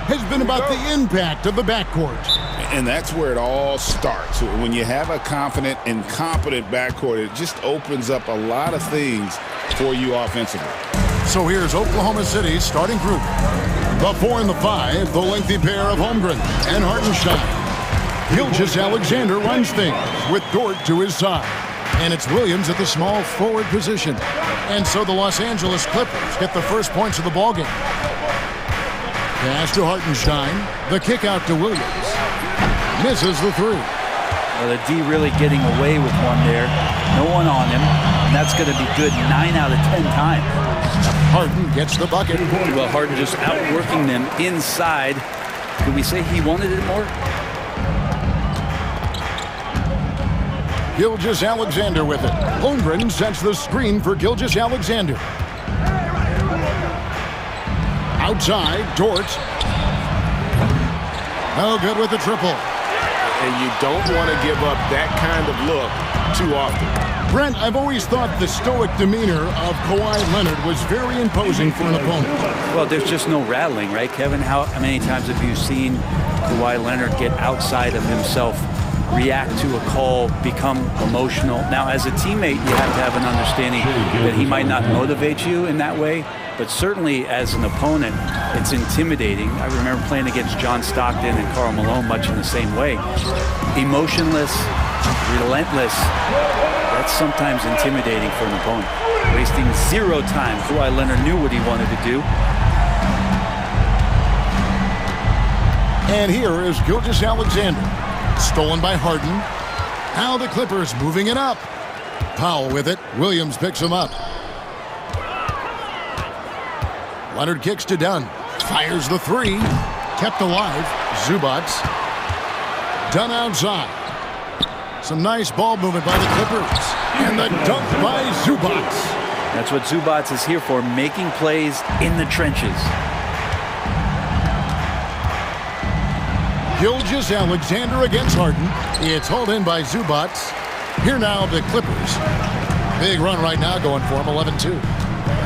has been about the impact of the backcourt. And that's where it all starts. When you have a confident and competent backcourt, it just opens up a lot of things for you offensively. So here's Oklahoma City's starting group. The 4 and the 5, the lengthy pair of Holmgren and Hartenstein. Gilgeous-Alexander runs things with Dort to his side. And it's Williams at the small forward position. And so the Los Angeles Clippers get the first points of the ballgame. Pass to Hartenstein. The kick out to Williams. Misses the three. Well, the D really getting away with one there. No one on him. And that's going to be good 9 out of 10 times. Harden gets the bucket. Well, Harden just outworking them inside. Could we say he wanted it more? Gilgeous-Alexander with it. Holmgren sets the screen for Gilgeous-Alexander. Outside, Dort. Oh, good with the triple. And you don't want to give up that kind of look too often. Brent, I've always thought the stoic demeanor of Kawhi Leonard was very imposing for an opponent. Well, there's just no rattling, right, Kevin? How many times have you seen Kawhi Leonard get outside of himself, react to a call, become emotional? Now, as a teammate, you have to have an understanding that he might not motivate you in that way, but certainly as an opponent, it's intimidating. I remember playing against John Stockton and Karl Malone much in the same way. Emotionless, relentless, that's sometimes intimidating for an opponent. Wasting 0 time. Kawhi Leonard knew what he wanted to do. And here is Gilgeous-Alexander. Stolen by Harden. Now the Clippers moving it up. Powell with it. Williams picks him up. Leonard kicks to Dunn. Fires the three. Kept alive. Zubac. Dunn outside. Some nice ball movement by the Clippers. And the dunk by Zubac. That's what Zubac is here for, making plays in the trenches. Gilgeous-Alexander against Harden. It's hauled in by Zubac. Here now the Clippers. Big run right now going for him, 11-2.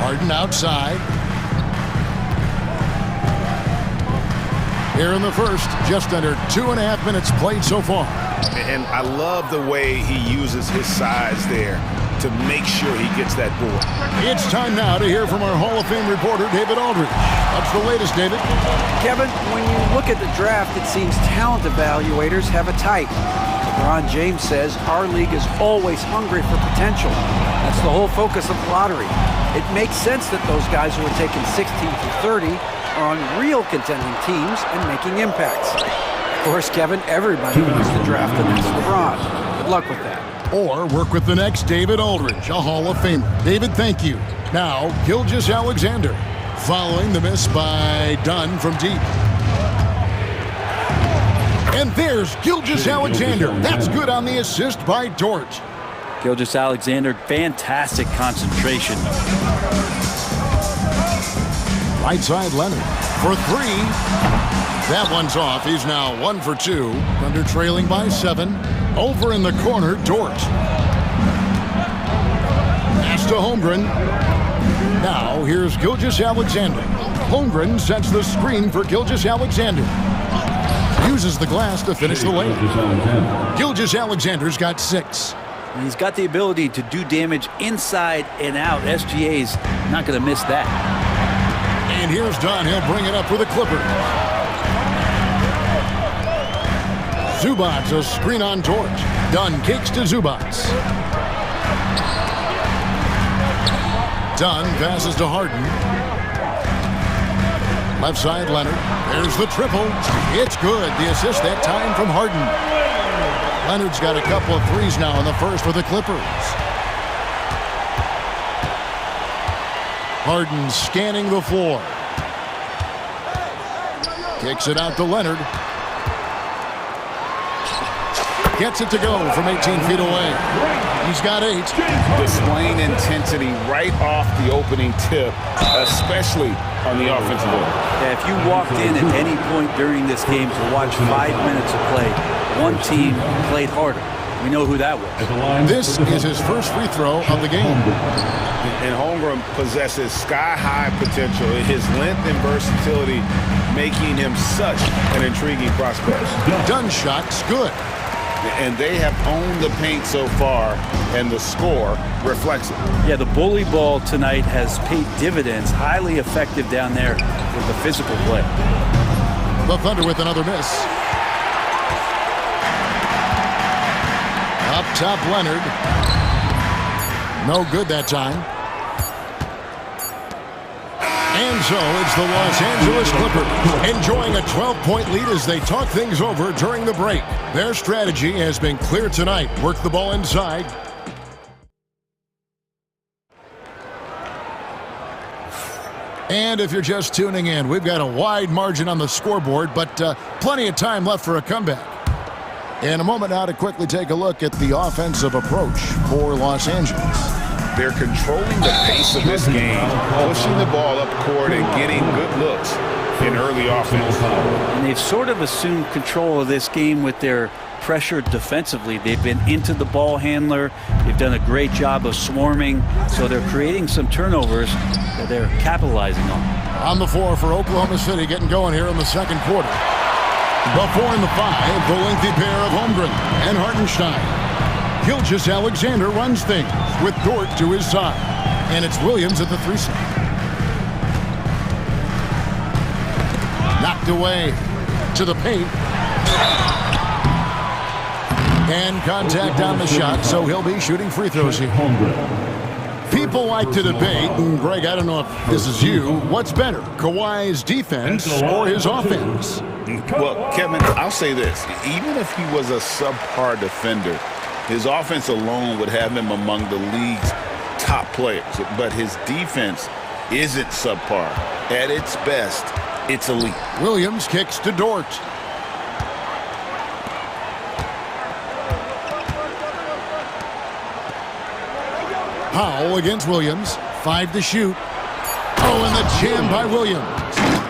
Harden outside. Here in the first, just under 2.5 minutes played so far. And I love the way he uses his size there to make sure he gets that board. It's time now to hear from our Hall of Fame reporter, David Aldridge. What's the latest, David? Kevin, when you look at the draft, it seems talent evaluators have a type. LeBron James says our league is always hungry for potential. That's the whole focus of the lottery. It makes sense that those guys who are taken 16 through 30 are on real contending teams and making impacts. Of course, Kevin, everybody wants to draft the next LeBron. Good luck with that. Or work with the next David Aldridge, a Hall of Famer. David, thank you. Now, Gilgeous-Alexander, following the miss by Dunn from deep. And there's Gilgeous-Alexander. That's good on the assist by Dort. Gilgeous-Alexander, fantastic concentration. Right side Leonard for three. That one's off. He's now 1 for 2. Thunder trailing by 7. Over in the corner, Dort. Pass to Holmgren. Now here's Gilgeous-Alexander. Holmgren sets the screen for Gilgeous-Alexander. Uses the glass to finish the layup. Gilgeous-Alexander's got 6. He's got the ability to do damage inside and out. SGA's not going to miss that. And here's Dunn. He'll bring it up for the Clippers. Zubac, a screen on Dort. Dunn kicks to Zubac. Dunn passes to Harden. Left side, Leonard. There's the triple. It's good. The assist that time from Harden. Leonard's got a couple of threes now in the first for the Clippers. Harden scanning the floor. Kicks it out to Leonard. Gets it to go from 18 feet away. He's got 8. Displaying intensity right off the opening tip, especially on the offensive end. Yeah, if you walked in at any point during this game to watch 5 minutes of play, one team played harder. We know who that was. This is his first free throw of the game. And Holmgren possesses sky-high potential. His length and versatility making him such an intriguing prospect. Done shot's good. And they have owned the paint so far, and the score reflects it. Yeah, the bully ball tonight has paid dividends. Highly effective down there with the physical play. The Thunder with another miss. Up top, Leonard. No good that time. And so it's the Los Angeles Clippers enjoying a 12-point lead as they talk things over during the break. Their strategy has been clear tonight. Work the ball inside. And if you're just tuning in, we've got a wide margin on the scoreboard, but plenty of time left for a comeback. In a moment now to quickly take a look at the offensive approach for Los Angeles. They're controlling the pace of this game, pushing the ball up court and getting good looks in early offense. And they've sort of assumed control of this game with their pressure defensively. They've been into the ball handler. They've done a great job of swarming. So they're creating some turnovers that they're capitalizing on. On the floor for Oklahoma City, getting going here in the second quarter. The 4 and the 5, the lengthy pair of Holmgren and Hartenstein. Gilgeous-Alexander runs things with Dort to his side. And it's Williams at the 3 slot. Knocked away to the paint. And contact on the shot, so he'll be shooting free throws here. People like to debate, and Greg, I don't know if this is you, what's better, Kawhi's defense or his offense? Well, Kevin, I'll say this. Even if he was a subpar defender, his offense alone would have him among the league's top players. But his defense isn't subpar. At its best, it's elite. Williams kicks to Dort. Powell against Williams. 5 to shoot. Oh, and the jam by Williams.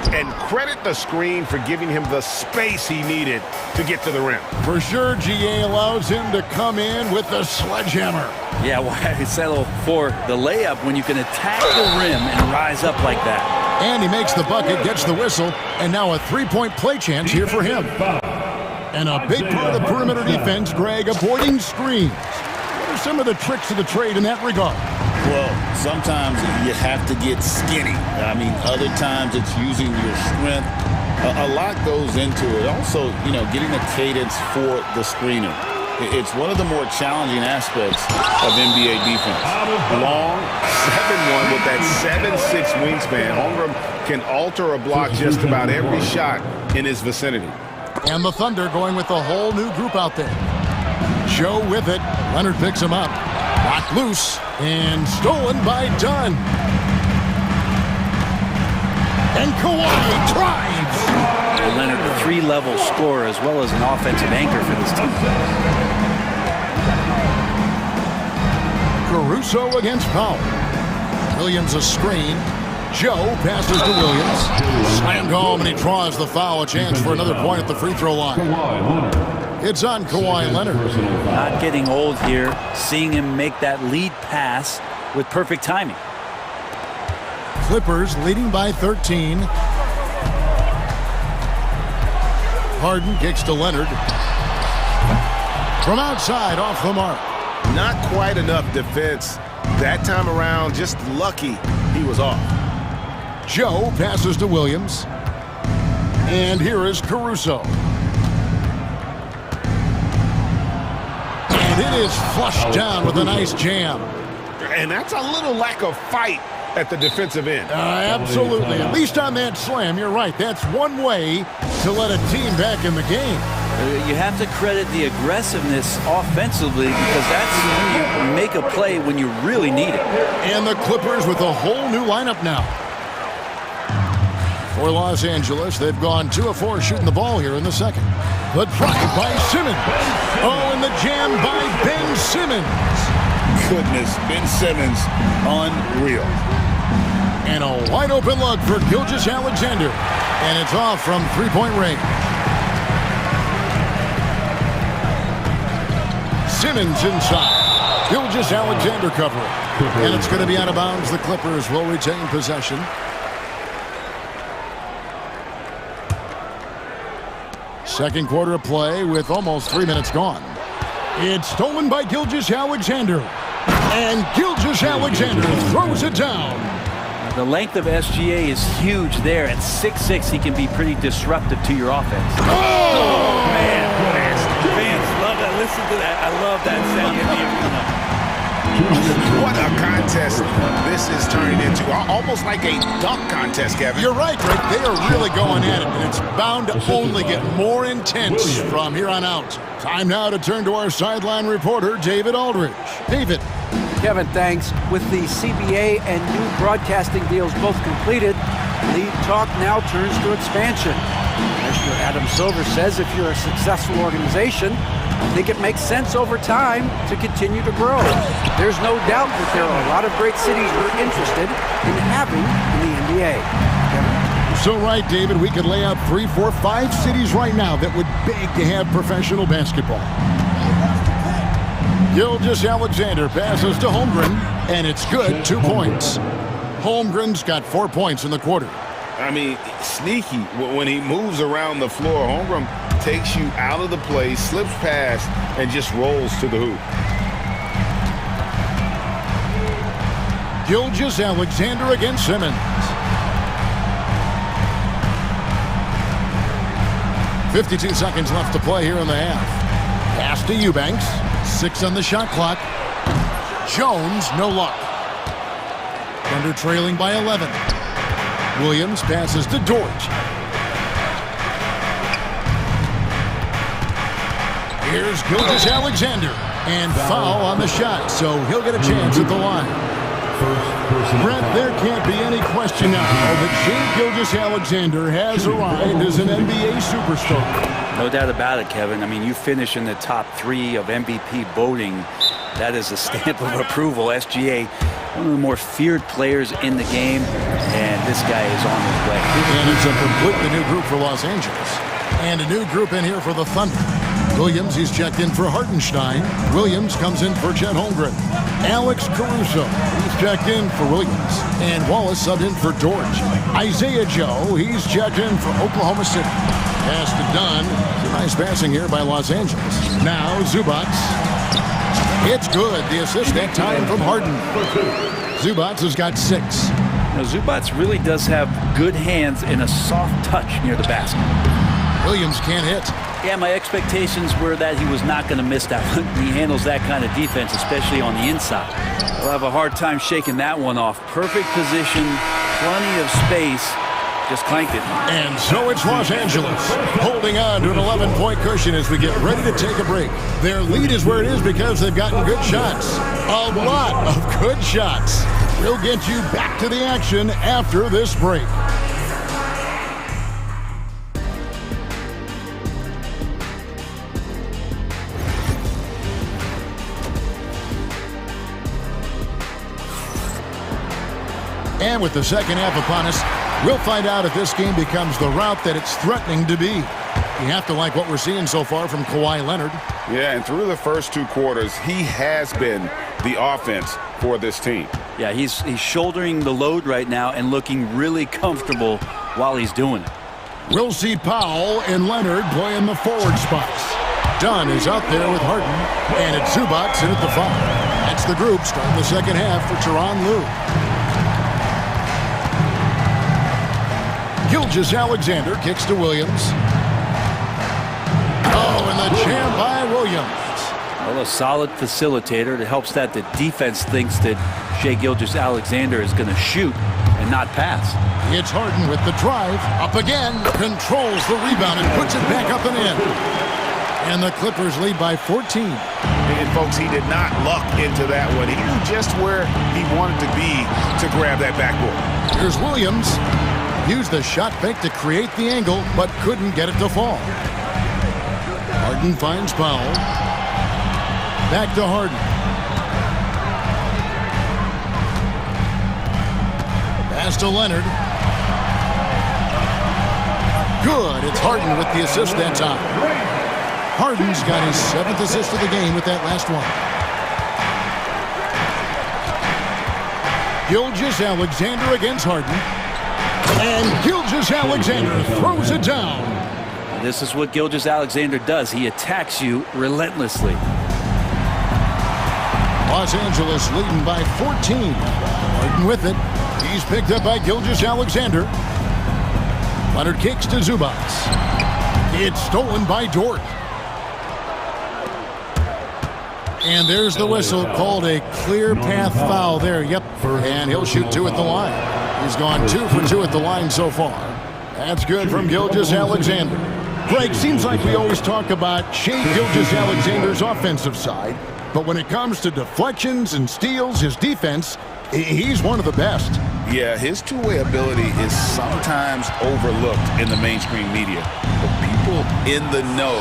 And credit the screen for giving him the space he needed to get to the rim. For sure, GA allows him to come in with the sledgehammer. Yeah, why settle for the layup when you can attack the rim and rise up like that? And he makes the bucket, gets the whistle, and now a 3-point play chance here for him. And a big part of perimeter defense, Greg, avoiding screens. What are some of the tricks of the trade in that regard? Well, sometimes you have to get skinny. I mean, other times it's using your strength. A lot goes into it. Also, getting a cadence for the screener. It's one of the more challenging aspects of NBA defense. Long 7'1" with that 7'6" wingspan. Holmgren can alter a block just about every shot in his vicinity. And the Thunder going with a whole new group out there. Joe with it. Leonard picks him up. Knocked loose and stolen by Dunn. And Kawhi drives. And Leonard, a 3-level scorer as well as an offensive anchor for this team. Caruso against Powell. Williams a screen. Joe passes to Williams. Slammed home, and he draws the foul. A chance for another point at the free throw line. It's on Kawhi Leonard. Not getting old here. Seeing him make that lead pass with perfect timing. Clippers leading by 13. Harden kicks to Leonard. From outside, off the mark. Not quite enough defense that time around. Just lucky he was off. Joe passes to Williams. And here is Caruso. And it is flushed down with a nice jam. And that's a little lack of fight at the defensive end. Absolutely. At least on that slam, you're right. That's one way to let a team back in the game. You have to credit the aggressiveness offensively because that's when you make a play when you really need it. And the Clippers with a whole new lineup now. For Los Angeles, they've gone 2 of 4 shooting the ball here in the second. The drive by Simmons. Oh, and the jam by Ben Simmons. Goodness, Ben Simmons, unreal. And a wide open look for Gilgeous-Alexander. And it's off from 3-point range. Simmons inside. Gilgeous-Alexander covering. And it's going to be out of bounds. The Clippers will retain possession. Second quarter of play with almost 3 minutes gone. It's stolen by Gilgeous-Alexander. And Gilgeous-Alexander throws it down. The length of SGA is huge there. At 6'6", he can be pretty disruptive to your offense. Oh, man. Fans love that. Listen to that. I love that sound in the arena. What a contest this is turning into. Almost like a dunk contest, Kevin. You're right, Rick. They are really going at it, and it's bound to only get more intense from here on out. Time now to turn to our sideline reporter, David Aldridge. David. Kevin, thanks. With the CBA and new broadcasting deals both completed, league talk now turns to expansion. Commissioner Adam Silver says if you're a successful organization, I think it makes sense over time to continue to grow. There's no doubt that there are a lot of great cities we're interested in having in the NBA. Kevin? So right, David, we could lay out 3, 4, 5 cities right now that would beg to have professional basketball. Gilgeous-Alexander passes to Holmgren, and it's good, 2 points. Holmgren's got 4 points in the quarter. I mean, sneaky when he moves around the floor. Holmgren takes you out of the play, slips past, and just rolls to the hoop. Gilgeous-Alexander against Simmons. 52 seconds left to play here in the half. Pass to Eubanks. 6 on the shot clock. Jones, no luck. Thunder trailing by 11. Williams passes to Dort. Here's Gilgeous-Alexander. And foul on the shot, so he'll get a chance at the line. Brett, there can't be any question now that Shai Gilgeous-Alexander has arrived as an NBA superstar. No doubt about it, Kevin. I mean, you finish in the top 3 of MVP voting. That is a stamp of approval. SGA, one of the more feared players in the game, and this guy is on his way. And it's a completely new group for Los Angeles. And a new group in here for the Thunder. Williams, he's checked in for Hartenstein. Williams comes in for Chet Holmgren. Alex Caruso, he's checked in for Williams. And Wallace subbed in for Dort. Isaiah Joe, he's checked in for Oklahoma City. Pass to Dunn. Nice passing here by Los Angeles. Now Zubac. It's good. The assist that time from Harden. Zubac has got 6. You know, Zubac really does have good hands and a soft touch near the basket. Williams can't hit. Yeah, my expectations were that he was not going to miss that one. He handles that kind of defense, especially on the inside. He'll have a hard time shaking that one off. Perfect position, plenty of space. Just clanked it. And so it's Los Angeles holding on to an 11-point cushion as we get ready to take a break. Their lead is where it is because they've gotten good shots. A lot of good shots. We'll get you back to the action after this break. And with the second half upon us, we'll find out if this game becomes the route that it's threatening to be. You have to like what we're seeing so far from Kawhi Leonard. Yeah, and through the first 2 quarters, he has been the offense for this team. Yeah, he's shouldering the load right now and looking really comfortable while he's doing it. We'll see Powell and Leonard playing the forward spots. Dunn is out there with Harden, and it's Zubac in at the 5. That's the group starting the second half for Tyronn Lue. Gilgeous-Alexander kicks to Williams. Oh, and the jam by Williams. Well, a solid facilitator. It helps that the defense thinks that Shai Gilgeous-Alexander is going to shoot and not pass. It's Harden with the drive. Up again. Controls the rebound and puts it back up and in. And the Clippers lead by 14. And folks, he did not luck into that one. He knew just where he wanted to be to grab that backboard. Here's Williams. Used the shot fake to create the angle, but couldn't get it to fall. Harden finds Powell. Back to Harden. Pass to Leonard. Good. It's Harden with the assist that time. Harden's got his 7th assist of the game with that last one. Gilgeous-Alexander against Harden. And Gilgeous-Alexander throws it down. This is what Gilgeous-Alexander does. He attacks you relentlessly. Los Angeles leading by 14. Harden with it. He's picked up by Gilgeous-Alexander. Leonard kicks to Zubats. It's stolen by Dort. And there's the whistle, called a clear path foul there. Yep, and he'll shoot 2 at the line. He's gone 2 for 2 at the line so far. That's good from Gilgeous-Alexander. Greg, seems like we always talk about Shea Gilgeous-Alexander's offensive side, but when it comes to deflections and steals, his defense, he's one of the best. Yeah, his two-way ability is sometimes overlooked in the mainstream media, but people in the know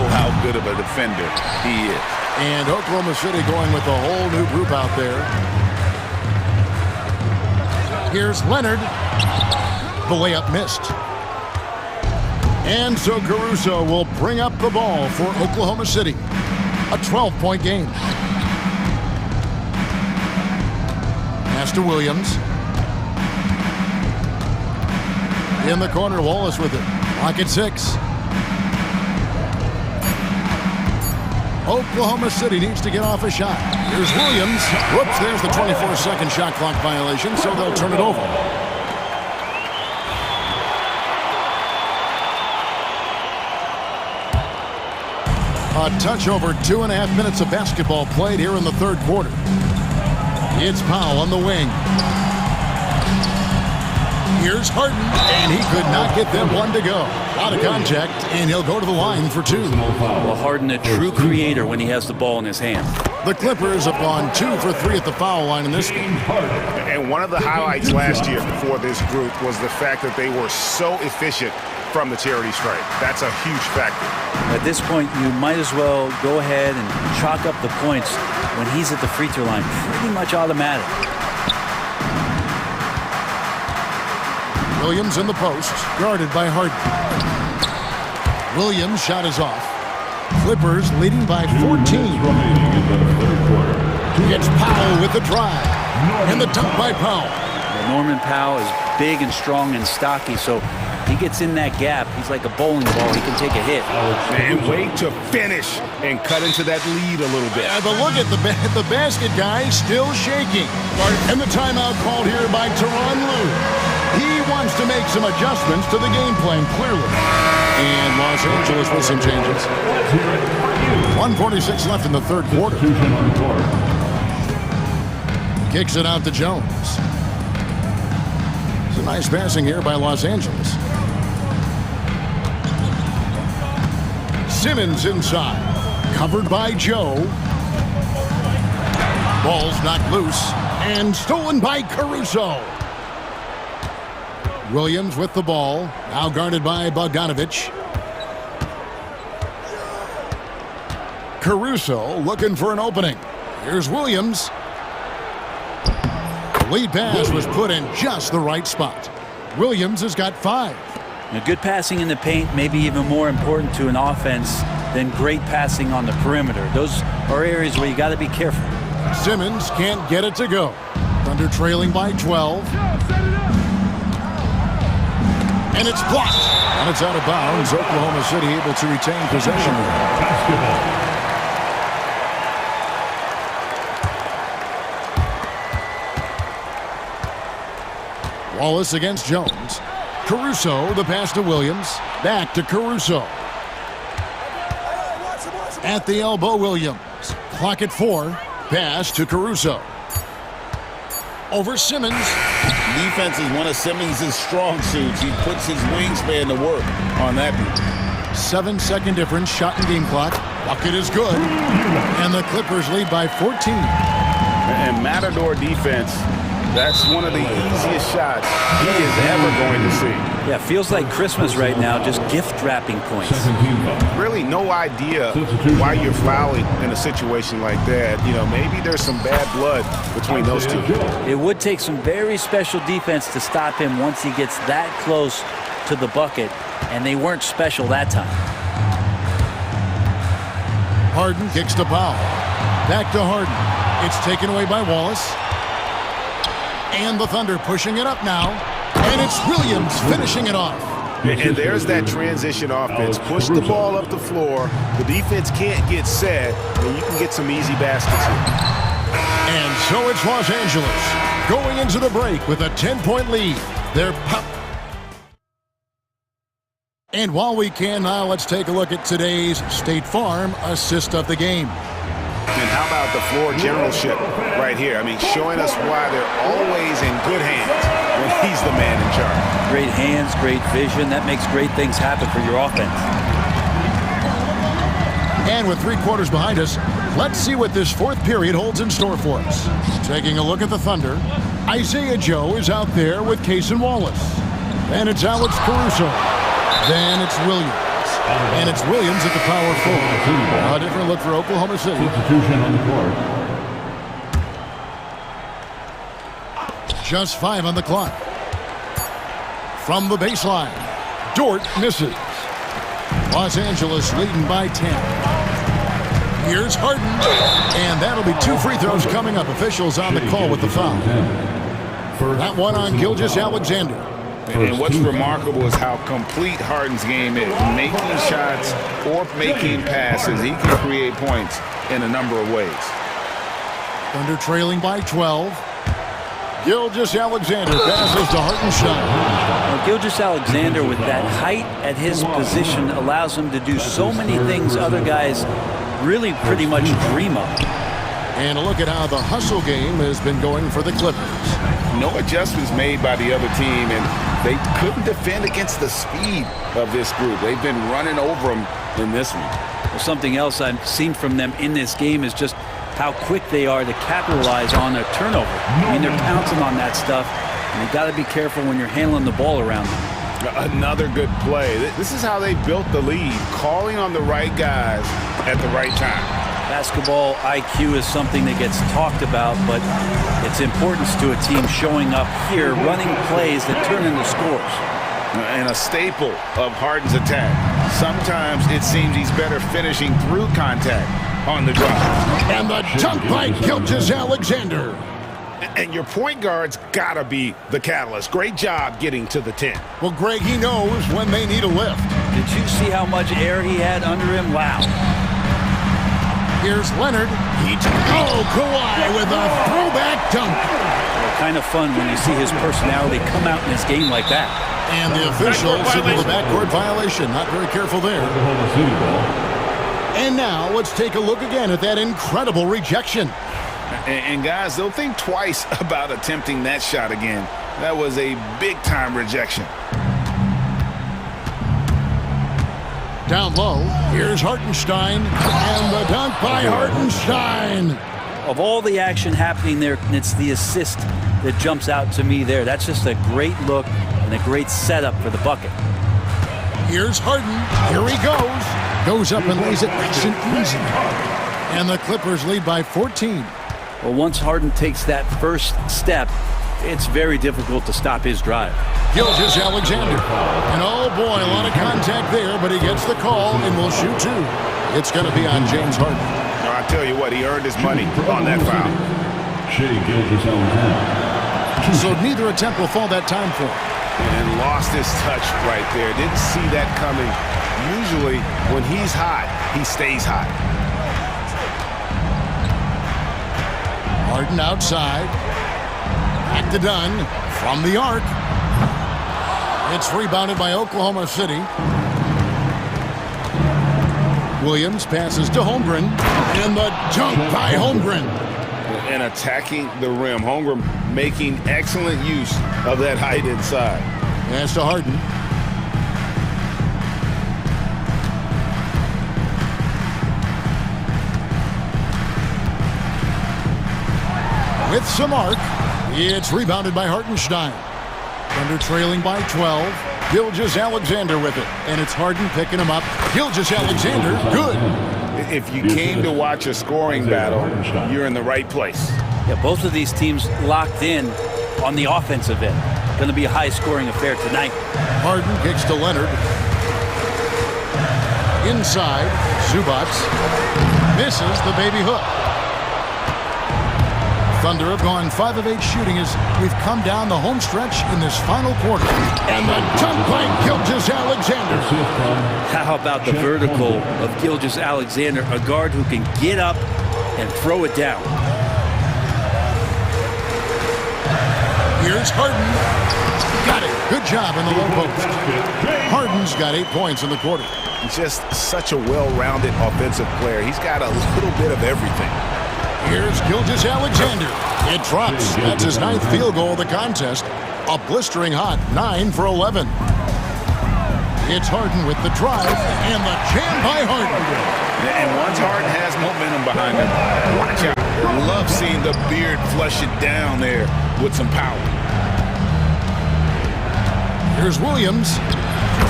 how good of a defender he is. And Oklahoma City going with a whole new group out there. Here's Leonard. The layup missed. And so Caruso will bring up the ball for Oklahoma City. A 12-point game. Pass to Williams. In the corner, Wallace with it. Lock at 6. Oklahoma City needs to get off a shot. Here's Williams. Whoops, there's the 24-second shot clock violation, so they'll turn it over. A touch over 2.5 minutes of basketball played here in the third quarter. It's Powell on the wing. Here's Harden, and he could not get them one to go. Out of contact, and he'll go to the line for 2. Well, Harden, a true creator when he has the ball in his hand. The Clippers have gone 2 for 3 at the foul line in this game. And one of the highlights last year for this group was the fact that they were so efficient from the charity stripe. That's a huge factor. At this point, you might as well go ahead and chalk up the points when he's at the free throw line. Pretty much automatic. Williams in the post, guarded by Harden. Williams' shot is off. Clippers leading by 14. It's Powell with the drive. And the dunk by Powell. Well, Norman Powell is big and strong and stocky, so he gets in that gap. He's like a bowling ball. He can take a hit. And wait to finish and cut into that lead a little bit. Yeah, but look at the basket guy still shaking. And the timeout called here by Tyronn Lue. He wants to make some adjustments to the game plan, clearly. And Los Angeles with some changes. 1:46 left in the third quarter. Kicks it out to Jones. It's a nice passing here by Los Angeles. Simmons inside. Covered by Joe. Ball's knocked loose. And stolen by Caruso. Williams with the ball. Now guarded by Bogdanovich. Caruso looking for an opening. Here's Williams. The lead pass was put in just the right spot. Williams has got 5. Now, good passing in the paint may be even more important to an offense than great passing on the perimeter. Those are areas where you got to be careful. Simmons can't get it to go. Thunder trailing by 12. And it's blocked. And it's out of bounds. Oklahoma City able to retain possession. Wallace against Jones. Caruso, the pass to Williams. Back to Caruso. At the elbow, Williams. Clock at 4. Pass to Caruso. Over Simmons. Defense is one of Simmons' strong suits. He puts his wingspan to work on that. 7-second difference, shot and game clock. Bucket is good. And the Clippers lead by 14. And Matador defense, that's one of the easiest shots he is ever going to see. Yeah, feels like Christmas right now, just gift wrapping points. Really no idea why you're fouling in a situation like that. You know, maybe there's some bad blood between those two. It would take some very special defense to stop him once he gets that close to the bucket, and they weren't special that time. Harden kicks to Powell. Back to Harden. It's taken away by Wallace. And the Thunder pushing it up now. And it's Williams finishing it off. And there's that transition offense. Push the ball up the floor. The defense can't get set, and you can get some easy baskets here. And so it's Los Angeles going into the break with a 10-point lead. They're And while we can now, let's take a look at today's State Farm assist of the game. And how about the floor generalship right here? I mean, showing us why they're always in good hands when he's the man in charge. Great hands, great vision. That makes great things happen for your offense. And with 3 quarters behind us, let's see what this 4th period holds in store for us. Taking a look at the Thunder, Isaiah Joe is out there with Cason Wallace. And it's Alex Caruso. Then it's Williams. And it's Williams at the power forward. A different look for Oklahoma City. Substitution on the court. Just 5 on the clock. From the baseline, Dort misses. Los Angeles leading by 10. Here's Harden. And that'll be 2 free throws coming up. Officials on the call with the foul. That one on Gilgeous-Alexander. And what's remarkable is how complete Harden's game is. Making shots or making passes, he can create points in a number of ways. Thunder trailing by 12. Gilgeous-Alexander passes to Hartenstein. Well, Gilgeous-Alexander, with that height at his position, allows him to do so many things other guys really pretty much dream of. And a look at how the hustle game has been going for the Clippers. No adjustments made by the other team, and they couldn't defend against the speed of this group. They've been running over them in this one. Well, something else I've seen from them in this game is just how quick they are to capitalize on their turnover. I mean, they're pouncing on that stuff, and you got to be careful when you're handling the ball around them. Another good play. This is how they built the lead, calling on the right guys at the right time. Basketball IQ is something that gets talked about, but its importance to a team showing up here, running plays that turn into scores. And a staple of Harden's attack. Sometimes it seems he's better finishing through contact on the drive. And the dunk by Gilgeous-Alexander. And your point guard's got to be the catalyst. Great job getting to the 10. Well, Greg, he knows when they need a lift. Did you see how much air he had under him? Wow. Here's Leonard. Kawhi with a throwback dunk. Well, kind of fun when you see his personality come out in his game like that. And the official signaled a backcourt violation. Not very careful there. And now let's take a look again at that incredible rejection. And guys, they'll think twice about attempting that shot again. That was a big-time rejection. Down low, here's Hartenstein, and the dunk by Hartenstein. Of all the action happening there, it's the assist that jumps out to me there. That's just a great look and a great setup for the bucket. Here's Harden. Here he goes. Goes up and lays it nice and easy. And the Clippers lead by 14. Well, once Harden takes that first step, it's very difficult to stop his drive. Gilgeous-Alexander. And oh boy, a lot of contact there, but he gets the call and will shoot 2. It's going to be on James Harden. I tell you what, he earned his money on that foul. So neither attempt will fall that time for him. And lost his touch right there. Didn't see that coming. Usually, when he's hot, he stays hot. Harden outside. Back to Dunn from the arc. It's rebounded by Oklahoma City. Williams passes to Holmgren. And the dunk by Holmgren. And attacking the rim. Holmgren making excellent use of that height inside. Pass to Harden. With some arc. It's rebounded by Hartenstein. Thunder trailing by 12. Gilgeous-Alexander with it. And it's Harden picking him up. Gilgeous-Alexander, good. If you came to watch a scoring battle, you're in the right place. Yeah, both of these teams locked in on the offensive end. Going to be a high-scoring affair tonight. Harden kicks to Leonard. Inside, Zubats. Misses the baby hook. Thunder have gone 5 of 8 shooting as we've come down the home stretch in this final quarter. And the dunk by Gilgeous-Alexander. How about the vertical of Gilgeous-Alexander, a guard who can get up and throw it down. Here's Harden. Got it. Good job in the low post. Harden's got 8 points in the quarter. He's just such a well-rounded offensive player. He's got a little bit of everything. Here's Gilgeous-Alexander. It drops. That's his 9th field goal of the contest. A blistering hot 9 for 11. It's Harden with the drive and the jam by Harden. And once Harden has momentum behind him, watch out. Love seeing the beard flush it down there with some power. Here's Williams.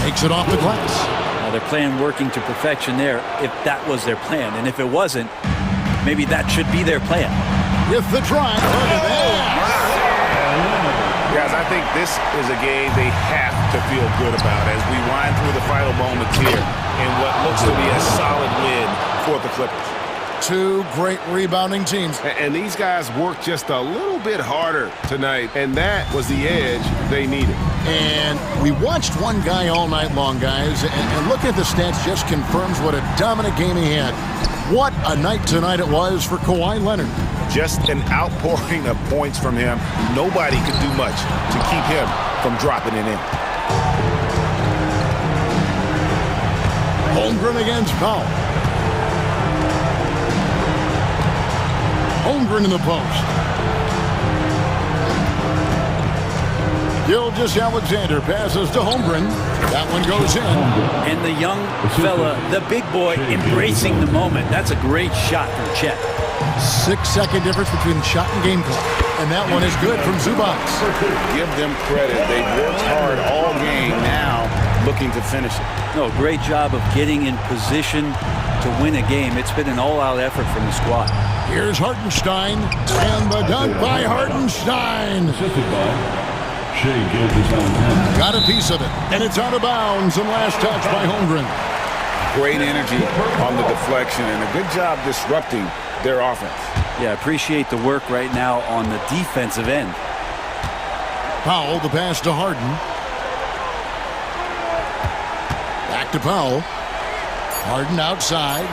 Takes it off the glass. Now their plan working to perfection there, if that was their plan. And if it wasn't, maybe that should be their plan. With the drive. Guys, I think this is a game they have to feel good about as we wind through the final moments here in what looks to be a solid win for the Clippers. 2 great rebounding teams. And these guys worked just a little bit harder tonight, and that was the edge they needed. And we watched one guy all night long, guys, and looking at the stats just confirms what a dominant game he had. What a night tonight it was for Kawhi Leonard. Just an outpouring of points from him. Nobody could do much to keep him from dropping it in. Holmgren against Powell. Holmgren in the post. Gilgeous-Alexander passes to Holmgren. That one goes in. And the young fella, the big boy, embracing the moment. That's a great shot from Chet. 6-second difference between shot and game clock. And that one is good from Zubac. Give them credit. They've worked hard all game, now looking to finish it. No, great job of getting in position to win a game. It's been an all-out effort from the squad. Here's Hartenstein, and the dunk by Hartenstein. Got a piece of it, and it's out of bounds, and last touch by Holmgren. Great energy on the deflection, and a good job disrupting their offense. Yeah, appreciate the work right now on the defensive end. Powell, the pass to Harden. Back to Powell. Harden outside.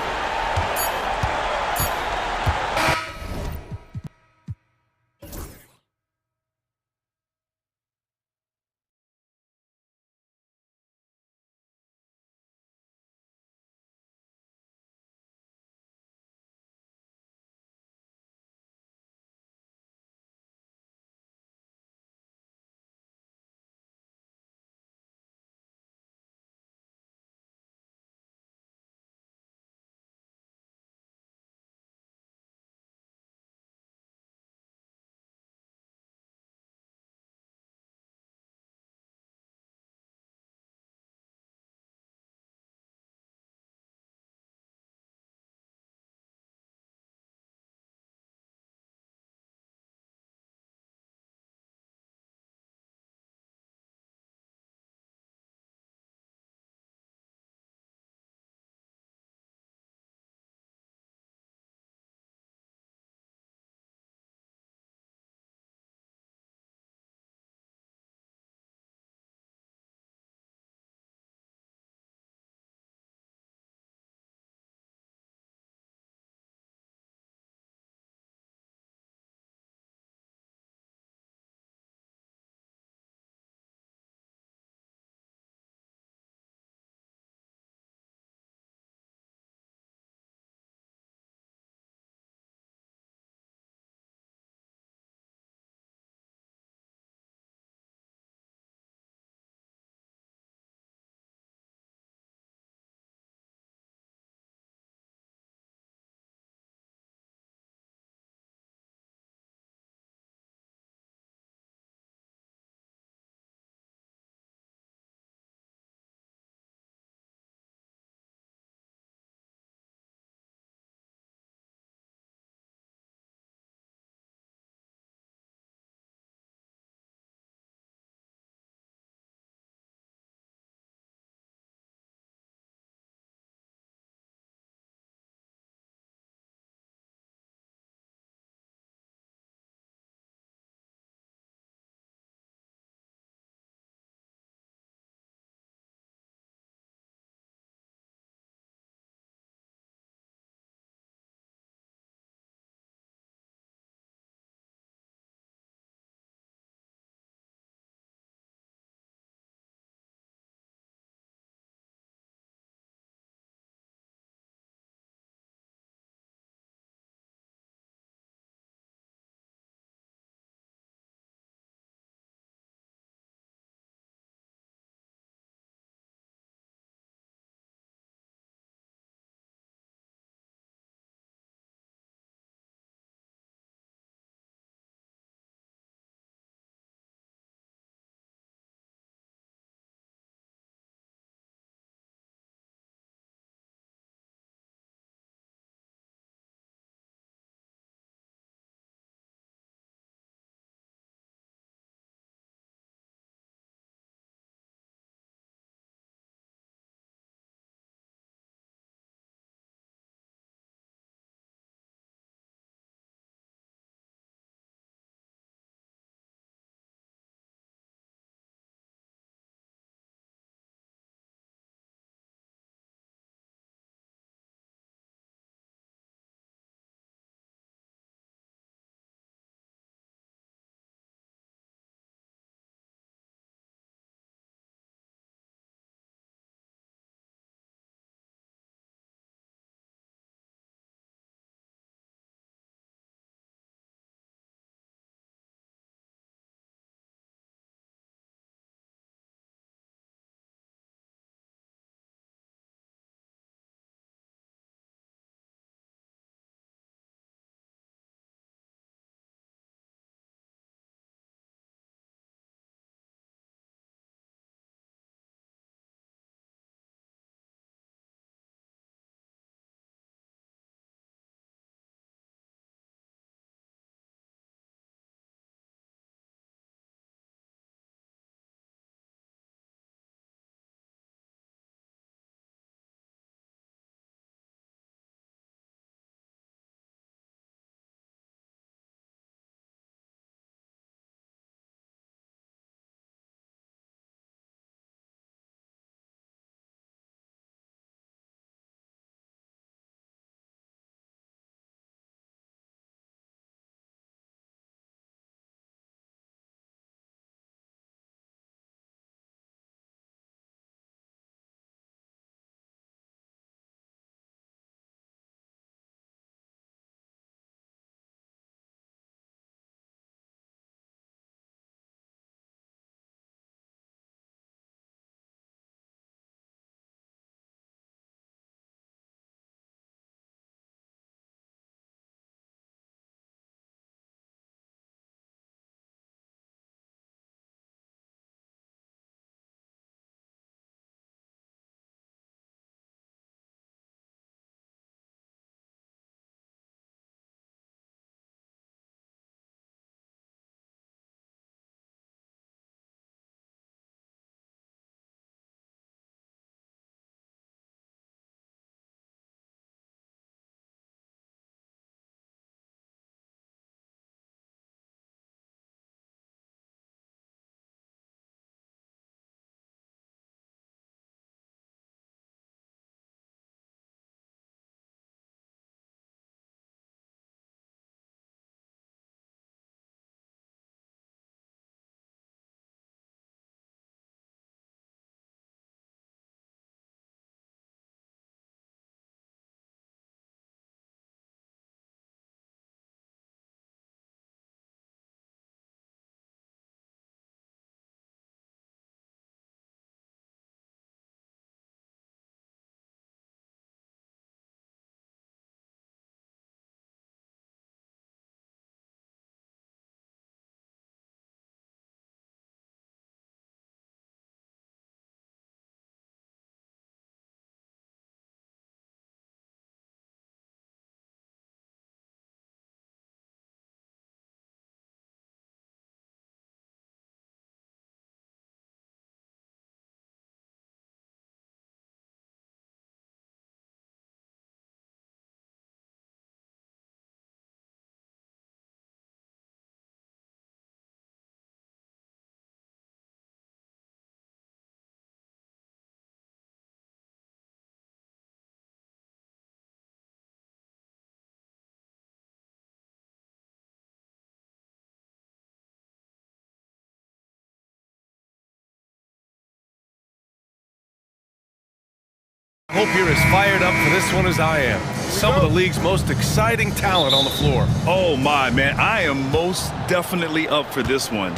Hope you're as fired up for this one as I am. Some of the league's most exciting talent on the floor. Oh my, man, I am most definitely up for this one.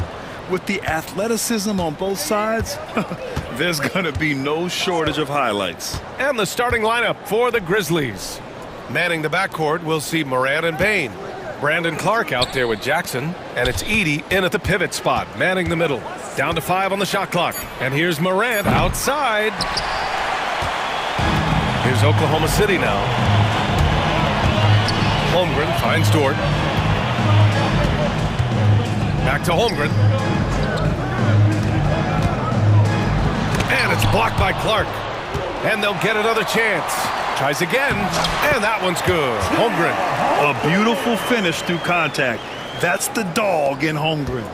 With the athleticism on both sides, there's gonna be no shortage of highlights. And the starting lineup for the Grizzlies. Manning the backcourt, we'll see Morant and Payne. Brandon Clark out there with Jackson, and it's Edey in at the pivot spot, manning the middle. Down to 5 on the shot clock. And here's Morant outside. Here's Oklahoma City now. Holmgren finds Dort. Back to Holmgren. And it's blocked by Clark. And they'll get another chance. Tries again, and that one's good. Holmgren. A beautiful finish through contact. That's the dog in Holmgren.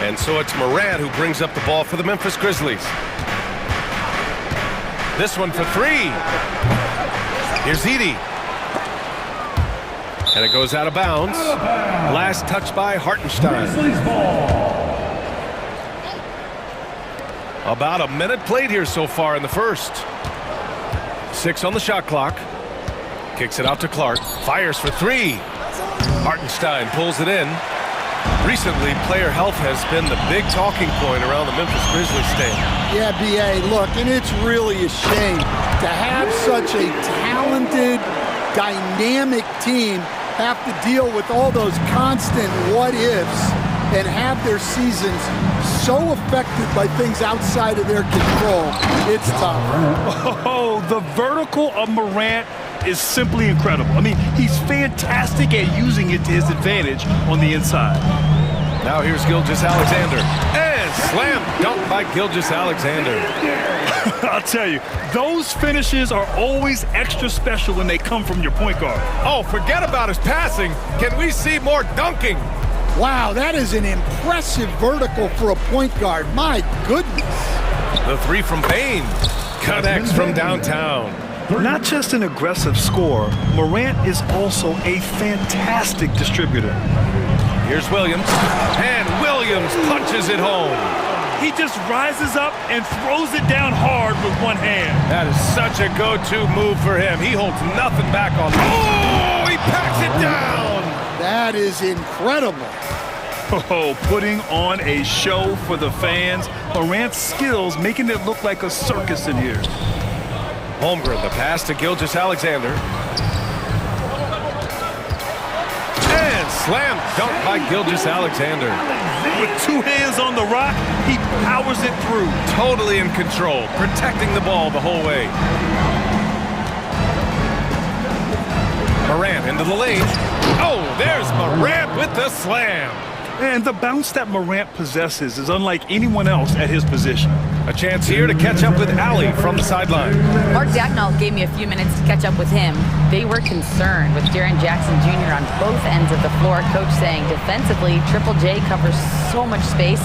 And so it's Morant who brings up the ball for the Memphis Grizzlies. This one for 3. Here's Edey. And it goes out of bounds. Last touch by Hartenstein. About a minute played here so far in the first. 6 on the shot clock. Kicks it out to Clark. Fires for 3. Hartenstein pulls it in. Recently, player health has been the big talking point around the Memphis Grizzlies stand. Yeah, B.A., look, and it's really a shame to have such a talented, dynamic team have to deal with all those constant what-ifs and have their seasons so affected by things outside of their control. It's tough. Oh, the vertical of Morant is simply incredible. I mean, he's fantastic at using it to his advantage on the inside. Now here's Gilgeous-Alexander. And slam dunk by Gilgeous-Alexander. I'll tell you, those finishes are always extra special when they come from your point guard. Oh, forget about his passing. Can we see more dunking? Wow, that is an impressive vertical for a point guard. My goodness. The 3 from Payne. Connects from downtown. Not just an aggressive scorer, Morant is also a fantastic distributor. Here's Williams. And Williams punches it home. He just rises up and throws it down hard with one hand. That is such a go-to move for him. He holds nothing back on. Oh, he packs it down. That is incredible. Oh, putting on a show for the fans. Morant's skills making it look like a circus in here. Holmgren, the pass to Gilgeous-Alexander. And slam dunk by Gilgeous-Alexander. With 2 hands on the rock, he powers it through. Totally in control, protecting the ball the whole way. Morant into the lane. Oh, there's Morant with the slam. And the bounce that Morant possesses is unlike anyone else at his position. A chance here to catch up with Allie from the sideline. Mark Dagnall gave me a few minutes to catch up with him. They were concerned with Jaren Jackson Jr. on both ends of the floor. Coach saying defensively, Triple J covers so much space,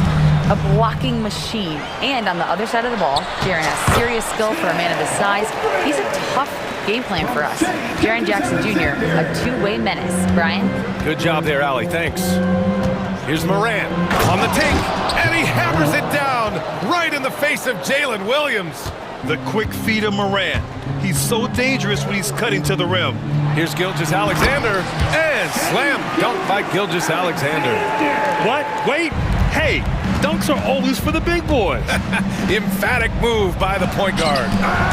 a blocking machine. And on the other side of the ball, Jaren has serious skill for a man of his size. He's a tough game plan for us. Jaren Jackson Jr., a two-way menace. Brian? Good job there, Allie. Thanks. Here's Morant on the take, and he hammers it down right in the face of Jalen Williams. The quick feet of Morant. He's so dangerous when he's cutting to the rim. Here's Gilgeous-Alexander, and slam dunk by Gilgeous-Alexander. What? Wait. Hey, dunks are always for the big boys. Emphatic move by the point guard.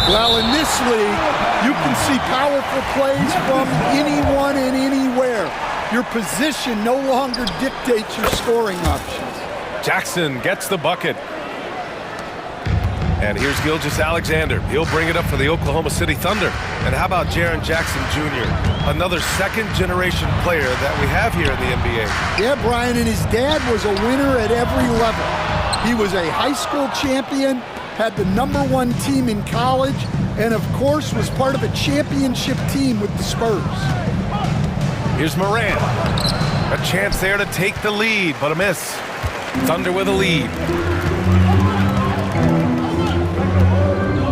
Well, in this league, you can see powerful plays from anyone and anywhere. Your position no longer dictates your scoring options. Jackson gets the bucket. And here's Gilgeous-Alexander. He'll bring it up for the Oklahoma City Thunder. And how about Jaren Jackson Jr., another second-generation player that we have here in the NBA? Yeah, Brian, and his dad was a winner at every level. He was a high school champion, had the #1 team in college, and of course was part of a championship team with the Spurs. Here's Morant. A chance there to take the lead, but a miss. Thunder with a lead.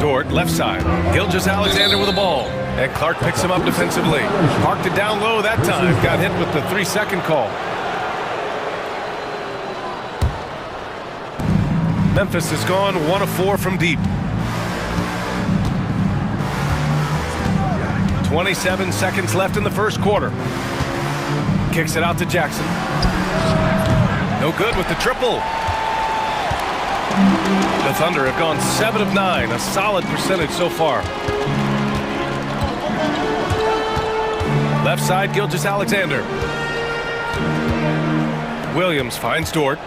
Dort, left side. Gilgeous-Alexander with the ball. And Clark picks him up defensively. Parked it down low that time. Got hit with the 3-second call. Memphis has gone 1 of 4 from deep. 27 seconds left in the first quarter. Kicks it out to Jackson. No good with the triple. The Thunder have gone 7 of 9, a solid percentage so far. Left side, Gilgeous-Alexander. Williams finds Dort.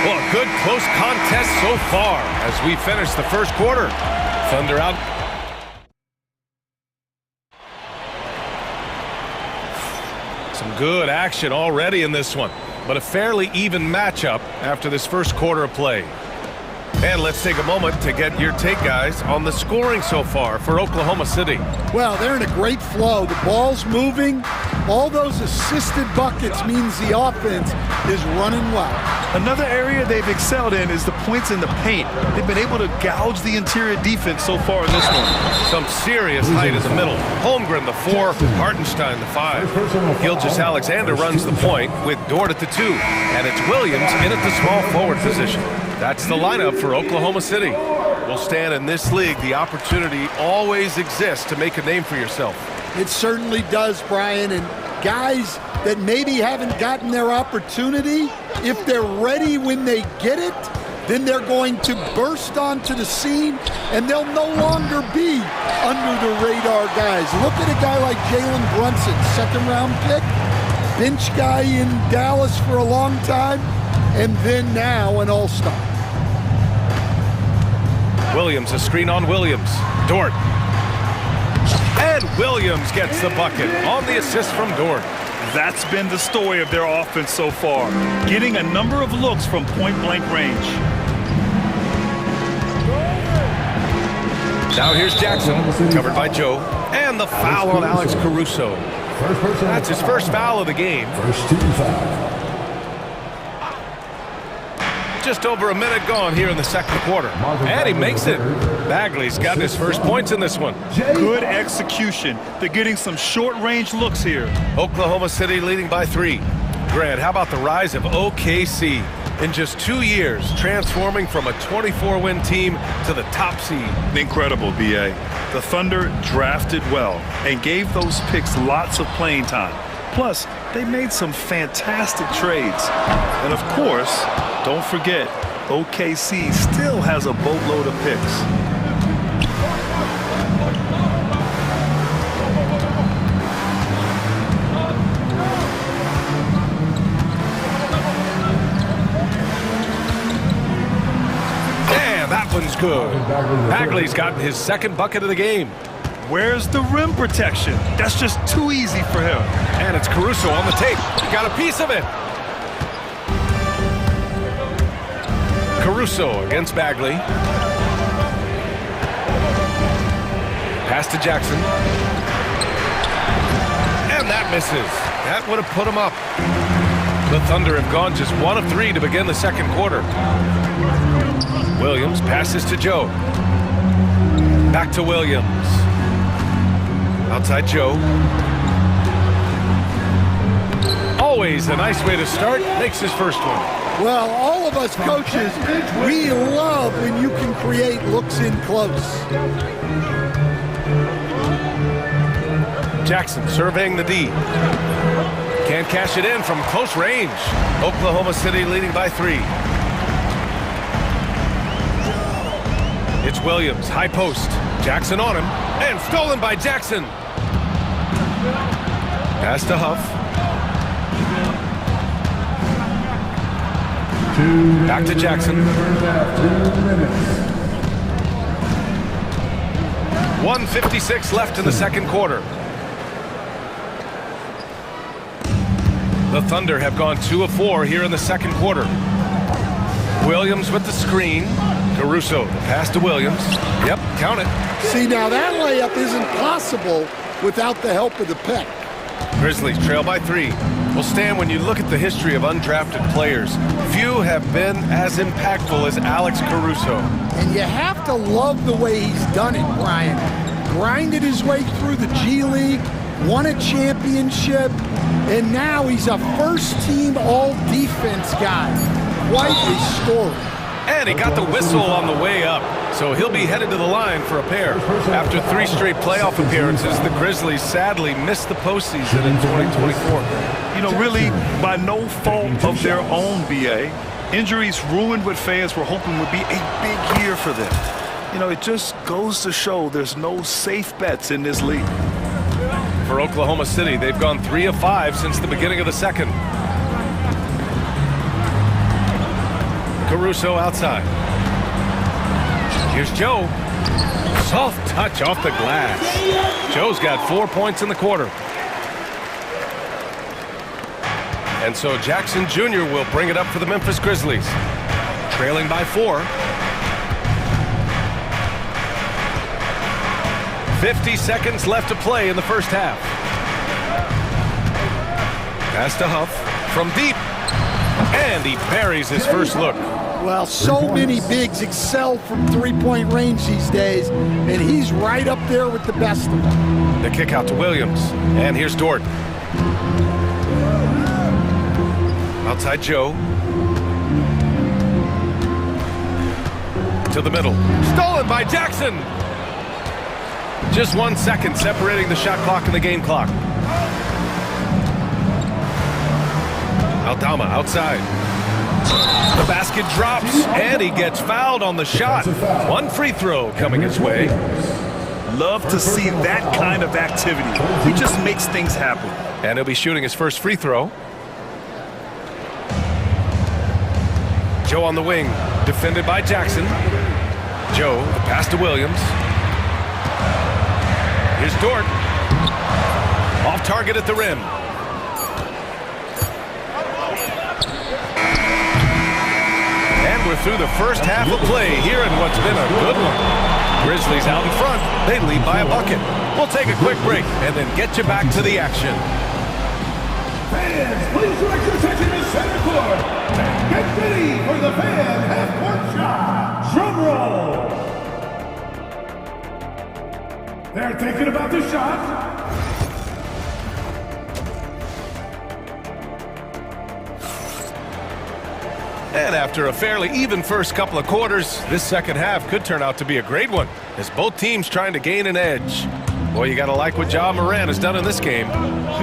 Well, a good close contest so far as we finish the first quarter. Thunder out. Some good action already in this one, but a fairly even matchup after this first quarter of play. And let's take a moment to get your take, guys, on the scoring so far for Oklahoma City. Well, they're in a great flow. The ball's moving. All those assisted buckets means the offense is running well. Another area they've excelled in is the points in the paint. They've been able to gouge the interior defense so far in this one. Some serious height in the middle. Holmgren, the 4, Hartenstein, the 5. Gilgeous-Alexander runs the point with Dort at the 2. And it's Williams in at the small forward position. That's the lineup for Oklahoma City. Well, Stan, in this league, the opportunity always exists to make a name for yourself. It certainly does, Brian. And guys that maybe haven't gotten their opportunity, if they're ready when they get it, then they're going to burst onto the scene and they'll no longer be under the radar guys. Look at a guy like Jalen Brunson, 2nd round pick, bench guy in Dallas for a long time, and then now an all-star. Williams, a screen on Williams. Dort. And Williams gets the bucket on the assist from Dort. That's been the story of their offense so far, getting a number of looks from point-blank range. Now here's Jackson, covered by Joe, and the foul on Alex Caruso. That's his first foul of the game. First team foul. Just over a minute gone here in the second quarter. And he makes it. Bagley's gotten his first points in this one. Good execution. They're getting some short-range looks here. Oklahoma City leading by 3. Grant, how about the rise of OKC? In just 2 years, transforming from a 24-win team to the top seed. Incredible, B.A. The Thunder drafted well and gave those picks lots of playing time. Plus, they made some fantastic trades. And of course, don't forget, OKC still has a boatload of picks. And that one's good. Bagley's gotten his 2nd bucket of the game. Where's the rim protection? That's just too easy for him. And it's Caruso on the tape. He got a piece of it. Caruso against Bagley. Pass to Jackson. And that misses. That would have put him up. The Thunder have gone just 1 of 3 to begin the second quarter. Williams passes to Joe. Back to Williams. Outside Joe. Always a nice way to start. Makes his first one. Well, all of us coaches, we love when you can create looks in close. Jackson surveying the D. Can't cash it in from close range. Oklahoma City leading by 3. It's Williams, high post. Jackson on him, and stolen by Jackson. Pass to Huff. Back to Jackson. 1:56 left in the second quarter. The Thunder have gone 2 of 4 here in the second quarter. Williams with the screen. Caruso, the pass to Williams. Yep, count it. See, now that layup isn't possible without the help of the pick. Grizzlies trail by 3. Well, Stan, when you look at the history of undrafted players, few have been as impactful as Alex Caruso. And you have to love the way he's done it, Brian. Grinded his way through the G League, won a championship, and now he's a first-team all-defense guy. Quite a story. And he got the whistle on the way up. So he'll be headed to the line for a pair. After 3 straight playoff appearances, the Grizzlies sadly missed the postseason in 2024. You know, really, by no fault of their own, BA, injuries ruined what fans were hoping would be a big year for them. You know, it just goes to show there's no safe bets in this league. For Oklahoma City, they've gone 3 of 5 since the beginning of the second. Caruso outside. Here's Joe. Soft touch off the glass. Joe's got 4 points in the quarter. And so Jackson Jr. will bring it up for the Memphis Grizzlies. Trailing by 4. 50 seconds left to play in the first half. Pass to Huff from deep. And he buries his first look. Well, so many bigs excel from three-point range these days, and he's right up there with the best of them. The kick out to Williams. And here's Dort. Outside Joe. To the middle. Stolen by Jackson. Just 1 second separating the shot clock and the game clock. Aldama outside. The basket drops, and he gets fouled on the shot. 1 free throw coming his way. Love to see that kind of activity. He just makes things happen. And he'll be shooting his first free throw. Joe on the wing, defended by Jackson. Joe, the pass to Williams. Here's Dort. Off target at the rim. And we're through the first half of play here in what's been a good one. Grizzlies out in front. They lead by a bucket. We'll take a quick break and then get you back to the action. Fans, please direct your attention to center court. Get ready for the fan half-court shot. Drum roll. They're thinking about the shot. And after a fairly even first couple of quarters, this second half could turn out to be a great one, as both teams trying to gain an edge. Boy, you gotta like what Ja Morant has done in this game.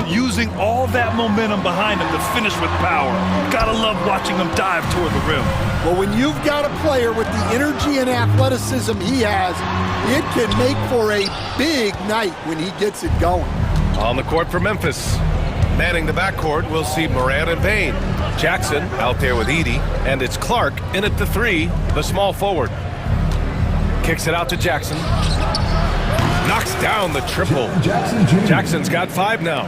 Using all that momentum behind him to finish with power. Gotta love watching him dive toward the rim. Well, when you've got a player with the energy and athleticism he has, it can make for a big night when he gets it going. On the court for Memphis. Manning the backcourt, we'll see Morant and Payne. Jackson out there with Edey, and it's Clark in at the 3, the small forward. Kicks it out to Jackson. Knocks down the triple. Jackson's got 5 now.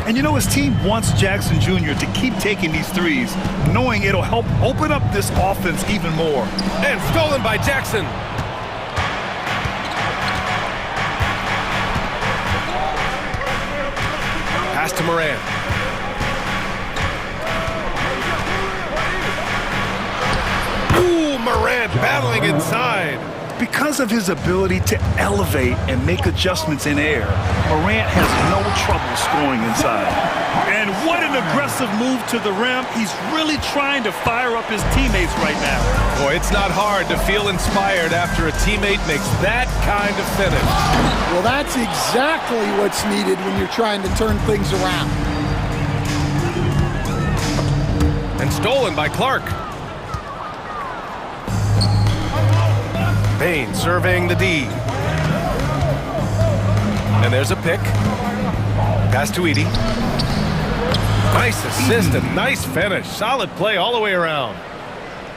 And you know, his team wants Jackson Jr. to keep taking these threes, knowing it'll help open up this offense even more. And stolen by Jackson. Pass to Morant. Ooh, Morant battling inside. Because of his ability to elevate and make adjustments in air, Morant has no trouble scoring inside. And what an aggressive move to the rim. He's really trying to fire up his teammates right now. Boy, it's not hard to feel inspired after a teammate makes that kind of finish. Well, that's exactly what's needed when you're trying to turn things around. And stolen by Clark. Payne surveying the D. And there's a pick. Pass to Edey. Nice assist and nice finish. Solid play all the way around.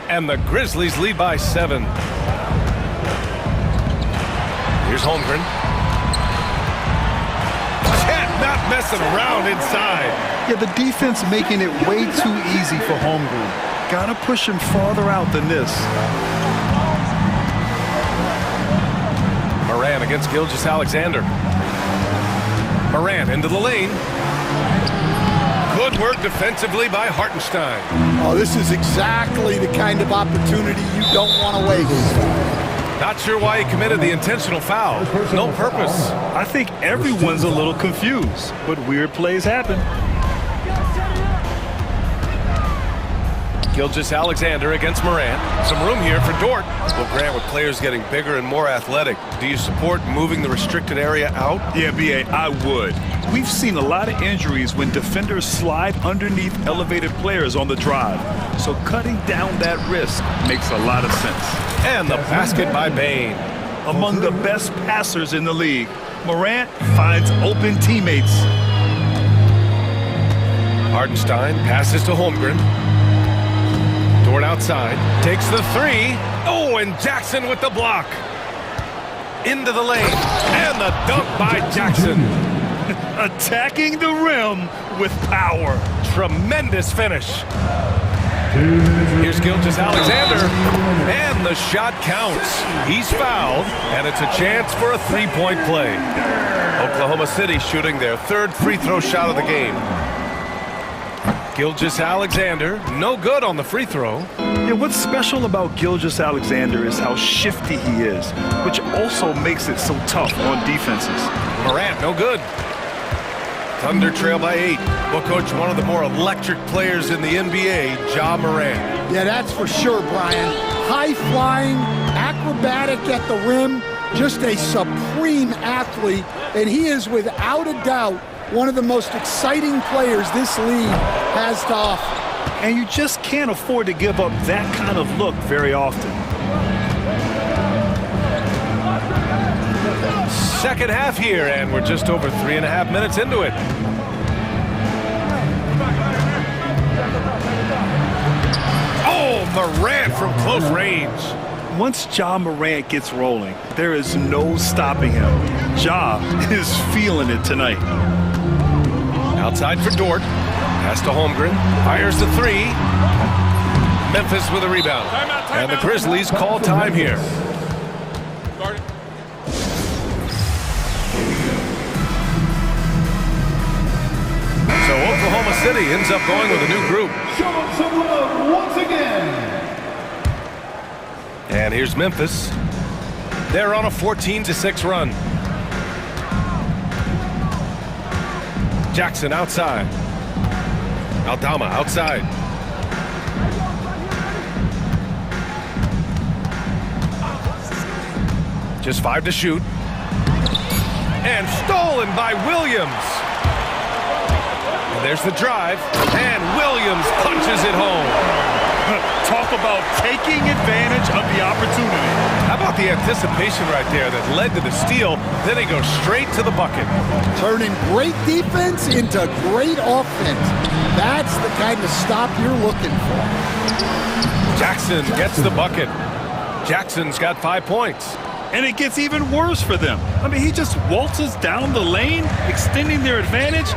And the Grizzlies lead by 7. Here's Holmgren. Chet not messing around inside. Yeah, the defense making it way too easy for Holmgren. Gotta push him farther out than this. Morant against Gilgeous-Alexander. Morant into the lane. Good work defensively by Hartenstein. Oh, this is exactly the kind of opportunity you don't want to waste. Not sure why he committed the intentional foul. No purpose. I think everyone's a little confused, but weird plays happen. Gilgeous-Alexander against Morant. Some room here for Dort. Well, Grant, with players getting bigger and more athletic, do you support moving the restricted area out? Yeah, B.A., I would. We've seen a lot of injuries when defenders slide underneath elevated players on the drive. So cutting down that risk makes a lot of sense. And the basket by Bane. Among the best passers in the league, Morant finds open teammates. Hartenstein passes to Holmgren. Dort outside, takes the three. Oh, and Jackson with the block. Into the lane, and the dunk by Jackson. Attacking the rim with power. Tremendous finish. Here's Gilgeous-Alexander, and the shot counts. He's fouled, and it's a chance for a three-point play. Oklahoma City shooting their third free throw shot of the game. Gilgeous-Alexander, no good on the free throw. Yeah, what's special about Gilgeous-Alexander is how shifty he is, which also makes it so tough on defenses. Morant, no good. Thunder trail by 8. Well, Coach, one of the more electric players in the NBA, Ja Morant. Yeah, that's for sure, Brian. High-flying, acrobatic at the rim, just a supreme athlete, and he is without a doubt one of the most exciting players this league has to offer. And you just can't afford to give up that kind of look very often. Second half here, and we're just over 3.5 minutes into it. Oh, Morant from close range. Once Ja Morant gets rolling, there is no stopping him. Ja is feeling it tonight. Outside for Dort. Pass to Holmgren. Fires the three. Memphis with a rebound. And the Grizzlies call time here. So Oklahoma City ends up going with a new group. Show them some love once again. And here's Memphis. They're on a 14-6 run. Jackson outside. Aldama outside. Just 5 to shoot. And stolen by Williams. And there's the drive. And Williams punches it home. Talk about taking advantage of the opportunity. How about the anticipation right there that led to the steal? Then he goes straight to the bucket. Turning great defense into great offense. That's the kind of stop you're looking for. Jackson gets the bucket. Jackson's got 5 points. And it gets even worse for them. I mean, he just waltzes down the lane, extending their advantage.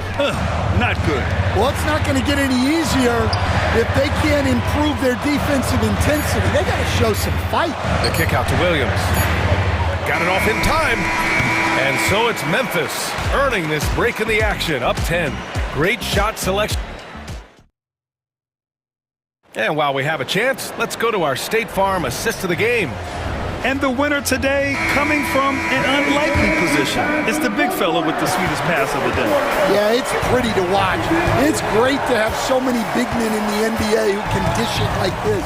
Not good. Well, it's not going to get any easier if they can't improve their defensive intensity. They got to show some fight. The kick out to Williams. Got it off in time. And so it's Memphis earning this break in the action, up 10. Great shot selection. And while we have a chance, let's go to our State Farm assist of the game. And the winner today coming from an unlikely position. It's the big fella with the sweetest pass of the day. Yeah, it's pretty to watch. It's great to have so many big men in the NBA who can dish it like this.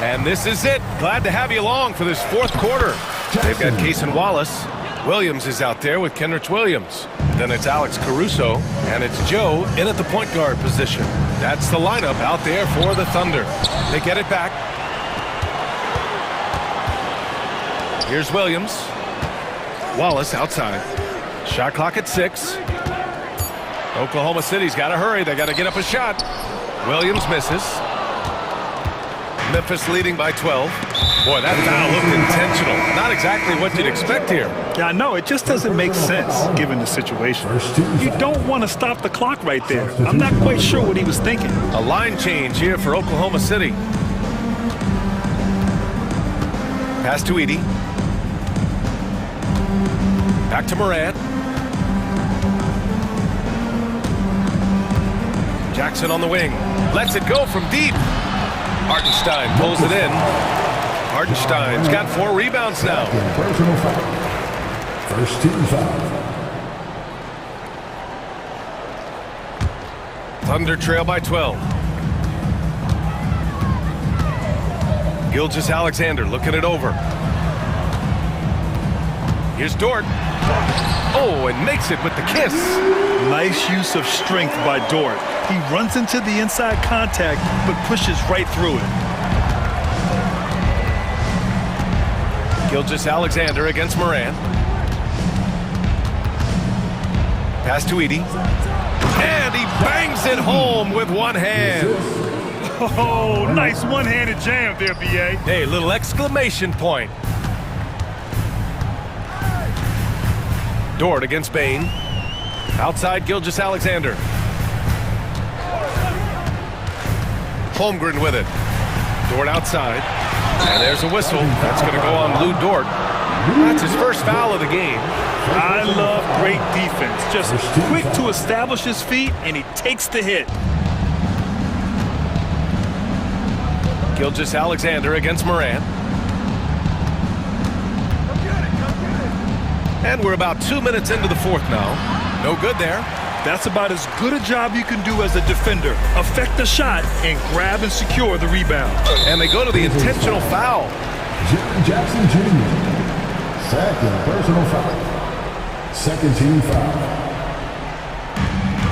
And this is it. Glad to have you along for this fourth quarter. They've got Cason Wallace. Williams is out there with Kenrich Williams. Then it's Alex Caruso, and it's Joe in at the point guard position. That's the lineup out there for the Thunder. They get it back. Here's Williams. Wallace outside. Shot clock at 6. Oklahoma City's got to hurry. They got to get up a shot. Williams misses. Memphis leading by 12. Boy, that foul looked intentional. Not exactly what you'd expect here. Yeah, no, it just doesn't make sense given the situation. You don't want to stop the clock right there. I'm not quite sure what he was thinking. A line change here for Oklahoma City. Pass to Edey. Back to Morant. Jackson on the wing. Lets it go from deep. Hartenstein pulls it in. Hartenstein's got 4 rebounds now. Personal foul. First team foul. Thunder trail by 12. Gilgeous-Alexander looking it over. Here's Dort. Oh, and makes it with the kiss. Nice use of strength by Dort. He runs into the inside contact, but pushes right through it. Gilgeous-Alexander against Moran. Pass to Edey. And he bangs it home with one hand. Oh, nice one-handed jam there, B.A. Hey, little exclamation point. Dort against Bain. Outside Gilgeous-Alexander. Holmgren with it. Dort outside. And there's a whistle. That's going to go on Lou Dort. That's his first foul of the game. I love great defense. Just quick to establish his feet, and he takes the hit. Gilgeous-Alexander against Moran. And we're about 2 minutes into the fourth now. No good there. That's about as good a job you can do as a defender. Affect the shot and grab and secure the rebound. And they go to the intentional foul. Jaren Jackson Jr. Second personal foul. Second team foul.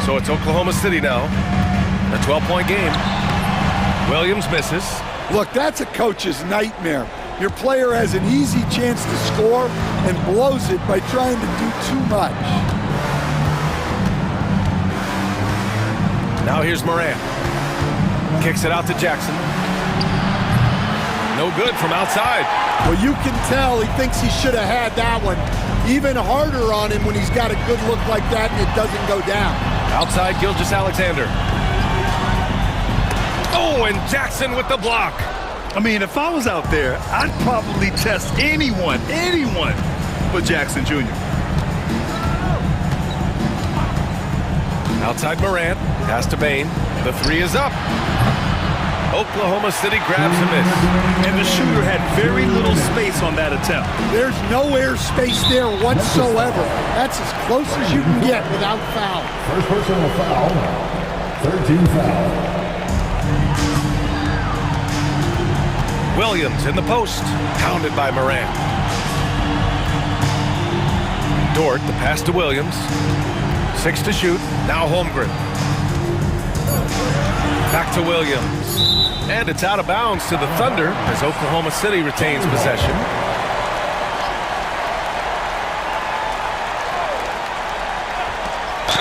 So it's Oklahoma City now. A 12-point game. Williams misses. Look, that's a coach's nightmare. Your player has an easy chance to score and blows it by trying to do too much. Now here's Moran. Kicks it out to Jackson. No good from outside. Well, you can tell he thinks he should have had that one. Even harder on him when he's got a good look like that and it doesn't go down. Outside Gilgeous-Alexander. Oh, and Jackson with the block. I mean, if I was out there, I'd probably test anyone but Jackson Jr. Outside Moran. Pass to Bain. The three is up. Oklahoma City grabs a miss. And the shooter had very little space on that attempt. There's no air space there whatsoever. That's as close as you can get without foul. First personal foul. 13 foul. Williams in the post. Pounded by Moran. Dort, the pass to Williams. 6 to shoot. Now Holmgren. Back to Williams. And it's out of bounds to the Thunder as Oklahoma City retains possession.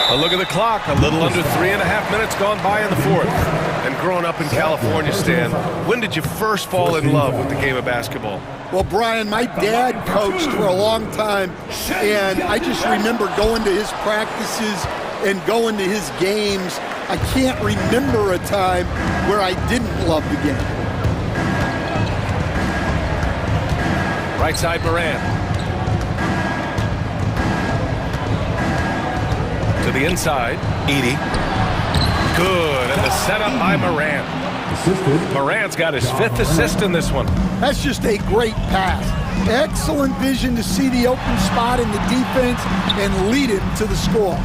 A look at the clock. A little under 3.5 minutes gone by in the fourth. And growing up in California, Stan, when did you first fall in love with the game of basketball? Well, Brian, my dad coached for a long time, and I just remember going to his practices and going to his games. I can't remember a time where I didn't love the game. Right side Moran. To the inside, Edey. Good, and the setup by Moran. Moran's got his 5th assist in this one. That's just a great pass. Excellent vision to see the open spot in the defense and lead him to the score.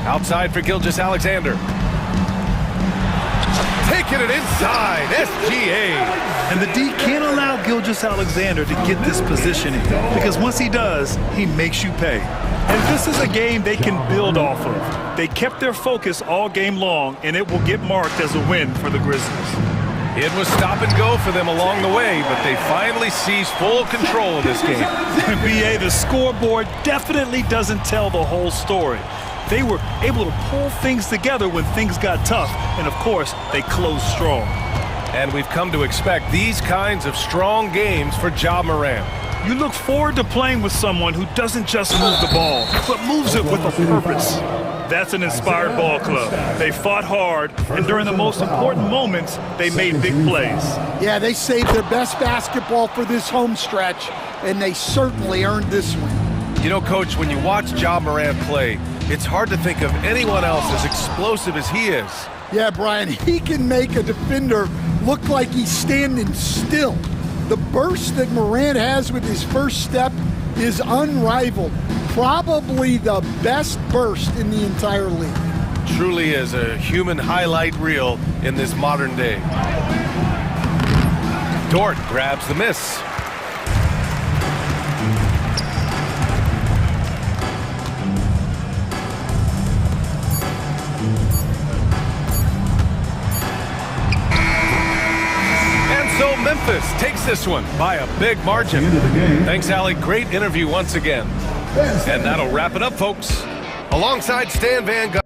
Outside for Gilgeous-Alexander. Taking it inside, SGA. And the D can't allow Gilgeous-Alexander to get this positioning because once he does, he makes you pay. And this is a game they can build off of. They kept their focus all game long, and it will get marked as a win for the Grizzlies. It was stop and go for them along the way, but they finally seized full control of this game. BA, the scoreboard definitely doesn't tell the whole story. They were able to pull things together when things got tough, and of course, they closed strong. And we've come to expect these kinds of strong games for Ja Morant. You look forward to playing with someone who doesn't just move the ball, but moves it with a purpose. That's an inspired ball club. They fought hard, and during the most important moments, they made big plays. Yeah, they saved their best basketball for this home stretch, and they certainly earned this one. You know, Coach, when you watch Ja Morant play, it's hard to think of anyone else as explosive as he is. Yeah, Brian, he can make a defender look like he's standing still. The burst that Morant has with his first step is unrivaled. Probably the best burst in the entire league. Truly is a human highlight reel in this modern day. Dort grabs the miss. So Memphis takes this one by a big margin. Thanks, Allie. Great interview once again. And that'll wrap it up, folks. Alongside Stan Van Gundy.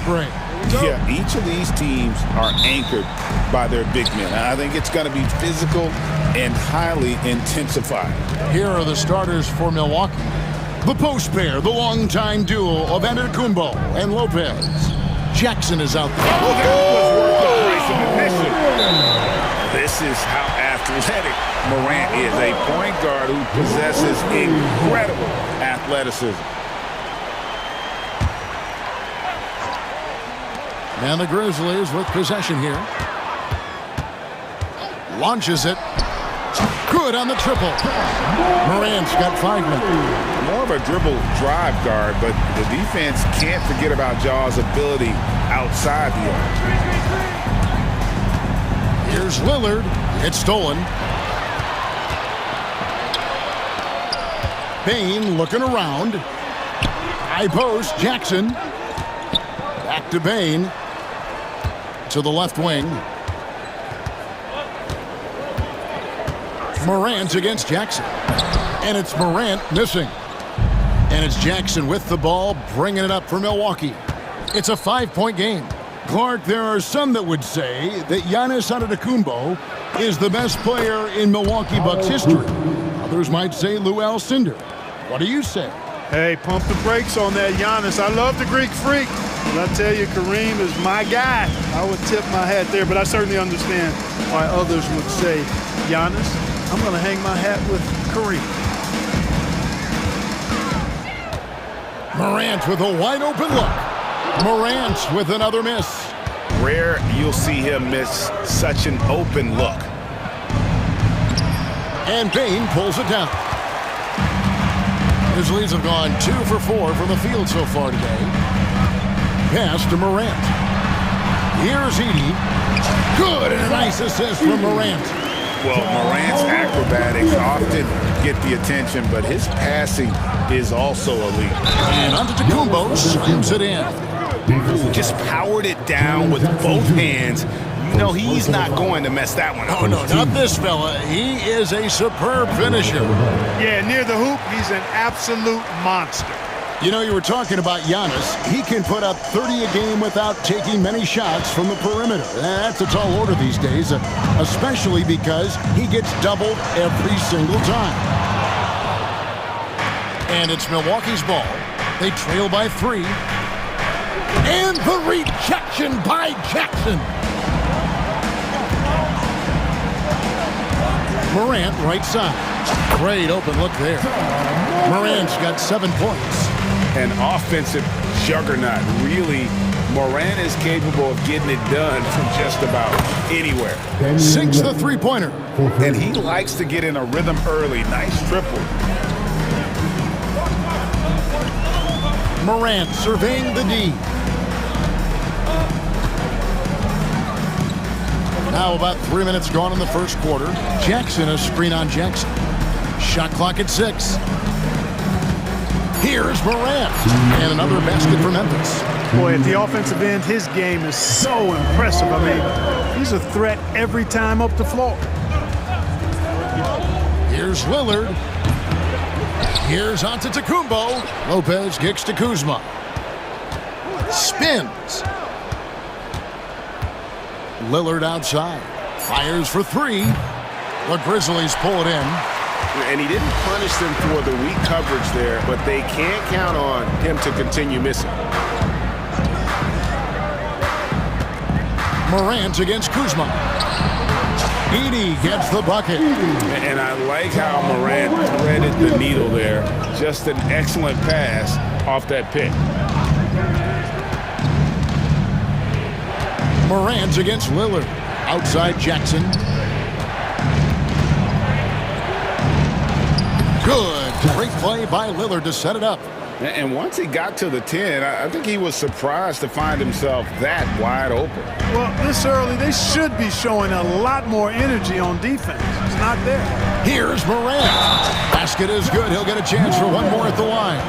Great. Yeah, each of these teams are anchored by their big men. I think it's going to be physical and highly intensified. Here are the starters for Milwaukee. The post pair, the longtime duo of Antetokounmpo and Lopez. Jackson is out there. Well, that was worth the price of admission. This is how athletic Morant is, a point guard who possesses incredible athleticism. And the Grizzlies with possession here. Launches it. Good on the triple. Morant's got 5 minutes. More of a dribble drive guard, but the defense can't forget about Jaw's ability outside the arc. Here's Lillard. It's stolen. Bane looking around. High post, Jackson. Back to Bane. To the left wing. Morant against Jackson. And it's Morant missing. And it's Jackson with the ball, bringing it up for Milwaukee. It's a 5-point game. Clark, there are some that would say that Giannis Antetokounmpo is the best player in Milwaukee Bucks history. Others might say Lou Alcindor. What do you say? Hey, pump the brakes on that Giannis. I love the Greek freak. But I tell you, Kareem is my guy. I would tip my hat there, but I certainly understand why others would say, Giannis, I'm going to hang my hat with Kareem. Morant with a wide open look. Morant with another miss. Rare you'll see him miss such an open look. And Bane pulls it down. Grizzlies have gone 2 for 4 from the field so far today. Pass to Morant. Here's Edey. Good, and a nice assist from Morant. Well, Morant's acrobatics often get the attention, but his passing is also elite. And Antetokounmpo slams it in. Ooh, just powered it down with both hands. You know, he's not going to mess that one up. Oh, no, not this fella. He is a superb finisher. Yeah, near the hoop, he's an absolute monster. You know, you were talking about Giannis. He can put up 30 a game without taking many shots from the perimeter. That's a tall order these days, especially because he gets doubled every single time. And it's Milwaukee's ball. They trail by 3. And the rejection by Jackson. Morant, right side. Great open look there. Morant's got 7 points. An offensive juggernaut. Really, Morant is capable of getting it done from just about anywhere. Sinks the three-pointer. And he likes to get in a rhythm early. Nice triple. Morant surveying the D. Now about 3 minutes gone in the first quarter. Jackson, a screen on Jackson. Shot clock at 6. Here's Morant. And another basket for Memphis. Boy, at the offensive end, his game is so impressive. I mean, he's a threat every time up the floor. Here's Lillard. Here's Antetokounmpo. Lopez kicks to Kuzma. Spins. Lillard outside. Fires for 3. The Grizzlies pull it in. And he didn't punish them for the weak coverage there, but they can't count on him to continue missing. Morant against Kuzma. Edey gets the bucket. And I like how Morant threaded the needle there. Just an excellent pass off that pick. Morant against Lillard. Outside Jackson. Good. Great play by Lillard to set it up. And once he got to the 10, I think he was surprised to find himself that wide open. Well, this early, they should be showing a lot more energy on defense. It's not there. Here's Morant. Basket is good. He'll get a chance for one more at the line.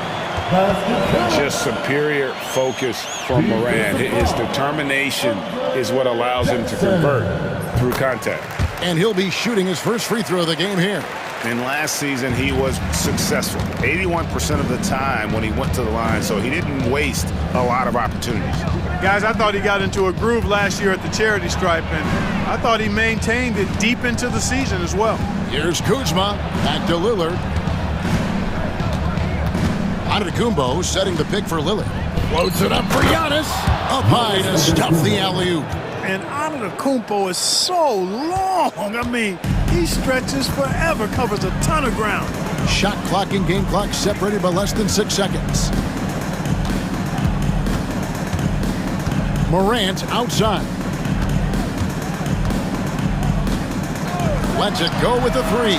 Just superior focus from Morant. His determination is what allows him to convert through contact. And he'll be shooting his first free throw of the game here. And last season, he was successful 81% of the time when he went to the line, so he didn't waste a lot of opportunities. Guys, I thought he got into a groove last year at the charity stripe, and I thought he maintained it deep into the season as well. Here's Kuzma, back to Lillard. Antetokounmpo setting the pick for Lillard. Floats it up for Giannis. Up high to stuff the alley-oop. And Antetokounmpo is so long. I mean, he stretches forever, covers a ton of ground. Shot clock and game clock separated by less than 6 seconds. Morant outside. Lets it go with the three.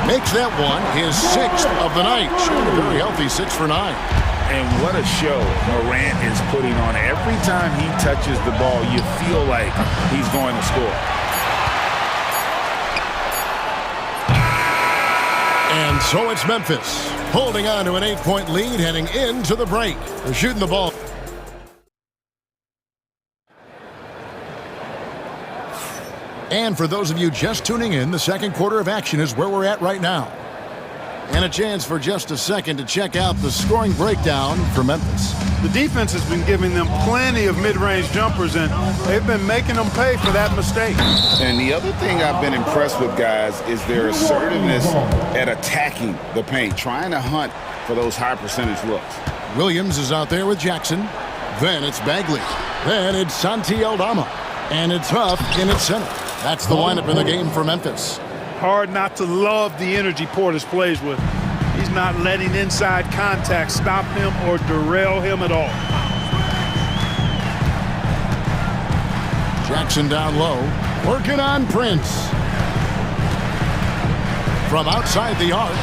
Makes that one his 6th of the night. Shooting a very healthy 6 for 9. And what a show Morant is putting on. Every time he touches the ball, you feel like he's going to score. And so it's Memphis, holding on to an 8-point lead heading into the break. They're shooting the ball. And for those of you just tuning in, the second quarter of action is where we're at right now. And a chance for just a second to check out the scoring breakdown for Memphis. The defense has been giving them plenty of mid-range jumpers, and they've been making them pay for that mistake. And the other thing I've been impressed with, guys, is their assertiveness at attacking the paint, trying to hunt for those high percentage looks. Williams is out there with Jackson. Then it's Bagley. Then it's Santi Aldama. And it's Huff in its center. That's the lineup in the game for Memphis. Hard not to love the energy Portis plays with. He's not letting inside contact stop him or derail him at all. Jackson down low, working on Prince. From outside the arc,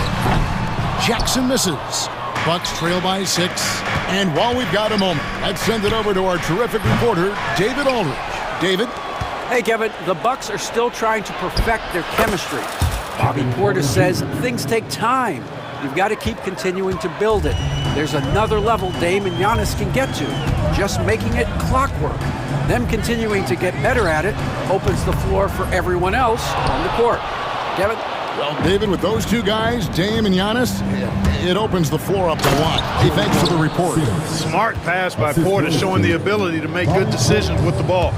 Jackson misses. Bucks trail by 6. And while we've got a moment, let's send it over to our terrific reporter, David Aldridge. David? Hey, Kevin, the Bucks are still trying to perfect their chemistry. Bobby Portis says things take time. You've got to keep continuing to build it. There's another level Dame and Giannis can get to. Just making it clockwork. Them continuing to get better at it opens the floor for everyone else on the court. Kevin? Well, David, with those two guys, Dame and Giannis, it opens the floor up to one. Hey, thanks for the report. Smart pass by Portis, showing the ability to make good decisions with the ball.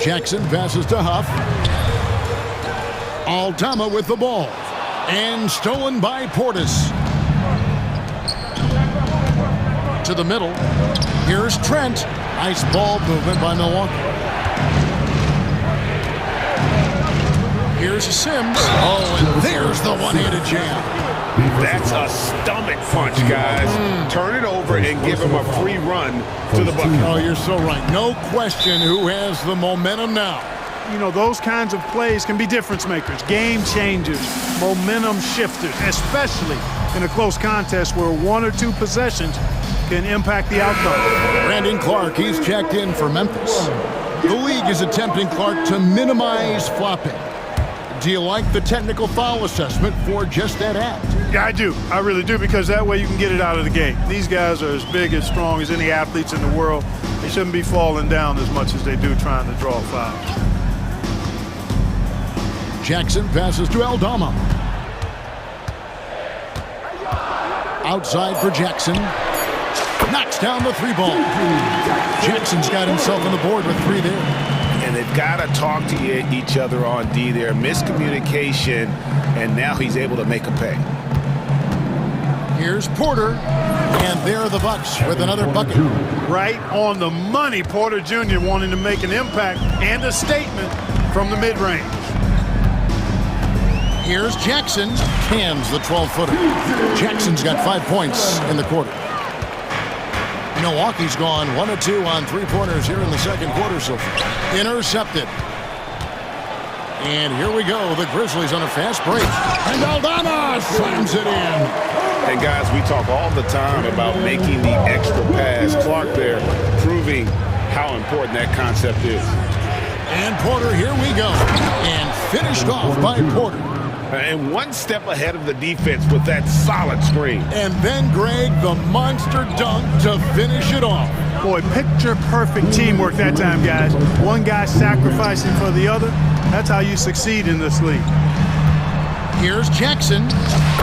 Jackson passes to Huff. Aldama with the ball. And stolen by Portis. To the middle. Here's Trent. Nice ball movement by Milwaukee. Here's Sims. Oh, and there's the one-handed jam. That's a stomach punch, guys. Turn it over and give him a free run to the bucket. Oh, you're so right. No question who has the momentum now. You know, those kinds of plays can be difference makers, game changers, momentum shifters, especially in a close contest where 1 or 2 possessions can impact the outcome. Brandon Clark, he's checked in for Memphis. The league is attempting Clark to minimize flopping. Do you like the technical foul assessment for just that act? Yeah, I do. I really do, because that way you can get it out of the game. These guys are as big and strong as any athletes in the world. They shouldn't be falling down as much as they do trying to draw fouls. Jackson passes to Aldama. Outside for Jackson. Knocks down the 3-ball. Jackson's got himself on the board with 3 there. And they've got to talk to each other on D there. Miscommunication, and now he's able to make a pay. Here's Porter, and there are the Bucks with another bucket. Right on the money, Porter Jr. wanting to make an impact and a statement from the mid-range. Here's Jackson, cans the 12-footer. Jackson's got 5 points in the quarter. Milwaukee's gone 1 of 2 on 3-pointers here in the second quarter so far. Intercepted. And here we go. The Grizzlies on a fast break. And Aldama slams it in. And guys, we talk all the time about making the extra pass. Clark there proving how important that concept is. And Porter, here we go. And finished off by Porter. And one step ahead of the defense with that solid screen. And then, Greg, the monster dunk to finish it off. Boy, picture-perfect teamwork that time, guys. One guy sacrificing for the other. That's how you succeed in this league. Here's Jackson.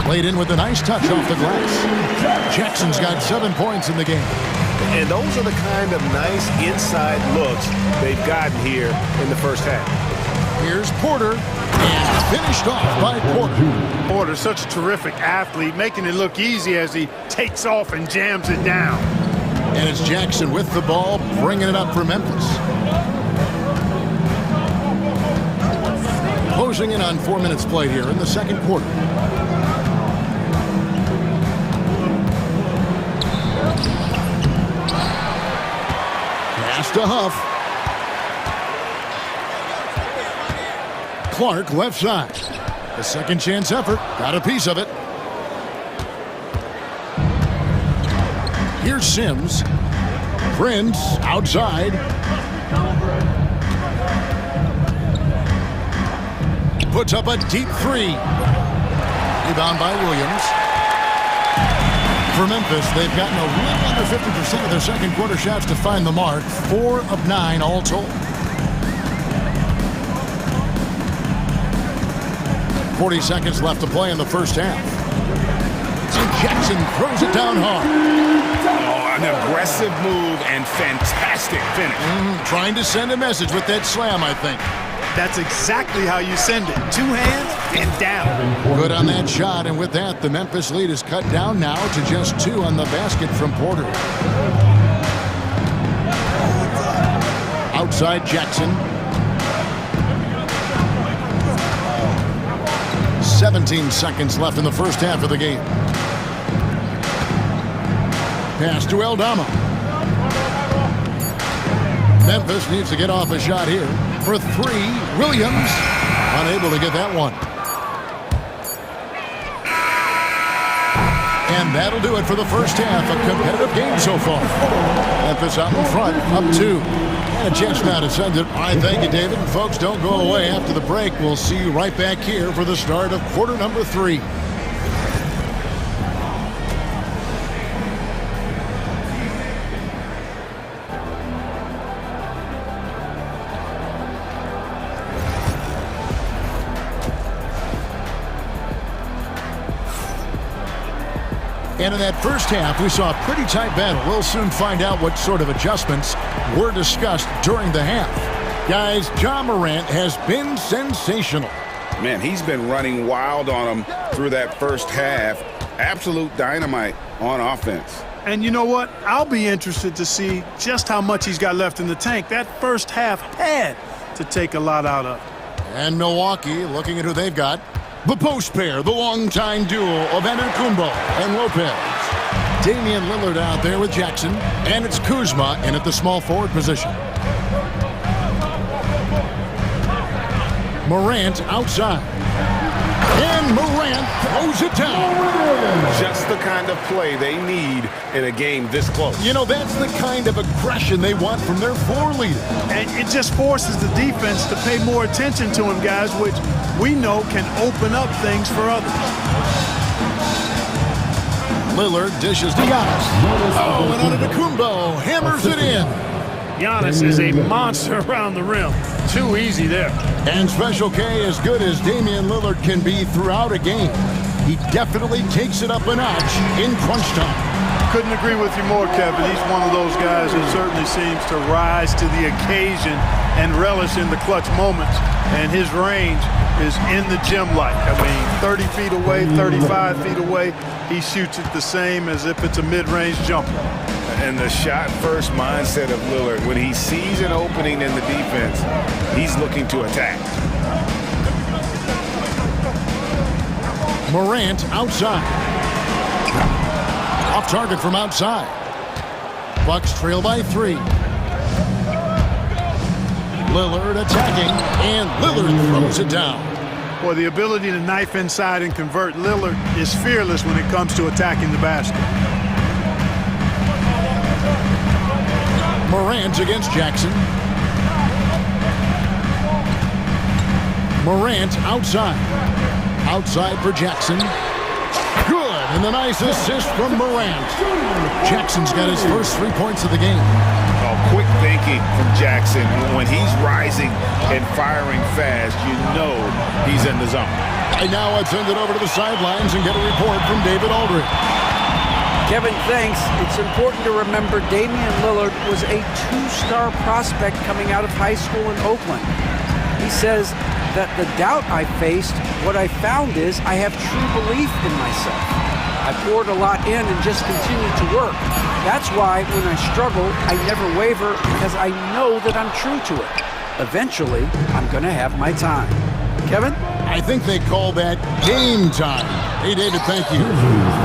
Played in with a nice touch off the glass. Jackson's got 7 points in the game. And those are the kind of nice inside looks they've gotten here in the first half. Here's Porter, and finished off by Porter. Porter's such a terrific athlete, making it look easy as he takes off and jams it down. And it's Jackson with the ball, bringing it up for Memphis. Closing in on 4 minutes played here in the second quarter. Pass to Huff. Clark left side. A second chance effort. Got a piece of it. Here's Sims. Prince outside. Puts up a deep three. Rebound by Williams. For Memphis, they've gotten a little under 50% of their second quarter shots to find the mark. 4 of 9 all told. 40 seconds left to play in the first half. And Jackson throws it down hard. Oh, an aggressive move and fantastic finish. Trying to send a message with that slam, I think. That's exactly how you send it. 2 hands and down. Good on that shot, and with that, the Memphis lead is cut down now to just 2 on the basket from Porter. Outside Jackson. 17 seconds left in the first half of the game. Pass to Eldama. Memphis needs to get off a shot here. For 3, Williams unable to get that one. And that'll do it for the first half. A competitive game so far. Memphis out in front, up 2. And a chance now to send it. All right, thank you, David. And folks, don't go away. After the break, we'll see you right back here for the start of quarter number 3. And in that first half, we saw a pretty tight battle. We'll soon find out what sort of adjustments were discussed during the half. Guys, Ja Morant has been sensational. Man, he's been running wild on them through that first half. Absolute dynamite on offense. And you know what? I'll be interested to see just how much he's got left in the tank. That first half had to take a lot out of. And Milwaukee, looking at who they've got. The post pair, the longtime duo of Antetokounmpo and Lopez. Damian Lillard out there with Jackson, and it's Kuzma in at the small forward position. Morant outside. And Morant throws it down. Just the kind of play they need in a game this close. You know, that's the kind of aggression they want from their floor leader. And it just forces the defense to pay more attention to him, guys, which we know can open up things for others. Lillard dishes to Giannis. Oh, and Antetokounmpo hammers it in. Giannis is a monster around the rim. Too easy there. And Special K, as good as Damian Lillard can be throughout a game, he definitely takes it up a notch in crunch time. Couldn't agree with you more, Kevin. He's one of those guys who certainly seems to rise to the occasion and relish in the clutch moments. And his range is in the gym like. I mean, 30 feet away, 35 feet away, he shoots it the same as if it's a mid-range jumper. And the shot-first mindset of Lillard, when he sees an opening in the defense, he's looking to attack. Morant outside. Off target from outside. Bucks trail by 3. Lillard attacking, and Lillard throws it down. Boy, the ability to knife inside and convert. Lillard is fearless when it comes to attacking the basket. Morant against Jackson. Morant outside. Outside for Jackson. Good, and a nice assist from Morant. Jackson's got his first 3 points of the game. Oh, quick thinking from Jackson. When he's rising and firing fast, you know he's in the zone. And now let's send it over to the sidelines and get a report from David Aldridge. Kevin thinks it's important to remember Damian Lillard was a two-star prospect coming out of high school in Oakland. He says that the doubt I faced, what I found is I have true belief in myself. I poured a lot in and just continued to work. That's why when I struggle, I never waver because I know that I'm true to it. Eventually, I'm going to have my time. Kevin? I think they call that game time. Hey, David, thank you.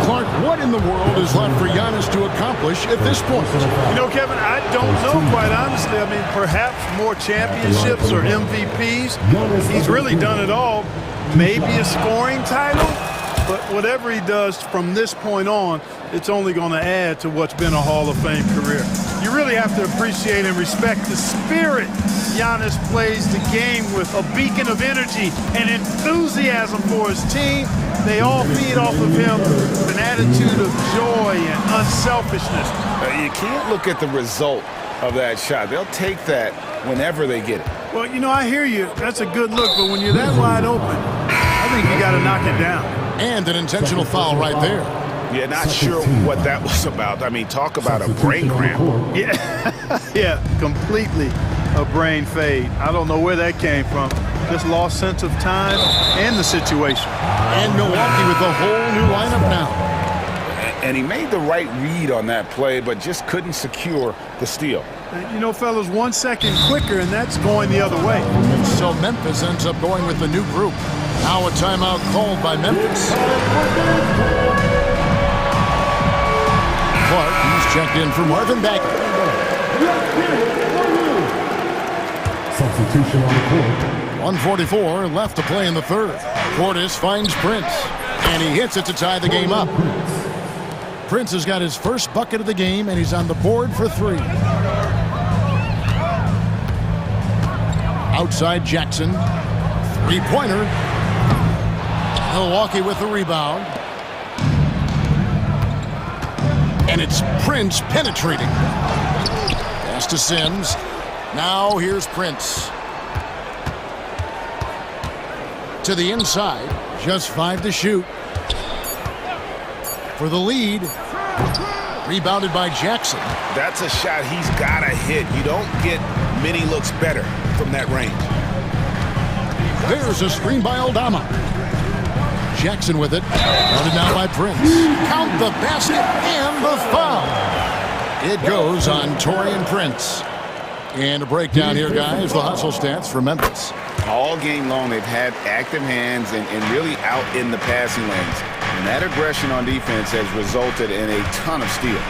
Clark, what in the world is left for Giannis to accomplish at this point? You know, Kevin, I don't know, quite honestly. I mean, perhaps more championships or MVPs. He's really done it all. Maybe a scoring title. But whatever he does from this point on, it's only going to add to what's been a Hall of Fame career. You really have to appreciate and respect the spirit Giannis plays the game with, a beacon of energy and enthusiasm for his team. They all feed off of him with an attitude of joy and unselfishness. You can't look at the result of that shot. They'll take that whenever they get it. Well, you know, I hear you. That's a good look, but when you're that wide open, I think you got to knock it down. And an intentional foul right there. Yeah, not sure what that was about. I mean, talk about a brain cramp. Yeah, completely a brain fade. I don't know where that came from. Just lost sense of time and the situation. And Milwaukee with a whole new lineup now. And he made the right read on that play, but just couldn't secure the steal. And, you know, fellas, 1 second quicker, and that's going the other way. So Memphis ends up going with the new group. Now a timeout called by Memphis. Clark, he's checked in for Marvin Bagley. Substitution on the court. 1:44 left to play in the third. Portis finds Prince, and he hits it to tie the game up. Prince has got his first bucket of the game, and he's on the board for three. Outside Jackson. Three-pointer. Milwaukee with the rebound. And it's Prince penetrating. Pass to Sims. Now here's Prince. To the inside. Just 5 to shoot. For the lead. Rebounded by Jackson. That's a shot he's got to hit. You don't get many looks better from that range. There's a screen by Aldama. Jackson with it. Rounded down by Prince. Count the basket and the foul. It goes on Taurean Prince. And a breakdown here, guys. The hustle stats for Memphis. All game long, they've had active hands and really out in the passing lanes. And that aggression on defense has resulted in a ton of steals.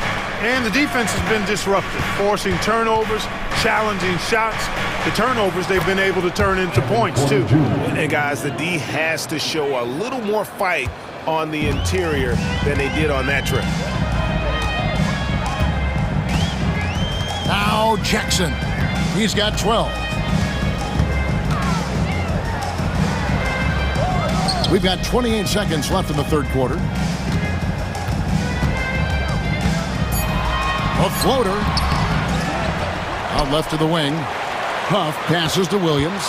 And the defense has been disruptive, forcing turnovers, challenging shots. The turnovers they've been able to turn into points, too. And guys, the D has to show a little more fight on the interior than they did on that trip. Now Jackson. He's got 12. We've got 28 seconds left in the third quarter. A floater. Out left to the wing. Huff passes to Williams.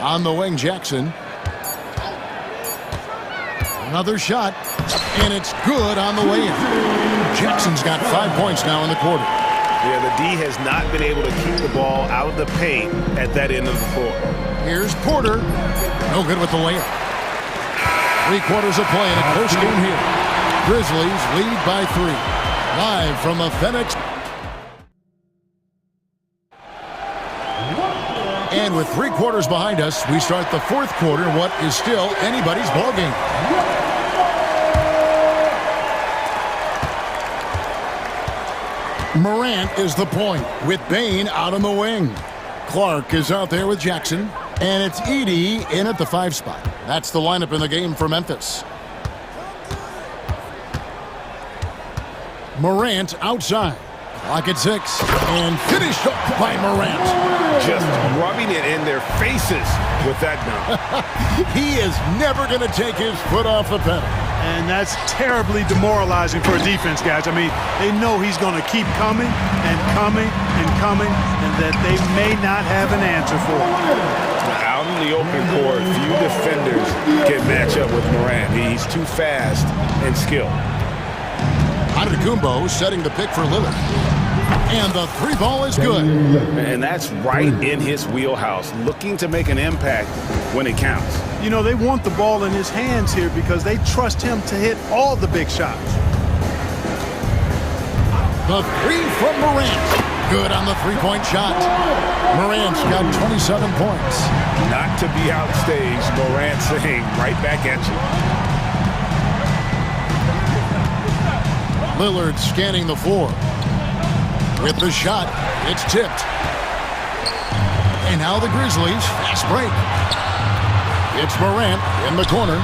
On the wing, Jackson. Another shot. And it's good on the way in. Jackson's got 5 points now in the quarter. Yeah, the D has not been able to keep the ball out of the paint at that end of the floor. Here's Porter. No good with the layup. 3 quarters of play in a close game here. Grizzlies lead by 3. Live from the FedEx. And with 3 quarters behind us, we start the fourth quarter in what is still anybody's ballgame. Morant is the point with Bain out on the wing. Clark is out there with Jackson. And it's Edey in at the 5 spot. That's the lineup in the game for Memphis. Morant outside. Clock at 6. And finished up by Morant. Just rubbing it in their faces with that dunk. He is never going to take his foot off the pedal. And that's terribly demoralizing for a defense, guys. I mean, they know he's going to keep coming and coming and coming, and that they may not have an answer for him. Out in the open court, few defenders can match up with Morant. He's too fast and skilled. Antetokounmpo setting the pick for Lillard. And the three ball is good. And that's right in his wheelhouse, looking to make an impact when it counts. You know, they want the ball in his hands here because they trust him to hit all the big shots. The three from Morant. Good on the three-point shot. Morant's got 27 points. Not to be outstaged, Morant saying right back at you. Lillard scanning the floor. With the shot, it's tipped. And now the Grizzlies, fast break. It's Morant in the corner.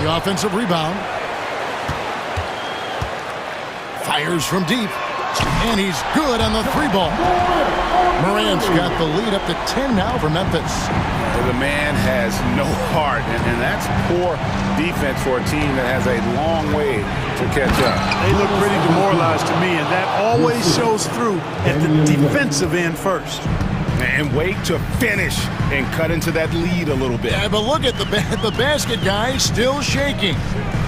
The offensive rebound. Fires from deep. And he's good on the three ball. Morant's got the lead up to 10 now for Memphis. The man has no heart, and that's poor defense for a team that has a long way to catch up. They look pretty demoralized to me, and that always shows through at the defensive end first. And wait to finish and cut into that lead a little bit. Yeah, but look at the basket guy still shaking.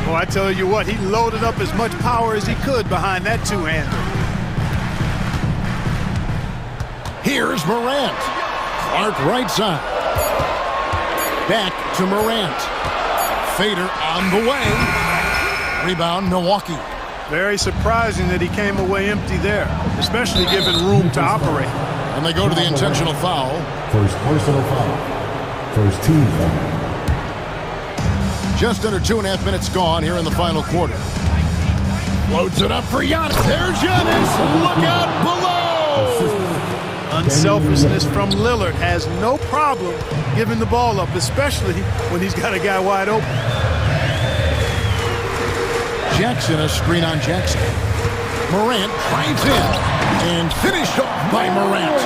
Well, I tell you what, he loaded up as much power as he could behind that two-hander. Here's Morant. Clark right side. Back to Morant. Fader on the way. Rebound, Milwaukee. Very surprising that he came away empty there, especially given room to operate. And they go to the intentional foul. First personal foul. First team foul. Just under 2.5 minutes gone here in the final quarter. Loads it up for Giannis. There's Giannis. Look out below. Unselfishness from Lillard has no problem giving the ball up, especially when he's got a guy wide open. Jackson, a screen on Jackson. Morant drives in and finished off by Morant.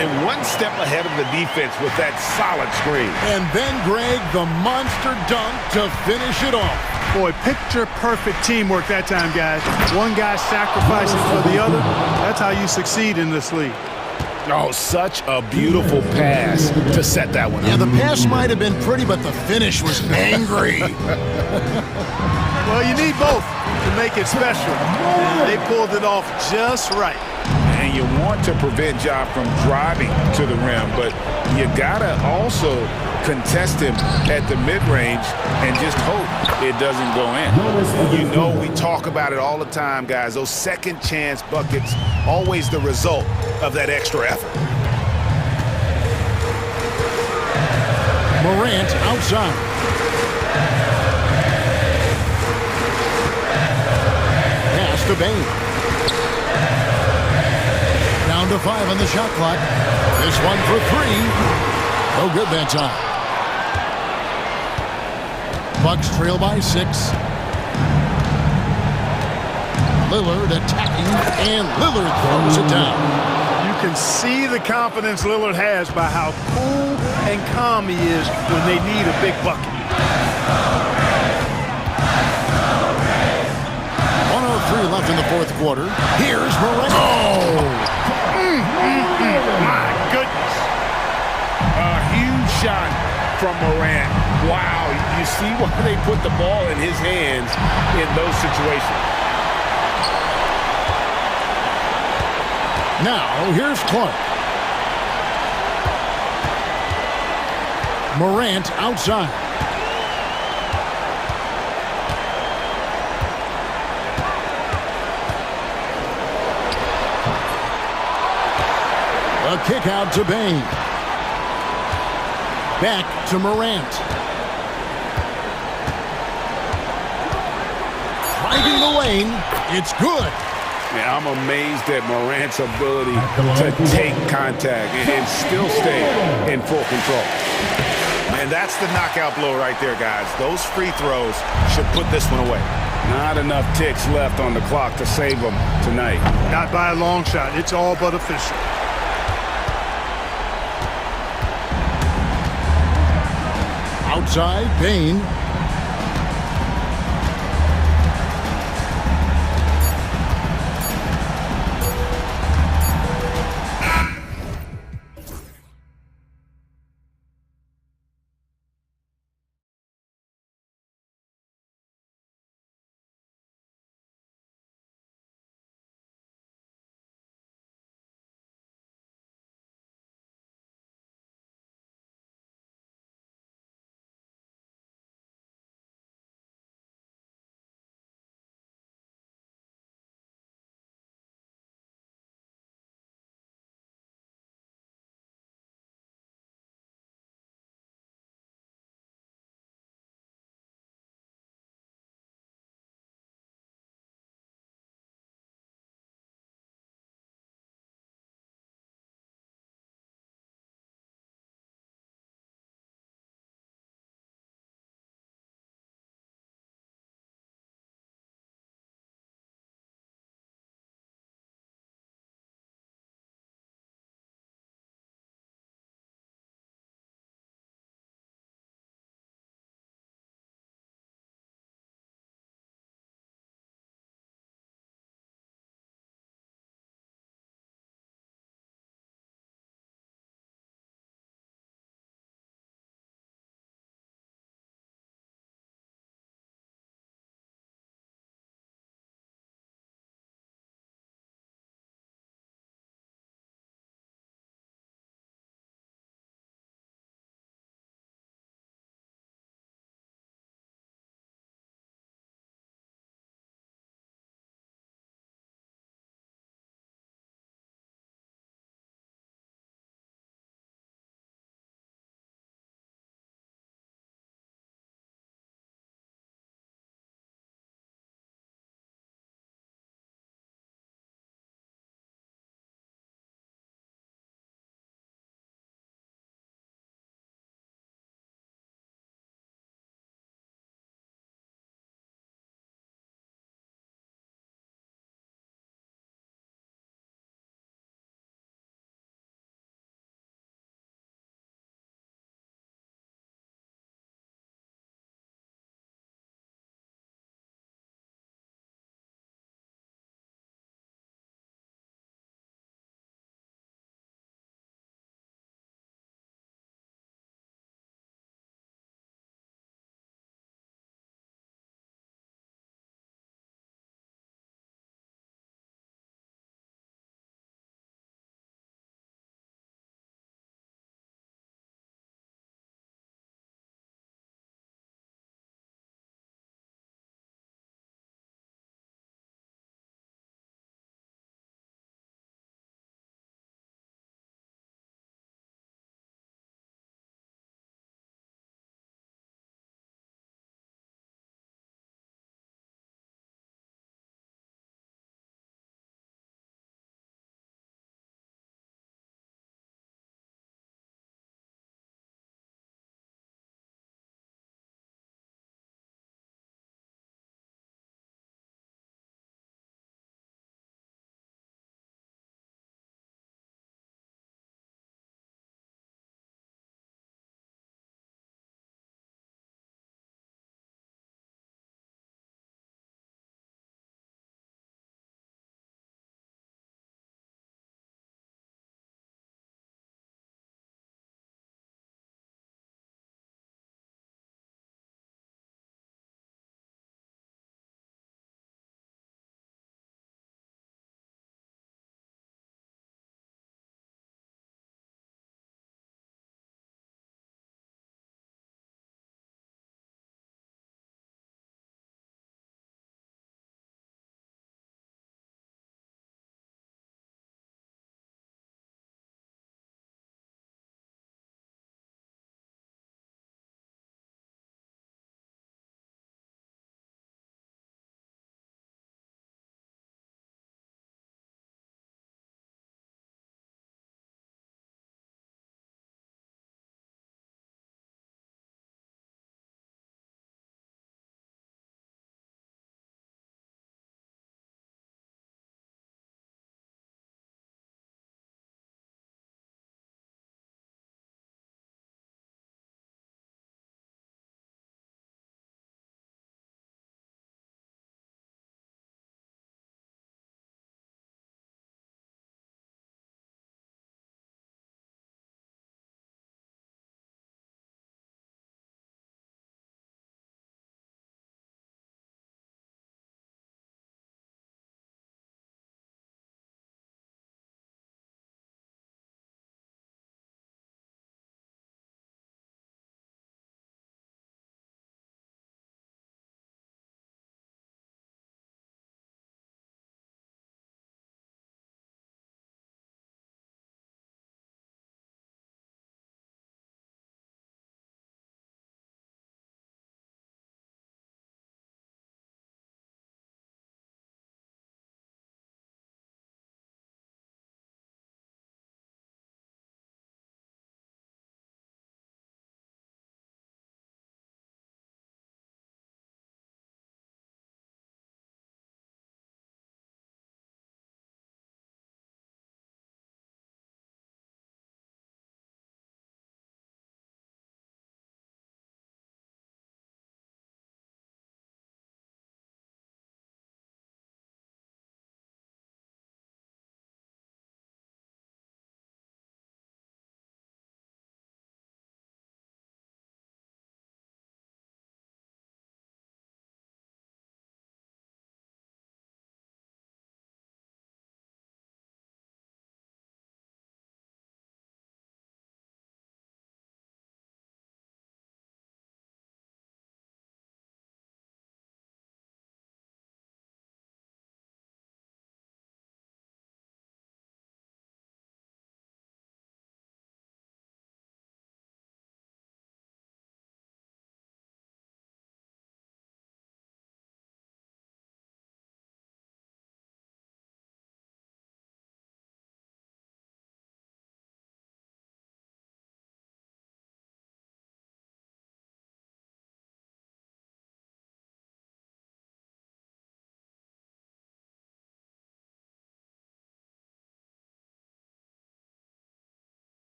And one step ahead of the defense with that solid screen. And then Greg, the monster dunk to finish it off. Boy, picture-perfect teamwork that time, guys. One guy sacrificing for the other. That's how you succeed in this league. Oh, such a beautiful pass to set that one up. Yeah, the pass might have been pretty, but the finish was angry. Well, you need both to make it special. And they pulled it off just right. And you want to prevent Ja from driving to the rim, but you gotta also contest him at the mid-range and just hope it doesn't go in. You know, we talk about it all the time, guys. Those second chance buckets, always the result of that extra effort. Morant outside. Pass to Bain. Down to 5 on the shot clock. This one for 3. No good that time. Bucks trail by 6. Lillard attacking, and Lillard throws it down. You can see the confidence Lillard has by how cool and calm he is when they need a big bucket. 1:03 left in the fourth quarter. Here's Morant. Oh! My goodness. A huge shot from Morant. Wow, you see why they put the ball in his hands in those situations. Now, here's Clark. Morant outside. A kick out to Bain. Back to Morant. Driving the lane. It's good. Yeah, I'm amazed at Morant's ability to take contact and still stay in full control. And that's the knockout blow right there, guys. Those free throws should put this one away. Not enough ticks left on the clock to save them tonight. Not by a long shot. It's all but official. Outside, Bain.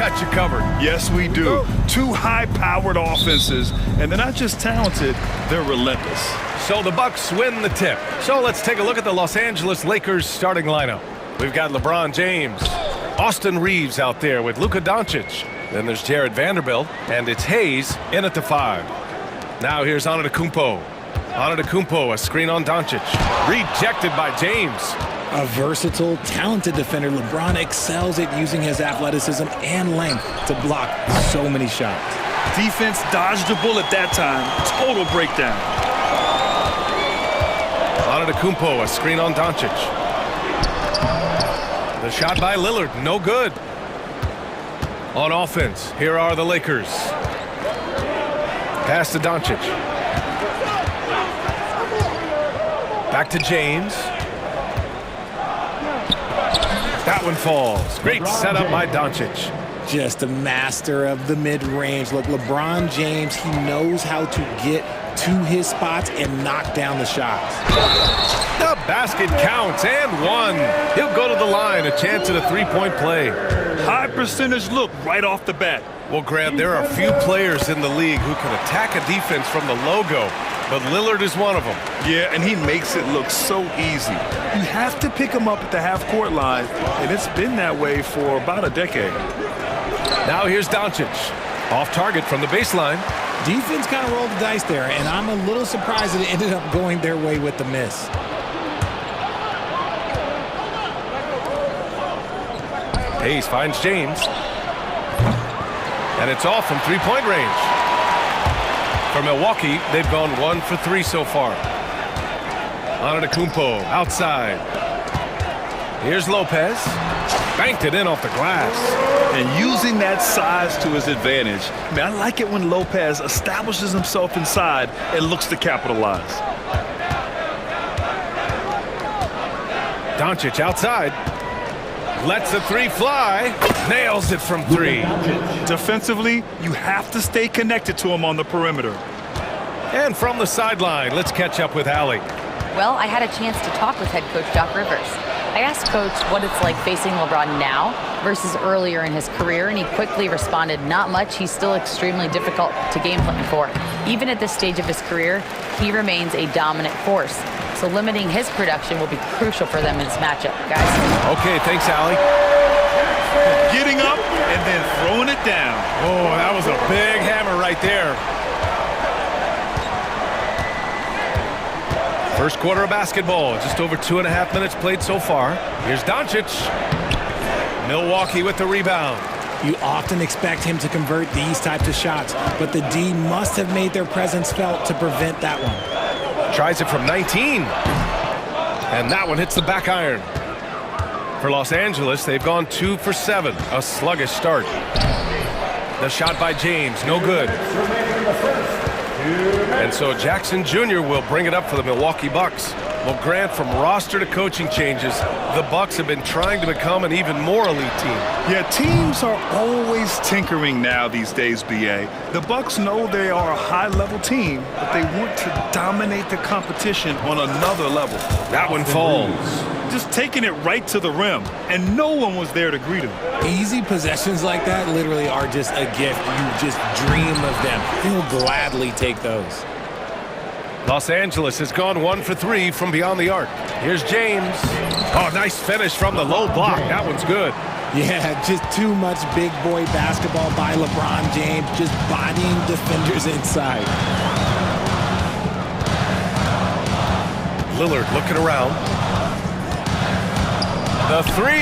got you covered. Yes, we do. Two high-powered offenses, and they're not just talented, they're relentless. So the Bucks win the tip. So let's take a look at the Los Angeles Lakers starting lineup. We've got LeBron James, Austin Reeves out there with Luka Doncic. Then there's Jared Vanderbilt, and it's Hayes in at the 5. Now here's Antetokounmpo. Antetokounmpo, a screen on Doncic. Rejected by James. A versatile, talented defender, LeBron excels at using his athleticism and length to block so many shots. Defense dodged a bullet that time. Total breakdown. Antetokounmpo, a screen on Doncic. The shot by Lillard, no good. On offense, here are the Lakers. Pass to Doncic. Back to James. That one falls. Great setup by Doncic. Just a master of the mid-range. Look, LeBron James, he knows how to get to his spots and knock down the shots. The basket counts and one. He'll go to the line, a chance at a three-point play. High percentage look right off the bat. Well, Grant, there are few players in the league who can attack a defense from the logo, but Lillard is one of them. Yeah, and he makes it look so easy. You have to pick him up at the half-court line, and it's been that way for about a decade. Now here's Doncic. Off target from the baseline. Defense kind of rolled the dice there, and I'm a little surprised that it ended up going their way with the miss. Hayes finds James. And it's off from three-point range. For Milwaukee, they've gone 1 for 3 so far. Antetokounmpo outside. Here's Lopez. Banked it in off the glass. And using that size to his advantage. I mean, I like it when Lopez establishes himself inside and looks to capitalize. Doncic outside. Lets the three fly. Nails it from 3. Defensively, you have to stay connected to him on the perimeter. And from the sideline, let's catch up with Allie. Well, I had a chance to talk with head coach Doc Rivers. I asked Coach what it's like facing LeBron now versus earlier in his career, and he quickly responded, not much. He's still extremely difficult to game plan for. Even at this stage of his career, he remains a dominant force. So limiting his production will be crucial for them in this matchup, guys. Okay, thanks, Allie. Getting up and then throwing it down. Oh, that was a big hammer right there. First quarter of basketball, just over 2.5 minutes played so far. Here's Doncic. Milwaukee with the rebound. You often expect him to convert these types of shots, but the D must have made their presence felt to prevent that one. Tries it from 19. And that one hits the back iron. For Los Angeles, they've gone 2 for 7. A sluggish start. The shot by James, no good. And so Jackson Jr. will bring it up for the Milwaukee Bucks. Well, Grant, from roster to coaching changes, the Bucks have been trying to become an even more elite team. Yeah, teams are always tinkering now these days, BA. The Bucks know they are a high-level team, but they want to dominate the competition on another level. That one falls. Just taking it right to the rim, and no one was there to greet him. Easy possessions like that literally are just a gift. You just dream of them. He'll gladly take those. Los Angeles has gone 1 for 3 from beyond the arc. Here's James. Oh, nice finish from the low block. That one's good. Yeah, just too much big boy basketball by LeBron James, just bodying defenders inside. Lillard looking around. The 3.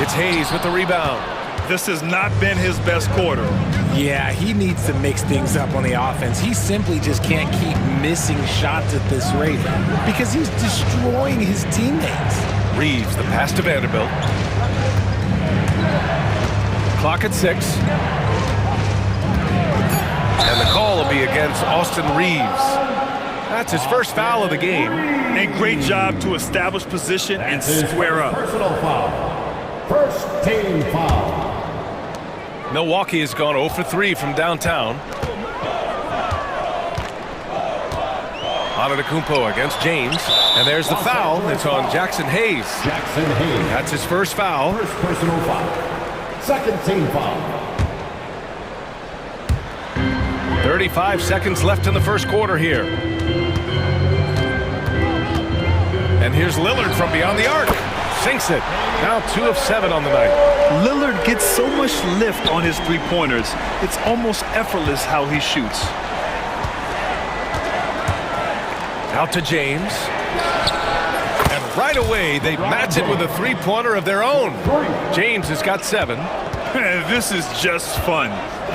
It's Hayes with the rebound. This has not been his best quarter. Yeah, he needs to mix things up on the offense. He simply just can't keep missing shots at this rate because he's destroying his teammates. Reeves, the pass to Vanderbilt. Clock at 6. And the call will be against Austin Reeves. That's his first foul of the game. And great job to establish position and square up. Personal foul. First team foul. Milwaukee has gone 0 for 3 from downtown. Antetokounmpo against James. And there's the foul. It's on Jackson Hayes. Jackson Hayes. That's his first foul. First personal foul. Second team foul. 35 seconds left in the first quarter here. And here's Lillard from beyond the arc. Sinks it. Now 2 of 7 on the night. Lillard gets so much lift on his three-pointers. It's almost effortless how he shoots. Out to James. And right away, they match it with a three-pointer of their own. James has got 7. This is just fun.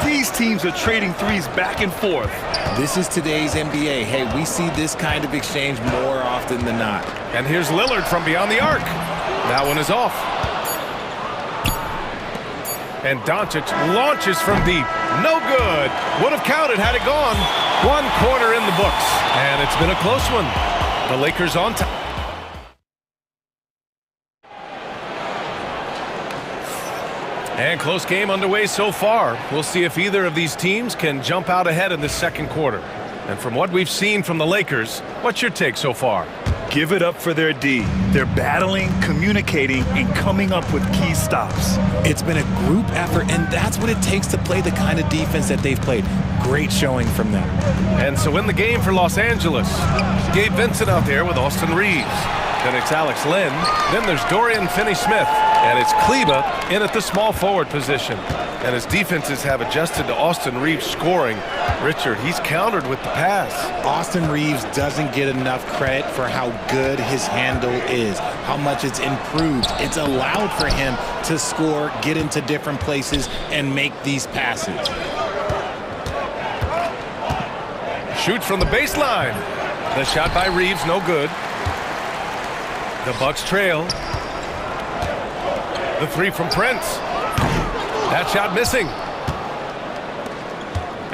These teams are trading threes back and forth. This is today's NBA. Hey, we see this kind of exchange more often than not. And here's Lillard from beyond the arc. That one is off. And Doncic launches from deep. No good. Would have counted had it gone. 1 quarter in the books. And it's been a close one. The Lakers on top. And close game underway so far. We'll see if either of these teams can jump out ahead in the second quarter. And from what we've seen from the Lakers, what's your take so far? Give it up for their D. They're battling, communicating, and coming up with key stops. It's been a group effort, and that's what it takes to play the kind of defense that they've played. Great showing from them. And so in the game for Los Angeles, Gabe Vincent out there with Austin Reeves. Then it's Alex Len. Then there's Dorian Finney-Smith. And it's Kleba in at the small forward position. And his defenses have adjusted to Austin Reeves scoring. Richard, he's countered with the pass. Austin Reeves doesn't get enough credit for how good his handle is, how much it's improved. It's allowed for him to score, get into different places, and make these passes. Shoots from the baseline. The shot by Reeves, no good. The Bucks trail. The 3 from Prince. That shot missing.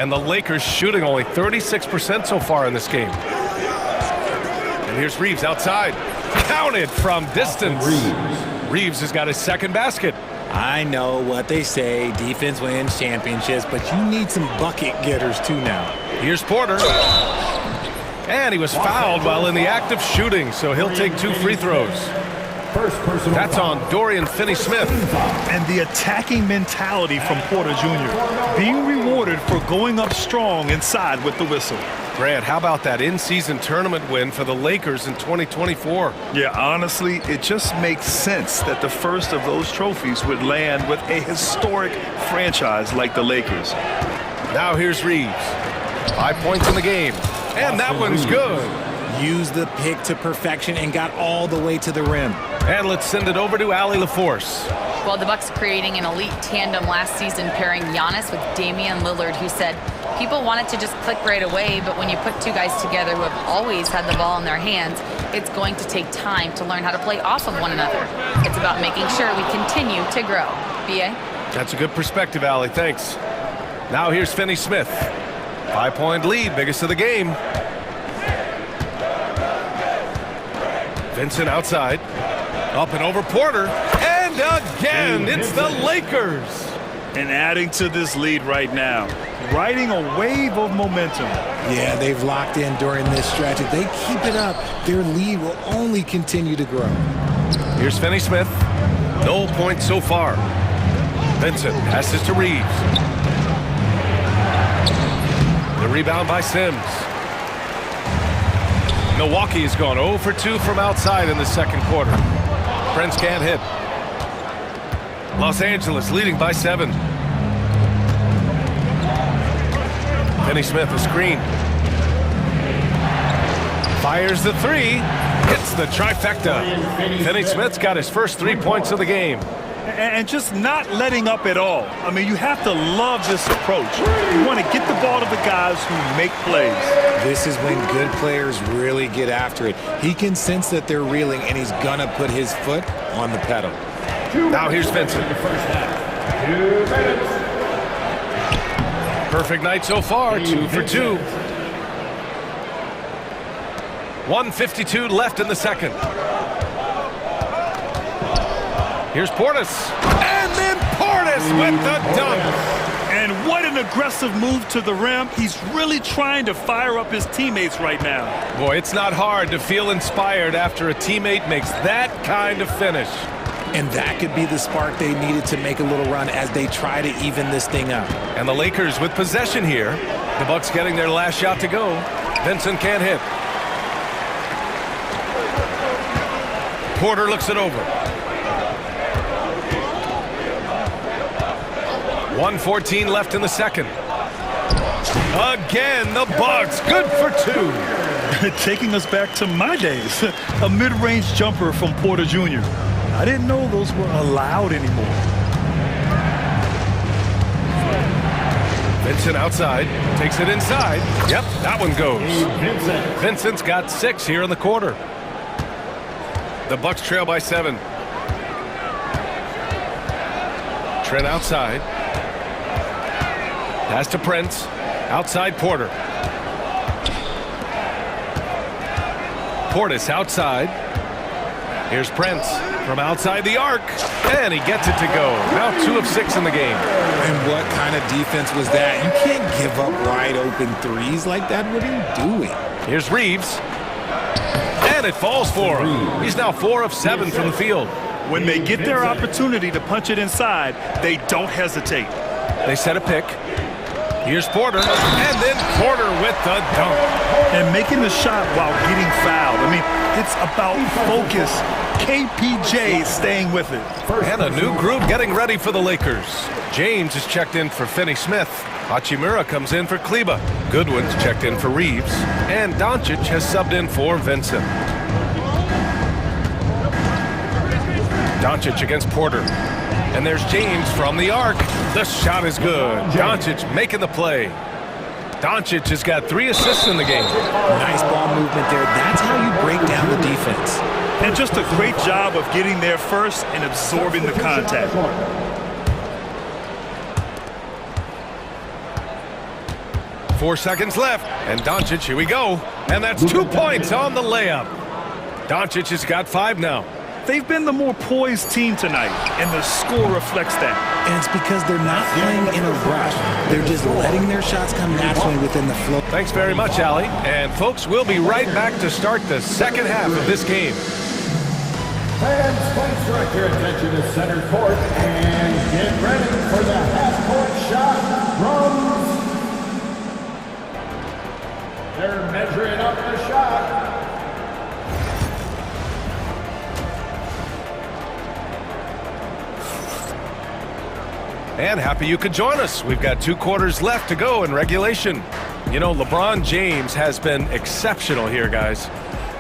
And the Lakers shooting only 36% so far in this game. And here's Reeves outside. Counted from distance. Reeves has got his second basket. I know what they say, defense wins championships, but you need some bucket getters too now. Here's Porter. And he was fouled while in the act of shooting, so he'll take 2 free throws. That's on Dorian Finney-Smith. And the attacking mentality from Porter Jr. being rewarded for going up strong inside with the whistle. Grant, how about that in-season tournament win for the Lakers in 2024? Yeah, honestly, it just makes sense that the first of those trophies would land with a historic franchise like the Lakers. Now here's Reeves. 5 points in the game. And that one's good. Used the pick to perfection and got all the way to the rim. And let's send it over to Allie LaForce. Well, the Bucks creating an elite tandem last season, pairing Giannis with Damian Lillard, who said people want it to just click right away, but when you put 2 guys together who have always had the ball in their hands, it's going to take time to learn how to play off of one another. It's about making sure we continue to grow. B.A.? That's a good perspective, Allie. Thanks. Now here's Finney-Smith. 5-point lead, biggest of the game. Vincent outside. Up and over Porter. And again, it's the Lakers. And adding to this lead right now, riding a wave of momentum. Yeah, they've locked in during this stretch. If they keep it up, their lead will only continue to grow. Here's Finney-Smith. No points so far. Vincent passes to Reeves. The rebound by Sims. Milwaukee has gone 0 for 2 from outside in the second quarter. Prince can't hit. Los Angeles leading by 7. Finney-Smith a screen. Fires the 3. Hits the trifecta. Finney-Smith's got his first 3 points of the game. And just not letting up at all. I mean, you have to love this approach. You want to get the ball to the guys who make plays. This is when good players really get after it. He can sense that they're reeling, and he's going to put his foot on the pedal. Now here's Vincent. Perfect night so far, 2 for 2. 1:52 left in the second. Here's Portis. And then Portis with the dunk. And what an aggressive move to the rim. He's really trying to fire up his teammates right now. Boy, it's not hard to feel inspired after a teammate makes that kind of finish. And that could be the spark they needed to make a little run as they try to even this thing up. And the Lakers with possession here. The Bucks getting their last shot to go. Vincent can't hit. Porter looks it over. 1:14 left in the second. Again, the Bucks, good for two. Taking us back to my days. A mid-range jumper from Porter Jr. I didn't know those were allowed anymore. Vincent outside, takes it inside. Yep, that one goes. Vincent's got 6 here in the quarter. The Bucks trail by 7. Trent outside. Pass to Prince. Outside Porter. Portis outside. Here's Prince from outside the arc. And he gets it to go. Now 2 of 6 in the game. And what kind of defense was that? You can't give up wide open threes like that. What are you doing? Here's Reeves. And it falls for him. He's now 4 of 7 from the field. When they get their opportunity to punch it inside, they don't hesitate. They set a pick. Here's Porter. And then Porter with the dunk. And making the shot while getting fouled. I mean, it's about focus. KPJ staying with it. And a new group getting ready for the Lakers. James is checked in for Finney Smith. Hachimura comes in for Kleba. Goodwin's checked in for Reeves. And Doncic has subbed in for Vincent. Doncic against Porter. And there's James from the arc. The shot is good. Doncic making the play. Doncic has got 3 assists in the game. Nice ball movement there. That's how you break down the defense. And just a great job of getting there first and absorbing the contact. Four seconds left. And Doncic, here we go. And that's 2 points on the layup. Doncic has got 5 now. They've been the more poised team tonight, and the score reflects that. And it's because they're not playing in a rush. They're just letting their shots come naturally within the flow. Thanks very much, Allie. And folks, we'll be right back to start the second half of this game. Fans, please direct your attention to center court and get ready for the half-court shot from... They're measuring up the shot. And happy you could join us. We've got 2 quarters left to go in regulation. You know, LeBron James has been exceptional here, guys.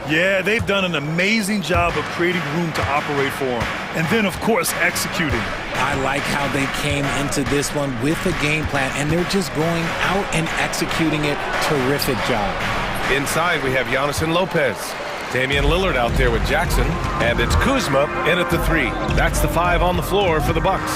Yeah, they've done an amazing job of creating room to operate for him. And then, of course, executing. I like how they came into this one with a game plan, and they're just going out and executing it. Terrific job. Inside, we have Giannis and Lopez. Damian Lillard out there with Jackson. And it's Kuzma in at the 3. That's the 5 on the floor for the Bucks.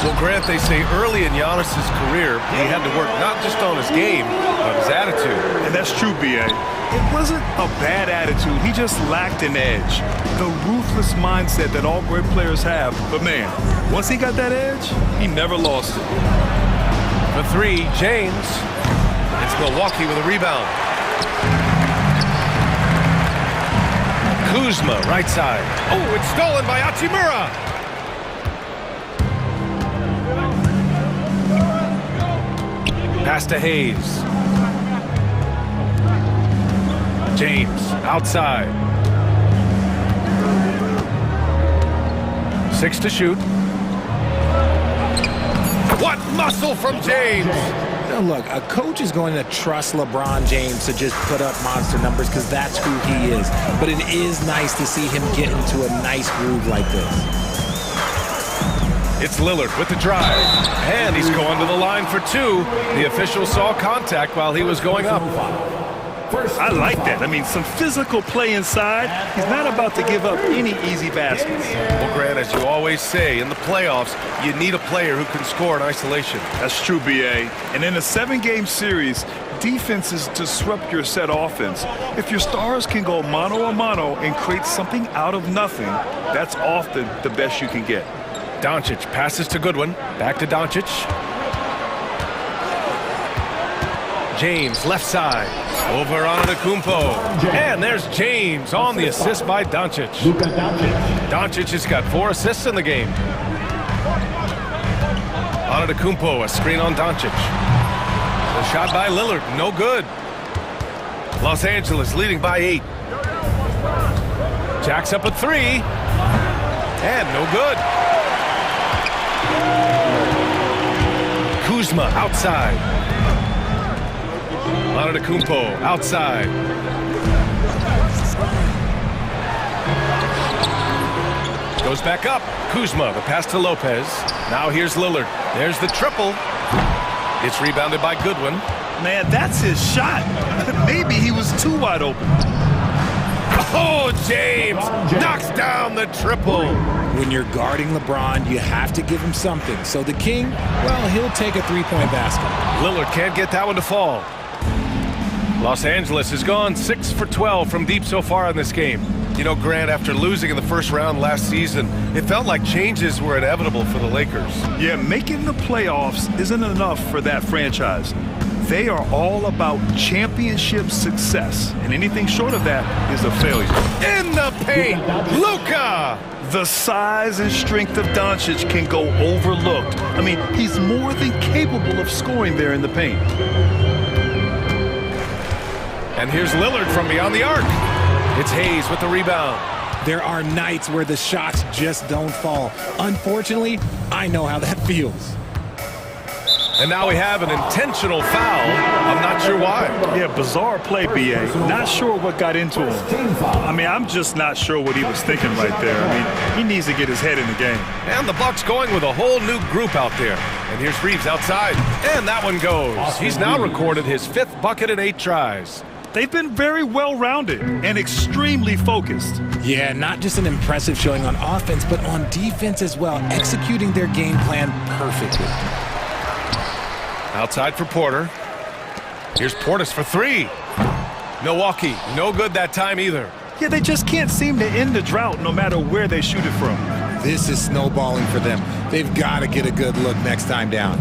Well, Grant, they say early in Giannis' career, he had to work not just on his game, but his attitude. And that's true, B.A. It wasn't a bad attitude. He just lacked an edge. The ruthless mindset that all great players have. But, man, once he got that edge, he never lost it. For 3, James. It's Milwaukee with a rebound. Kuzma, right side. Oh, it's stolen by Hachimura. Pass to Hayes. James, outside. 6 to shoot. What muscle from James! Now look, a coach is going to trust LeBron James to just put up monster numbers because that's who he is. But it is nice to see him get into a nice groove like this. It's Lillard with the drive, and he's going to the line for 2. The official saw contact while he was going up. I like that. I mean, some physical play inside. He's not about to give up any easy baskets. Well, Grant, as you always say, in the playoffs, you need a player who can score in isolation. That's true, B.A. And in a 7-game series, defenses disrupt your set offense. If your stars can go mano-a-mano and create something out of nothing, that's often the best you can get. Doncic passes to Goodwin. Back to Doncic. James, left side. Over on Antetokounmpo. And there's James on the assist by Doncic. Doncic has got 4 assists in the game. Antetokounmpo, a screen on Doncic. The shot by Lillard, no good. Los Angeles leading by 8. Jacks up a 3. And no good. Kuzma outside. Antetokounmpo outside. Goes back up. Kuzma, the pass to Lopez. Now here's Lillard. There's the triple. It's rebounded by Goodwin. Man, that's his shot. Maybe he was too wide open. Oh, James knocks down the triple. When you're guarding LeBron, you have to give him something. So the King, well, he'll take a three-point basket. Lillard can't get that one to fall. Los Angeles has gone 6 for 12 from deep so far in this game. You know, Grant, after losing in the first round last season, it felt like changes were inevitable for the Lakers. Yeah, making the playoffs isn't enough for that franchise. They are all about championship success, and anything short of that is a failure. In the paint, Luka! The size and strength of Doncic can go overlooked. I mean, he's more than capable of scoring there in the paint. And here's Lillard from beyond the arc. It's Hayes with the rebound. There are nights where the shots just don't fall. Unfortunately, I know how that feels. And now we have an intentional foul. I'm not sure why. Yeah, bizarre play, B.A. Not sure what got into him. I mean, I'm just not sure what he was thinking right there. I mean, he needs to get his head in the game. And the Bucks going with a whole new group out there. And here's Reeves outside. And that one goes. He's now recorded his 5th bucket in 8 tries. They've been very well-rounded and extremely focused. Yeah, not just an impressive showing on offense, but on defense as well, executing their game plan perfectly. Outside for Porter. Here's Portis for 3. Milwaukee, no good that time either. Yeah, they just can't seem to end the drought no matter where they shoot it from. This is snowballing for them. They've got to get a good look next time down.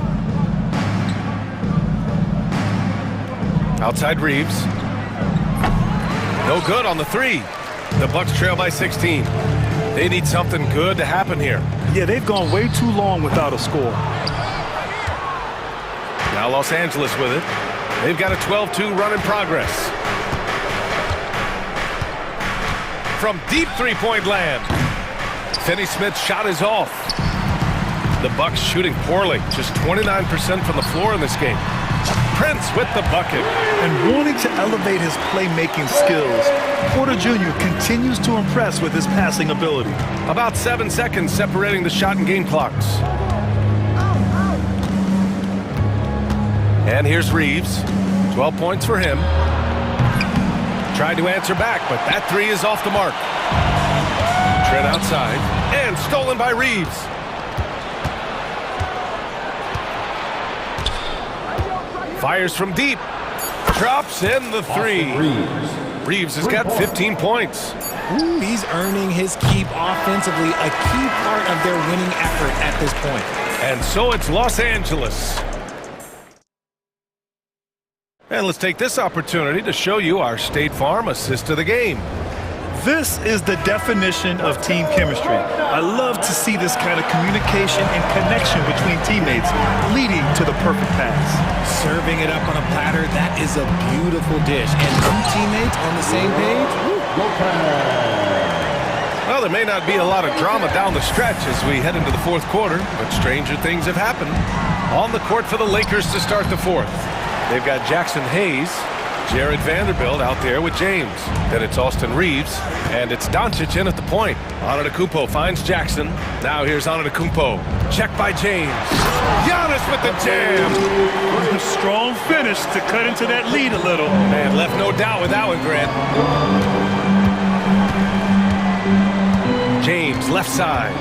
Outside Reeves. No good on the 3. The Bucks trail by 16. They need something good to happen here. Yeah, they've gone way too long without a score. Now Los Angeles with it. They've got a 12-2 run in progress. From deep three-point land. Finney-Smith's shot is off. The Bucks shooting poorly. Just 29% from the floor in this game. Prince with the bucket. And wanting to elevate his playmaking skills, Porter Jr. continues to impress with his passing ability. About 7 seconds separating the shot and game clocks. And here's Reeves. 12 points for him. Tried to answer back, but that 3 is off the mark. Trent outside. And stolen by Reeves. Fires from deep. Drops in the 3. Reeves has got 15 points. Ooh, he's earning his keep offensively, a key part of their winning effort at this point. And so it's Los Angeles. And let's take this opportunity to show you our State Farm assist of the game. This is the definition of team chemistry. I love to see this kind of communication and connection between teammates leading to the perfect pass. Serving it up on a platter, that is a beautiful dish. And 2 teammates on the same page? Well, there may not be a lot of drama down the stretch as we head into the 4th quarter, but stranger things have happened. On the court for the Lakers to start the 4th. They've got Jackson Hayes, Jared Vanderbilt out there with James. Then it's Austin Reeves, and it's Doncic in at the point. Antetokounmpo finds Jackson. Now here's Antetokounmpo. Check by James. Giannis with the jam. A strong finish to cut into that lead a little. Man, left no doubt with that one, Grant. James, left side.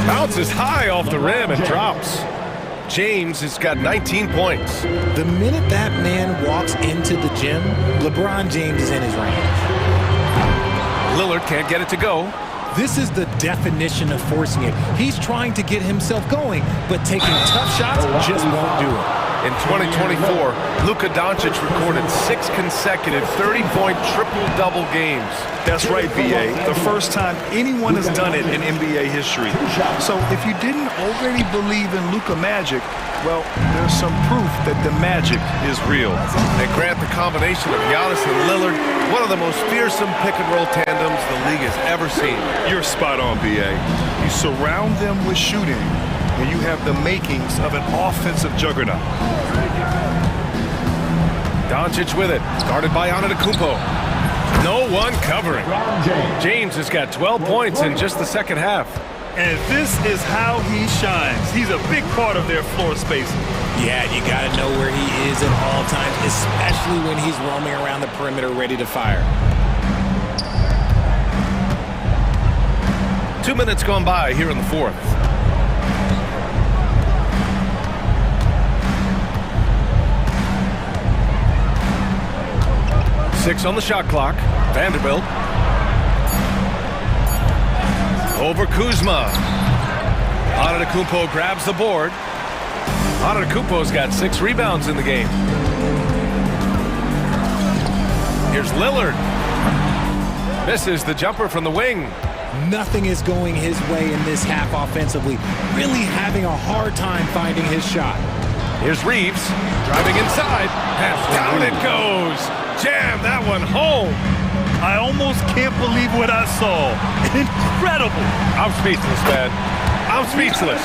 Bounces high off the rim and drops. James has got 19 points. The minute that man walks into the gym, LeBron James is in his range. Lillard can't get it to go. This is the definition of forcing it. He's trying to get himself going, but taking tough shots just won't do it. In 2024, Luka Doncic recorded 6 consecutive 30-point triple-double games. That's right, BA. The first time anyone has done it in NBA history. So if you didn't already believe in Luka magic, well, there's some proof that the magic is real. They grant the combination of Giannis and Lillard one of the most fearsome pick-and-roll tandems the league has ever seen. You're spot on, BA. You surround them with shooting, and you have the makings of an offensive juggernaut. Doncic with it, guarded by Antetokounmpo. No one covering. James has got 12 points in just the second half. And this is how he shines. He's a big part of their floor spacing. Yeah, you got to know where he is at all times, especially when he's roaming around the perimeter ready to fire. 2 minutes gone by here in the fourth. Six on the shot clock. Vanderbilt. Over Kuzma. Antetokounmpo grabs the board. Antetokounmpo's got 6 rebounds in the game. Here's Lillard. Misses the jumper from the wing. Nothing is going his way in this half offensively. Really having a hard time finding his shot. Here's Reeves driving inside. And down it goes. Jam that one home. I almost can't believe what I saw. Incredible. I'm speechless, man. I'm speechless.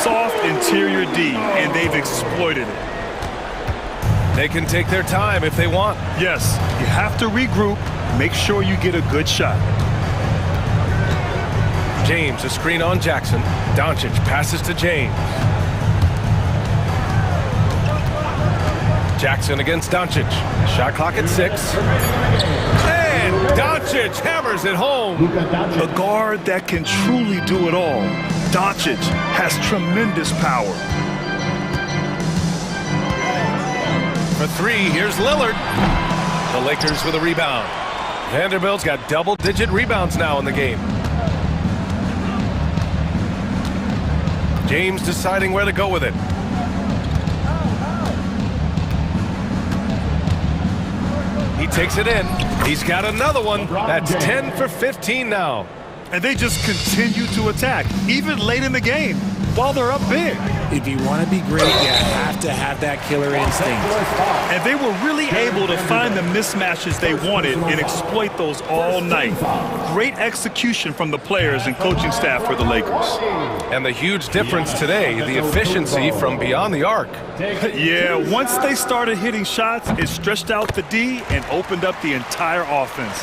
Soft interior D, and they've exploited it. They can take their time if they want. Yes, you have to regroup. Make sure you get a good shot. James, a screen on Jackson. Doncic passes to James. Jackson against Doncic. Shot clock at 6. And Doncic hammers it home. A guard that can truly do it all. Doncic has tremendous power. For 3, here's Lillard. The Lakers with a rebound. Vanderbilt's got double-digit rebounds now in the game. James deciding where to go with it. He takes it in. He's got another one. That's 10 for 15 now. And they just continue to attack, even late in the game, while they're up big. If you want to be great, you have to have that killer instinct. And they were really able to find the mismatches they wanted and exploit those all night. Great execution from the players and coaching staff for the Lakers. And the huge difference today, the efficiency from beyond the arc. Yeah, once they started hitting shots, it stretched out the D and opened up the entire offense.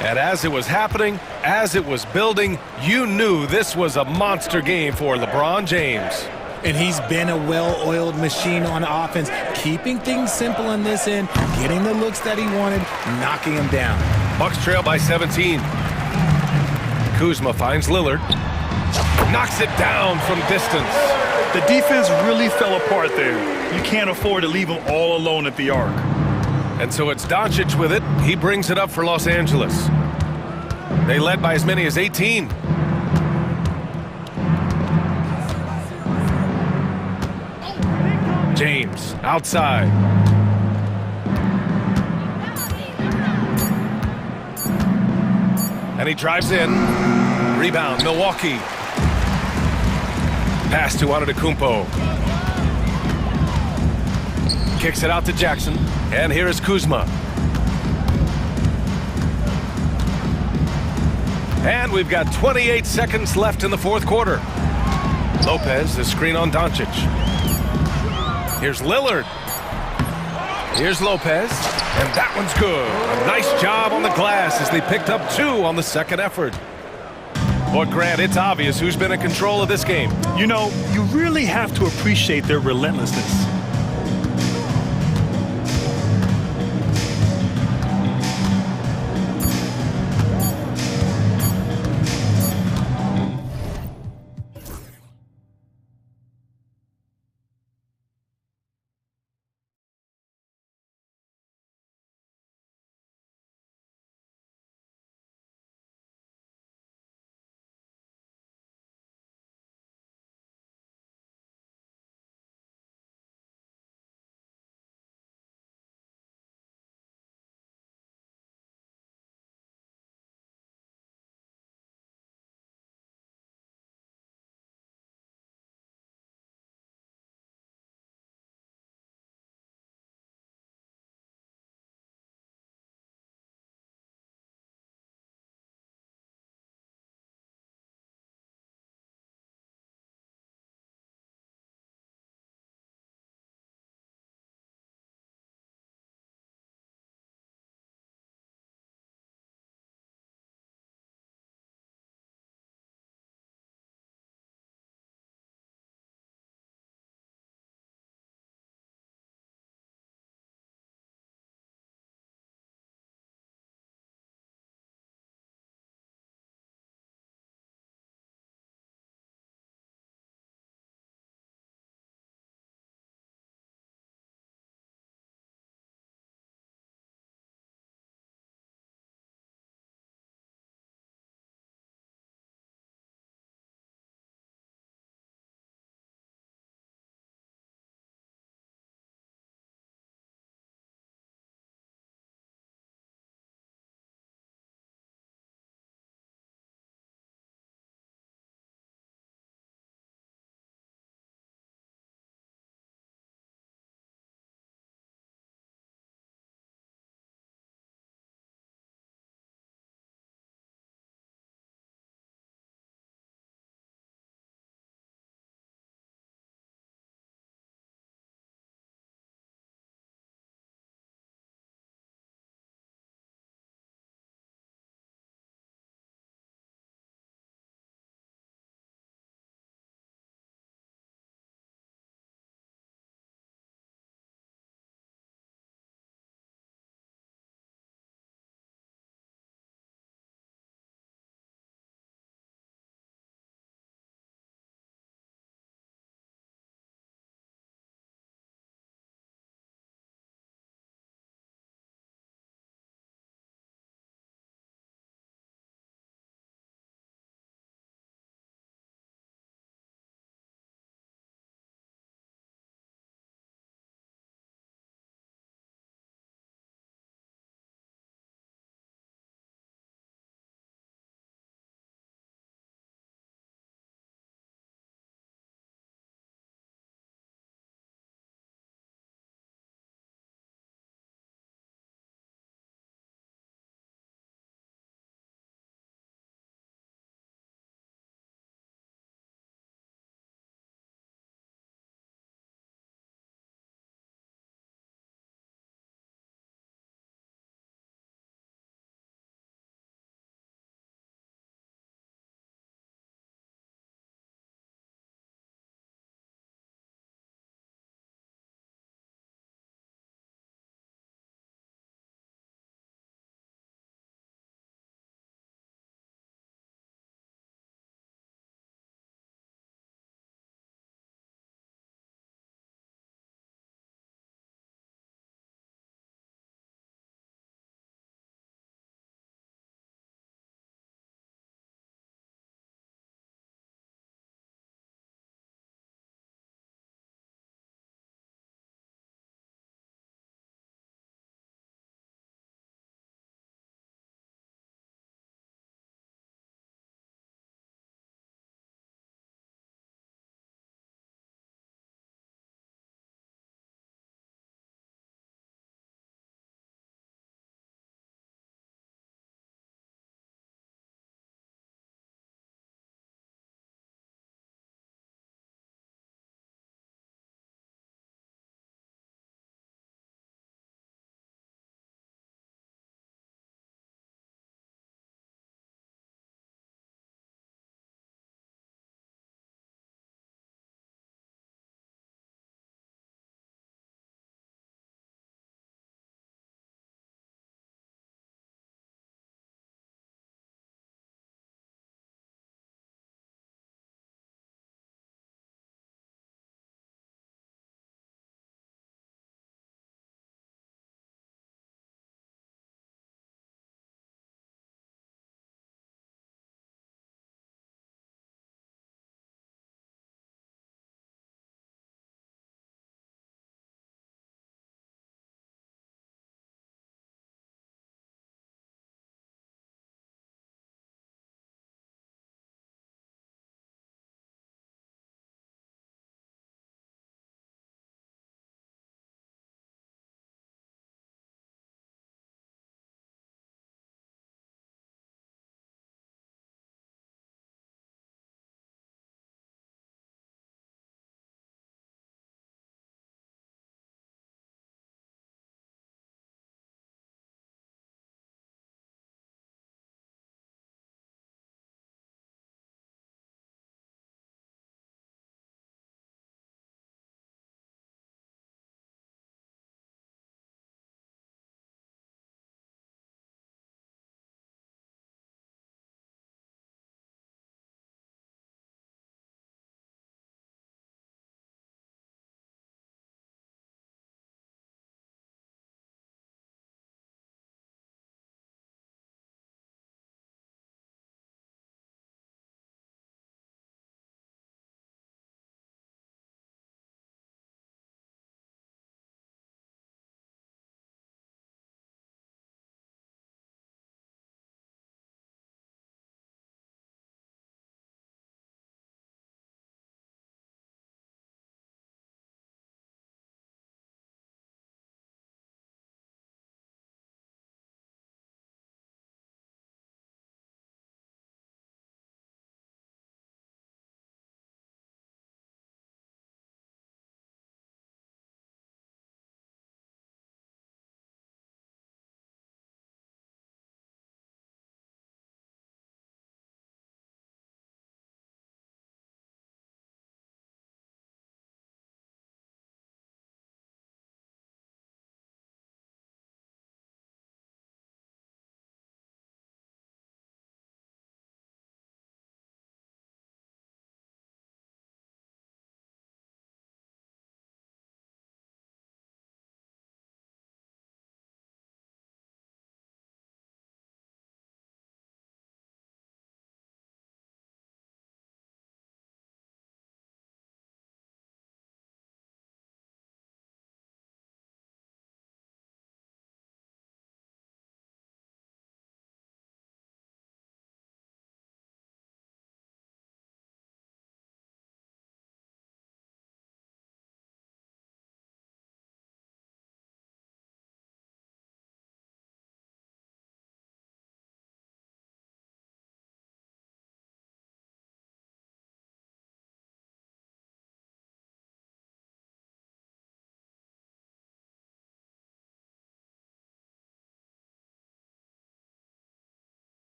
And as it was happening, as it was building, you knew this was a monster game for LeBron James. And he's been a well-oiled machine on offense, keeping things simple on this end, getting the looks that he wanted, knocking them down. Bucks trail by 17. Kuzma finds Lillard. Knocks it down from distance. The defense really fell apart there. You can't afford to leave them all alone at the arc. And so it's Doncic with it. He brings it up for Los Angeles. They led by as many as 18. James outside. And he drives in. Rebound, Milwaukee. Pass to Antetokounmpo. Kicks it out to Jackson. And here is Kuzma. And we've got 28 seconds left in the fourth quarter. Lopez, the screen on Doncic. Here's Lillard. Here's Lopez. And that one's good. A nice job on the glass as they picked up 2 on the second effort. But Grant, it's obvious who's been in control of this game. You know, you really have to appreciate their relentlessness.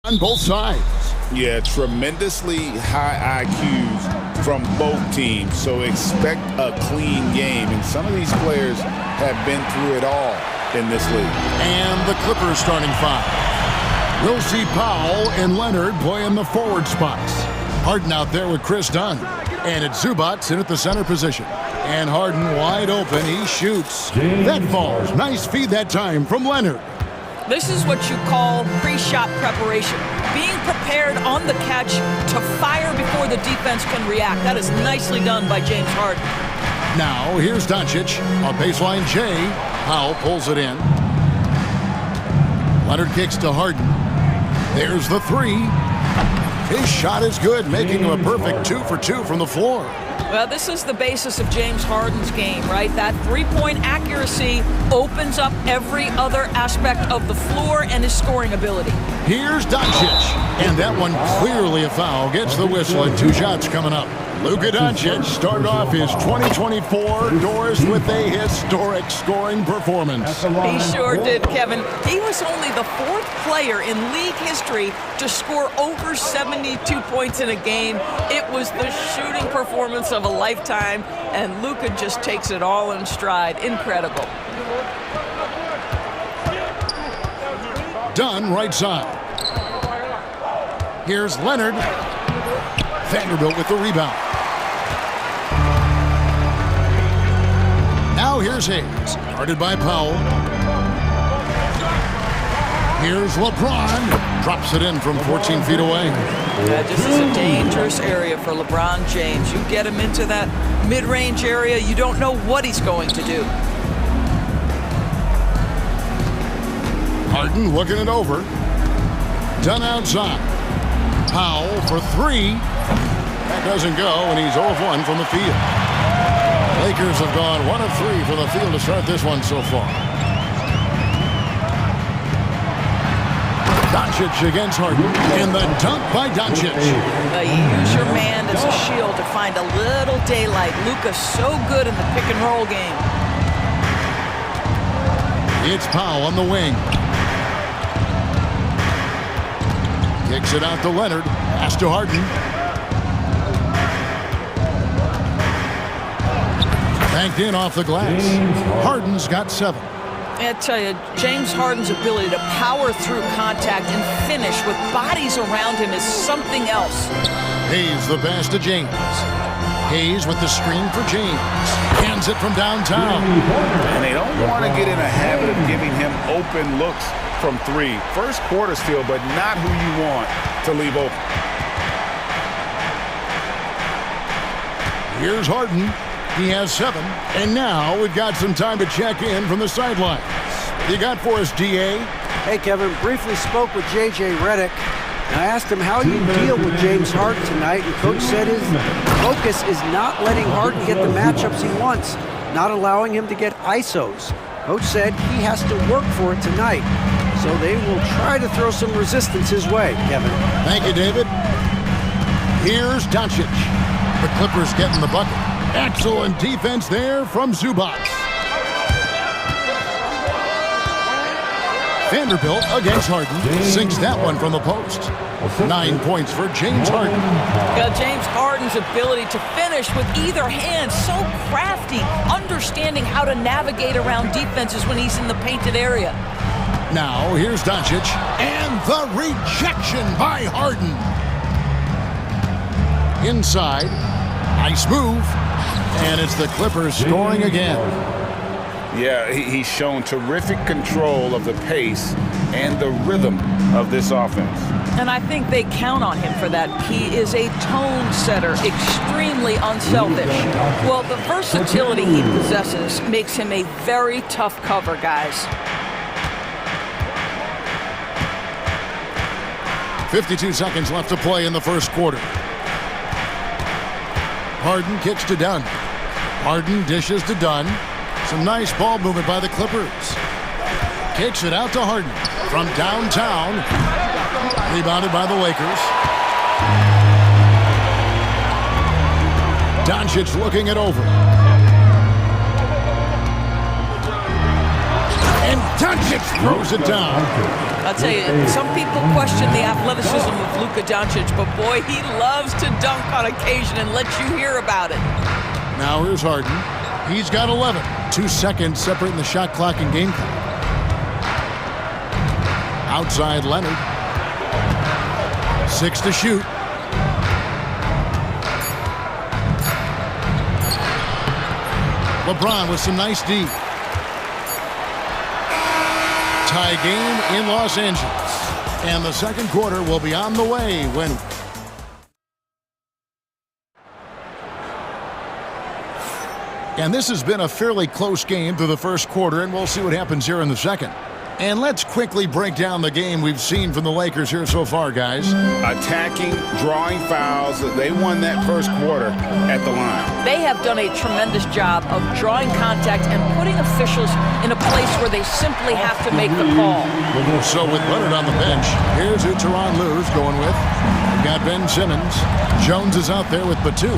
on both sides. Yeah, tremendously high IQs from both teams, so expect a clean game. And some of these players have been through it all in this league. And the Clippers starting five. We'll see Powell and Leonard play in the forward spots. Harden out there with Chris Dunn. And it's Zubats in at the center position. And Harden wide open, he shoots. That falls. Nice feed that time from Leonard. This is what you call pre-shot preparation. Being prepared on the catch to fire before the defense can react. That is nicely done by James Harden. Now, here's Doncic on baseline J. Powell pulls it in. Leonard kicks to Harden. There's the three. His shot is good, making him a perfect 2 for 2 from the floor. Well, this is the basis of James Harden's game, right? That three-point accuracy opens up every other aspect of the floor and his scoring ability. Here's Doncic, and that one clearly a foul. Gets the whistle and 2 shots coming up. Luka Doncic started off his 2024 doors with a historic scoring performance. He sure did, Kevin. He was only the 4th player in league history to score over 72 points in a game. It was the shooting performance of a lifetime, and Luka just takes it all in stride. Incredible. Dunn right side. Here's Leonard. Vanderbilt with the rebound. Now here's Hayes, guarded by Powell. Here's LeBron, drops it in from 14 feet away. That just is a dangerous area for LeBron James. You get him into that mid-range area, you don't know what he's going to do. Harden looking it over. Dunn outside. Powell for 3. That doesn't go, and he's 0 of 1 from the field. Lakers have gone 1 of 3 from the field to start this one so far. Doncic against Harden, and the dunk by Doncic. You use your man as a shield to find a little daylight. Luka's so good in the pick and roll game. It's Powell on the wing. Kicks it out to Leonard. Pass to Harden. Banked in off the glass. Harden's got 7. I tell you, James Harden's ability to power through contact and finish with bodies around him is something else. Hayes the pass to James. Hayes with the screen for James. Hands it from downtown. And they don't want to get in a habit of giving him open looks from 3. First quarter still, but not who you want to leave open. Here's Harden. He has 7. And now we've got some time to check in from the sidelines. What you got for us, DA? Hey, Kevin, briefly spoke with J.J. Redick, and I asked him how you deal with James Harden tonight, and Coach said his focus is not letting Harden get the matchups he wants, not allowing him to get ISOs. Coach said he has to work for it tonight, so they will try to throw some resistance his way, Kevin. Thank you, David. Here's Doncic. The Clippers getting the bucket. Excellent defense there from Zubats. Vanderbilt against Harden. Sinks that one from the post. 9 points for James Harden. James Harden's ability to finish with either hand, so crafty, understanding how to navigate around defenses when he's in the painted area. Now here's Doncic, and the rejection by Harden. Inside, nice move, and it's the Clippers scoring again. Yeah, he's shown terrific control of the pace and the rhythm of this offense. And I think they count on him for that. He is a tone setter, extremely unselfish. Well, the versatility he possesses makes him a very tough cover, guys. 52 seconds left to play in the first quarter. Harden kicks to Dunn. Harden dishes to Dunn. Some nice ball movement by the Clippers. Kicks it out to Harden from downtown. Rebounded by the Lakers. Doncic looking it over. And Doncic throws it down. I'll tell you, some people question the athleticism of Luka Doncic, but boy, he loves to dunk on occasion and let you hear about it. Now here's Harden. He's got 11. 2 seconds separating the shot clock and game clock. Outside Leonard. 6 to shoot. LeBron with some nice D. Tie game in Los Angeles. And the second quarter will be on the way when... And this has been a fairly close game through the first quarter, and we'll see what happens here in the second. And let's quickly break down the game we've seen from the Lakers here so far, guys. Attacking, drawing fouls. They won that first quarter at the line. They have done a tremendous job of drawing contact and putting officials in a place where they simply have to make the call. So with Leonard on the bench, here's who Tyronn Lue's going with. We've got Ben Simmons. Jones is out there with Batum.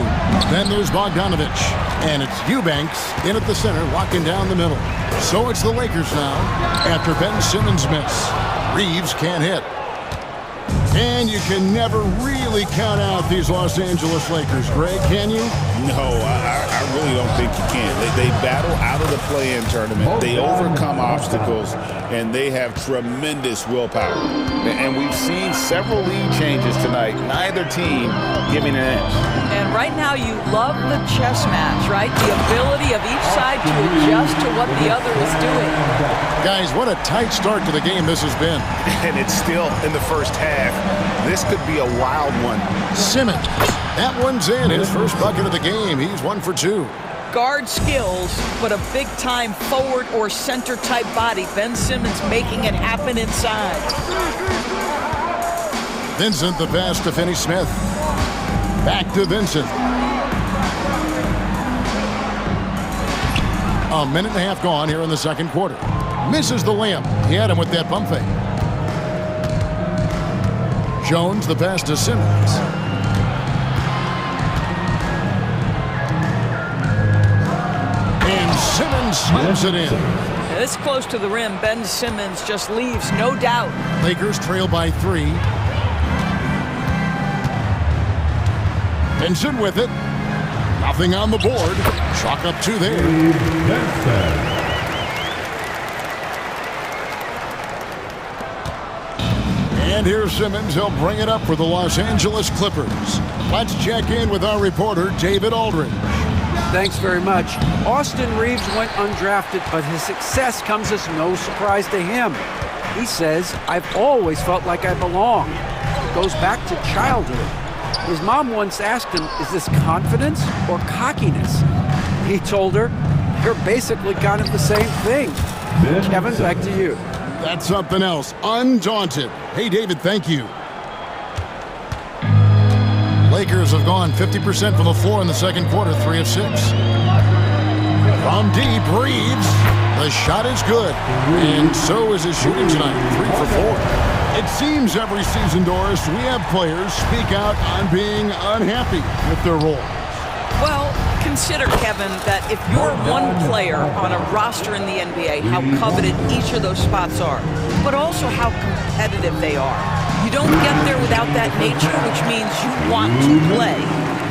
Then there's Bogdanovich. And it's Eubanks in at the center, walking down the middle. So it's the Lakers now after Ben Simmons' miss. Reeves can't hit. And you can never really count out these Los Angeles Lakers, Greg, can you? No, I really don't think you can. They battle out of the play-in tournament. They overcome obstacles, and they have tremendous willpower. And we've seen several lead changes tonight, neither team giving an inch. And right now you love the chess match, right? The ability of each side to adjust to what the other is doing. Guys, what a tight start to the game this has been. And it's still in the first half. This could be a wild one. Simmons, that one's in. His first bucket of the game. He's 1 for 2. Guard skills, but a big-time forward or center-type body. Ben Simmons making it happen inside. Vincent, the pass to Finney Smith. Back to Vincent. A minute and a half gone here in the second quarter. Misses the layup. He had him with that pump fake. Jones, the pass to Simmons. And Simmons slams it in. This close to the rim, Ben Simmons just leaves, no doubt. Lakers trail by 3. Vincent with it. Nothing on the board. Chalk up 2 there. And here's Simmons. He'll bring it up for the Los Angeles Clippers. Let's check in with our reporter, David Aldridge. Thanks very much. Austin Reeves went undrafted, but his success comes as no surprise to him. He says, I've always felt like I belong. It goes back to childhood. His mom once asked him, is this confidence or cockiness? He told her, you're basically kind of the same thing. Kevin, back to you. That's something else. Undaunted. Hey, David, thank you. Lakers have gone 50% from the floor in the second quarter, 3 of 6. From deep, Reeves. The shot is good. And so is his shooting tonight, 3 for 4. It seems every season, Doris, we have players speak out on being unhappy with their role. Well, consider, Kevin, that if you're one player on a roster in the NBA, how coveted each of those spots are, but also how competitive they are. You don't get there without that nature, which means you want to play.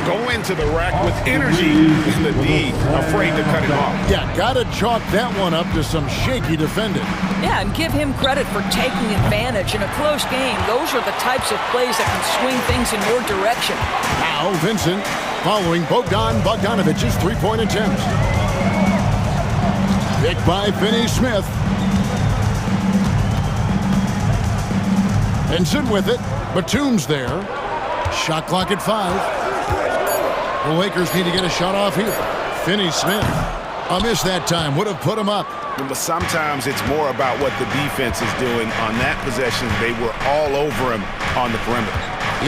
Go into the rack with energy in the D, afraid to cut it off. Yeah, gotta chalk that one up to some shaky defending. Yeah, and give him credit for taking advantage in a close game. Those are the types of plays that can swing things in your direction. Now Vincent following Bogdanovich's three-point attempt. Picked by Finney Smith. Vincent with it. Batum's there. Shot clock at 5. The Lakers need to get a shot off here. Finney Smith. A miss that time. Would have put him up. But sometimes it's more about what the defense is doing. On that possession, they were all over him on the perimeter.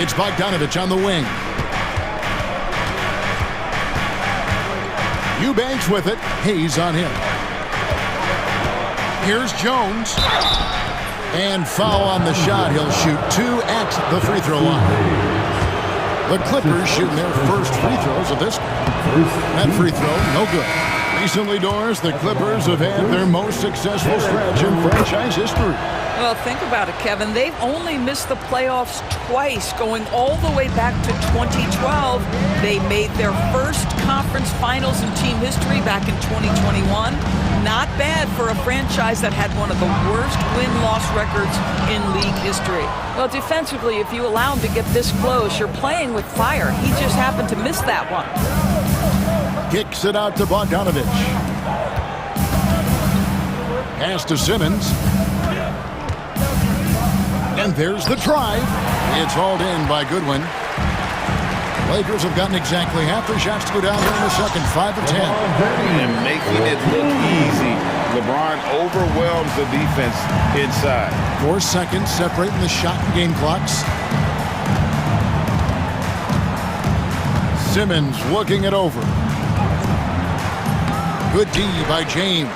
It's Bogdanovich on the wing. Eubanks with it. Hayes on him. Here's Jones. And foul on the shot. He'll shoot 2 at the free throw line. The Clippers shooting their first free throws of this game. That free throw, no good. Recently, Doris, the Clippers have had their most successful stretch in franchise history. Well, think about it, Kevin. They've only missed the playoffs twice, going all the way back to 2012. They made their first conference finals in team history back in 2021. Not bad for a franchise that had one of the worst win-loss records in league history. Well, defensively, if you allow him to get this close, you're playing with fire. He just happened to miss that one. Kicks it out to Bogdanovich. Pass to Simmons. And there's the drive. It's hauled in by Goodwin. Lakers have gotten exactly half their shots to go down here in the second, 5 of 10. And making it look easy. LeBron overwhelms the defense inside. 4 seconds separating the shot and game clocks. Simmons looking it over. Good D by James.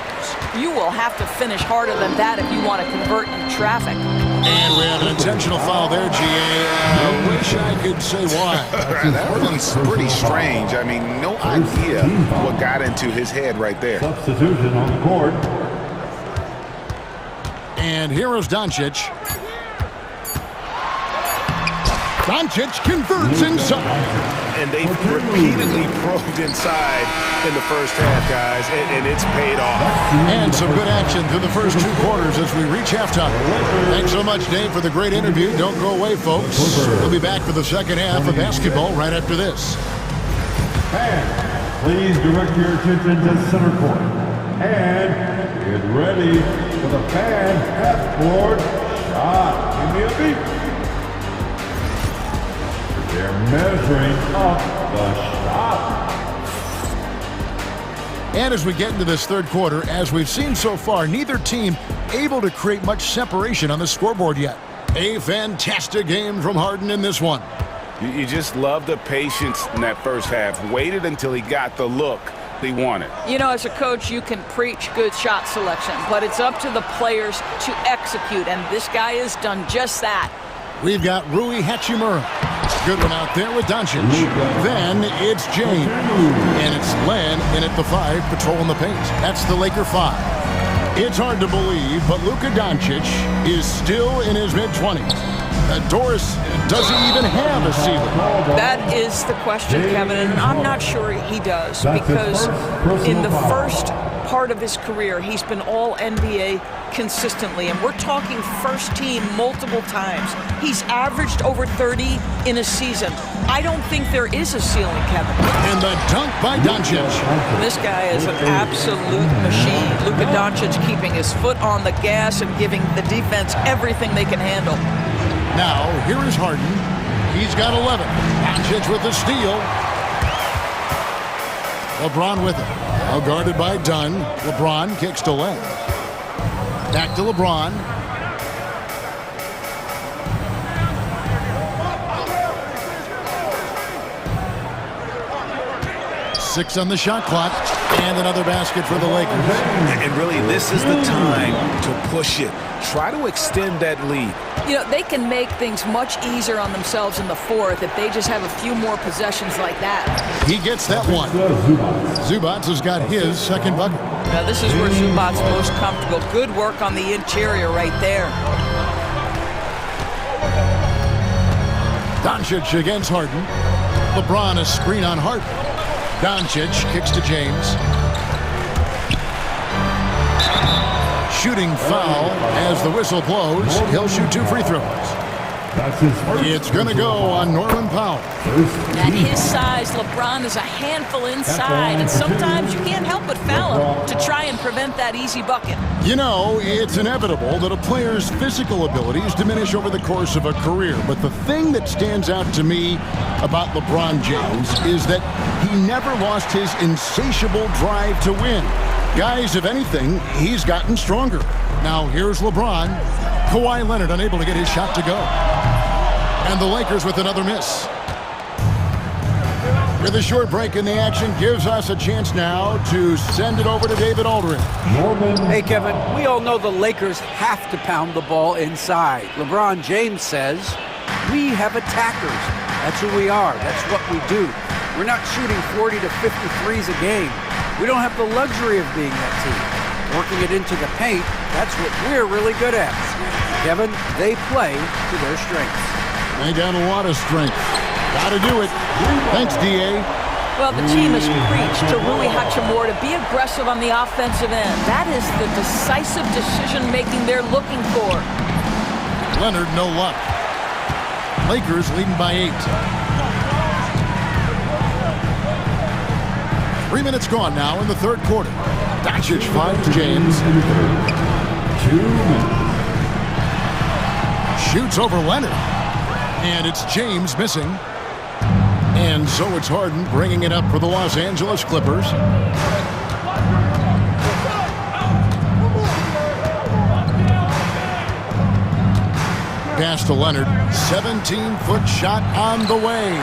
You will have to finish harder than that if you want to convert in traffic. And we have an intentional foul there, GA. I wish I could say why. That one's pretty strange. I mean, no idea what got into his head right there. Substitution on the court. And here is Doncic. Doncic converts inside. And they've repeatedly probed inside in the first half, guys, and it's paid off. And some good action through the first 2 quarters as we reach halftime. Thanks so much, Dave, for the great interview. Don't go away, folks. We'll be back for the second half of basketball right after this. And please direct your attention to center court. And get ready for the fan half-court shot. Give me a beat. They're measuring up the shot. And as we get into this third quarter, as we've seen so far, neither team able to create much separation on the scoreboard yet. A fantastic game from Harden in this one. You just love the patience in that first half. Waited until he got the look they wanted. You know, as a coach, you can preach good shot selection, but it's up to the players to execute, and this guy has done just that. We've got Rui Hachimura. Good one out there with Doncic. Then it's James. And it's Len in at the 5, patrolling the paint. That's the Laker 5. It's hard to believe, but Luka Doncic is still in his mid-20s. Doris doesn't even have a ceiling. That is the question, Kevin, and I'm not sure he does, because in the first part of his career, he's been all NBA consistently, and we're talking first team multiple times. He's averaged over 30 in a season. I don't think there is a ceiling, Kevin. And the dunk by Doncic. This guy is an absolute machine. Luka Doncic keeping his foot on the gas and giving the defense everything they can handle. Now, here is Harden. He's got 11. Doncic with the steal. LeBron with it. Well guarded by Dunn. LeBron kicks to Len. Back to LeBron. Six on the shot clock, and another basket for the Lakers. And really, this is the time to push it. Try to extend that lead. You know, they can make things much easier on themselves in the fourth if they just have a few more possessions like that. He gets that one. Zubats has got his second bucket. Now, this is where Zubats most comfortable. Good work on the interior right there. Doncic against Harden. LeBron a screen on Harden. Doncic kicks to James. Shooting foul as the whistle blows. He'll shoot 2 free throws. It's going to go on Norman Powell. At his size, LeBron is a handful inside, and sometimes you can't help but foul him to try and prevent that easy bucket. You know, it's inevitable that a player's physical abilities diminish over the course of a career, but the thing that stands out to me about LeBron James is that he never lost his insatiable drive to win. Guys, if anything, he's gotten stronger. Now, here's LeBron. Kawhi Leonard unable to get his shot to go. And the Lakers with another miss. With a short break in the action, gives us a chance now to send it over to David Aldridge. Hey, Kevin, we all know the Lakers have to pound the ball inside. LeBron James says, we have attackers. That's who we are. That's what we do. We're not shooting 40 to 53s a game. We don't have the luxury of being that team. Working it into the paint, that's what we're really good at. Kevin, they play to their strengths. They got a lot of strength. Got to do it. Thanks, D.A. Well, the team has preached to Rui Hachimura to be aggressive on the offensive end. That is the decisive decision-making they're looking for. Leonard, no luck. Lakers leading by 8. 3 minutes gone now in the third quarter. Doncic finds James. 2 minutes. Shoots over Leonard. And it's James missing. And so it's Harden bringing it up for the Los Angeles Clippers. Pass to Leonard. 17-foot shot on the way.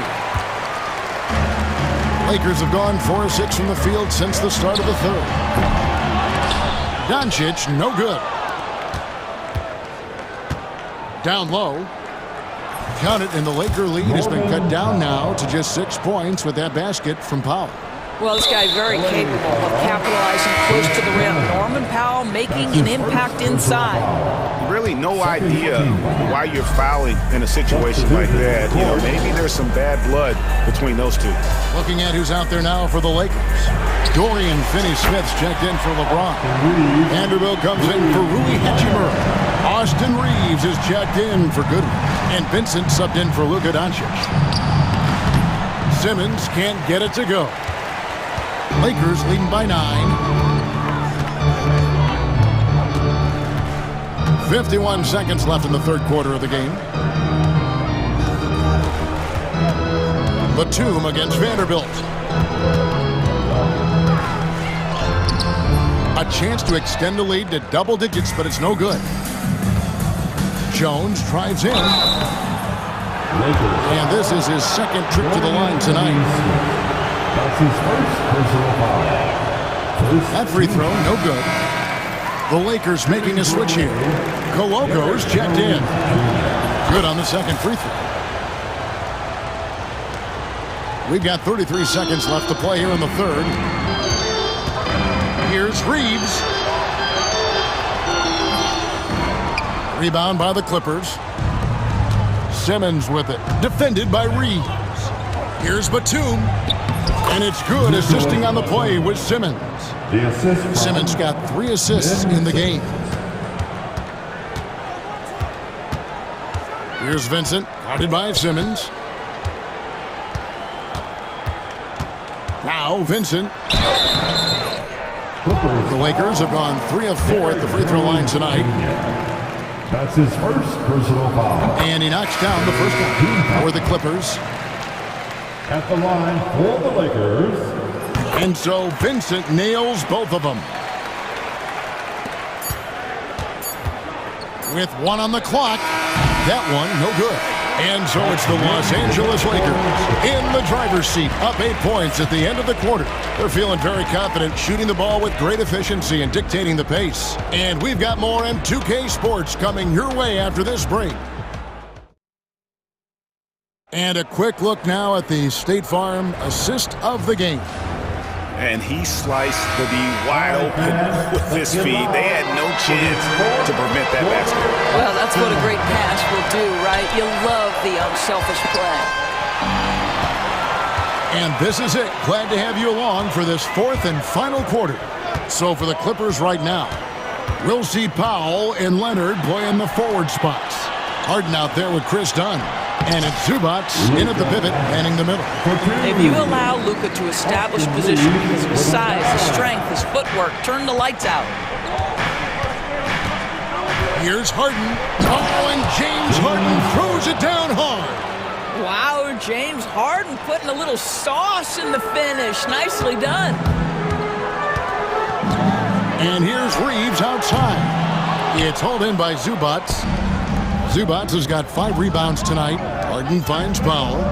Lakers have gone 4 of 6 from the field since the start of the third. Doncic, no good. Down low. Count it, and the Laker lead has been cut down now to just 6 points with that basket from Powell. Well, this guy very capable of capitalizing close to the rim. Norman Powell making an impact inside. Really no idea why you're fouling in a situation like that. You know, maybe there's some bad blood between those two. Looking at who's out there now for the Lakers. Dorian Finney-Smith's checked in for LeBron. Vanderbilt comes in for Rui Hachimura. Austin Reeves is checked in for Goodwin. And Vincent subbed in for Luka Doncic. Simmons can't get it to go. Lakers leading by 9. 51 seconds left in the third quarter of the game. Batum against Vanderbilt. A chance to extend the lead to double digits, but it's no good. Jones drives in. And this is his second trip to the line tonight. That's his first personal foul. That free throw, no good. The Lakers making a switch here. Koloko's checked in. Good on the second free throw. We've got 33 seconds left to play here in the third. Here's Reeves. Rebound by the Clippers. Simmons with it. Defended by Reeves. Here's Batum. And it's good, assisting on the play with Simmons. Simmons got 3 assists in the game. Here's Vincent, guarded by Simmons. Now Vincent. The Lakers have gone 3 of 4 at the free throw line tonight. That's his first personal foul. And he knocks down the first one for the Clippers. At the line for the Lakers. And so Vincent nails both of them. With 1 on the clock, that one no good. And so it's the Los Angeles Lakers in the driver's seat, up 8 points at the end of the quarter. They're feeling very confident, shooting the ball with great efficiency and dictating the pace. And we've got more M2K Sports coming your way after this break. And a quick look now at the State Farm assist of the game. And he sliced the D wide open with his feet. They had no chance to prevent that basket. Well, that's what a great pass will do, right? You love the unselfish play. And this is it. Glad to have you along for this fourth and final quarter. So for the Clippers right now, we'll see Powell and Leonard playing the forward spots. Harden out there with Chris Dunn. And it's Zubac in at the pivot, manning the middle. If you allow Luka to establish position because of his size, his strength, his footwork, turn the lights out. Here's Harden. Oh, and James Harden throws it down hard. Wow, James Harden putting a little sauce in the finish. Nicely done. And here's Reeves outside. It's hauled in by Zubac. Zubac has got 5 rebounds tonight. Harden finds Powell.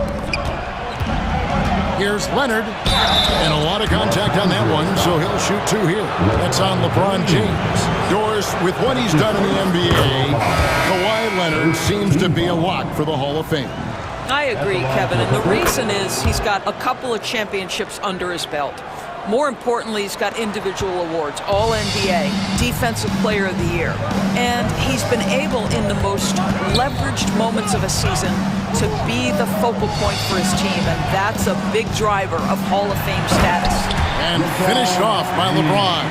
Here's Leonard. And a lot of contact on that one, so he'll shoot 2 here. That's on LeBron James. Doris, with what he's done in the NBA, Kawhi Leonard seems to be a lock for the Hall of Fame. I agree, Kevin, and the reason is he's got a couple of championships under his belt. More importantly, he's got individual awards, All-NBA, Defensive Player of the Year. And he's been able, in the most leveraged moments of a season, to be the focal point for his team, and that's a big driver of Hall of Fame status. And finished off by LeBron.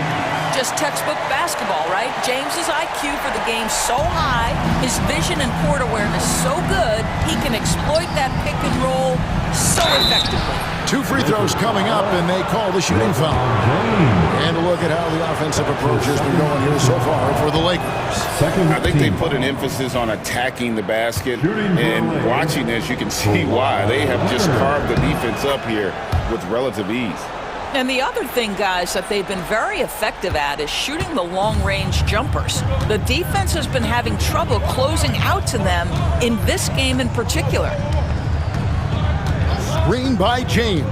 Just textbook basketball, right? James's IQ for the game so high, his vision and court awareness so good, he can exploit that pick and roll so effectively. 2 free throws coming up, and they call the shooting foul. And look at how the offensive approach has been going here so far for the Lakers. I think they put an emphasis on attacking the basket, and watching this, you can see why. They have just carved the defense up here with relative ease. And the other thing, guys, that they've been very effective at is shooting the long-range jumpers. The defense has been having trouble closing out to them in this game in particular. Screen by James.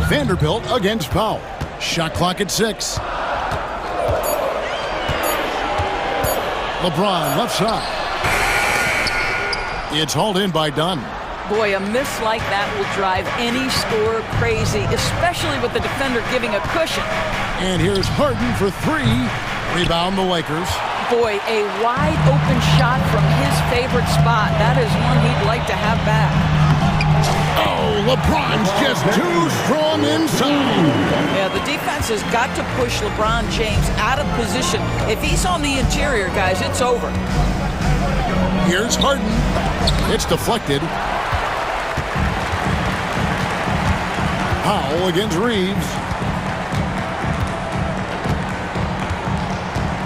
Vanderbilt against Powell. Shot clock at 6. LeBron left side. It's hauled in by Dunn. Boy, a miss like that will drive any scorer crazy, especially with the defender giving a cushion. And here's Harden for 3. Rebound the Lakers. Boy, a wide open shot from his favorite spot. That is one he'd like to have back. Oh, LeBron's just too strong inside. Yeah, the defense has got to push LeBron James out of position. If he's on the interior, guys, it's over. Here's Harden. It's deflected. Powell against Reeves.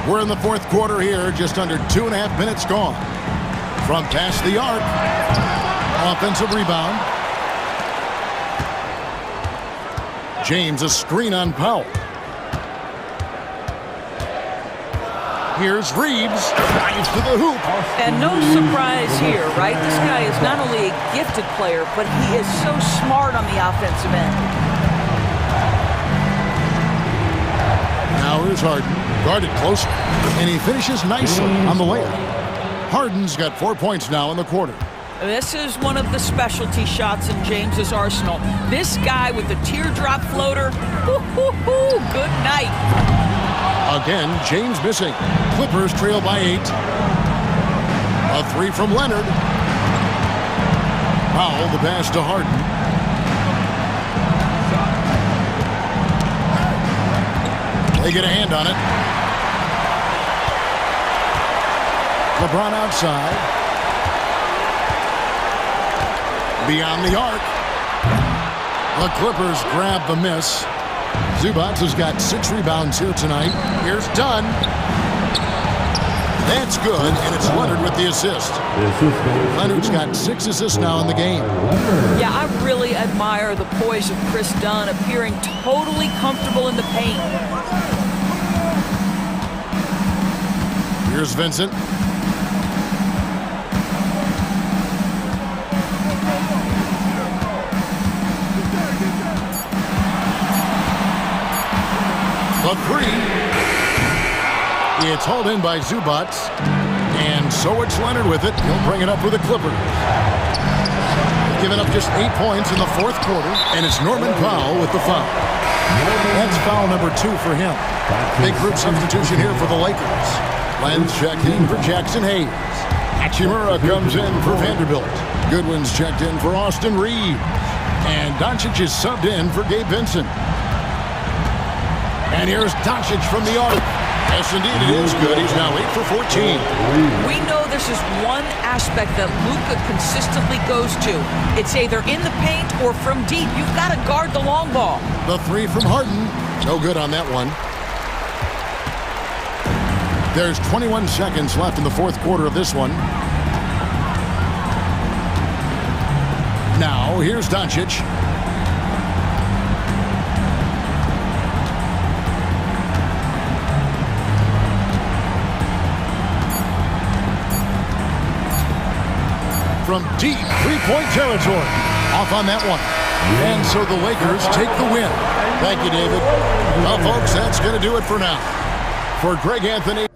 We're in the 4th quarter here, just under 2.5 minutes gone. From past the arc. Offensive rebound. James a screen on Powell. Here's Reeves, drives to the hoop. And no surprise here, right? This guy is not only a gifted player, but he is so smart on the offensive end. Now here's Harden, guarded closer, and he finishes nicely on the layup. Harden's got 4 points now in the quarter. This is one of the specialty shots in James's arsenal. This guy with the teardrop floater, good night. Again, James missing. Clippers trail by 8. A 3 from Leonard. Powell, the pass to Harden. They get a hand on it. LeBron outside. Beyond the arc. The Clippers grab the miss. Zubac has got 6 rebounds here tonight. Here's Dunn. That's good, and it's Leonard with the assist. Leonard's got 6 assists now in the game. Yeah, I really admire the poise of Chris Dunn, appearing totally comfortable in the paint. Here's Vincent. The 3. It's hauled in by Zubac. And so it's Leonard with it. He'll bring it up for the Clippers. Giving up just 8 points in the 4th quarter. And it's Norman Powell with the foul. That's foul number 2 for him. Big group substitution here for the Lakers. Lenz checked in for Jackson Hayes. Hachimura comes in for Vanderbilt. Goodwin's checked in for Austin Reeves. And Doncic is subbed in for Gabe Vincent. And here's Doncic from the arc. Yes, indeed, it is good. He's now 8 for 14. We know this is one aspect that Luka consistently goes to. It's either in the paint or from deep. You've got to guard the long ball. The 3 from Harden. No good on that one. There's 21 seconds left in the 4th quarter of this one. Now, here's Doncic. From deep 3-point territory. Off on that one. And so the Lakers take the win. Thank you, David. Well, folks, that's going to do it for now. For Greg Anthony.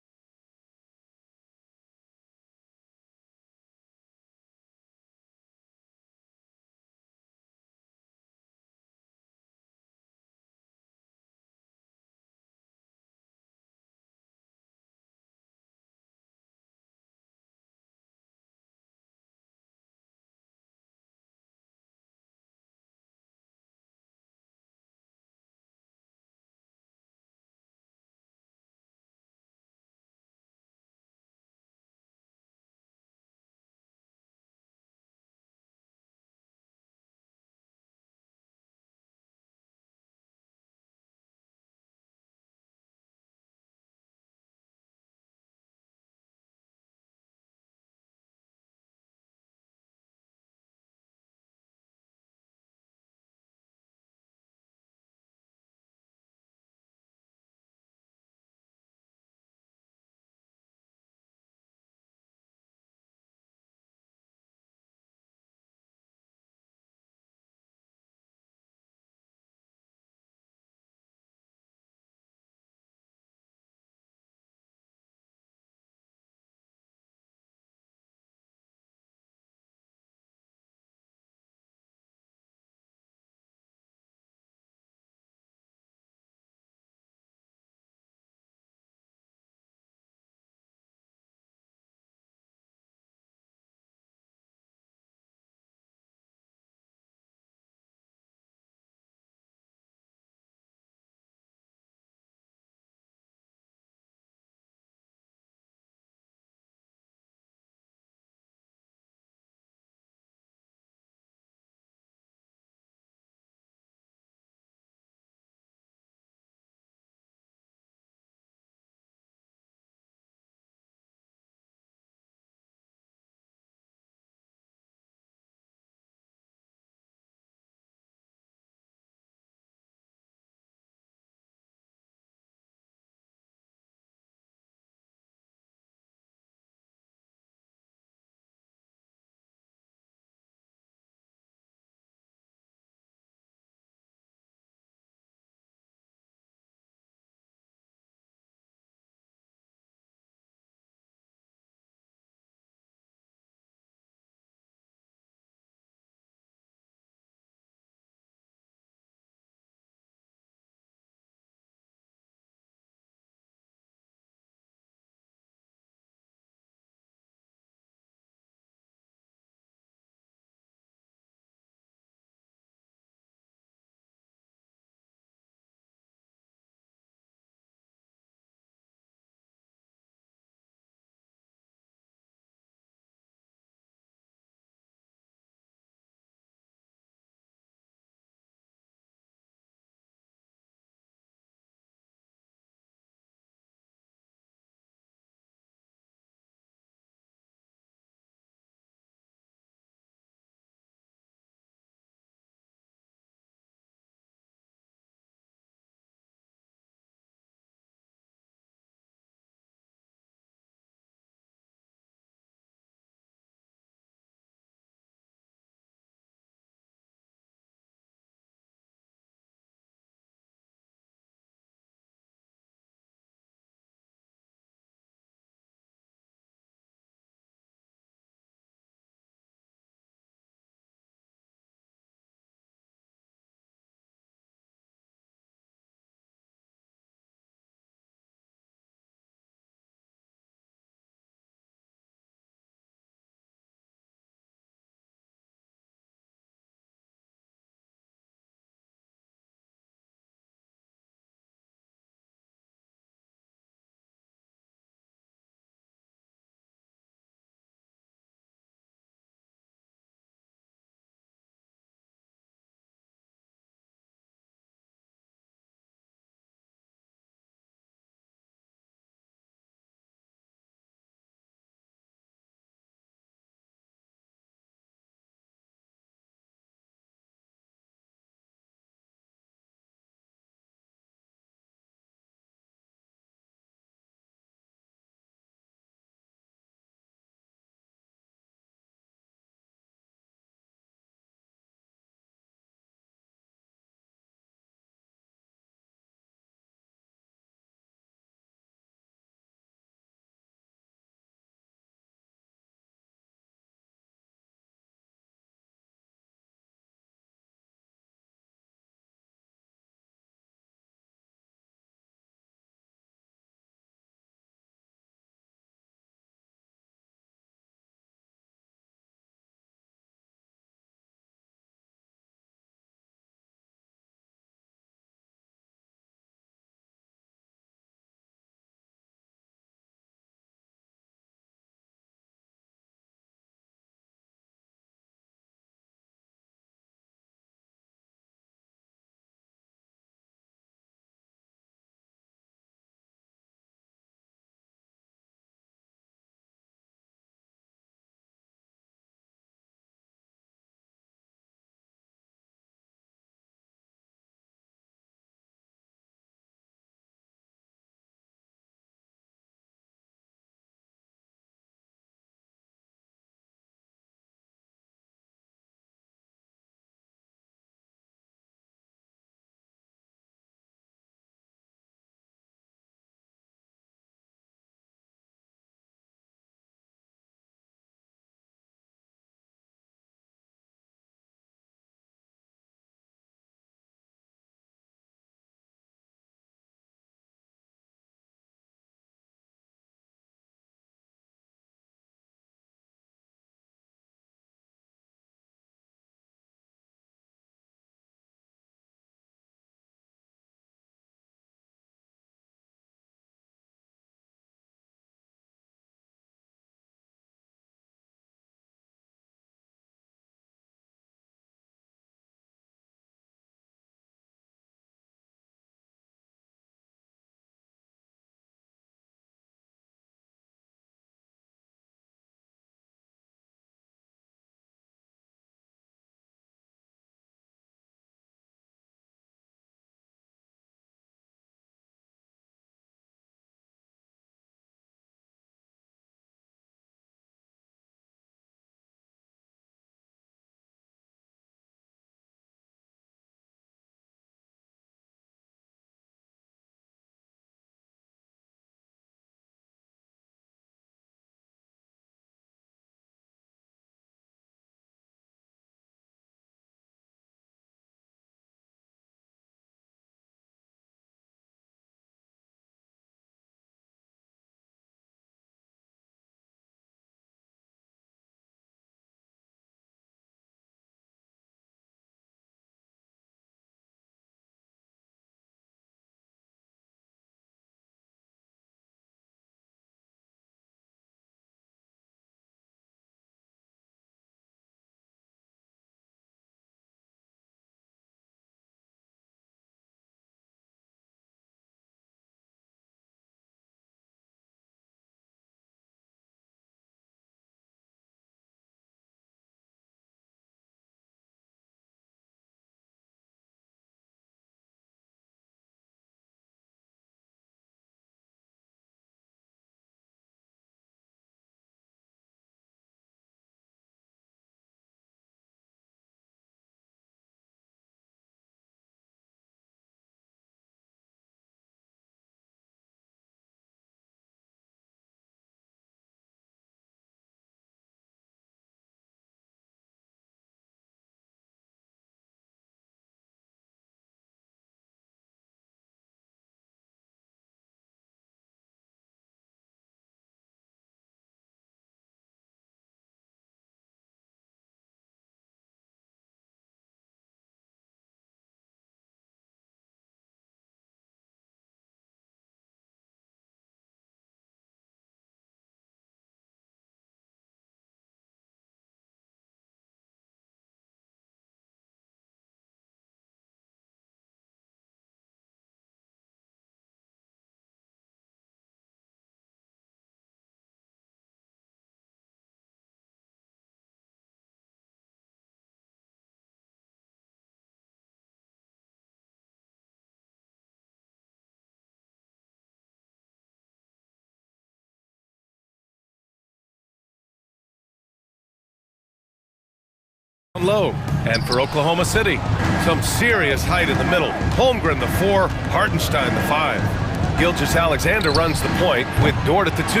Low. And for Oklahoma City, some serious height in the middle. Holmgren, the 4, Hartenstein, the 5. Gilgeous-Alexander runs the point with Dort at the 2.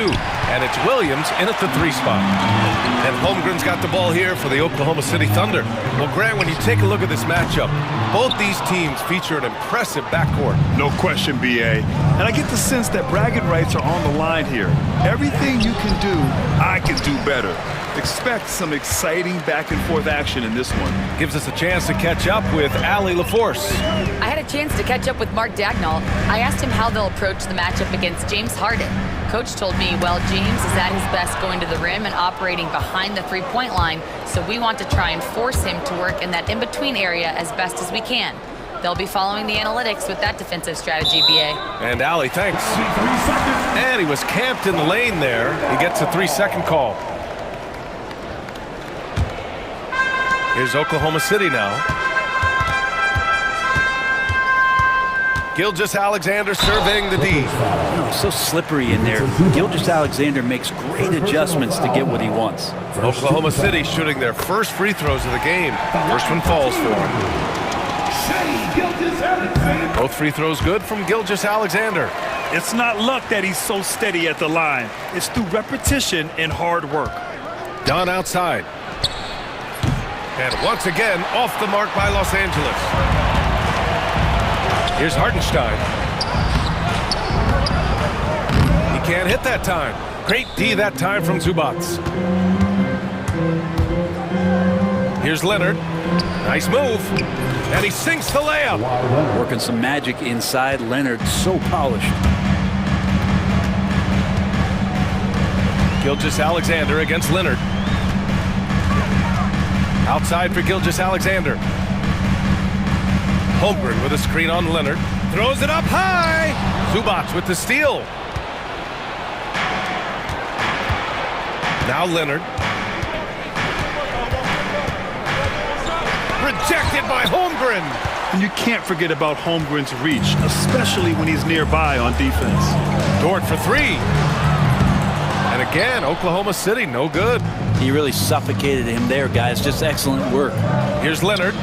And it's Williams in at the 3 spot. And Holmgren's got the ball here for the Oklahoma City Thunder. Well, Grant, when you take a look at this matchup, both these teams feature an impressive backcourt. No question, BA. And I get the sense that bragging rights are on the line here. Everything you can do, I can do better. Expect some exciting back-and-forth action in this one. Gives us a chance to catch up with Allie LaForce. I had a chance to catch up with Mark Dagnall. I asked him how they'll approach the matchup against James Harden. Coach told me, well, James is at his best going to the rim and operating behind the three-point line, so we want to try and force him to work in that in-between area as best as we can. They'll be following the analytics with that defensive strategy, BA. And Allie, thanks. And he was camped in the lane there. He gets a 3-second call. Here's Oklahoma City now. Gilgeous-Alexander surveying the D. So slippery in there. Gilgeous-Alexander makes great adjustments to get what he wants. Oklahoma City shooting their first free throws of the game. First one falls for him. Both free throws good from Gilgeous-Alexander. It's not luck that he's so steady at the line. It's through repetition and hard work. Dunn outside. And once again, off the mark by Los Angeles. Here's Hartenstein. He can't hit that time. Great D that time from Zubac. Here's Leonard. Nice move. And he sinks the layup. Working some magic inside. Leonard so polished. Gilgeous-Alexander against Leonard. Outside for Gilgeous-Alexander. Holmgren with a screen on Leonard. Throws it up high. Zubac with the steal. Now Leonard. Rejected by Holmgren. And you can't forget about Holmgren's reach, especially when he's nearby on defense. Dort for 3. And again, Oklahoma City, no good. He really suffocated him there, guys. Just excellent work. Here's Leonard.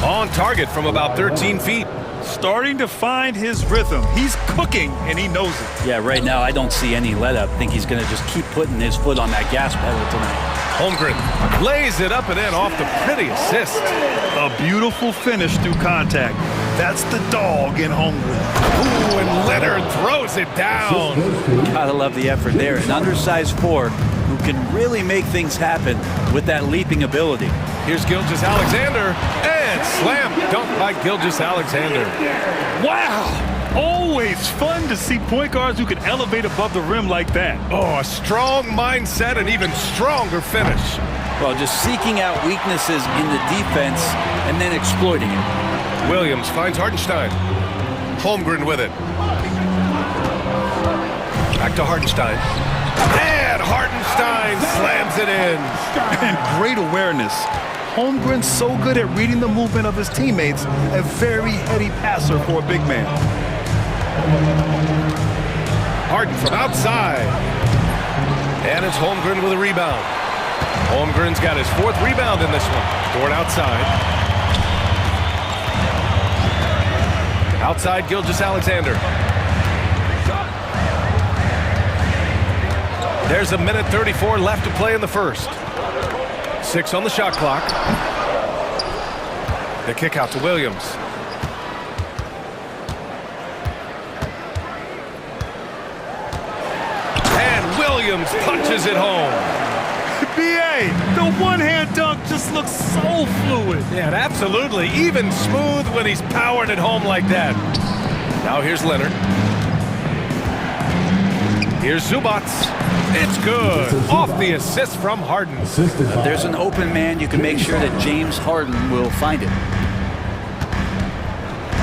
On target from about 13 feet. Starting to find his rhythm. He's cooking, and he knows it. Yeah, right now I don't see any let up. I think he's going to just keep putting his foot on that gas pedal tonight. Holmgren lays it up and in off the pretty assist. A beautiful finish through contact. That's the dog in Holmgren. Ooh, and Leonard throws it down. Gotta love the effort there. An undersized 4 who can really make things happen with that leaping ability. Here's Gilgeous-Alexander, and slam dunk by Gilgeous-Alexander. Wow! Always fun to see point guards who can elevate above the rim like that. Oh, a strong mindset and even stronger finish. Well, just seeking out weaknesses in the defense and then exploiting it. Williams finds Hartenstein. Holmgren with it. Back to Hartenstein. And Hartenstein slams it in. And great awareness. Holmgren's so good at reading the movement of his teammates, a very heady passer for a big man. Harden from outside. And it's Holmgren with a rebound. Holmgren's got his 4th rebound in this one. Dort outside. Outside Gilgeous-Alexander. There's a minute 34 left to play in the first. 6 on the shot clock. The kick out to Williams. And Williams punches it home. BA, the one-hand dunk just looks so fluid. Yeah, absolutely. Even smooth when he's powering it home like that. Now here's Leonard. Here's Zubac. It's good. Off the assist from Harden. If there's an open man, you can make sure that James Harden will find it.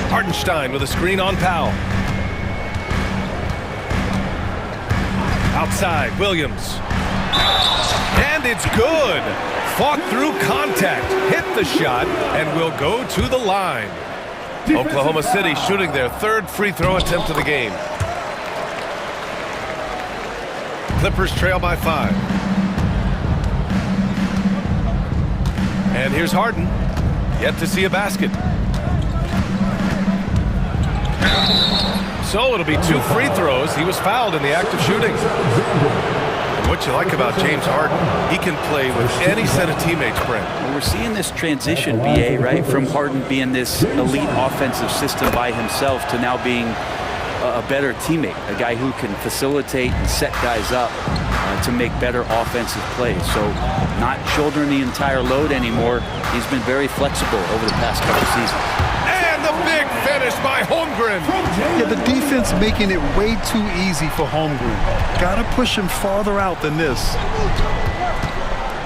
Hartenstein with a screen on Powell. Outside, Williams. And it's good. Fought through contact, hit the shot, and will go to the line. Oklahoma City shooting their 3rd free throw attempt of the game. Clippers trail by 5. And here's Harden. Yet to see a basket. So it'll be 2 free throws. He was fouled in the act of shooting. And what you like about James Harden, he can play with any set of teammates, Brent. Well, we're seeing this transition, BA, right? From Harden being this elite offensive system by himself to now being a better teammate, a guy who can facilitate and set guys up to make better offensive plays. So not shouldering the entire load anymore. He's been very flexible over the past couple of seasons. And the big finish by Holmgren. Yeah, the defense making it way too easy for Holmgren. Gotta push him farther out than this.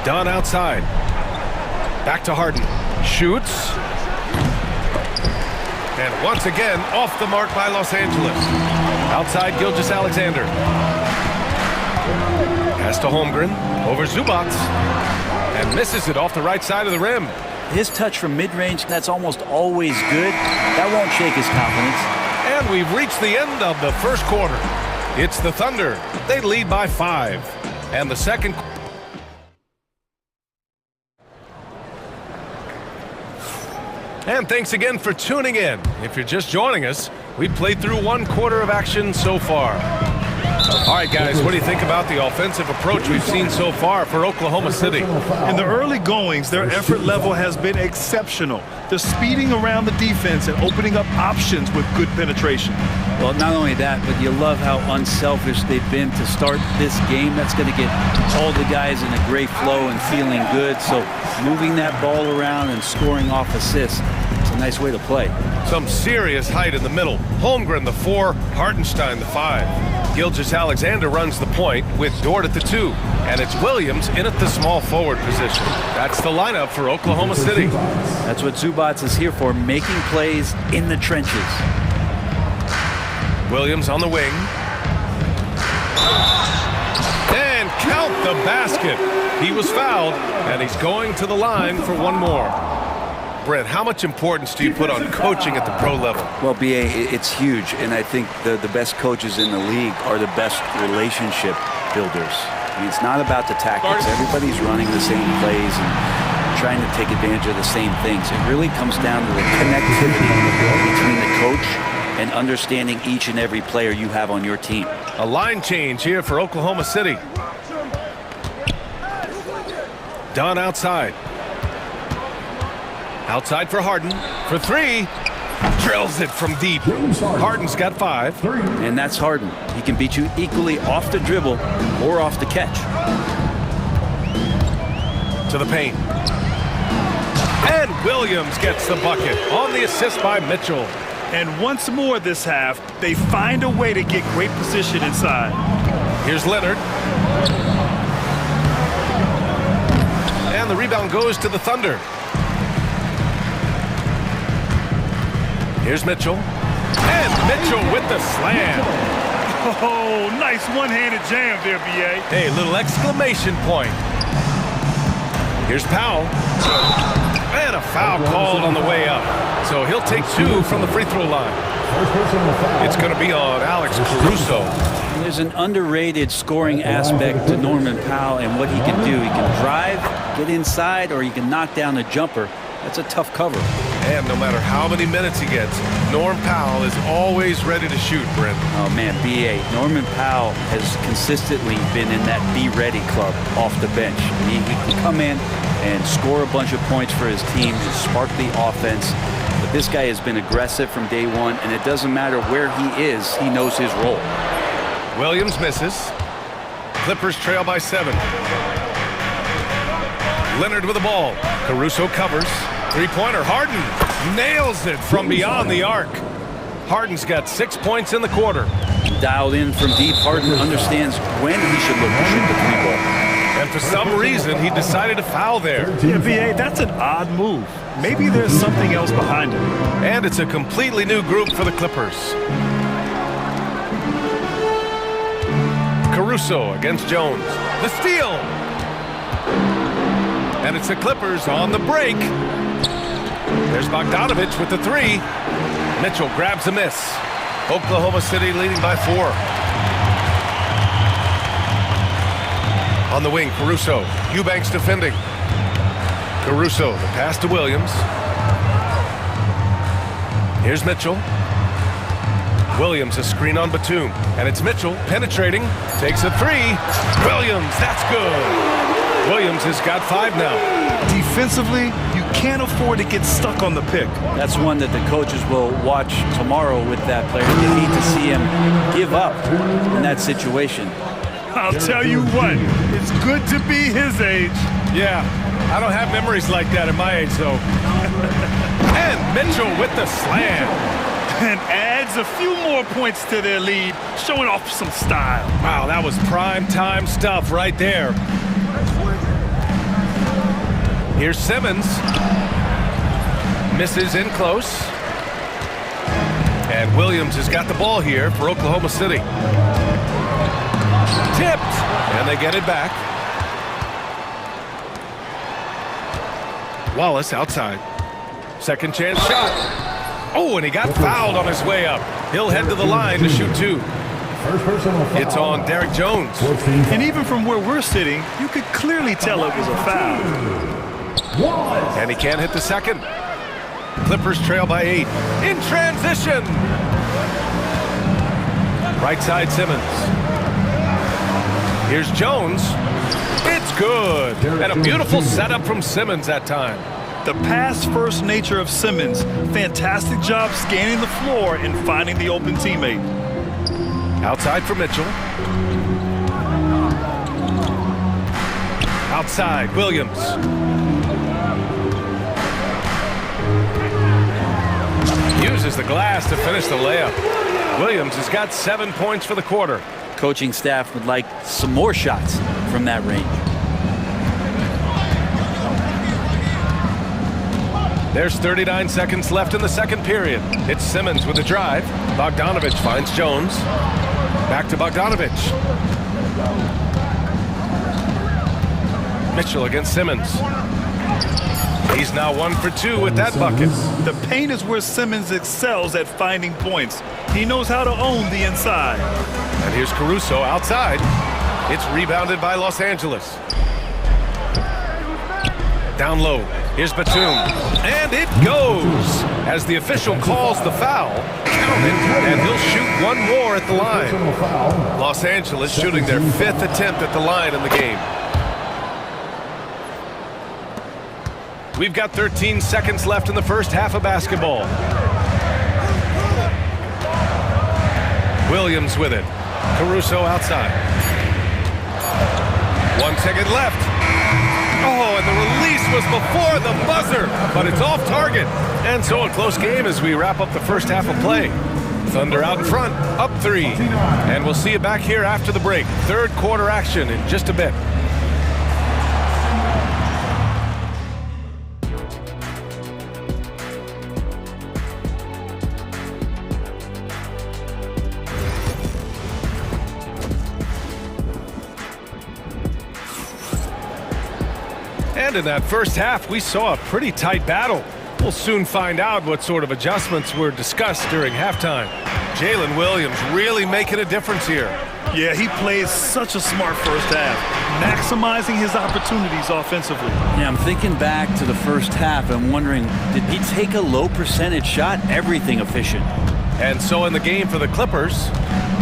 Dunn outside. Back to Harden. Shoots. And once again, off the mark by Los Angeles. Outside, Gilgeous-Alexander. Pass to Holmgren. Over Zubac. And misses it off the right side of the rim. His touch from mid-range, that's almost always good. That won't shake his confidence. And we've reached the end of the first quarter. It's the Thunder. They lead by 5. And the second... And thanks again for tuning in. If you're just joining us, we've played through 1 quarter of action so far. All right, guys, what do you think about the offensive approach we've seen so far for Oklahoma City? In the early goings, their effort level has been exceptional. They're speeding around the defense and opening up options with good penetration. Well, not only that, but you love how unselfish they've been to start this game. That's going to get all the guys in a great flow and feeling good. So moving that ball around and scoring off assists, it's a nice way to play. Some serious height in the middle. Holmgren, the 4, Hartenstein, the 5. Gilgeous-Alexander runs the point with Dort at the 2. And it's Williams in at the small forward position. That's the lineup for Oklahoma City. That's what Zubac is here for, making plays in the trenches. Williams on the wing. And count the basket. He was fouled, and he's going to the line for 1 more. Brent, how much importance do you put on coaching at the pro level? Well, BA, it's huge, and I think the best coaches in the league are the best relationship builders. I mean, it's not about the tactics. Everybody's running the same plays and trying to take advantage of the same things. It really comes down to the connectivity between the coach and understanding each and every player you have on your team. A line change here for Oklahoma City. Dunn outside. Outside for Harden. For 3. Drills it from deep. Harden's got 5. And that's Harden. He can beat you equally off the dribble or off the catch. To the paint. And Williams gets the bucket on the assist by Mitchell. And once more this half, they find a way to get great position inside. Here's Leonard. And the rebound goes to the Thunder. Here's Mitchell. And Mitchell with the slam. Oh, nice one-handed jam there, B.A. Hey, little exclamation point. Here's Powell. And a foul called on the way up. So he'll take 2 from the free throw line. It's going to be on Alex Caruso. There's an underrated scoring aspect to Norman Powell and what he can do. He can drive, get inside, or he can knock down a jumper. That's a tough cover. And no matter how many minutes he gets, Norm Powell is always ready to shoot, Brent. Oh, man, B.A. Norman Powell has consistently been in that be-ready club off the bench. I mean, he can come in and score a bunch of points for his team and spark the offense. But this guy has been aggressive from day one, and it doesn't matter where he is, he knows his role. Williams misses. Clippers trail by 7. Leonard with the ball. Caruso covers. Three-pointer. Harden nails it from beyond the arc. Harden's got 6 points in the quarter. Dialed in from deep. Harden understands when he should look to shoot the 3-ball. And for some reason, he decided to foul there. Yeah, B.A., that's an odd move. Maybe there's something else behind it. And it's a completely new group for the Clippers. Caruso against Jones. The steal. And it's the Clippers on the break. There's Bogdanovich with the 3. Mitchell grabs a miss. Oklahoma City leading by 4. On the wing, Caruso. Eubanks defending. Caruso, the pass to Williams. Here's Mitchell. Williams, a screen on Batum. And it's Mitchell penetrating. Takes a three. Williams, that's good. Williams has got 5 now. Defensively, you can't afford to get stuck on the pick. That's one that the coaches will watch tomorrow with that player. They need to see him give up in that situation. I'll tell you what, it's good to be his age. Yeah, I don't have memories like that at my age, though. And Mitchell with the slam. And adds a few more points to their lead, showing off some style. Wow, that was prime time stuff right there. Here's Simmons. Misses in close. And Williams has got the ball here for Oklahoma City. Tipped, and they get it back. Wallace outside. Second chance shot. Oh, and he got fouled on his way up. He'll head to the line to shoot 2. It's on Derek Jones. And even from where we're sitting, you could clearly tell it was a foul. And he can't hit the second. Clippers trail by 8. In transition. Right side Simmons. Here's Jones. It's good. And a beautiful setup from Simmons that time. The pass-first nature of Simmons. Fantastic job scanning the floor and finding the open teammate. Outside for Mitchell. Outside, Williams. Uses the glass to finish the layup. Williams has got 7 points for the quarter. Coaching staff would like some more shots from that range. There's 39 seconds left in the second period. It's Simmons with a drive. Bogdanovich finds Jones. Back to Bogdanovich. Mitchell against Simmons. He's now 1 for 2 with that bucket. The paint is where Simmons excels at finding points. He knows how to own the inside. And here's Caruso outside. It's rebounded by Los Angeles. Down low. Here's Batum. And it goes as the official calls the foul. Count it, and he'll shoot 1 more at the line. Los Angeles shooting their 5th attempt at the line in the game. We've got 13 seconds left in the first half of basketball. Williams with it. Caruso outside. 1 second left. Oh, and the release was before the buzzer, but it's off target. And so a close game as we wrap up the first half of play. Thunder out in front, up 3. And we'll see you back here after the break. Third quarter action in just a bit. And in that first half, we saw a pretty tight battle. We'll soon find out what sort of adjustments were discussed during halftime. Jalen Williams really making a difference here. Yeah, he plays such a smart first half, maximizing his opportunities offensively. Yeah, I'm thinking back to the first half and wondering, did he take a low percentage shot? Everything efficient. And so in the game for the Clippers,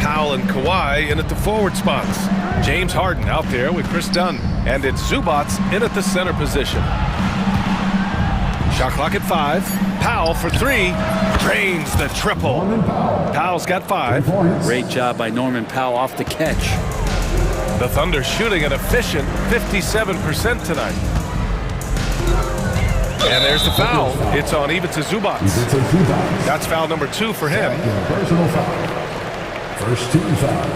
Powell and Kawhi in at the forward spots. James Harden out there with Chris Dunn. And it's Zubac in at the center position. Shot clock at 5. Powell for 3. Drains the triple. Powell's got 5. Great job by Norman Powell off the catch. The Thunder shooting an efficient 57% tonight. And there's the foul. It's on Ivica Zubac. That's foul number 2 for him. Personal foul. First team foul.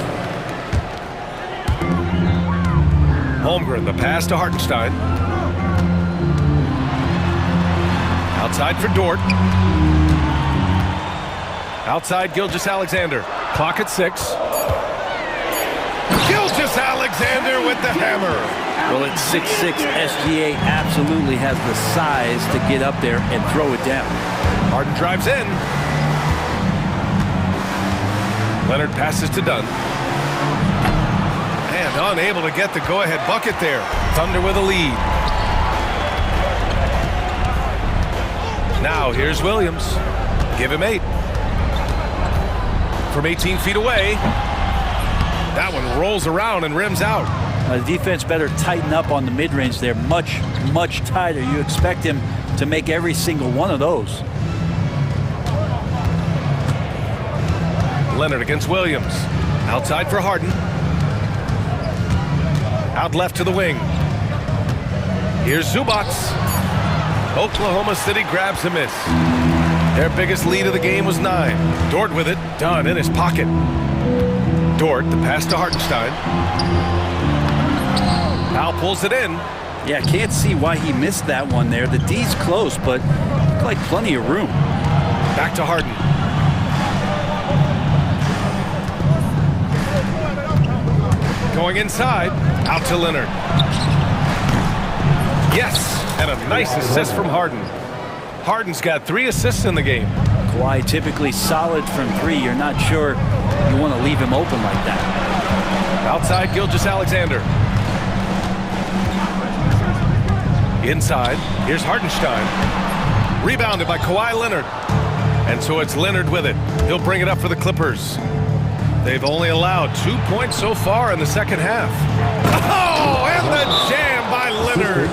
Holmgren, the pass to Hartenstein. Outside for Dort. Outside Gilgeous-Alexander. Clock at 6. Gilgeous-Alexander with the hammer. Well, at 6'6", SGA absolutely has the size to get up there and throw it down. Harden drives in. Leonard passes to Dunn. And unable to get the go-ahead bucket there. Thunder with a lead. Now here's Williams. Give him 8. From 18 feet away. That one rolls around and rims out. The defense better tighten up on the mid-range. They're much, much tighter. You expect him to make every single one of those. Leonard against Williams. Outside for Harden. Out left to the wing. Here's Zubac. Oklahoma City grabs a miss. Their biggest lead of the game was 9. Dort with it. Dunn in his pocket. Dort, the pass to Hartenstein. Powell pulls it in. Yeah, can't see why he missed that one there. The D's close, but looked like plenty of room. Back to Harden. Going inside. Out to Leonard. Yes, and a nice assist from Harden. Harden's got 3 assists in the game. Kawhi typically solid from 3. You're not sure you want to leave him open like that. Outside, Gilgeous-Alexander. Inside, here's Hartenstein. Rebounded by Kawhi Leonard. And so it's Leonard with it. He'll bring it up for the Clippers. They've only allowed 2 points so far in the second half. Oh, and the jam by Leonard.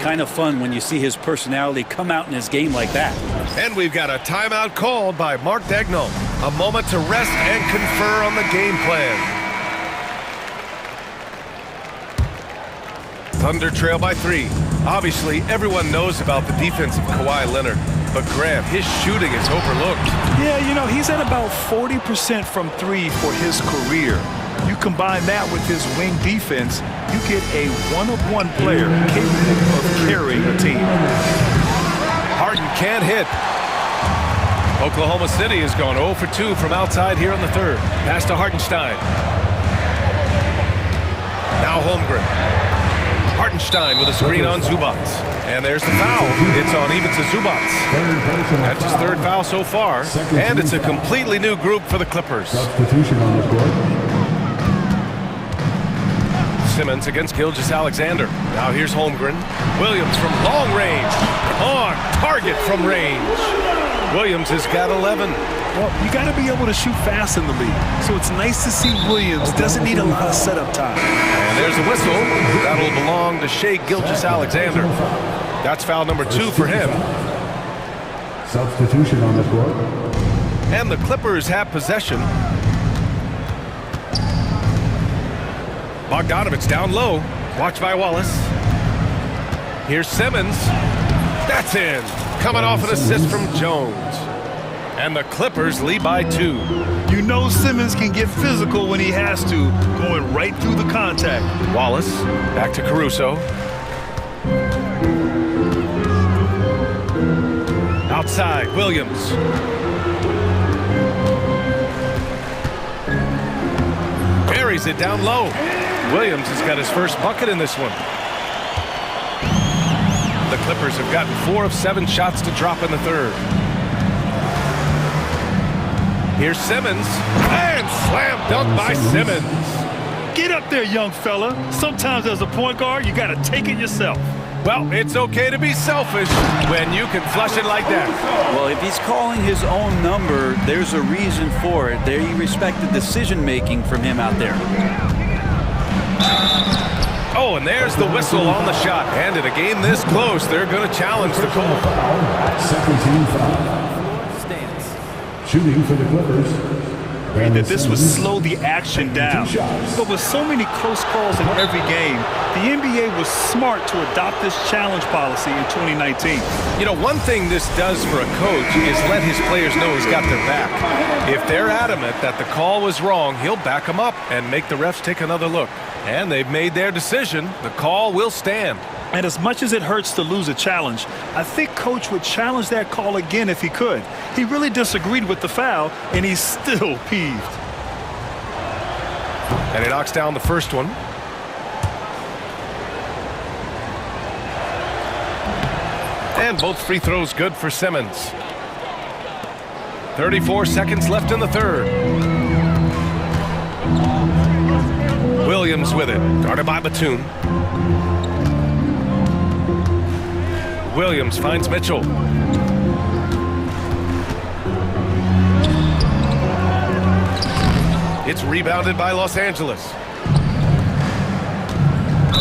Kind of fun when you see his personality come out in his game like that. And we've got a timeout called by Mark Daigneault. A moment to rest and confer on the game plan. Thunder trail by 3. Obviously, everyone knows about the defense of Kawhi Leonard. But Graham, his shooting is overlooked. Yeah, you know, he's at about 40% from 3 for his career. You combine that with his wing defense, you get a one-of-one player capable of carrying a team. Harden can't hit. Oklahoma City has gone 0 for 2 from outside here in the third. Pass to Hartenstein. Now Holmgren. Hartenstein with a screen on Zubac. And there's the foul. It's on even to Zubac. That's his 3rd foul so far. And it's a completely new group for the Clippers. Substitution on the court. Simmons against Gilgeous-Alexander. Now here's Holmgren. Williams from long range. On target from range. Williams has got 11. Well, you got to be able to shoot fast in the league. So it's nice to see Williams doesn't need a lot of setup time. And there's a whistle. That'll belong to Shai Gilgeous-Alexander. That's foul number 2 for him. Substitution on the court. And the Clippers have possession. Bogdanovich down low. Watched by Wallace. Here's Simmons. That's in. Coming off an assist from Jones. And the Clippers lead by 2. You know Simmons can get physical when he has to, going right through the contact. Wallace, back to Caruso. Outside, Williams. Buries it down low. Williams has got his first bucket in this one. The Clippers have gotten 4 of 7 shots to drop in the third. Here's Simmons. And slam dunk by Simmons. Get up there, young fella. Sometimes as a point guard, you got to take it yourself. Well, it's okay to be selfish when you can flush it like that. Well, if he's calling his own number, there's a reason for it. There you respect the decision-making from him out there. Oh, and there's the whistle on the shot. And in a game this close, they're going to challenge the call. Second team foul. Stands. Shooting for the Clippers. That this would slow the action down. But with so many close calls in every game, the NBA was smart to adopt this challenge policy in 2019. You know, one thing this does for a coach is let his players know he's got their back. If they're adamant that the call was wrong, he'll back them up and make the refs take another look. And they've made their decision. The call will stand. And as much as it hurts to lose a challenge, I think Coach would challenge that call again if he could. He really disagreed with the foul, and he's still peeved. And he knocks down the first one. And both free throws good for Simmons. 34 seconds left in the third. Williams with it, guarded by Batum. Williams finds Mitchell. It's rebounded by Los Angeles.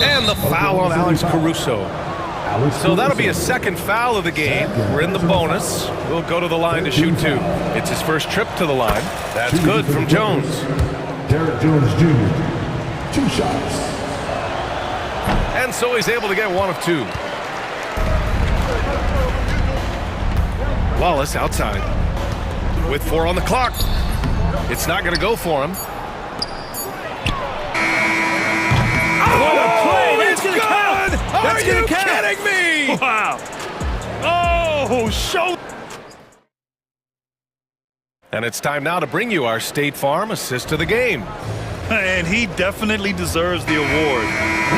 And the foul on Alex Caruso. So that'll be a second foul of the game. We're in the bonus. We'll go to the line to shoot two. It's his first trip to the line. That's good from Jones. Derek Jones Jr., 2 shots. And so he's able to get 1 of 2. Wallace outside with 4 on the clock. It's not going to go for him. What a play! That's going to count! Are you kidding me? Wow. Oh, show. And it's time now to bring you our State Farm assist of the game. And he definitely deserves the award.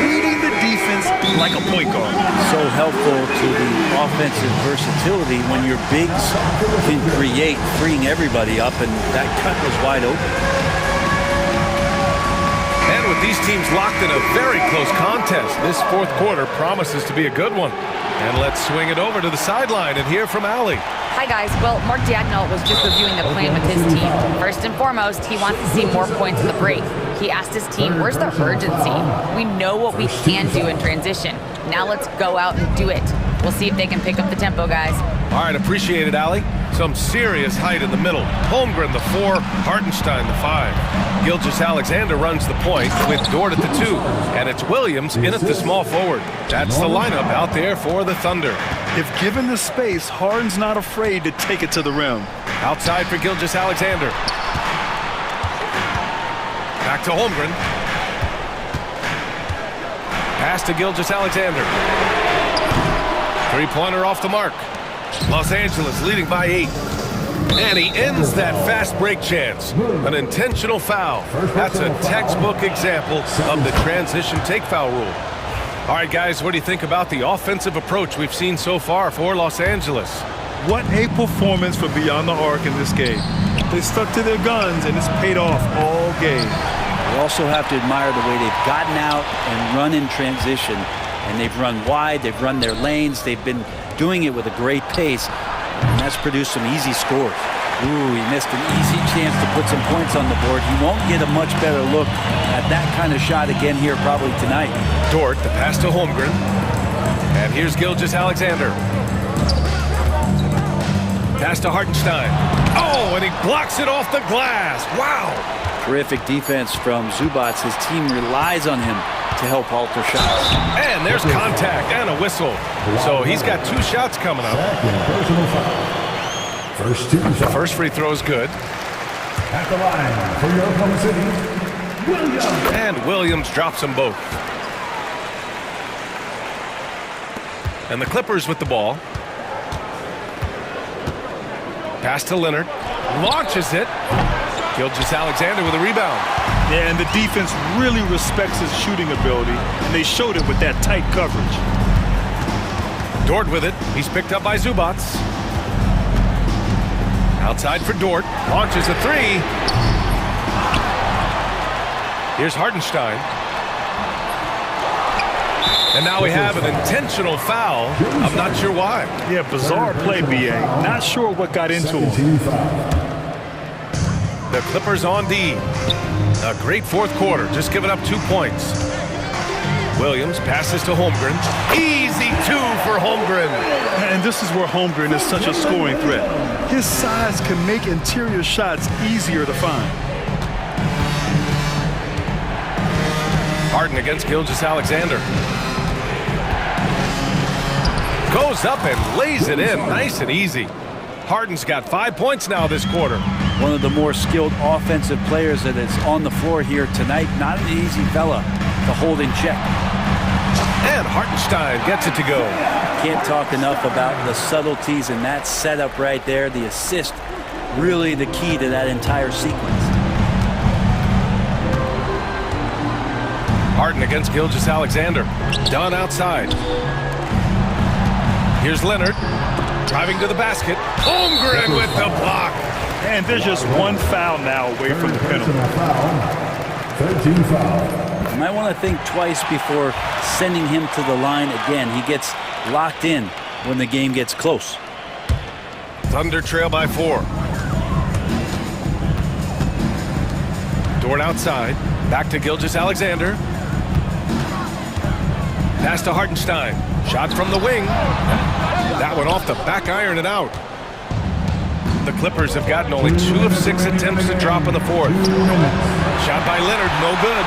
Reading the defense like a point guard. So helpful to the offensive versatility when your bigs can create, freeing everybody up, and that cut was wide open. And with these teams locked in a very close contest, this fourth quarter promises to be a good one. And let's swing it over to the sideline and hear from Allie. Hi, guys. Well, Mark Dagnall was just reviewing the plan with his team. First and foremost, he wants to see more points in the break. He asked his team, where's the urgency? We know what we can do in transition. Now let's go out and do it. We'll see if they can pick up the tempo, guys. All right, appreciate it, Allie. Some serious height in the middle. Holmgren, the 4, Hartenstein, the 5. Gilgeous-Alexander runs the point with Dort at the 2. And it's Williams in at the small forward. That's the lineup out there for the Thunder. If given the space, Harden's not afraid to take it to the rim. Outside for Gilgeous-Alexander. Back to Holmgren. Pass to Gilgeous-Alexander. Three-pointer off the mark. Los Angeles leading by 8. And he ends that fast break chance. An intentional foul. That's a textbook example of the transition take foul rule. All right, guys, what do you think about the offensive approach we've seen so far for Los Angeles? What a performance for Beyond the Arc in this game. They stuck to their guns, and it's paid off all game. We also have to admire the way they've gotten out and run in transition. And they've run wide, they've run their lanes, they've been doing it with a great pace, and that's produced some easy scores. Ooh, he missed an easy chance to put some points on the board. He won't get a much better look at that kind of shot again here probably tonight. Dort, the pass to Holmgren. And here's Gilgeous-Alexander. Pass to Hartenstein. Oh, and he blocks it off the glass. Wow. Terrific defense from Zubats. His team relies on him to help alter shots. And there's contact and a whistle. So he's got 2 shots coming up. The first free throw is good. At the line for your Oklahoma City, Williams. And Williams drops them both. And the Clippers with the ball. Pass to Leonard. Launches it. Gilgeous-Alexander with a rebound. Yeah, and the defense really respects his shooting ability, and they showed it with that tight coverage. Dort with it. He's picked up by Zubats. Outside for Dort. Launches a 3. Here's Hartenstein. And now we have an intentional foul. I'm not sure why. Yeah, bizarre play, B.A. Not sure what got into him. The Clippers on D. A great fourth quarter, just giving up 2 points. Williams passes to Holmgren. Easy 2 for Holmgren. And this is where Holmgren is such a scoring threat. His size can make interior shots easier to find. Harden against Gilgeous-Alexander. Goes up and lays it in, nice and easy. Harden's got 5 points now this quarter. One of the more skilled offensive players that is on the floor here tonight. Not an easy fella to hold in check. And Hartenstein gets it to go. Can't talk enough about the subtleties in that setup right there. The assist, really the key to that entire sequence. Harden against Gilgeous-Alexander. Done outside. Here's Leonard. Driving to the basket. Holmgren with the block. And there's just 1 foul now away from the penalty. 13 foul. You might want to think twice before sending him to the line again. He gets locked in when the game gets close. Thunder trail by 4. Dort outside. Back to Gilgeous-Alexander. Pass to Hartenstein. Shot from the wing. That one off the back iron and out. The Clippers have gotten only 2 of 6 attempts to drop in the fourth. Shot by Leonard, no good.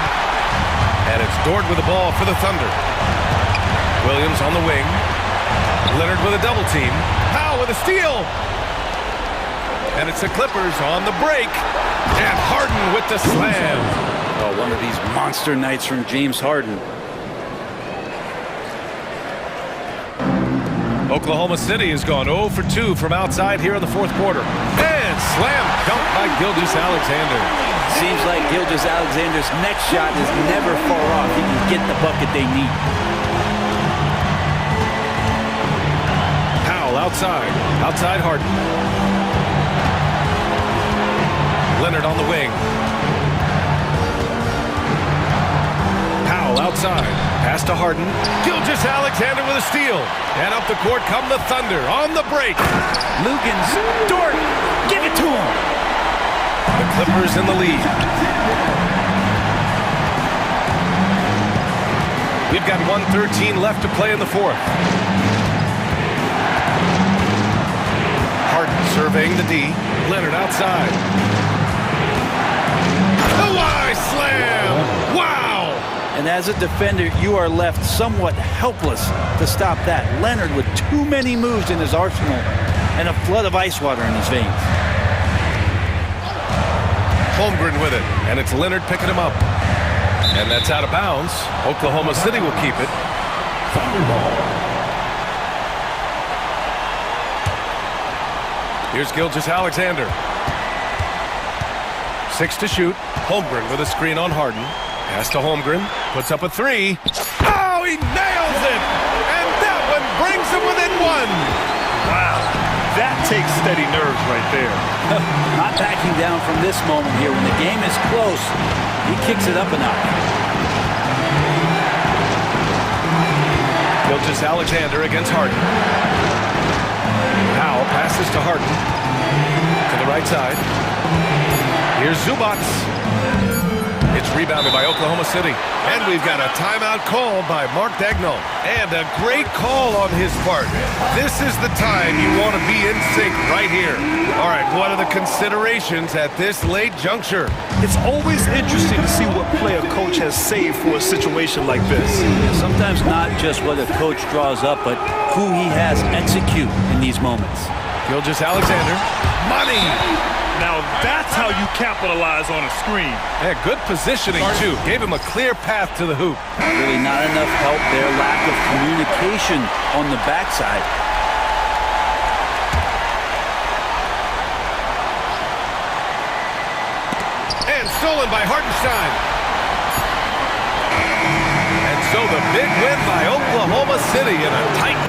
And it's Dort with the ball for the Thunder. Williams on the wing. Leonard with a double team. Powell with a steal. And it's the Clippers on the break. And Harden with the slam. Oh, one of these monster nights from James Harden. Oklahoma City has gone 0 for 2 from outside here in the fourth quarter. And slam dunk by Gilgeous-Alexander. Seems like Gilgeous-Alexander's next shot is never far off. He can get the bucket they need. Powell outside. Outside Harden. Leonard on the wing. Powell outside. Pass to Harden. Gilgeous-Alexander with a steal. And up the court come the Thunder on the break. Lugans, Dort, give it to him. The Clippers in the lead. We've got 1:13 left to play in the fourth. Harden surveying the D. Leonard outside. Kawhi slam! Wow! And as a defender, you are left somewhat helpless to stop that. Leonard with too many moves in his arsenal and a flood of ice water in his veins. Holmgren with it, and it's Leonard picking him up. And that's out of bounds. Oklahoma City will keep it. Here's Gilgeous-Alexander. 6 to shoot. Holmgren with a screen on Harden. Pass to Holmgren. Puts up a 3. Oh, he nails it! And that one brings him within 1. Wow. That takes steady nerves right there. Not backing down from this moment here. When the game is close, he kicks it up a notch. Gilgeous-Alexander against Harden. Powell passes to Harden. To the right side. Here's Zubac. It's rebounded by Oklahoma City. And we've got a timeout called by Mark Dagnall. And a great call on his part. This is the time you want to be in sync right here. All right, what are the considerations at this late juncture? It's always interesting to see what play a coach has saved for a situation like this. Sometimes not just what a coach draws up, but who he has execute in these moments. Gilgeous-Alexander. Money! Now that's how you capitalize on a screen. Yeah, good positioning, too. Gave him a clear path to the hoop. Really not enough help there. Lack of communication on the backside. And stolen by Hartenstein. And so the big win by Oklahoma City in a tight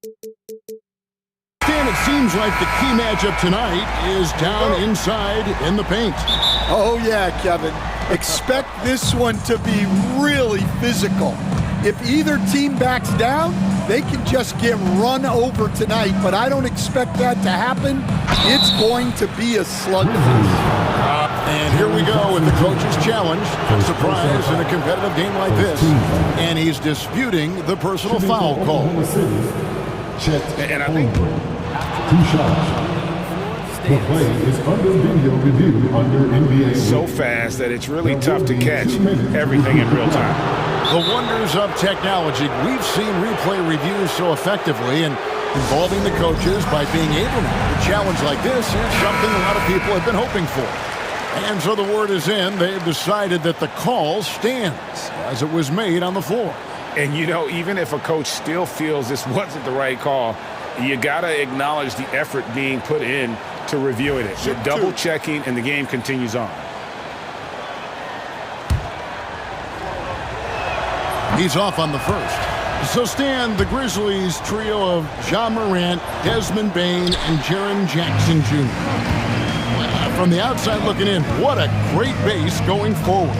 And it seems like the key matchup tonight is down inside in the paint. Oh, yeah, Kevin. Expect this one to be really physical. If either team backs down, they can just get run over tonight, but I don't expect that to happen. It's going to be a slugfest. And here we go with the coach's challenge. Surprise in a competitive game like this. And he's disputing the personal foul call. And I think 2 shots. The play is under video review under NBA. So fast that it's really tough to catch everything in real time. The wonders of technology. We've seen replay reviews so effectively, and involving the coaches by being able to challenge like this is something a lot of people have been hoping for. And so the word is in. They've decided that the call stands as it was made on the floor. And, you know, even if a coach still feels this wasn't the right call, you got to acknowledge the effort being put in to reviewing it. You're double-checking, and the game continues on. He's off on the first. So Stan, the Grizzlies trio of John Morant, Desmond Bane, and Jaren Jackson Jr. From the outside looking in, what a great base going forward.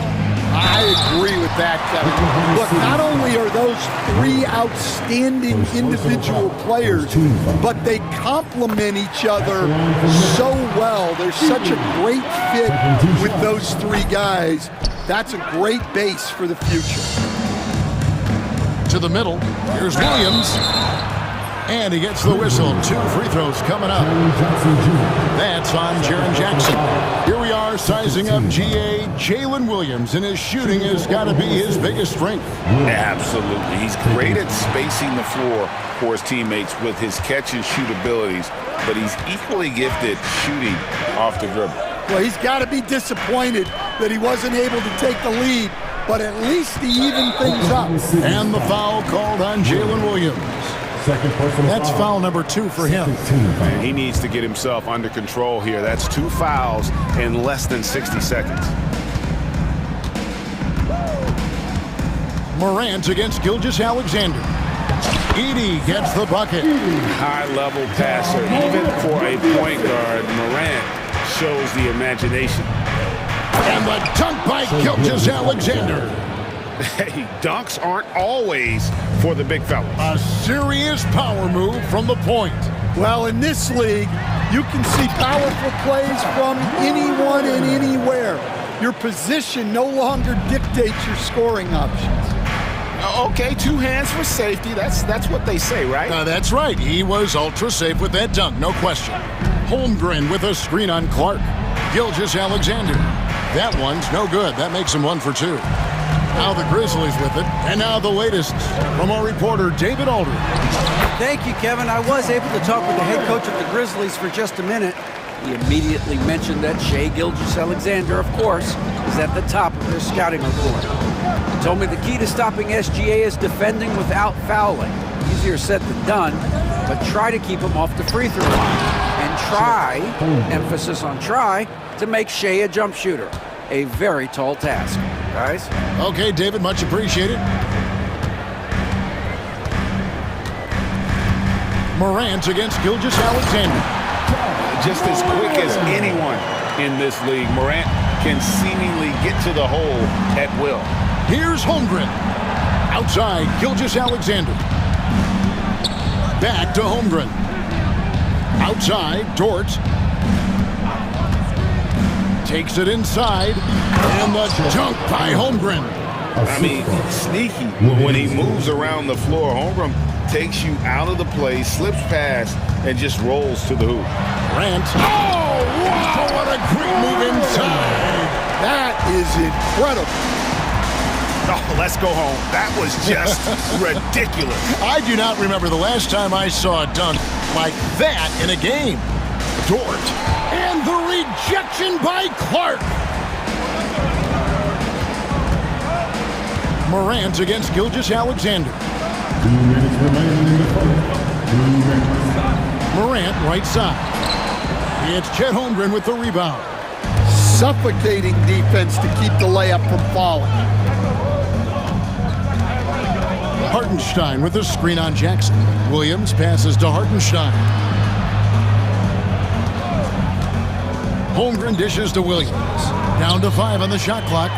I agree with that, Kevin. Look, not only are those 3 outstanding individual players, but they complement each other so well. There's such a great fit with those 3 guys. That's a great base for the future. To the middle, here's Williams. And he gets the whistle. 2 free throws coming up. That's on Jaren Jackson. Here we are sizing up GA Jalen Williams, and his shooting has got to be his biggest strength. Absolutely. He's great at spacing the floor for his teammates with his catch and shoot abilities, but he's equally gifted shooting off the dribble. Well, he's got to be disappointed that he wasn't able to take the lead, but at least he evened things up. And the foul called on Jalen Williams. That's foul number 2 for him. And he needs to get himself under control here. That's 2 fouls in less than 60 seconds. Morant against Gilgeous-Alexander. Edey gets the bucket. High-level passer. Even for a point guard, Morant shows the imagination. And the dunk by Gilgeous-Alexander. Hey, dunks aren't always for the big fellas. A serious power move from the point. Well, in this league, you can see powerful plays from anyone and anywhere. Your position no longer dictates your scoring options. Okay, 2 hands for safety. That's what they say, right? That's right. He was ultra safe with that dunk, no question. Holmgren with a screen on Clark. Gilgeous-Alexander. That one's no good. That makes him 1 for 2. Now the Grizzlies with it, and now the latest from our reporter, David Aldridge. Thank you, Kevin. I was able to talk with the head coach of the Grizzlies for just a minute. He immediately mentioned that Shai Gilgeous-Alexander, of course, is at the top of their scouting report. He told me the key to stopping SGA is defending without fouling. Easier said than done, but try to keep him off the free throw line. And try, emphasis on try, to make Shai a jump shooter. A very tall task, guys. Okay, David, much appreciated. Morant against Gilgeous-Alexander. Just as quick as anyone in this league, Morant can seemingly get to the hole at will. Here's Holmgren. Outside, Gilgeous-Alexander. Back to Holmgren. Outside, Dort. Takes it inside, and the dunk by Holmgren. I mean, sneaky when he moves around the floor. Holmgren takes you out of the play, slips past, and just rolls to the hoop. Grant. Oh, wow, what a great move inside. That is incredible. Oh, let's go home. That was just ridiculous. I do not remember the last time I saw a dunk like that in a game. Dort. And the rejection by Clark. Morant against Gilgeous-Alexander. 2 minutes remaining in the fight. 2 minutes. Morant right side. It's Chet Holmgren with the rebound. Suffocating defense to keep the layup from falling. Hartenstein with the screen on Jackson. Williams passes to Hartenstein. Holmgren dishes to Williams. Down to 5 on the shot clock.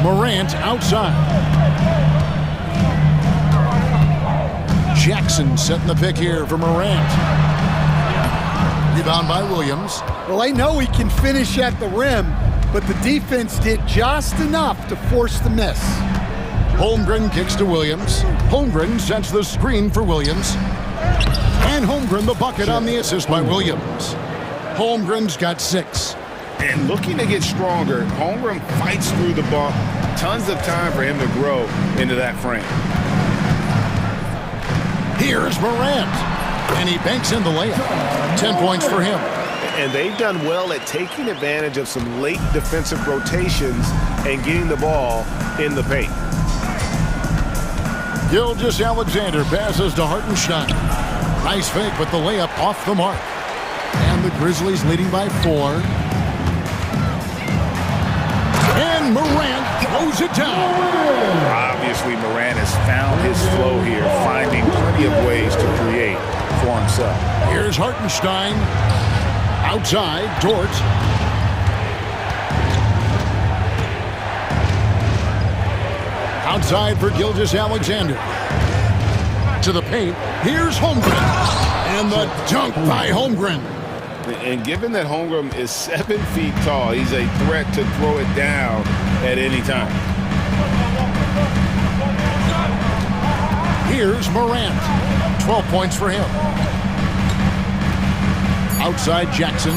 Morant outside. Jackson setting the pick here for Morant. Rebound by Williams. Well, I know he can finish at the rim, but the defense did just enough to force the miss. Holmgren kicks to Williams. Holmgren sets the screen for Williams. And Holmgren the bucket on the assist by Williams. Holmgren's got 6. And looking to get stronger, Holmgren fights through the ball. Tons of time for him to grow into that frame. Here's Morant. And he banks in the layup. 10 points for him. And they've done well at taking advantage of some late defensive rotations and getting the ball in the paint. Gilgeous-Alexander passes to Hartenstein. Nice fake, but the layup off the mark. And the Grizzlies leading by 4. And Morant throws it down. Obviously, Morant has found his flow here, finding plenty of ways to create for himself. Here's Hartenstein. Outside, Dort. Outside for Gilgeous-Alexander. To the paint. Here's Holmgren. And the dunk by Holmgren. And given that Holmgren is 7 feet tall, he's a threat to throw it down at any time. Here's Morant. 12 points for him. Outside Jackson.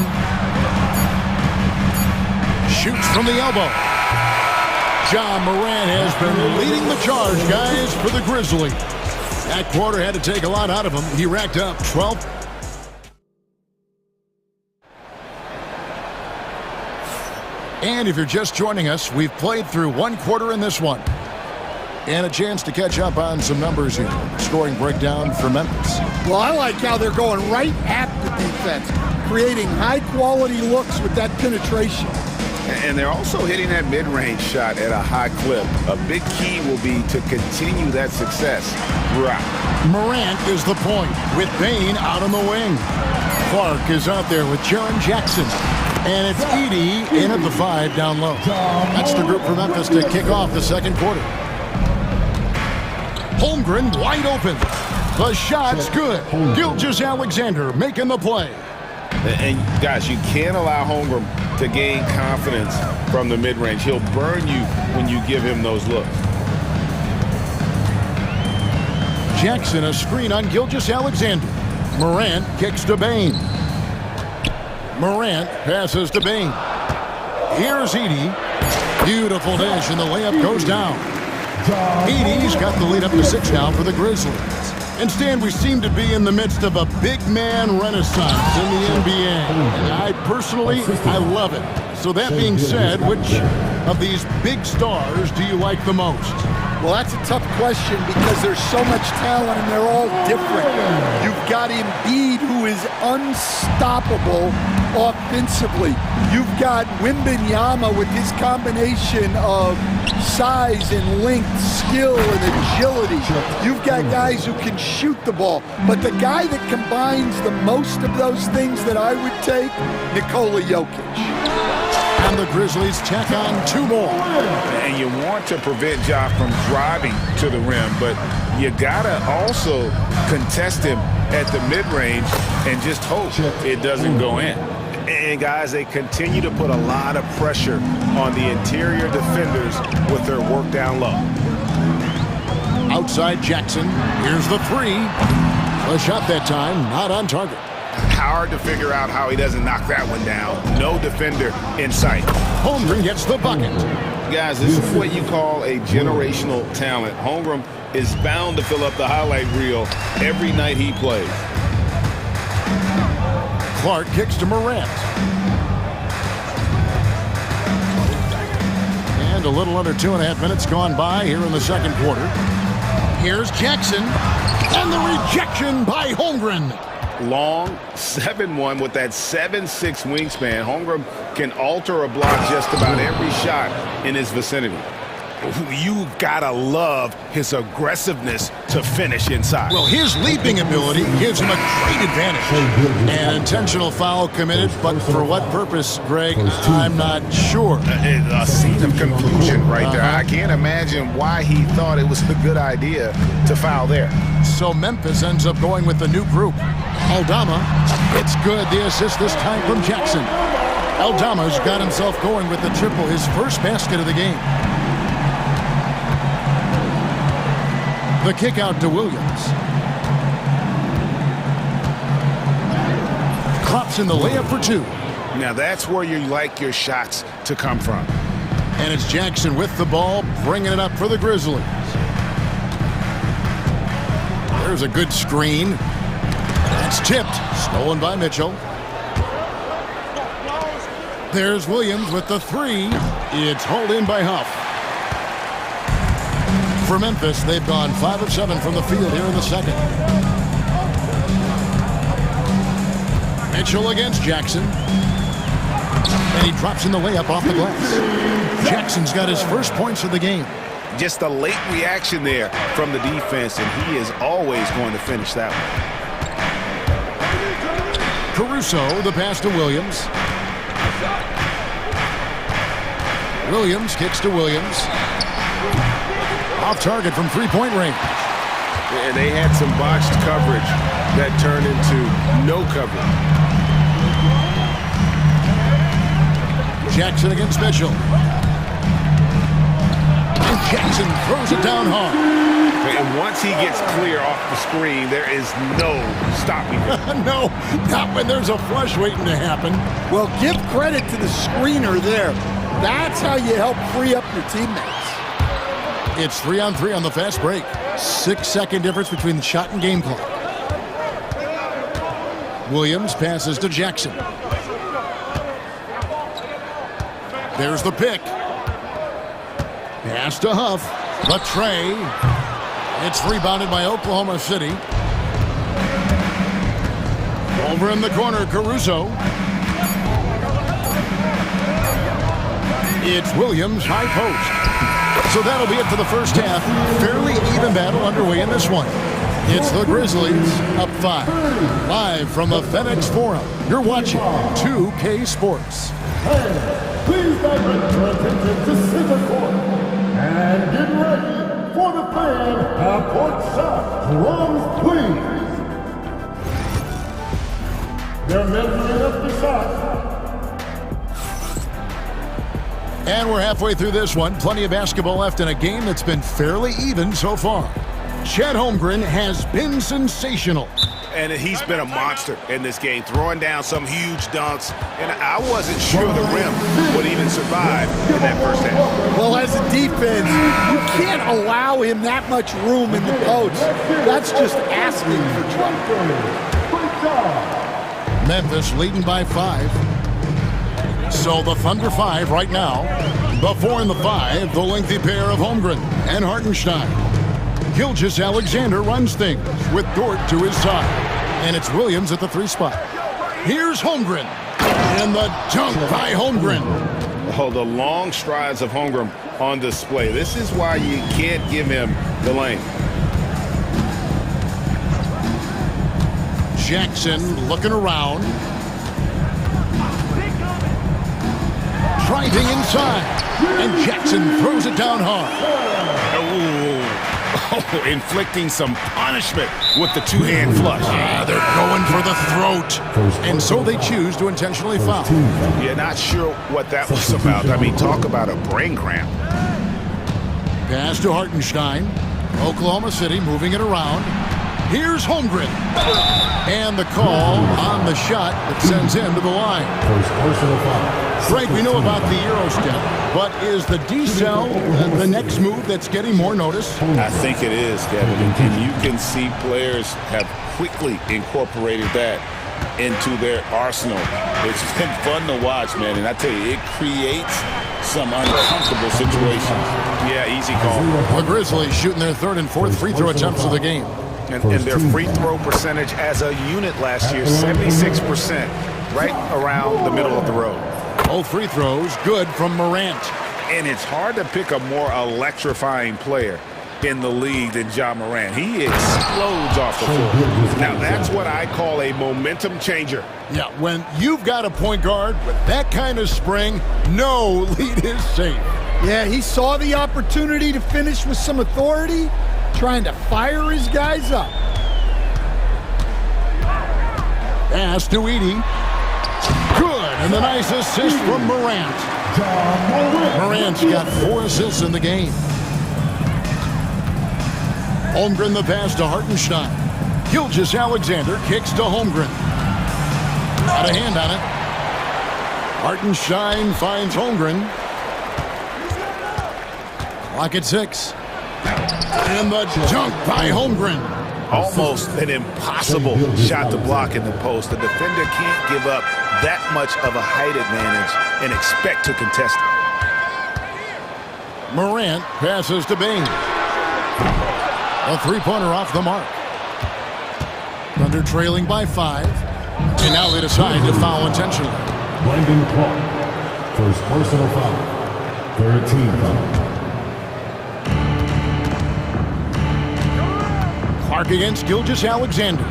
Shoots from the elbow. Ja Morant has been leading the charge, guys, for the Grizzlies. That quarter had to take a lot out of him. He racked up 12. And if you're just joining us, we've played through 1 quarter in this one. And a chance to catch up on some numbers here. Scoring breakdown for Memphis. Well, I like how they're going right at the defense, creating high-quality looks with that penetration. And they're also hitting that mid-range shot at a high clip. A big key will be to continue that success throughout. Morant is the point with Bain out on the wing. Clark is out there with Jaren Jackson. And it's Edey in at the 5 down low. That's the group for Memphis to kick off the second quarter. Holmgren wide open. The shot's good. Gilgeous-Alexander making the play. And guys, you can't allow Holmgren to gain confidence from the mid-range. He'll burn you when you give him those looks. Jackson a screen on Gilgeous-Alexander. Morant kicks to Bain. Morant passes to Bain. Here's Edey. Beautiful dish, and the layup goes down. Edey's got the lead up to 6 now for the Grizzlies. And Stan, we seem to be in the midst of a big man renaissance in the NBA. And I personally love it. So that being said, which of these big stars do you like the most? Well, that's a tough question because there's so much talent and they're all different. You've got Embiid, who is unstoppable offensively. You've got Wembanyama with his combination of size and length, skill and agility. You've got guys who can shoot the ball. But the guy that combines the most of those things that I would take, Nikola Jokic. And the Grizzlies tack on 2 more. And you want to prevent Ja from driving to the rim, but you gotta also contest him at the mid-range and just hope it doesn't go in. And guys, they continue to put a lot of pressure on the interior defenders with their work down low. Outside Jackson. Here's the 3. A shot that time, not on target. Hard to figure out how he doesn't knock that one down. No defender in sight. Holmgren gets the bucket. Guys, this is what you call a generational talent. Holmgren is bound to fill up the highlight reel every night he plays. Clark kicks to Morant. And a little under 2.5 minutes gone by here in the second quarter. Here's Jackson. And the rejection by Holmgren. Long, 7'1" with that 7'6" wingspan. Holmgren can alter a block just about every shot in his vicinity. You gotta love his aggressiveness to finish inside. Well, his leaping ability gives him a great advantage. An intentional foul committed, but for what purpose, Greg, I'm not sure. A scene of confusion right there. I can't imagine why he thought it was a good idea to foul there. So Memphis ends up going with the new group. Aldama, it's good. The assist this time from Jackson. Aldama's got himself going with the triple, his first basket of the game. The kick out to Williams. Klops in the layup for two. Now that's where you like your shots to come from. And it's Jackson with the ball, bringing it up for the Grizzlies. There's a good screen. It's tipped, stolen by Mitchell. There's Williams with the three. It's hauled in by Huff. For Memphis, they've gone 5 of 7 from the field here in the second. Mitchell against Jackson. And he drops in the layup off the glass. Jackson's got his first points of the game. Just a late reaction there from the defense, and he is always going to finish that one. Caruso, the pass to Williams. Williams kicks to Williams. Off target from three-point range. And they had some botched coverage that turned into no coverage. Jackson against Mitchell. And Jackson throws it down hard. And once he gets clear off the screen, there is no stopping him. No, not when there's a flush waiting to happen. Well, give credit to the screener there. That's how you help free up your teammates. It's 3-on-3 on the fast break. 6-second difference between the shot and game clock. Williams passes to Jackson. There's the pick. Pass to Huff. The tray. It's rebounded by Oklahoma City. Over in the corner, Caruso. It's Williams, high post. So that'll be it for the first half. Fairly even battle underway in this one. It's the Grizzlies up 5. Live from the FedEx Forum, you're watching 2K Sports. Hey, please direct your attention to center court. And get ready for the fan half-court shot. Drums, please. They're measuring up the shot. And we're halfway through this one. Plenty of basketball left in a game that's been fairly even so far. Chet Holmgren has been sensational. And he's been a monster in this game, throwing down some huge dunks. And I wasn't sure the rim would even survive in that first half. Well, as a defense, you can't allow him that much room in the post. That's just asking for trouble. Memphis leading by 5. So the Thunder 5 right now. The 4 and the 5, the lengthy pair of Holmgren and Hartenstein. Gilgeous Alexander runs things with Dort to his side. And it's Williams at the 3 spot. Here's Holmgren. And the dunk by Holmgren. Oh, the long strides of Holmgren on display. This is why you can't give him the lane. Jackson looking around. Driving inside. And Jackson throws it down hard. Oh, inflicting some punishment with the two-hand flush. They're going for the throat. And so they choose to intentionally foul. Yeah, not sure what that was about. I mean, talk about a brain cramp. Pass to Hartenstein. Oklahoma City moving it around. Here's Holmgren. And the call on the shot that sends him to the line. Frank, we know about the Euro step, but is the decel the next move that's getting more notice? I think it is, Kevin. And you can see players have quickly incorporated that into their arsenal. It's been fun to watch, man. And I tell you, it creates some uncomfortable situations. Yeah, easy call. The Grizzlies shooting their 3rd and 4th free throw attempts of the game. And their free throw percentage as a unit last year, 76%, right around the middle of the road. Both free throws good from Morant. And it's hard to pick a more electrifying player in the league than Ja Morant. He explodes off the floor. Now, that's what I call a momentum changer. Yeah, when you've got a point guard with that kind of spring, no lead is safe. Yeah, he saw the opportunity to finish with some authority, trying to fire his guys up. Pass to Edey. Good, and the nice assist from Morant. Morant's got 4 assists in the game. Holmgren the pass to Hartenstein. Gilgeous-Alexander kicks to Holmgren. Got a hand on it. Hartenstein finds Holmgren. Clock at 6. And the dunk by Holmgren. Almost an impossible shot to block in the post. The defender can't give up that much of a height advantage and expect to contest it. Morant passes to Bing. A three-pointer off the mark. Thunder trailing by 5. And now they decide to foul intentionally. Brendan Clark, first personal foul. 13 foul. Clark against Gilgeous-Alexander.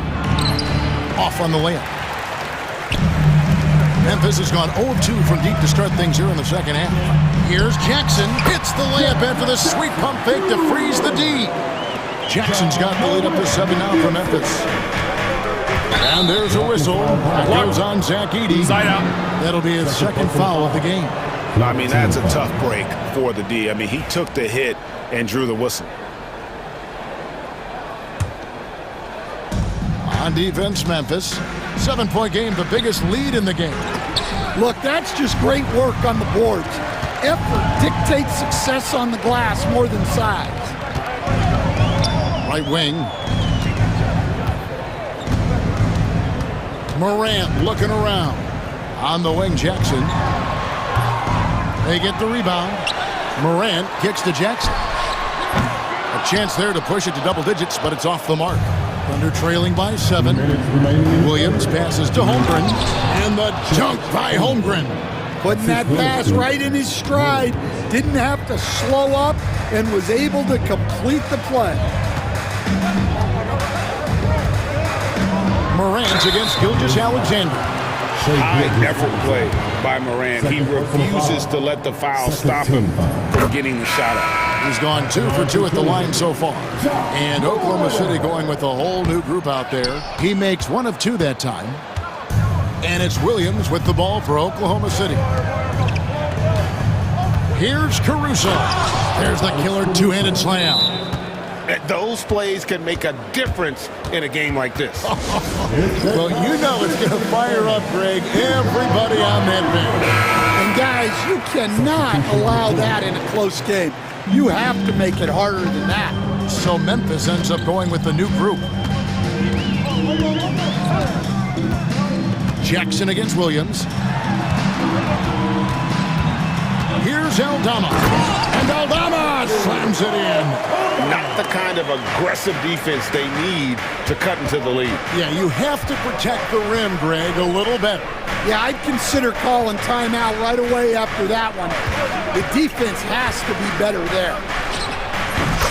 Off on the layup. Memphis has gone 0-2 from deep to start things here in the second half. Here's Jackson. Hits the layup after the sweet pump fake to freeze the D. Jackson's got the lead up to 7 now for Memphis. And there's a whistle. That goes on Zach Edey. Side out. That'll be his second foul of the game. I mean, that's a tough break for the D. I mean, he took the hit and drew the whistle. On defense, Memphis. 7-point game, the biggest lead in the game. Look, that's just great work on the boards. Effort dictates success on the glass more than size. Right wing. Morant looking around. On the wing, Jackson. They get the rebound. Morant kicks to Jackson. A chance there to push it to double digits, but it's off the mark. Thunder trailing by 7. Williams passes to Holmgren. And the dunk by Holmgren. Putting that pass right in his stride. Didn't have to slow up and was able to complete the play. Morant against Gilgeous-Alexander. High effort play by Morant. He refuses to let the foul stop him from getting the shot up. He's gone 2 for 2 at the line so far. And Oklahoma City going with a whole new group out there. He makes 1 of 2 that time. And it's Williams with the ball for Oklahoma City. Here's Caruso. There's the killer two-handed slam. Those plays can make a difference in a game like this. Well, you know it's going to fire up, Greg, everybody on that bench. And guys, you cannot allow that in a close game. You have to make it harder than that. So Memphis ends up going with the new group. Jackson against Williams. Here's Aldama. And Aldama slams it in. Not the kind of aggressive defense they need to cut into the lead. Yeah, you have to protect the rim, Greg, a little better. Yeah, I'd consider calling timeout right away after that one. The defense has to be better there.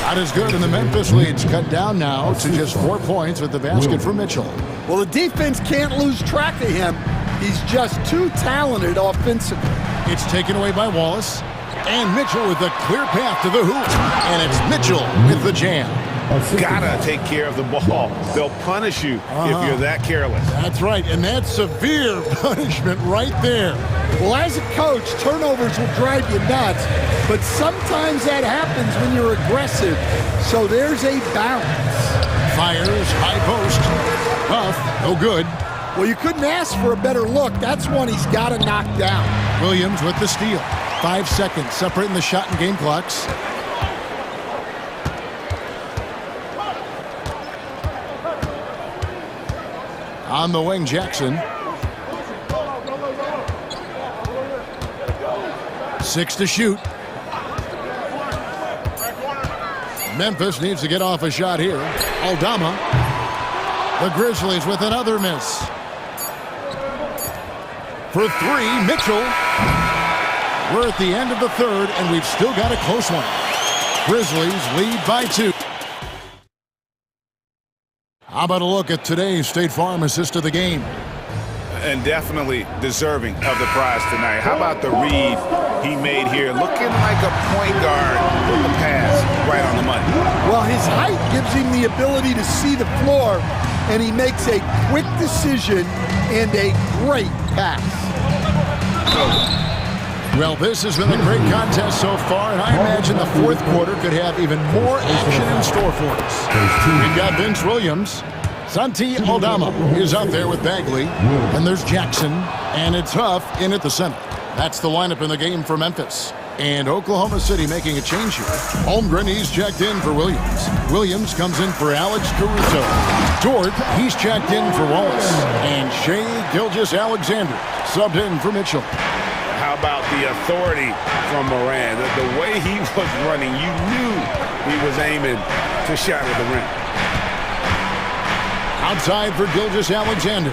Not as good, and the Memphis lead's cut down now to just 4 points with the basket for Mitchell. Well, the defense can't lose track of him. He's just too talented offensively. It's taken away by Wallace. And Mitchell with a clear path to the hoop. And it's Mitchell with the jam. Gotta take care of the ball. They'll punish you if you're that careless. That's right, and that's severe punishment right there. Well, as a coach, turnovers will drive you nuts, but sometimes that happens when you're aggressive. So there's a balance. Fires, high post. Tough, no good. Well, you couldn't ask for a better look. That's one he's got to knock down. Williams with the steal. 5 seconds separating the shot and game clocks. On the wing, Jackson. 6 to shoot. Memphis needs to get off a shot here. Aldama. The Grizzlies with another miss. For 3, Mitchell. We're at the end of the third, and we've still got a close one. Grizzlies lead by 2. How about a look at today's State Farm assist of the game? And definitely deserving of the prize tonight. How about the read he made here? Looking like a point guard with the pass right on the money. Well, his height gives him the ability to see the floor, and he makes a quick decision and a great pass. Well, this has been a great contest so far, and I imagine the fourth quarter could have even more action in store for us. We've got Vince Williams. Santi Aldama is out there with Bagley, and there's Jackson, and it's Huff in at the center. That's the lineup in the game for Memphis. And Oklahoma City making a change here. Holmgren, he's checked in for Williams. Williams comes in for Alex Caruso. Dort, he's checked in for Wallace. And Shea Gilgeous-Alexander subbed in for Mitchell. How about the authority from Moran? The way he was running, you knew he was aiming to shatter the rim. Outside for Gilgeous-Alexander.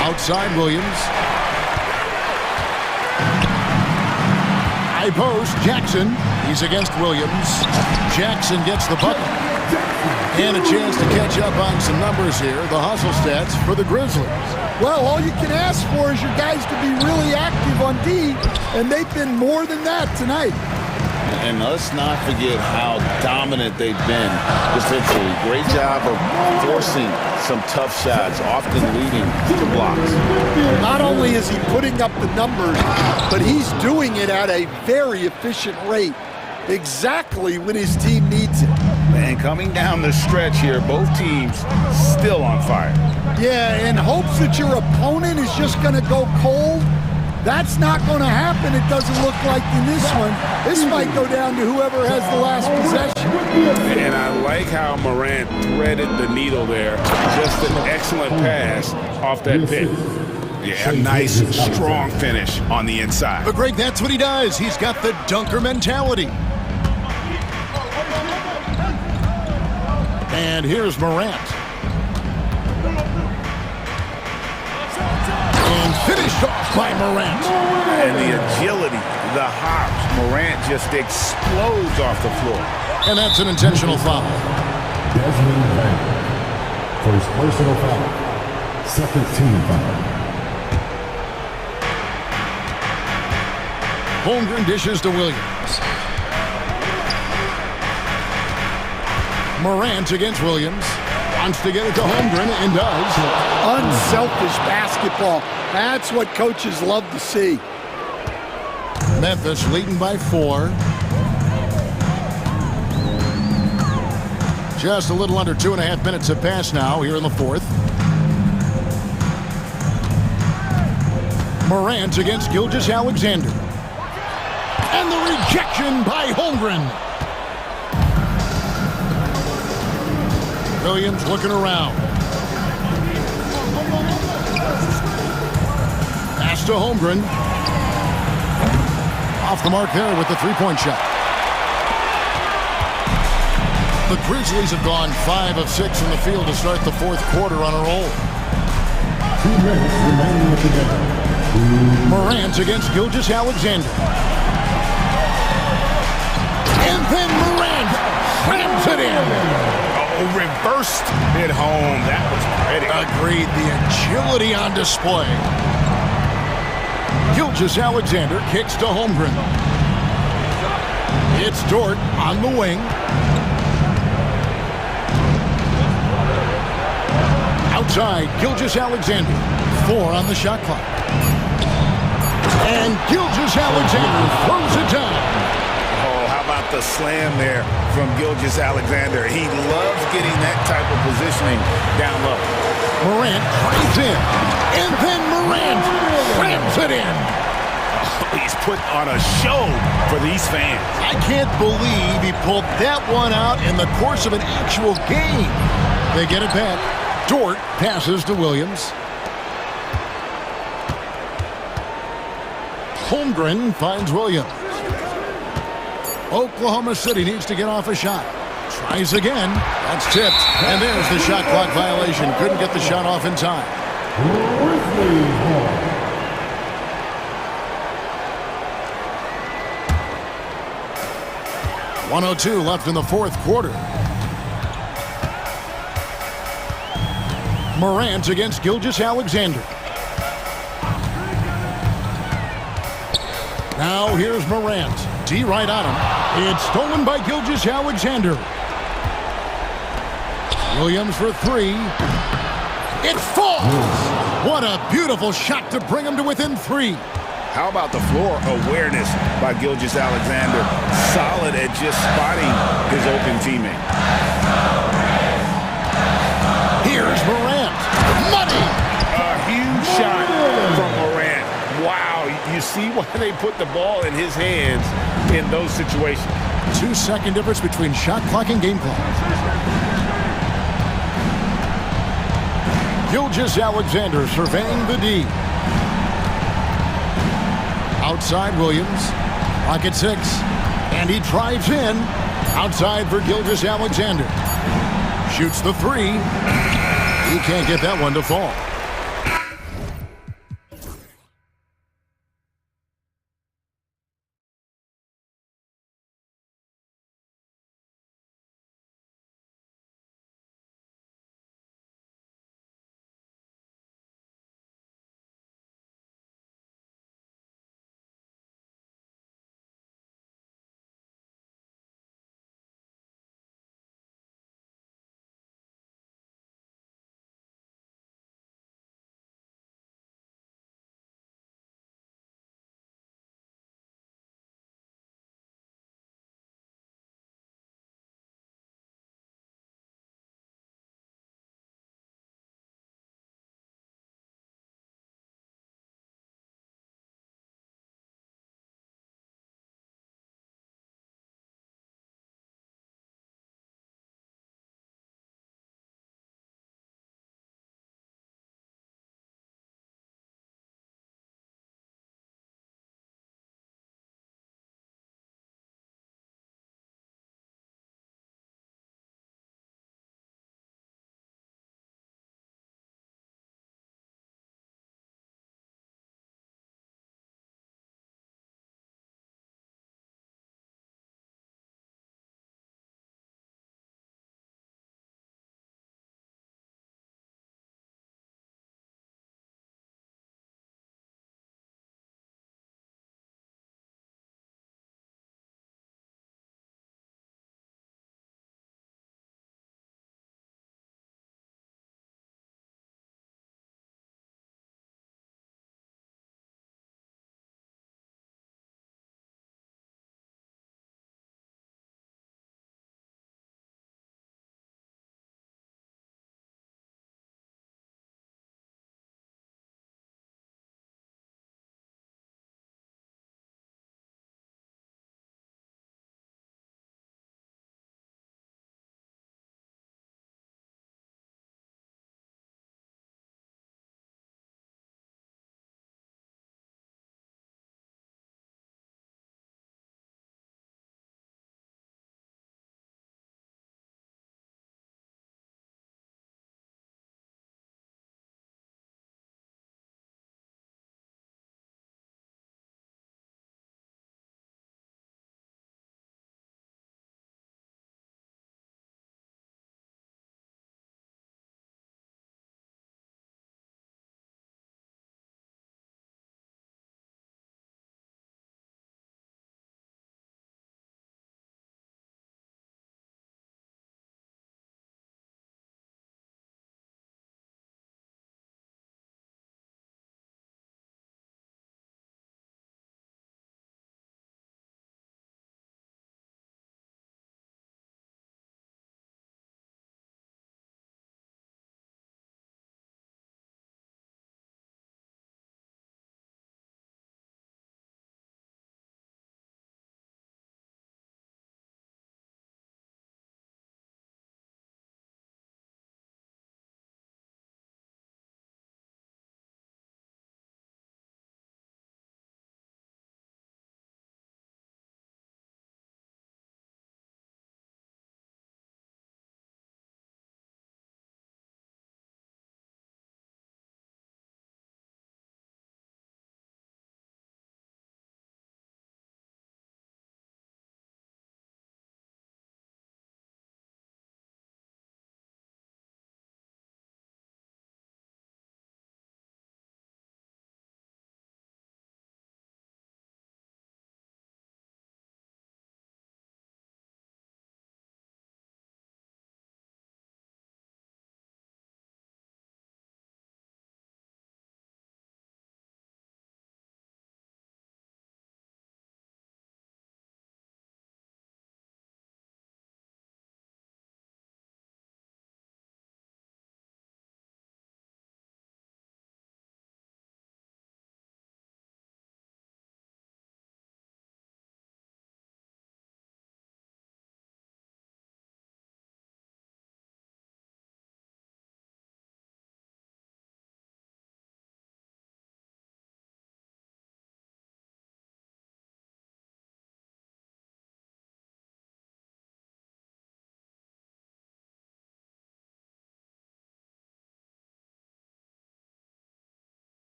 Outside Williams. High post, Jackson. He's against Williams. Jackson gets the bucket. And a chance to catch up on some numbers here. The hustle stats for the Grizzlies. Well, all you can ask for is your guys to be really active on D, and they've been more than that tonight. And let's not forget how dominant they've been defensively. Great job of forcing some tough shots, often leading to blocks. Not only is he putting up the numbers, but he's doing it at a very efficient rate, exactly when his team needs it. And coming down the stretch here, both teams still on fire. Yeah, in hopes that your opponent is just going to go cold. That's not going to happen, it doesn't look like in this one. This might go down to whoever has the last possession. And I like how Morant threaded the needle there. Just an excellent pass off that pick. Yeah, a nice, strong finish on the inside. But Greg, that's what he does. He's got the dunker mentality. And here's Morant. And finished off by Morant. And the agility, the hops. Morant just explodes off the floor. And that's an intentional foul. Desmond Van, first personal foul, second team foul. Holmgren dishes to Williams. Morant against Williams. Wants to get it to Holmgren and does. Unselfish basketball. That's what coaches love to see. Memphis leading by 4. Just a little under 2.5 minutes have passed now here in the fourth. Morant against Gilgeous-Alexander. And the rejection by Holmgren. Williams looking around. Pass to Holmgren. Off the mark there with the three-point shot. The Grizzlies have gone 5 of 6 in the field to start the fourth quarter on a roll. 2 minutes remaining at the game. Morant against Gilgeous-Alexander. And then Morant slams it in. Reversed it home. That was pretty. Agreed. The agility on display. Gilgeous-Alexander kicks to Holmgren. It's Dort on the wing. Outside, Gilgeous-Alexander. 4 on the shot clock. And Gilgeous-Alexander throws it down. The slam there from Gilgeous-Alexander. He loves getting that type of positioning down low. Morant drives in, and then Morant slams it in. He's put on a show for these fans. I can't believe he pulled that one out in the course of an actual game. They get it back. Dort passes to Williams. Holmgren finds Williams. Oklahoma City needs to get off a shot. Tries again. That's tipped. And there's the shot clock violation. Couldn't get the shot off in time. 1:02 left in the fourth quarter. Morant against Gilgeous-Alexander. Now here's Morant. D right on him. It's stolen by Gilgeous-Alexander. Williams for three. It falls! What a beautiful shot to bring him to within three. How about the floor awareness by Gilgeous-Alexander? Solid at just spotting his open teammate. Here's Morant. Money! A huge shot from Morant. Wow, you see why they put the ball in his hands in those situations. 2-second difference between shot clock and game clock. Gilgeous-Alexander surveying the D. Outside Williams. Pocket 6. And he drives in. Outside for Gilgeous-Alexander. Shoots the three. He can't get that one to fall.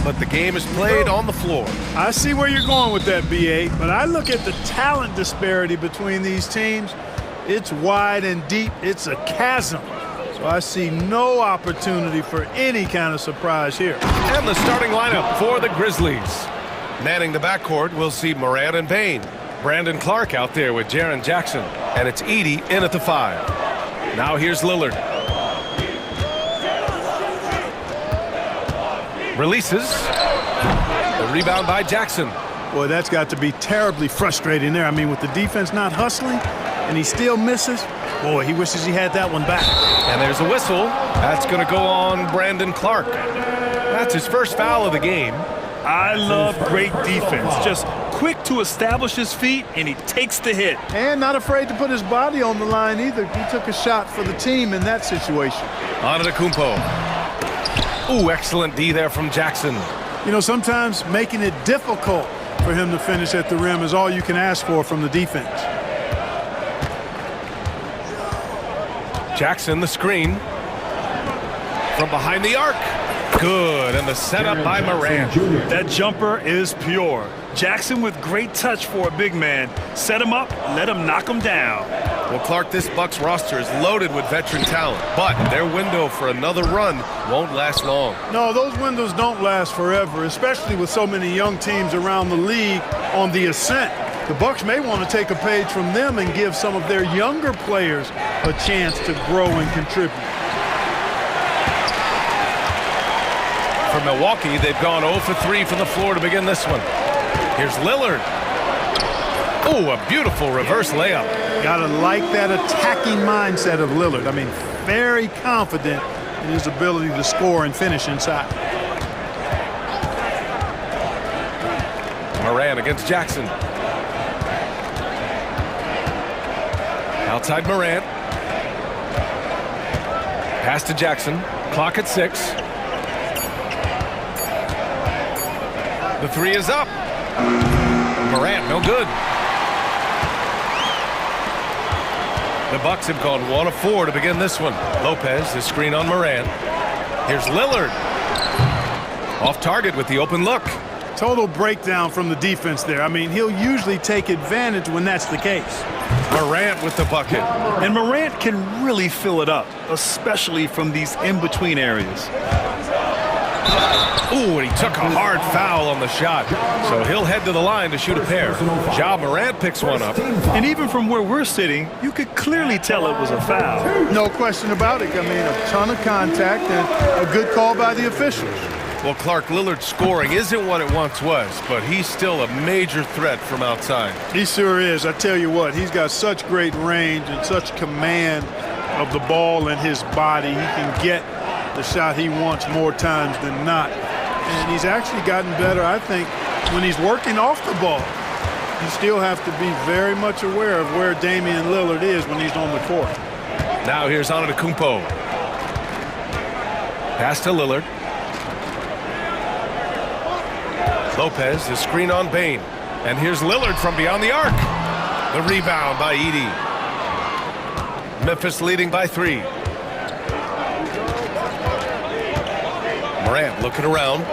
but the game is played on the floor. I see where you're going with that, BA, but I look at the talent disparity between these teams. It's wide and deep. It's a chasm. So I see no opportunity for any kind of surprise here. And the starting lineup for the Grizzlies. Manning the backcourt, we'll see Morant and Payne. Brandon Clark out there with Jaren Jackson. And it's Edey in at the 5. Now here's Lillard. Releases. The rebound by Jackson. Boy, that's got to be terribly frustrating there. I mean, with the defense not hustling and he still misses, boy, he wishes he had that one back. And there's a whistle. That's going to go on Brandon Clark. That's his first foul of the game. I love great defense. Just quick to establish his feet, and he takes the hit. And not afraid to put his body on the line either. He took a shot for the team in that situation. Antetokounmpo. Ooh, excellent D there from Jackson. You know, sometimes making it difficult for him to finish at the rim is all you can ask for from the defense. Jackson, the screen. From behind the arc. Good, and the setup by Morant. That jumper is pure. Jackson with great touch for a big man. Set him up, let him knock him down. Well, Clark, this Bucks roster is loaded with veteran talent, but their window for another run won't last long. No, those windows don't last forever, especially with so many young teams around the league on the ascent. The Bucks may want to take a page from them and give some of their younger players a chance to grow and contribute. For Milwaukee, they've gone 0 for 3 from the floor to begin this one. Here's Lillard. Oh, a beautiful reverse layup. Gotta like that attacking mindset of Lillard. I mean, very confident in his ability to score and finish inside. Morant against Jackson. Outside Morant. Pass to Jackson. Clock at 6. The 3 is up. Morant, no good. The Bucks have gone 1 of 4 to begin this one. Lopez, the screen on Morant. Here's Lillard. Off target with the open look. Total breakdown from the defense there. I mean, he'll usually take advantage when that's the case. Morant with the bucket. And Morant can really fill it up, especially from these in-between areas. Ooh, and he took a hard foul on the shot. So he'll head to the line to shoot a pair. Ja Morant picks one up. And even from where we're sitting, you could clearly tell it was a foul. No question about it. I mean, a ton of contact and a good call by the officials. Well, Clark, Lillard's scoring isn't what it once was, but he's still a major threat from outside. He sure is. I tell you what, he's got such great range and such command of the ball and his body. He can get the shot he wants more times than not. And he's actually gotten better, I think, when he's working off the ball. You still have to be very much aware of where Damian Lillard is when he's on the court. Now here's Antetokounmpo. Pass to Lillard. Lopez, the screen on Payne. And here's Lillard from beyond the arc. The rebound by Edey. Memphis leading by 3. Morant looking around.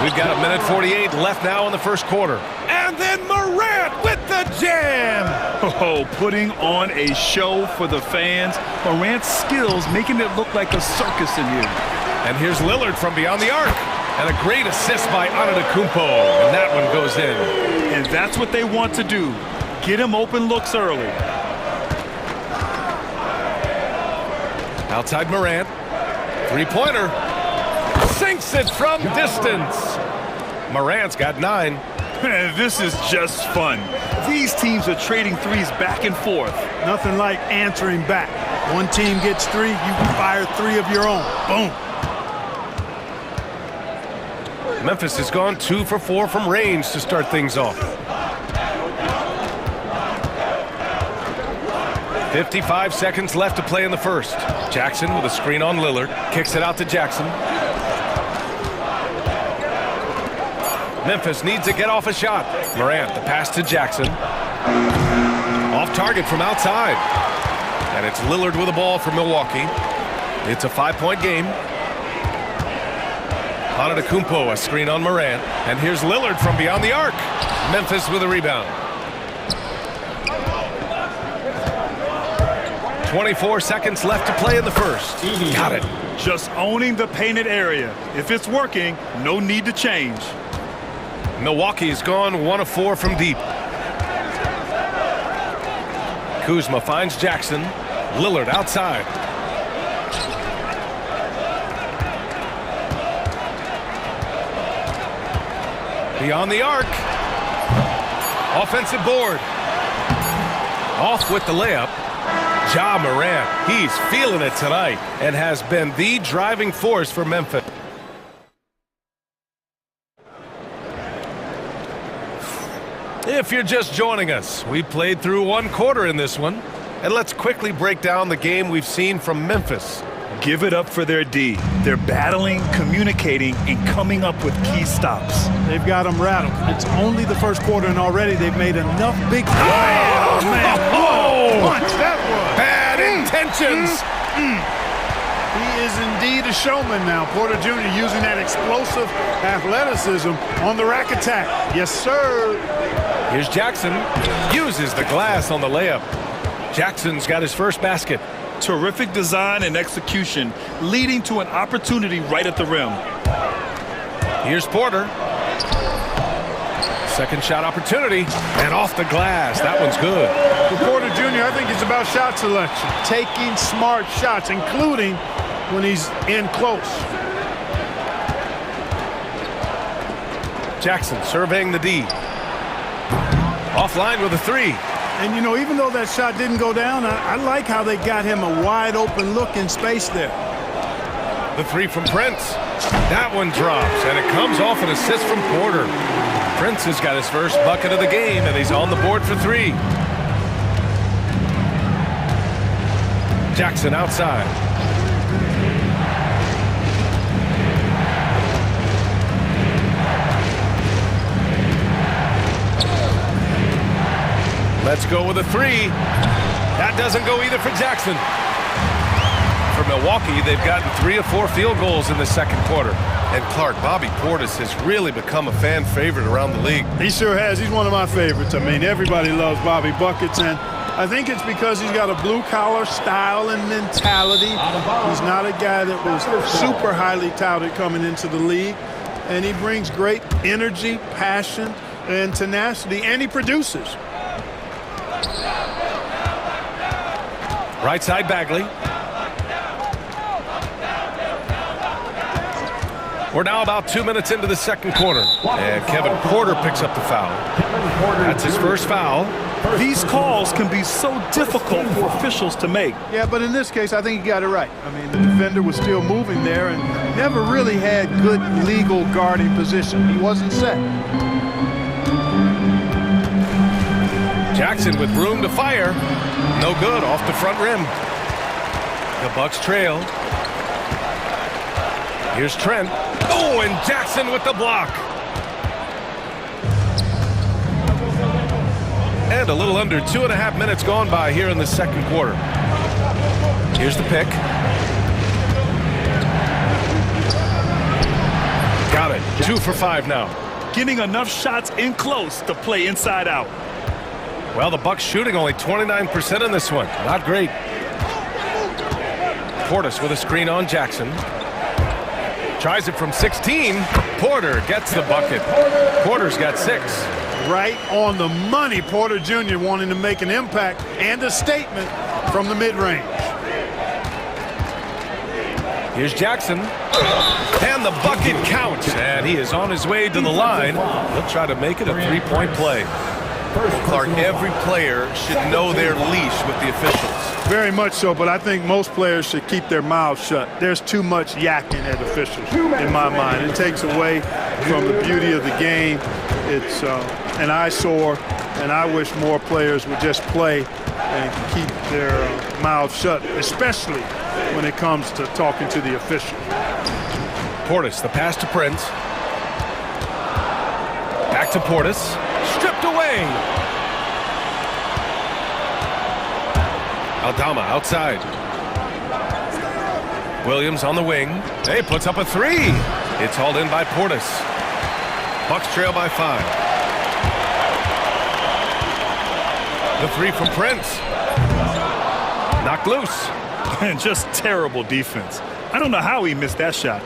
We've got 1:48 left now in the first quarter. And then Morant with the jam. Oh, putting on a show for the fans. Morant's skills making it look like a circus in here. And here's Lillard from beyond the arc. And a great assist by Antetokounmpo. And that one goes in. And that's what they want to do. Get him open looks early. Outside Morant. Three-pointer. Sinks it from distance. Morant's got 9. This is just fun. These teams are trading threes back and forth. Nothing like answering back. One team gets 3, you fire 3 of your own. Boom. Memphis has gone 2 for 4 from range to start things off. 55 seconds left to play in the first. Jackson with a screen on Lillard. Kicks it out to Jackson. Memphis needs to get off a shot. Morant, the pass to Jackson. Off target from outside. And it's Lillard with the ball for Milwaukee. It's a 5-point game. Antetokounmpo, a screen on Morant. And here's Lillard from beyond the arc. Memphis with a rebound. 24 seconds left to play in the first. Got it. Just owning the painted area. If it's working, no need to change. Milwaukee's gone 1 of 4 from deep. Kuzma finds Jackson. Lillard outside. Beyond the arc. Offensive board. Off with the layup. Ja Morant, he's feeling it tonight and has been the driving force for Memphis. If you're just joining us, we played through 1 quarter in this one. And let's quickly break down the game we've seen from Memphis. Give it up for their D. They're battling, communicating, and coming up with key stops. They've got them rattled. It's only the first quarter, and already they've made enough big... Oh, man. Whoa! Punch that was. Bad intentions. He is indeed a showman now. Porter Jr. using that explosive athleticism on the rack attack. Yes, sir. Here's Jackson. Uses the glass on the layup. Jackson's got his first basket. Terrific design and execution, leading to an opportunity right at the rim. Here's Porter. Second shot opportunity, and off the glass. That one's good. For Porter Jr., I think it's about shot selection. Taking smart shots, including when he's in close. Jackson surveying the D. Offline with a 3. And, you know, even though that shot didn't go down, I like how they got him a wide-open look in space there. The 3 from Prince. That one drops, and it comes off an assist from Porter. Prince has got his first bucket of the game, and he's on the board for 3. Jackson outside. Let's go with a 3. That doesn't go either for Jackson. For Milwaukee, they've gotten 3 of 4 field goals in the second quarter. And Clark, Bobby Portis has really become a fan favorite around the league. He sure has. He's one of my favorites. I mean, everybody loves Bobby Buckets, and I think it's because he's got a blue-collar style and mentality. He's not a guy that was super highly touted coming into the league, and he brings great energy, passion, and tenacity, and he produces. Right side Bagley. We're now about 2 minutes into the second quarter. And Kevin Porter picks up the foul. That's his first foul. These calls can be so difficult for officials to make. Yeah, but in this case, I think he got it right. I mean, the defender was still moving there and never really had good legal guarding position. He wasn't set. Jackson with room to fire. No good, off the front rim. The Bucks trail. Here's Trent. Oh, and Jackson with the block. And a little under 2.5 minutes gone by here in the second quarter. Here's the pick. Got it. 2 for 5 now. Getting enough shots in close to play inside out. Well, the Bucks shooting only 29% in this one. Not great. Portis with a screen on Jackson. Tries it from 16. Porter gets the bucket. Porter's got 6. Right on the money. Porter Jr. wanting to make an impact and a statement from the mid-range. Here's Jackson. And the bucket counts. And he is on his way to the line. He'll try to make it a 3-point play. Clark, every player should know their leash with the officials. Very much so, but I think most players should keep their mouths shut. There's too much yakking at officials, in my mind. It takes away from the beauty of the game. It's an eyesore, and I wish more players would just play and keep their mouths shut, especially when it comes to talking to the officials. Portis, the pass to Prince. Back to Portis. Stripped away. Aldama outside. Williams on the wing. He puts up a three. It's hauled in by Portis. Bucks trail by 5. The three from Prince. Knocked loose. And just terrible defense. I don't know how he missed that shot.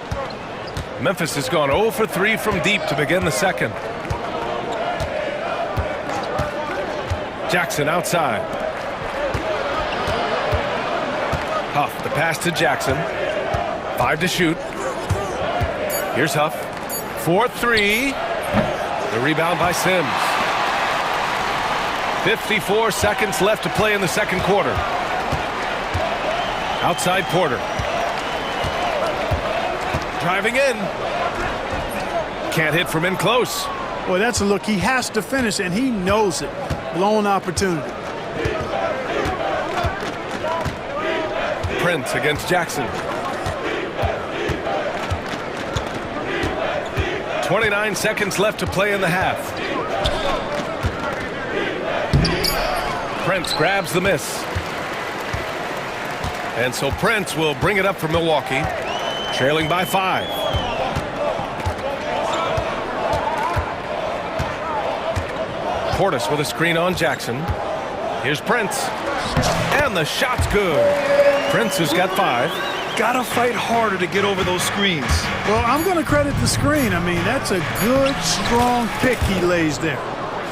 Memphis has gone 0 for 3 from deep to begin the second. Jackson outside. Huff, the pass to Jackson. 5 to shoot. Here's Huff. 4-3. The rebound by Sims. 54 seconds left to play in the second quarter. Outside Porter. Driving in. Can't hit from in close. Boy, that's a look he has to finish, and he knows it. Blown opportunity. Prince against Jackson. 29 seconds left to play in the half. Prince grabs the miss. And so Prince will bring it up for Milwaukee, trailing by 5. Portis with a screen on Jackson. Here's Prince. And the shot's good. Prince has got 5. Gotta fight harder to get over those screens. Well, I'm going to credit the screen. I mean, that's a good, strong pick he lays there.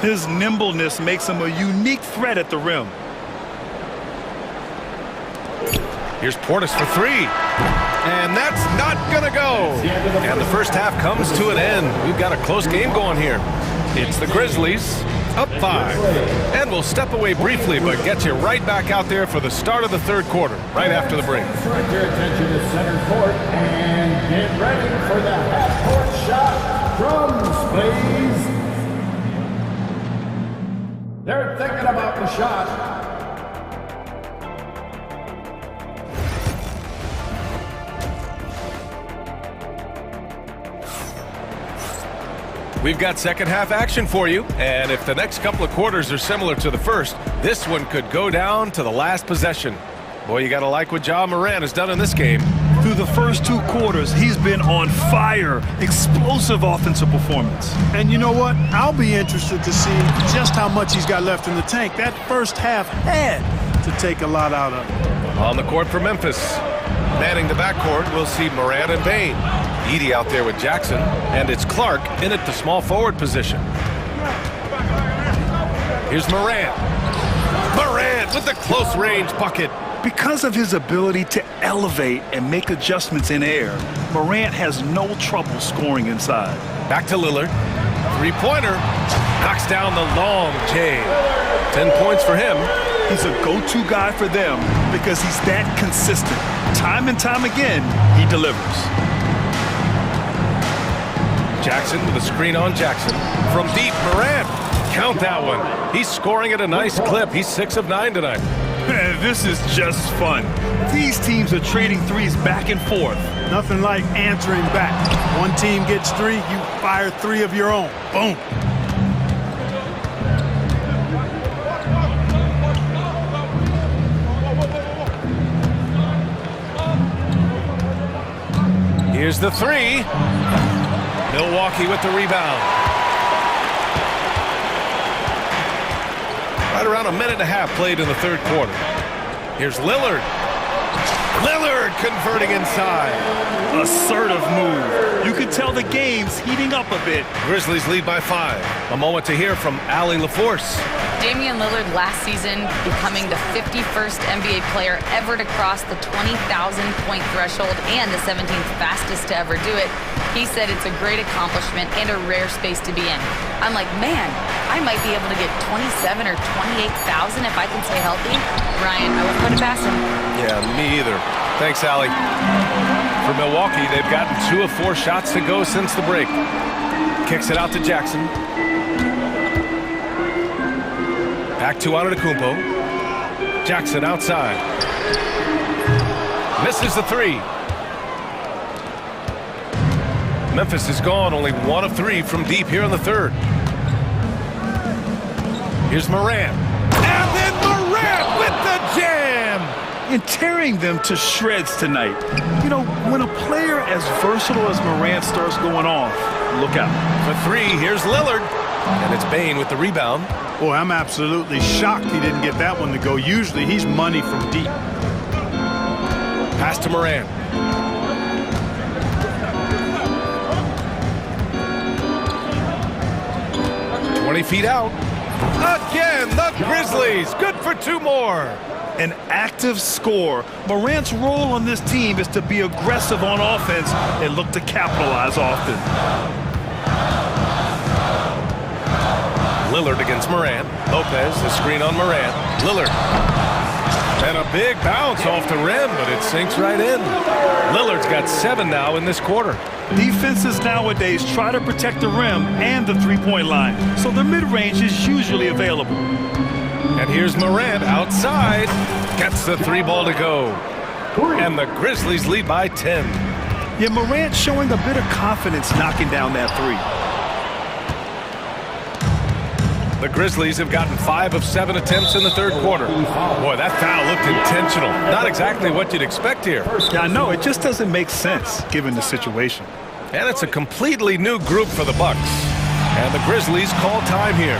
His nimbleness makes him a unique threat at the rim. Here's Portis for 3. And that's not going to go. And the first half comes to an end. We've got a close game going here. It's the Grizzlies up 5. And we'll step away briefly, but get you right back out there for the start of the third quarter, right after the break. Direct your attention to center court and get ready for the half-court shot. Drums, please. They're thinking about the shot. We've got second half action for you, and if the next couple of quarters are similar to the first, this one could go down to the last possession. Boy, you gotta like what Ja Morant has done in this game. Through the first 2 quarters, he's been on fire. Explosive offensive performance. And you know what? I'll be interested to see just how much he's got left in the tank. That first half had to take a lot out of it. On the court for Memphis. Manning the backcourt, we'll see Morant and Bain. Edey out there with Jackson, and it's Clark in at the small forward position. Here's Morant. Morant with the close range bucket. Because of his ability to elevate and make adjustments in air, Morant has no trouble scoring inside. Back to Lillard. 3-pointer. Knocks down the long J. 10 points for him. He's a go-to guy for them because he's that consistent. Time and time again, he delivers. Jackson with a screen on Jackson. From deep, Morant. Count that one. He's scoring at a nice clip. He's 6 of 9 tonight. This is just fun. These teams are trading threes back and forth. Nothing like answering back. One team gets 3, you fire 3 of your own. Boom. Here's the 3. Milwaukee with the rebound. Right around a minute and a half played in the third quarter. Here's Lillard. Lillard converting inside. Assertive move. You can tell the game's heating up a bit. Grizzlies lead by 5. A moment to hear from Allie LaForce. Damian Lillard last season becoming the 51st NBA player ever to cross the 20,000-point threshold and the 17th fastest to ever do it. He said it's a great accomplishment and a rare space to be in. I'm like, man, I might be able to get 27 or 28,000 if I can stay healthy. Ryan, I wouldn't put it past him. Yeah, me either. Thanks, Allie. For Milwaukee, they've gotten 2 of 4 shots to go since the break. Kicks it out to Jackson. Back to Antetokounmpo. Jackson outside. Misses the 3. Memphis is gone, only 1 of 3 from deep here in the third. Here's Morant. And then Morant with the jam! and tearing them to shreds tonight. You know, when a player as versatile as Morant starts going off, look out. For three, here's Lillard. And it's Bane with the rebound. Boy, I'm absolutely shocked he didn't get that one to go. Usually he's money from deep. Pass to Morant. Feet out. Again, the Grizzlies. Good for two more. An active scorer. Morant's role on this team is to be aggressive on offense and look to capitalize often. Lillard against Morant. Lopez, the screen on Morant. Lillard. And a big bounce off the rim, but it sinks right in. Lillard's got 7 now in this quarter. Defenses nowadays try to protect the rim and the three-point line, so the mid-range is usually available. And here's Morant outside. Gets the three ball to go. And the Grizzlies lead by 10. Yeah, Morant showing a bit of confidence knocking down that three. The Grizzlies have gotten 5 of 7 attempts in the third quarter. Boy, that foul looked intentional. Not exactly what you'd expect here. Yeah, I know. It just doesn't make sense given the situation. And it's a completely new group for the Bucks. And the Grizzlies call time here.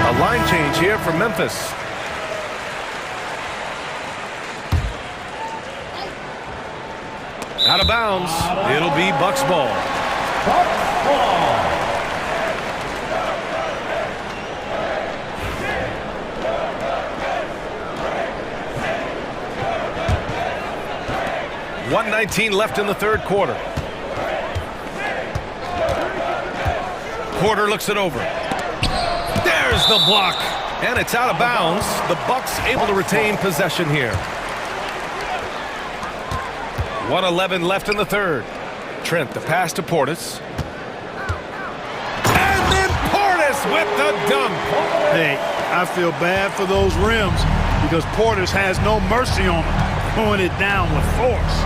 A line change here for Memphis. Out of bounds. It'll be Bucks ball. Bucks ball. .119 left in the third quarter. Porter looks it over. There's the block. And it's out of bounds. The Bucks able to retain possession here. 1:11 left in the third. Trent, the pass to Portis. And then Portis with the dunk. Hey, I feel bad for those rims because Portis has no mercy on them, throwing it down with force.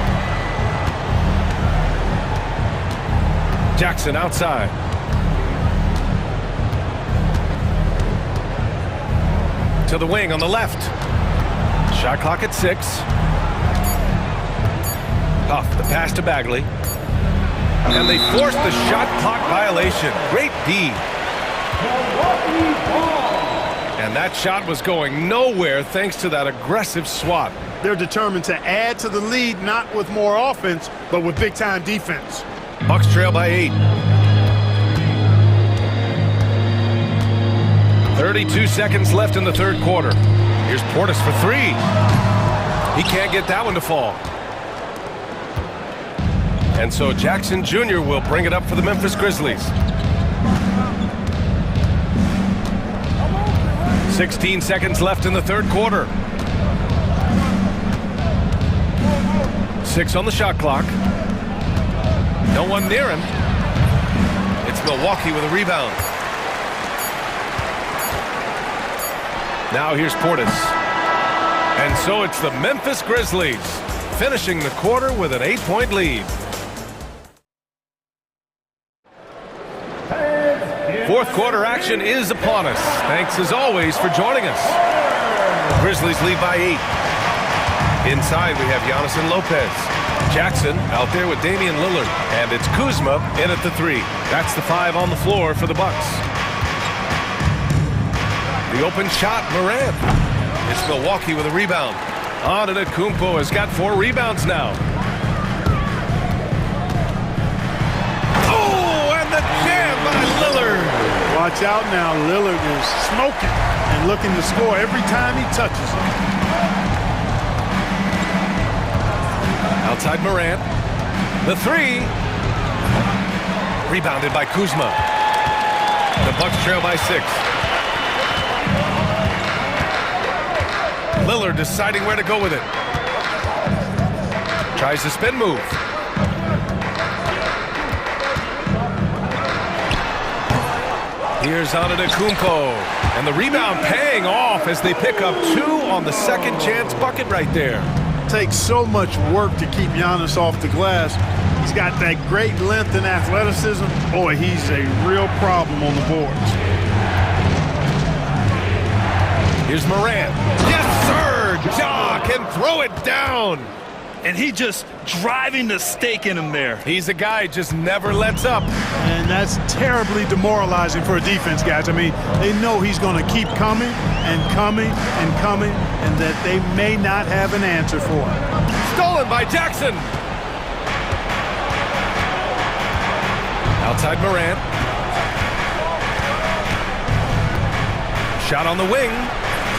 Jackson outside. To the wing on the left. Shot clock at 6. Off the pass to Bagley. And they forced the shot clock violation. Great D. And that shot was going nowhere thanks to that aggressive swat. They're determined to add to the lead, not with more offense, but with big-time defense. Bucks trail by 8. 32 seconds left in the third quarter. Here's Portis for 3. He can't get that one to fall. And so Jackson Jr. will bring it up for the Memphis Grizzlies. 16 seconds left in the third quarter. 6 on the shot clock. No one near him. It's Milwaukee with a rebound. Now here's Portis. And so it's the Memphis Grizzlies finishing the quarter with an 8-point lead. Fourth quarter action is upon us. Thanks as always for joining us. The Grizzlies lead by 8. Inside we have Giannis and Lopez. Jackson out there with Damian Lillard. And it's Kuzma in at the 3. That's the 5 on the floor for the Bucks. The open shot, Morant. It's Milwaukee with a rebound. Antetokounmpo has got 4 rebounds now. Oh, and the jam by Lillard. Watch out now. Lillard is smoking and looking to score every time he touches it. Outside Morant. The 3. Rebounded by Kuzma. The Bucks trail by 6. Lillard deciding where to go with it. Tries the spin move. Here's Antetokounmpo. And the rebound paying off as they pick up 2 on the second chance bucket right there. Takes so much work to keep Giannis off the glass. He's got that great length and athleticism. Boy, he's a real problem on the boards. Here's Morant. Yes, sir! Ja can throw it down. And he just driving the stake in him there. He's a guy who just never lets up. And that's terribly demoralizing for a defense, guys. I mean, they know he's going to keep coming and coming and coming, and that they may not have an answer for him. Stolen by Jackson. Outside Morant. Shot on the wing.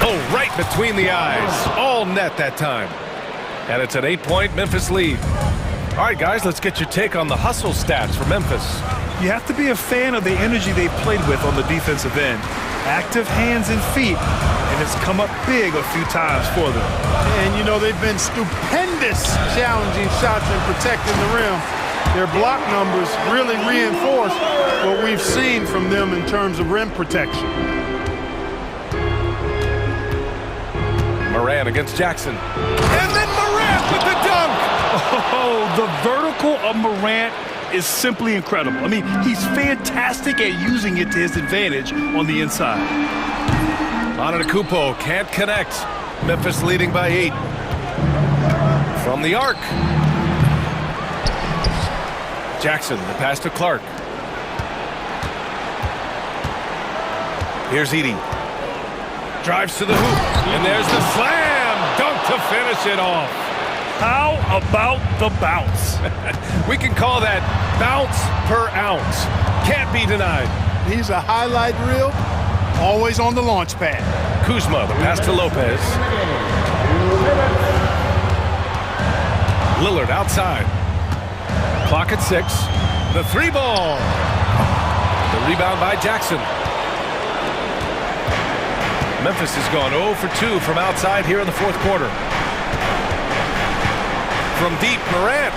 Oh, right between the eyes. All net that time. And it's an 8-point Memphis lead. All right, guys, let's get your take on the hustle stats for Memphis. You have to be a fan of the energy they've played with on the defensive end. Active hands and feet, and it's come up big a few times for them. And, you know, they've been stupendous challenging shots and protecting the rim. Their block numbers really reinforce what we've seen from them in terms of rim protection. Morant against Jackson. And then Morant with the dunk! Oh, the vertical of Morant is simply incredible. I mean, he's fantastic at using it to his advantage on the inside. Antetokounmpo can't connect. Memphis leading by 8. From the arc. Jackson, the pass to Clark. Here's Edey. Drives to the hoop, and there's the slam dunk to finish it off. How about the bounce? We can call that bounce per ounce. Can't be denied. He's a highlight reel, always on the launch pad. Kuzma, the pass to Lopez. Lillard outside. Clock at 6. The 3-ball. The rebound by Jackson. Memphis has gone 0 for 2 from outside here in the fourth quarter. From deep, Morant.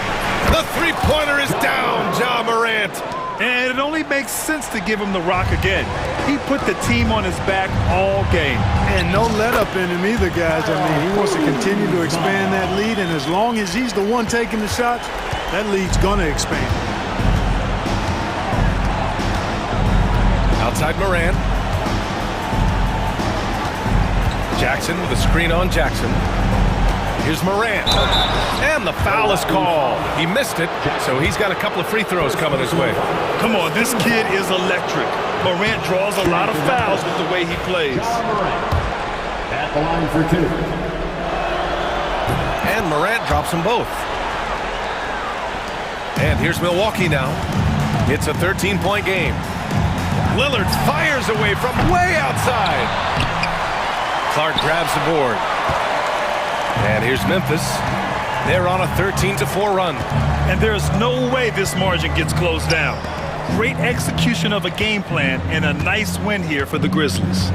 The three-pointer is down, Ja Morant. And it only makes sense to give him the rock again. He put the team on his back all game. And no let-up in him either, guys. I mean, he wants to continue to expand that lead, and as long as he's the one taking the shots, that lead's going to expand. Outside Morant. Jackson with a screen on Jackson. Here's Morant. And the foul is called. He missed it, so he's got a couple of free throws coming his way. Come on, this kid is electric. Morant draws a lot of fouls with the way he plays. At the line for 2. And Morant drops them both. And here's Milwaukee now. It's a 13-point game. Lillard fires away from way outside. Clark grabs the board. And here's Memphis. They're on a 13-4 run. And there's no way this margin gets closed down. Great execution of a game plan and a nice win here for the Grizzlies.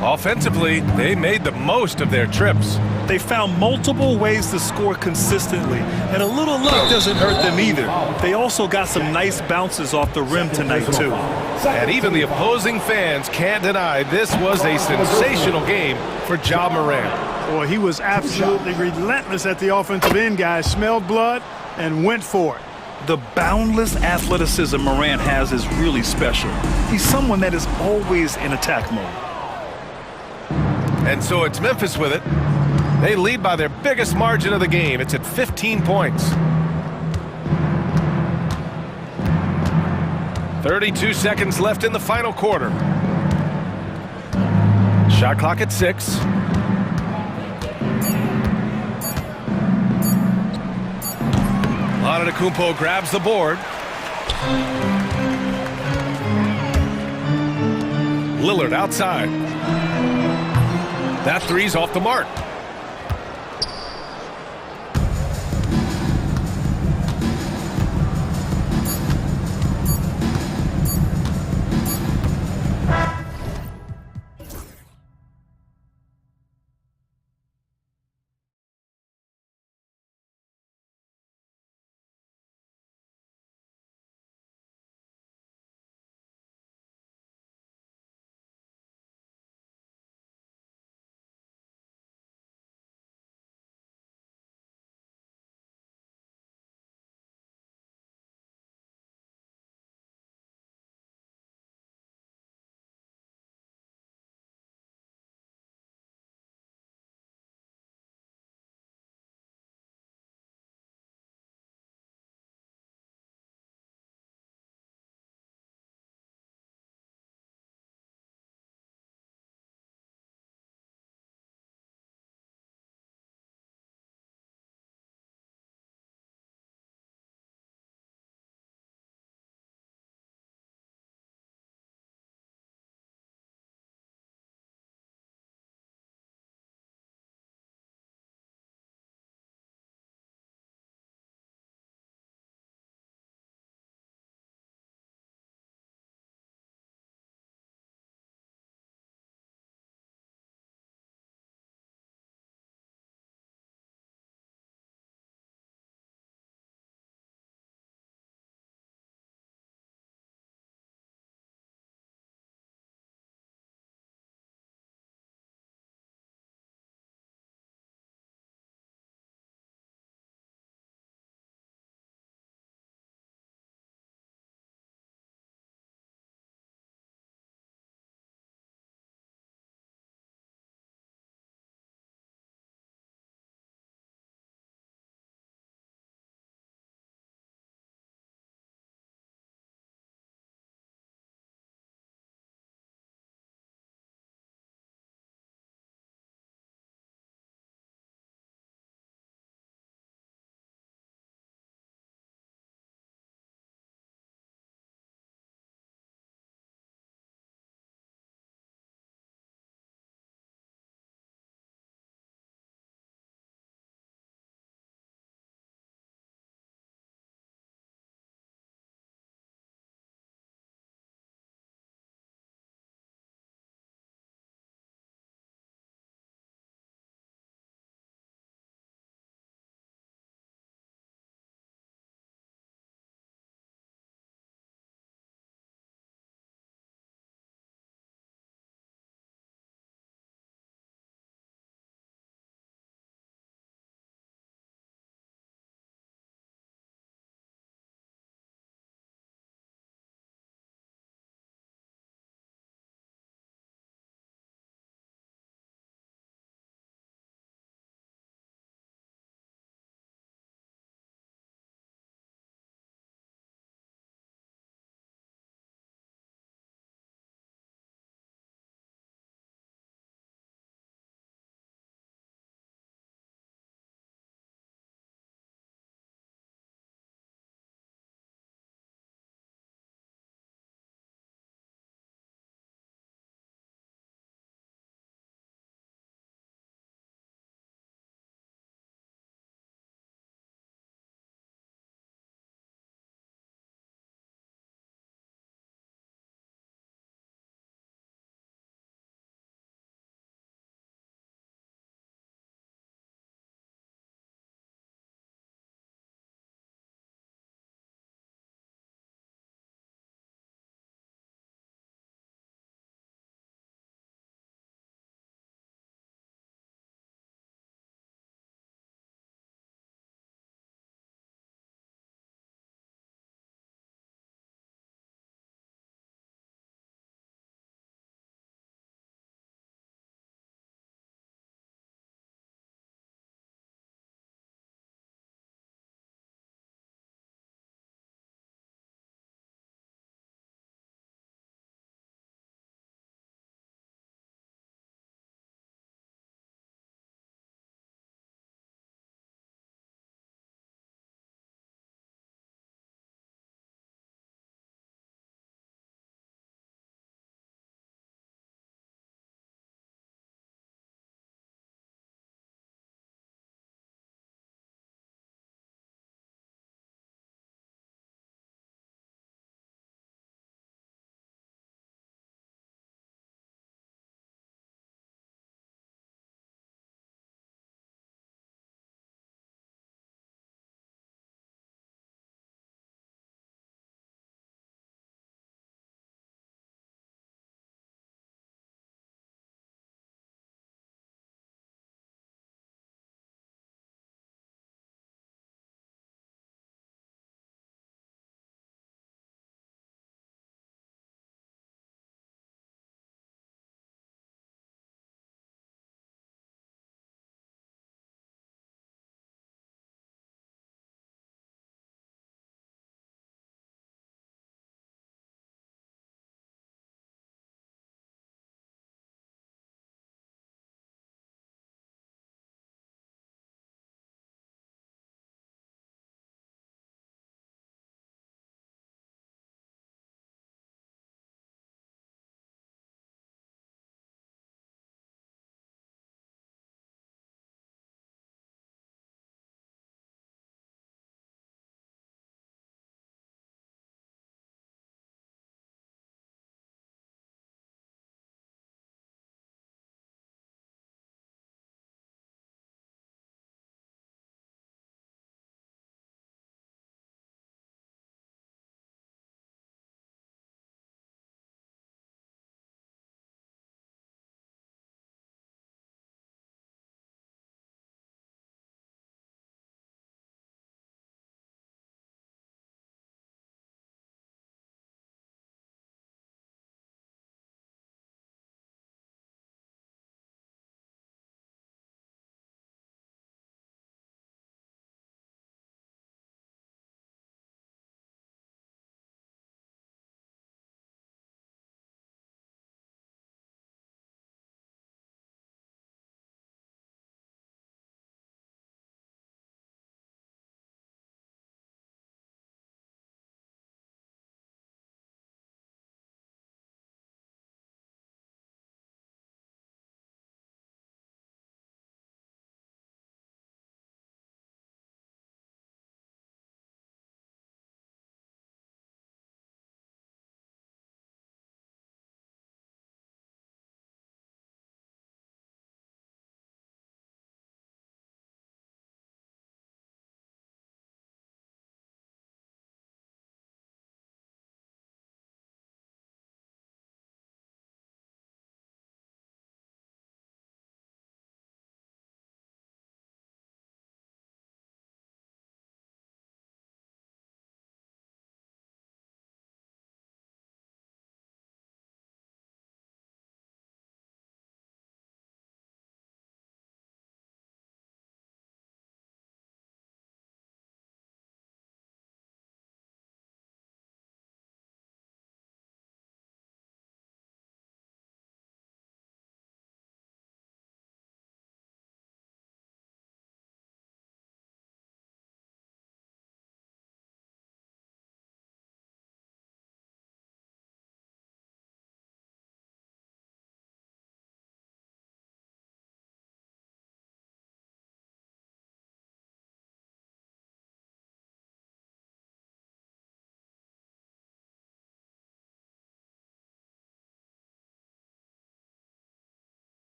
Offensively, they made the most of their trips. They found multiple ways to score consistently, and a little luck doesn't hurt them either. They also got some nice bounces off the rim tonight, too. And even the opposing fans can't deny this was a sensational game for Ja Morant. Boy, he was absolutely relentless at the offensive end, guys. Smelled blood and went for it. The boundless athleticism Morant has is really special. He's someone that is always in attack mode. And so it's Memphis with it. They lead by their biggest margin of the game. It's at 15 points. 32 seconds left in the final quarter. Shot clock at 6. Antetokounmpo grabs the board. Lillard outside. That three's off the mark.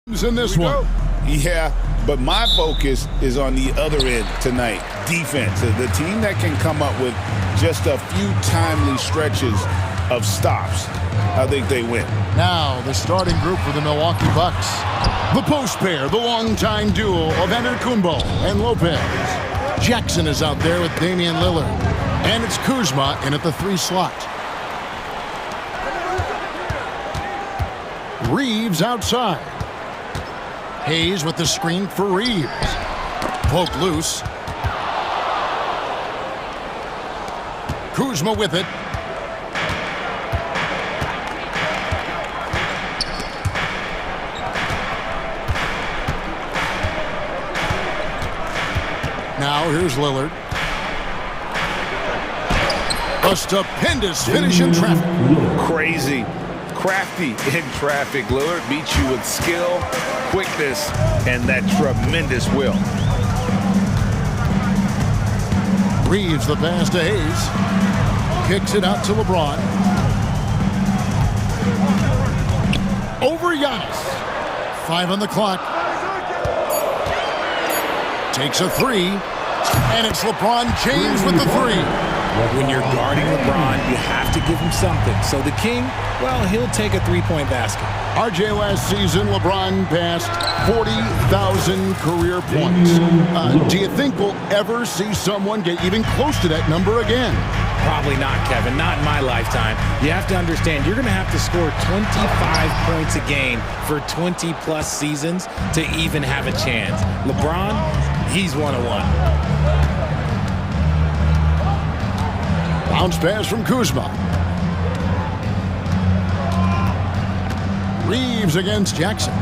In this one. Yeah, but my focus is on the other end tonight. Defense. The team that can come up with just a few timely stretches of stops, I think they win. Now, the starting group for the Milwaukee Bucks. The post pair, the longtime duo of Antetokounmpo and Lopez. Jackson is out there with Damian Lillard. And it's Kuzma in at the 3 slot. Reeves outside. Hayes with the screen for Reeves. Poke loose. Kuzma with it. Now here's Lillard. A stupendous finish in traffic. Crazy. Crafty in traffic. Lillard beats you with skill, quickness, and that tremendous will. Reeves the pass to Hayes. Kicks it out to LeBron. Over Giannis. 5 on the clock. Takes a 3. And it's LeBron James with the 3. When you're guarding LeBron, you have to give him something. So the king, well, he'll take a 3-point basket. RJ, last season, LeBron passed 40,000 career points. Do you think we'll ever see someone get even close to that number again? Probably not, Kevin. Not in my lifetime. You have to understand, you're going to have to score 25 points a game for 20-plus seasons to even have a chance. LeBron, he's 1-1. Bounce pass from Kuzma. Reeves against Jackson.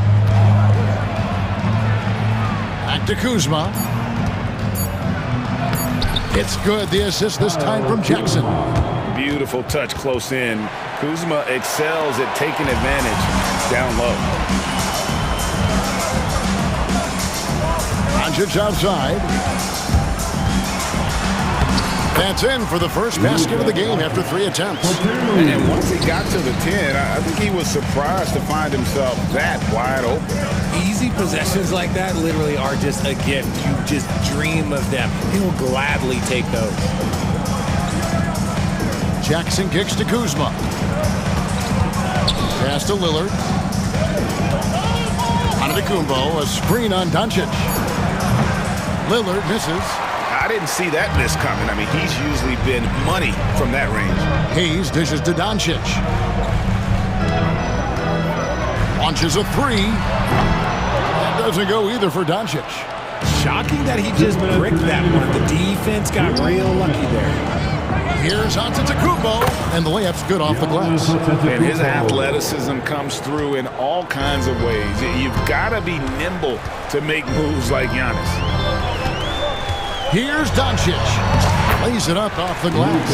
Back to Kuzma. It's good. The assist this time from Jackson. Beautiful touch close in. Kuzma excels at taking advantage down low. Doncic outside. That's in for the first basket of the game after 3 attempts. And once he got to the 10, I think he was surprised to find himself that wide open. Easy possessions like that literally are just a gift. You just dream of them. He'll gladly take those. Jackson kicks to Kuzma. Pass to Lillard. Antetokounmpo, a screen on Doncic. Lillard misses. I didn't see that miss coming. I mean, he's usually been money from that range. Hayes dishes to Doncic. Launches a 3. That doesn't go either for Doncic. Shocking that he just bricked that one. The defense got real lucky there. Here's Antetokounmpo, and the layup's good off the glass. And his athleticism comes through in all kinds of ways. You've got to be nimble to make moves like Giannis. Here's Doncic. Lays it up off the glass.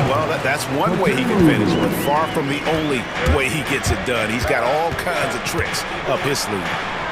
Well, that's one way he can finish, but far from the only way he gets it done. He's got all kinds of tricks up his sleeve.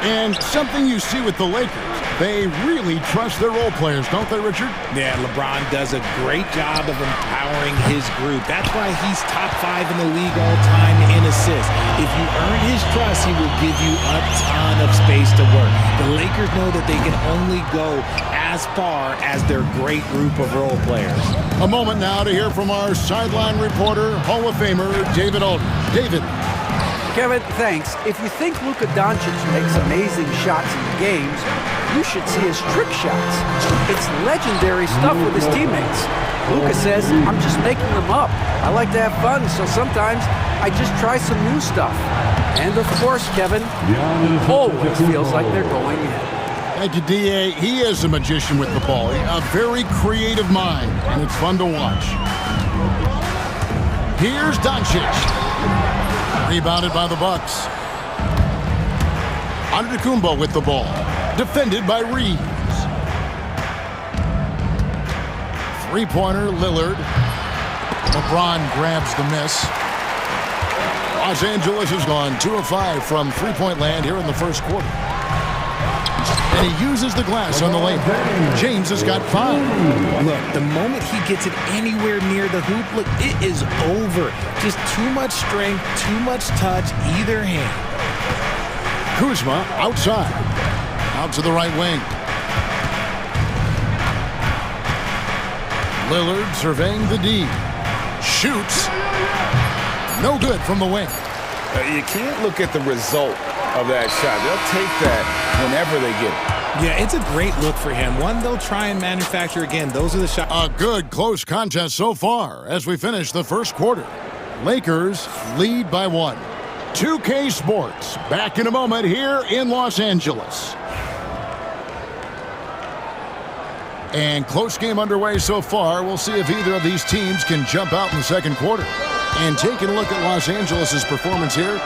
And something you see with the Lakers, they really trust their role players, don't they, Richard? Yeah, LeBron does a great job of empowering his group. That's why he's top 5 in the league all time in assists. If you earn his trust, he will give you a ton of space to work. The Lakers know that they can only go as far as their great group of role players. A moment now to hear from our sideline reporter, Hall of Famer, David Aldridge. David. Kevin, thanks. If you think Luka Doncic makes amazing shots in the games, you should see his trick shots. It's legendary stuff with his teammates. Luka says, I'm just making them up. I like to have fun, so sometimes I just try some new stuff. And of course, Kevin, always feels like they're going in. Thank you, D.A. He is a magician with the ball. A very creative mind, and it's fun to watch. Here's Doncic. Rebounded by the Bucks. Antetokounmpo with the ball. Defended by Reeves. 3-pointer, Lillard. LeBron grabs the miss. Los Angeles has gone 2 of 5 from three-point land here in the first quarter. And he uses the glass on the lane. James has got 5. Look, the moment he gets it anywhere near the hoop, look, it is over. Just too much strength, too much touch, either hand. Kuzma outside. Out to the right wing. Lillard surveying the D. Shoots. No good from the wing. You can't look at the result of that shot. They'll take that whenever they get it. Yeah, it's a great look for him. One they'll try and manufacture again. Those are the shots. A good close contest so far as we finish the first quarter. Lakers lead by 1. 2K Sports back in a moment here in Los Angeles. And close game underway so far. We'll see if either of these teams can jump out in the second quarter. And taking a look at Los Angeles' performance here,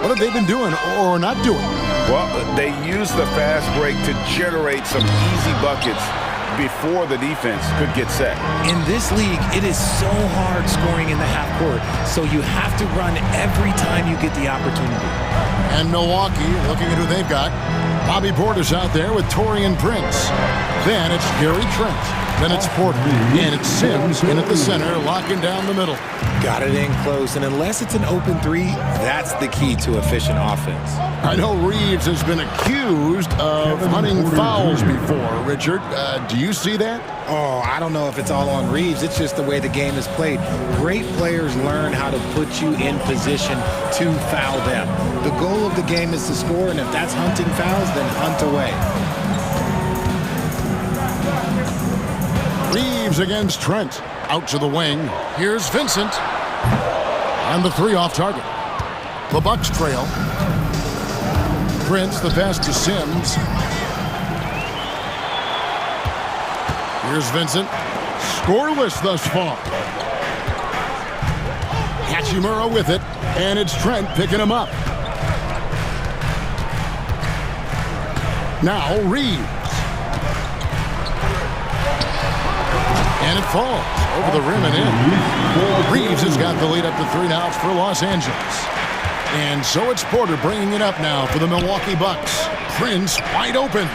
what have they been doing or not doing? Well, they used the fast break to generate some easy buckets before the defense could get set. In this league, it is so hard scoring in the half court, so you have to run every time you get the opportunity. And Milwaukee, looking at who they've got, Bobby Portis out there with Taurean Prince. Then it's Gary Trent. Then it's Porter. And it's Sims in at the center, locking down the middle. Got it in close, and unless it's an open three, that's the key to efficient offense. I know Reeves has been accused of hunting fouls before, Richard. Do you see that? Oh, I don't know if it's all on Reeves. It's just the way the game is played. Great players learn how to put you in position to foul them. The goal of the game is to score, and if that's hunting fouls, then hunt away. Reeves against Trent. Out to the wing. Here's Vincent. And the 3 off target. The Bucks trail. Prince, the pass to Sims. Here's Vincent. Scoreless thus far. Hachimura with it. And it's Trent picking him up. Now Reeves. And it falls over the rim and in. Reeves has got the lead up to 3 now for Los Angeles. And so it's Porter bringing it up now for the Milwaukee Bucks. Prince wide open.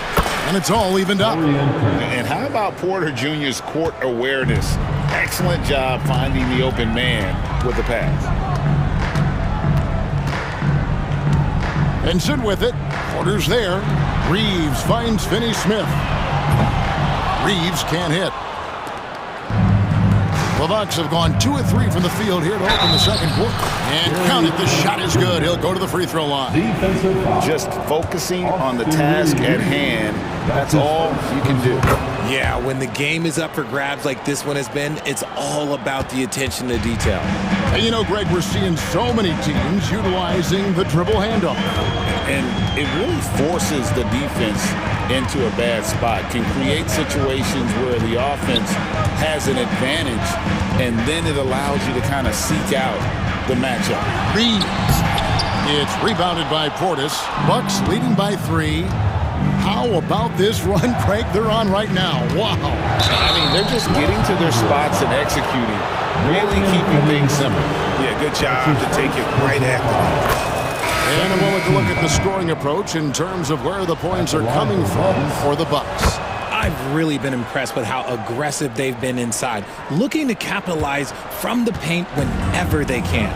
And it's all evened up. And how about Porter Jr.'s court awareness? Excellent job finding the open man with the pass. Vincent with it. Porter's there. Reeves finds Finney-Smith. Reeves can't hit. The Bucks have gone 2 of 3 from the field here to open the second quarter. And count it, the shot is good. He'll go to the free throw line. Just focusing on the task at hand, that's all you can do. Yeah, when the game is up for grabs like this one has been, it's all about the attention to detail. And you know, Greg, we're seeing so many teams utilizing the dribble handoff. And it really forces the defense into a bad spot, can create situations where the offense has an advantage, and then it allows you to kind of seek out the matchup. Reeves. It's rebounded by Portis. Bucks leading by 3. How about this run, Craig, they're on right now? Wow. I mean, they're just getting to their spots and executing, really keeping things simple. Yeah, good job to take it right at them. And a moment to look at the scoring approach in terms of where the points are coming from for the Bucks. I've really been impressed with how aggressive they've been inside, looking to capitalize from the paint whenever they can.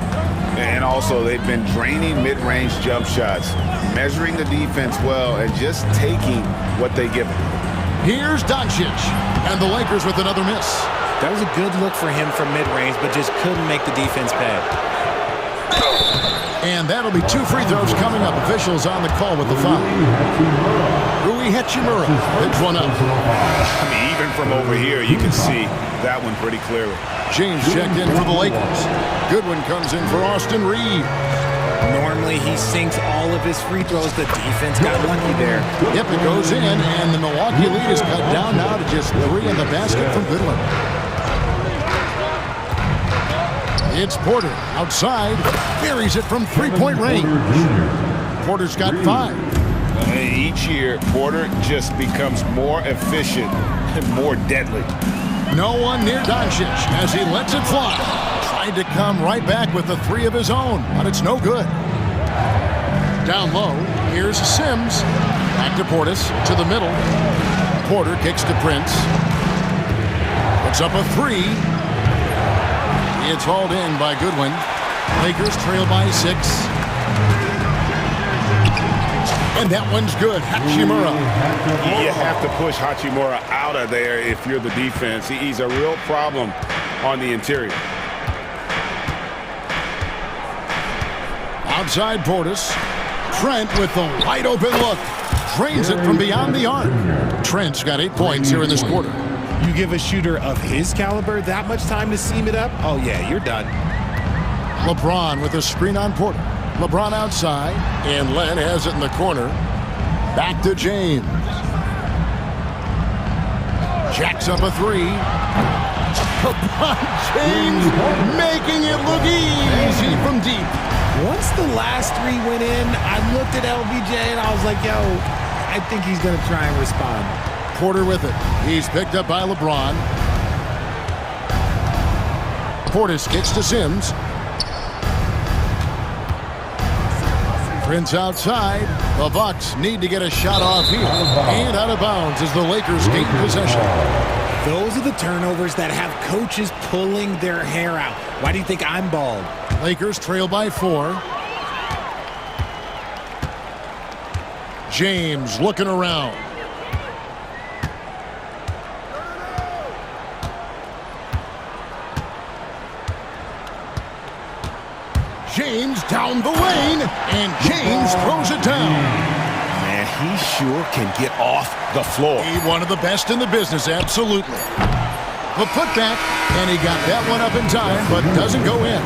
And also, they've been draining mid-range jump shots, measuring the defense well, and just taking what they give them. Here's Doncic, and the Lakers with another miss. That was a good look for him from mid-range, but just couldn't make the defense pay. And that'll be 2 free throws coming up. Officials on the call with the foul. Rui Hachimura picks one up. I mean, even from over here, you can see that one pretty clearly. James checked in for the Lakers. Goodwin comes in for Austin Reeves. Normally, he sinks all of his free throws. The defense got lucky there. Yep, it goes in, and the Milwaukee lead is cut down now to just 3 in the basket from Goodwin. It's Porter outside, buries it from 3-point range. Porter's got 5. Each year, Porter just becomes more efficient and more deadly. No one near Doncic as he lets it fly. Tried to come right back with the 3 of his own, but it's no good. Down low, here's Sims. Back to Portis, to the middle. Porter kicks to Prince. Puts up a 3. It's hauled in by Goodwin. Lakers trail by 6. And that one's good. Hachimura. You have to push Hachimura out of there if you're the defense. He's a real problem on the interior. Outside Portis. Trent with the wide open look. Drains it from beyond the arc. Trent's got 8 points here in this quarter. You give a shooter of his caliber that much time to seam it up? Oh, yeah, you're done. LeBron with a screen on Porter. LeBron outside, and Len has it in the corner. Back to James. Jacks up a three. LeBron James making it look easy from deep. Once the last three went in, I looked at LBJ and I was like, yo, I think he's going to try and respond. Porter with it. He's picked up by LeBron. Portis kicks to Sims. Prince outside. The Bucks need to get a shot off here. And out of bounds as the Lakers gain possession. Those are the turnovers that have coaches pulling their hair out. Why do you think I'm bald? Lakers trail by 4. James looking around. James down the lane, and James throws it down. Man, he sure can get off the floor. He one of the best in the business, absolutely. The putback, and he got that one up in time, but doesn't go in.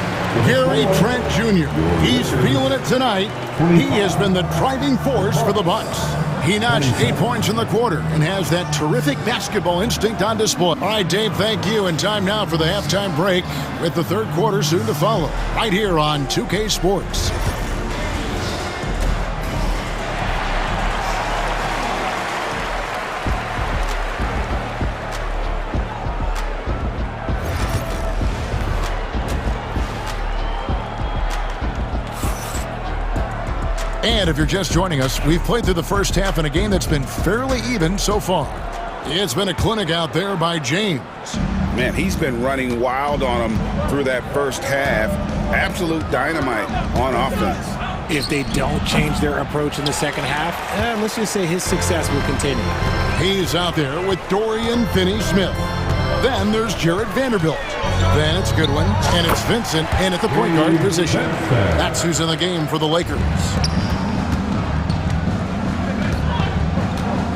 Gary Trent Jr., he's feeling it tonight. He has been the driving force for the Bucks. He notched 8 points in the quarter and has that terrific basketball instinct on display. All right, Dave, thank you. And time now for the halftime break with the third quarter soon to follow. Right here on 2K Sports. And if you're just joining us, we've played through the first half in a game that's been fairly even so far. It's been a clinic out there by James. Man, he's been running wild on him through that first half. Absolute dynamite on offense. If they don't change their approach in the second half, let's just say his success will continue. He's out there with Dorian Finney-Smith. Then there's Jared Vanderbilt. Then it's Goodwin, and it's Vincent in at the point guard position. That's who's in the game for the Lakers.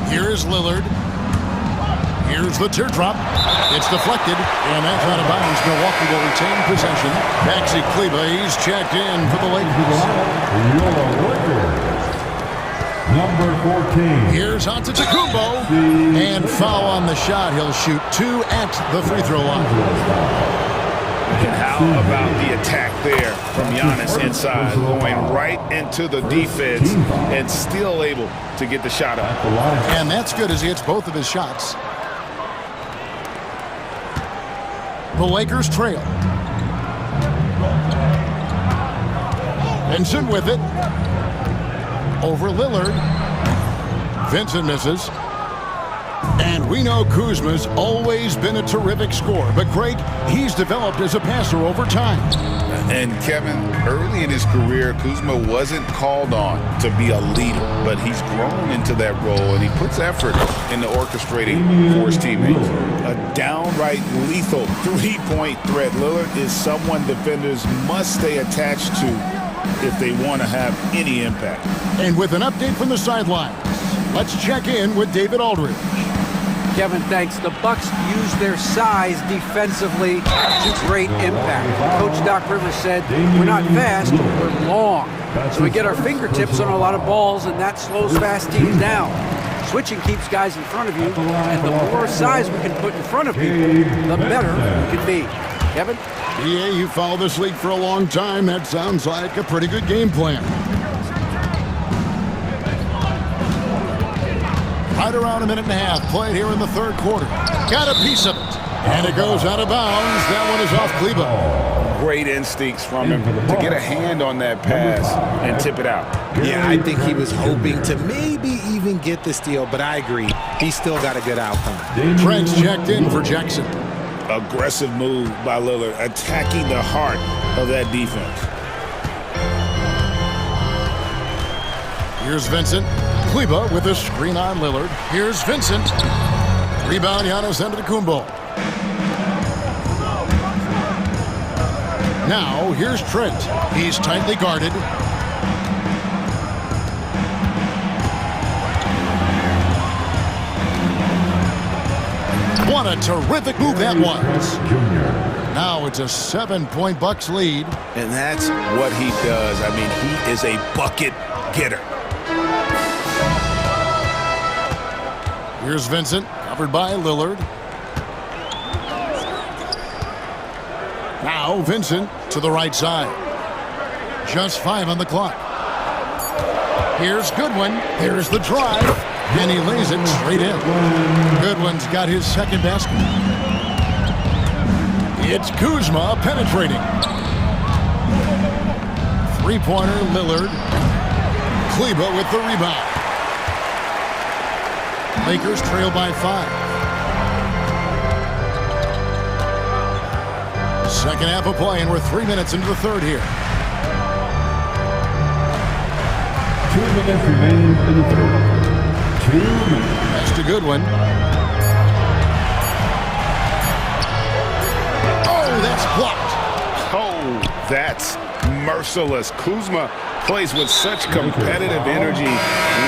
Here's Lillard. Here's the teardrop. It's deflected, and that's out of bounds. Milwaukee will retain possession. Maxi Kleber, he's checked in for the Lakers. Number 14. Here's Antetokounmpo, and foul on the shot. He'll shoot 2 at the free throw line. And how about the attack there from Giannis inside, going right into the defense and still able to get the shot up. And that's good as he hits both of his shots. The Lakers trail. Vincent with it. Over Lillard. Vincent misses. And we know Kuzma's always been a terrific scorer. But, Craig, he's developed as a passer over time. And, Kevin, early in his career, Kuzma wasn't called on to be a leader. But he's grown into that role, and he puts effort into orchestrating for his teammates. A downright lethal three-point threat. Lillard is someone defenders must stay attached to if they want to have any impact. And with an update from the sidelines, let's check in with David Aldridge. Kevin, thanks. The Bucks use their size defensively to great impact. Coach Doc Rivers said, we're not fast, we're long. So we get our fingertips on a lot of balls, and that slows fast teams down. Switching keeps guys in front of you, and the more size we can put in front of people, the better we can be. Kevin? Yeah, you followed this league for a long time. That sounds like a pretty good game plan. Right around a minute and a half played here in the third quarter. Got a piece of it. And it goes out of bounds. That one is off Kleber. Great instincts from him to get a hand on that pass and tip it out. Yeah, I think he was hoping to maybe even get the steal, but I agree. He still got a good outcome. Trent's checked in for Jackson. Aggressive move by Lillard, attacking the heart of that defense. Here's Vincent. Kleba with a screen on Lillard. Here's Vincent. Rebound, Giannis Antetokounmpo. Now, here's Trent. He's tightly guarded. What a terrific move that was. Now it's a 7-point Bucks lead. And that's what he does. I mean, he is a bucket getter. Here's Vincent, covered by Lillard. Now Vincent to the right side. Just 5 on the clock. Here's Goodwin. Here's the drive. And he lays it straight in. Goodwin's got his second basket. It's Kuzma penetrating. Three-pointer Lillard. Kleba with the rebound. Lakers trail by 5. Second half of play, and we're 3 minutes into the third here. 2 minutes remaining in the third. 2 minutes. Pass to Goodwin. Oh, that's blocked. Oh, that's merciless. Kuzma plays with such competitive energy.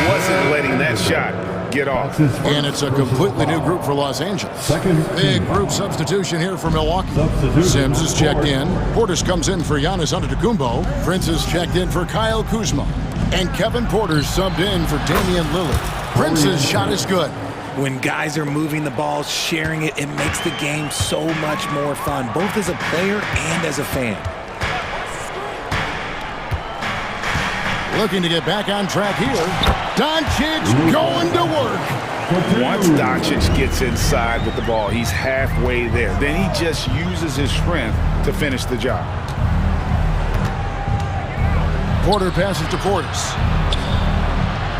Wasn't letting that shot get off. And it's a completely new group for Los Angeles. Big group substitution here for Milwaukee. Sims is checked in. Portis comes in for Giannis Antetokounmpo. Prince is checked in for Kyle Kuzma. And Kevin Porter subbed in for Damian Lillard. Prince's shot is good. When guys are moving the ball, sharing it, it makes the game so much more fun, both as a player and as a fan. Looking to get back on track here. Doncic going to work. Once Doncic gets inside with the ball, he's halfway there. Then he just uses his strength to finish the job. Porter passes to Portis.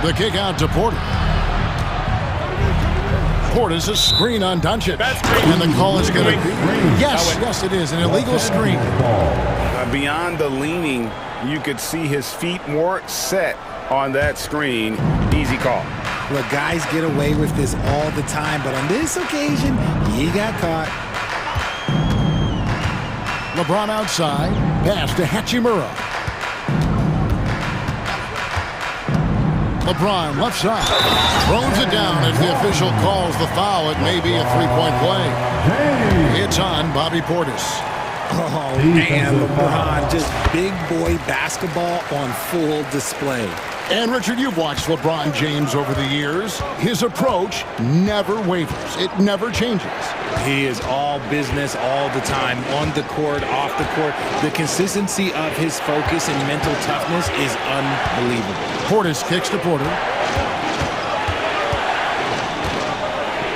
The kick out to Porter. Portis, a screen on Doncic. And the call is going to be... Yes, it is. An illegal screen. Beyond the leaning, you could see his feet more set on that screen. Easy call. Look, guys get away with this all the time, but on this occasion, he got caught. LeBron outside. Pass to Hachimura. LeBron left side. Throws it down as the official calls the foul. It may be a three-point play. It's on Bobby Portis. Oh, man, LeBron, just big boy basketball on full display. And, Richard, you've watched LeBron James over the years. His approach never wavers. It never changes. He is all business all the time, on the court, off the court. The consistency of his focus and mental toughness is unbelievable. Portis kicks to Porter.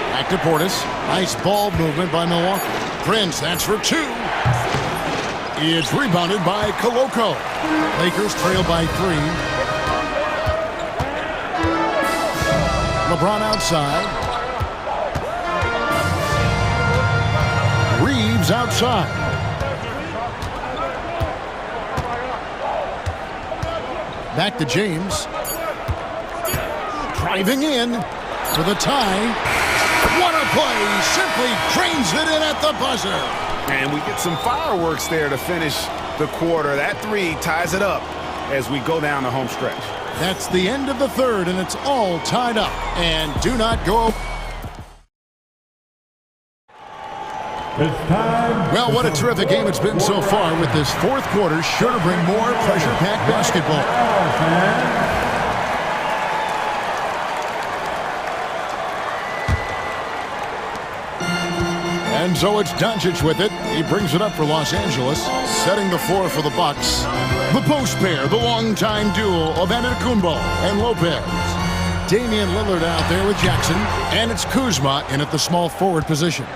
Back to Portis. Nice ball movement by Milwaukee. Prince, that's for 2. It's rebounded by Koloko. Lakers trail by 3. LeBron outside. Reeves outside. Back to James. Driving in for the tie. What a play! Simply drains it in at the buzzer. And we get some fireworks there to finish the quarter. That 3 ties it up as we go down the home stretch. That's the end of the third, and it's all tied up. And do not go. Well, what a terrific game it's been so far, with this fourth quarter sure to bring more pressure-packed basketball. And so it's Doncic with it. He brings it up for Los Angeles, setting the floor for the Bucks. The post pair, the longtime duo of Antetokounmpo and Lopez. Damian Lillard out there with Jackson, and it's Kuzma in at the small forward position.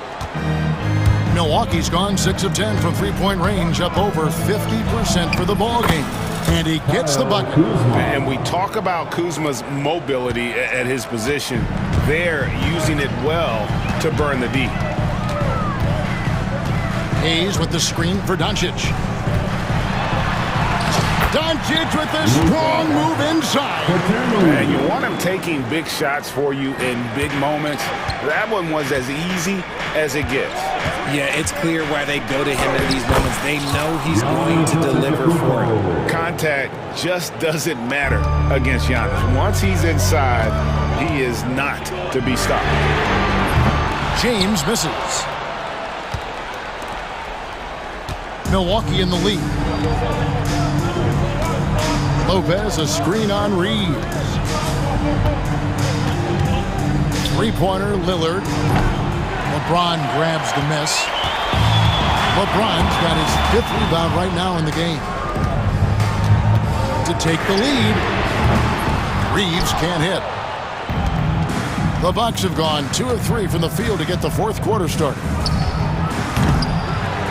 Milwaukee's gone 6 of 10 from three-point range, up over 50% for the ball game. And he gets the bucket. And we talk about Kuzma's mobility at his position. They're using it well to burn the D. Hayes with the screen for Doncic. Doncic with a strong move inside. And you want him taking big shots for you in big moments. That one was as easy as it gets. Yeah, it's clear why they go to him in these moments. They know he's going to deliver for him. Contact just doesn't matter against Giannis. Once he's inside, he is not to be stopped. James misses. Milwaukee in the lead. Lopez, a screen on Reeves. Three-pointer, Lillard. LeBron grabs the miss. LeBron's got his 5th rebound right now in the game. To take the lead. Reeves can't hit. The Bucks have gone 2 of 3 from the field to get the 4th quarter started.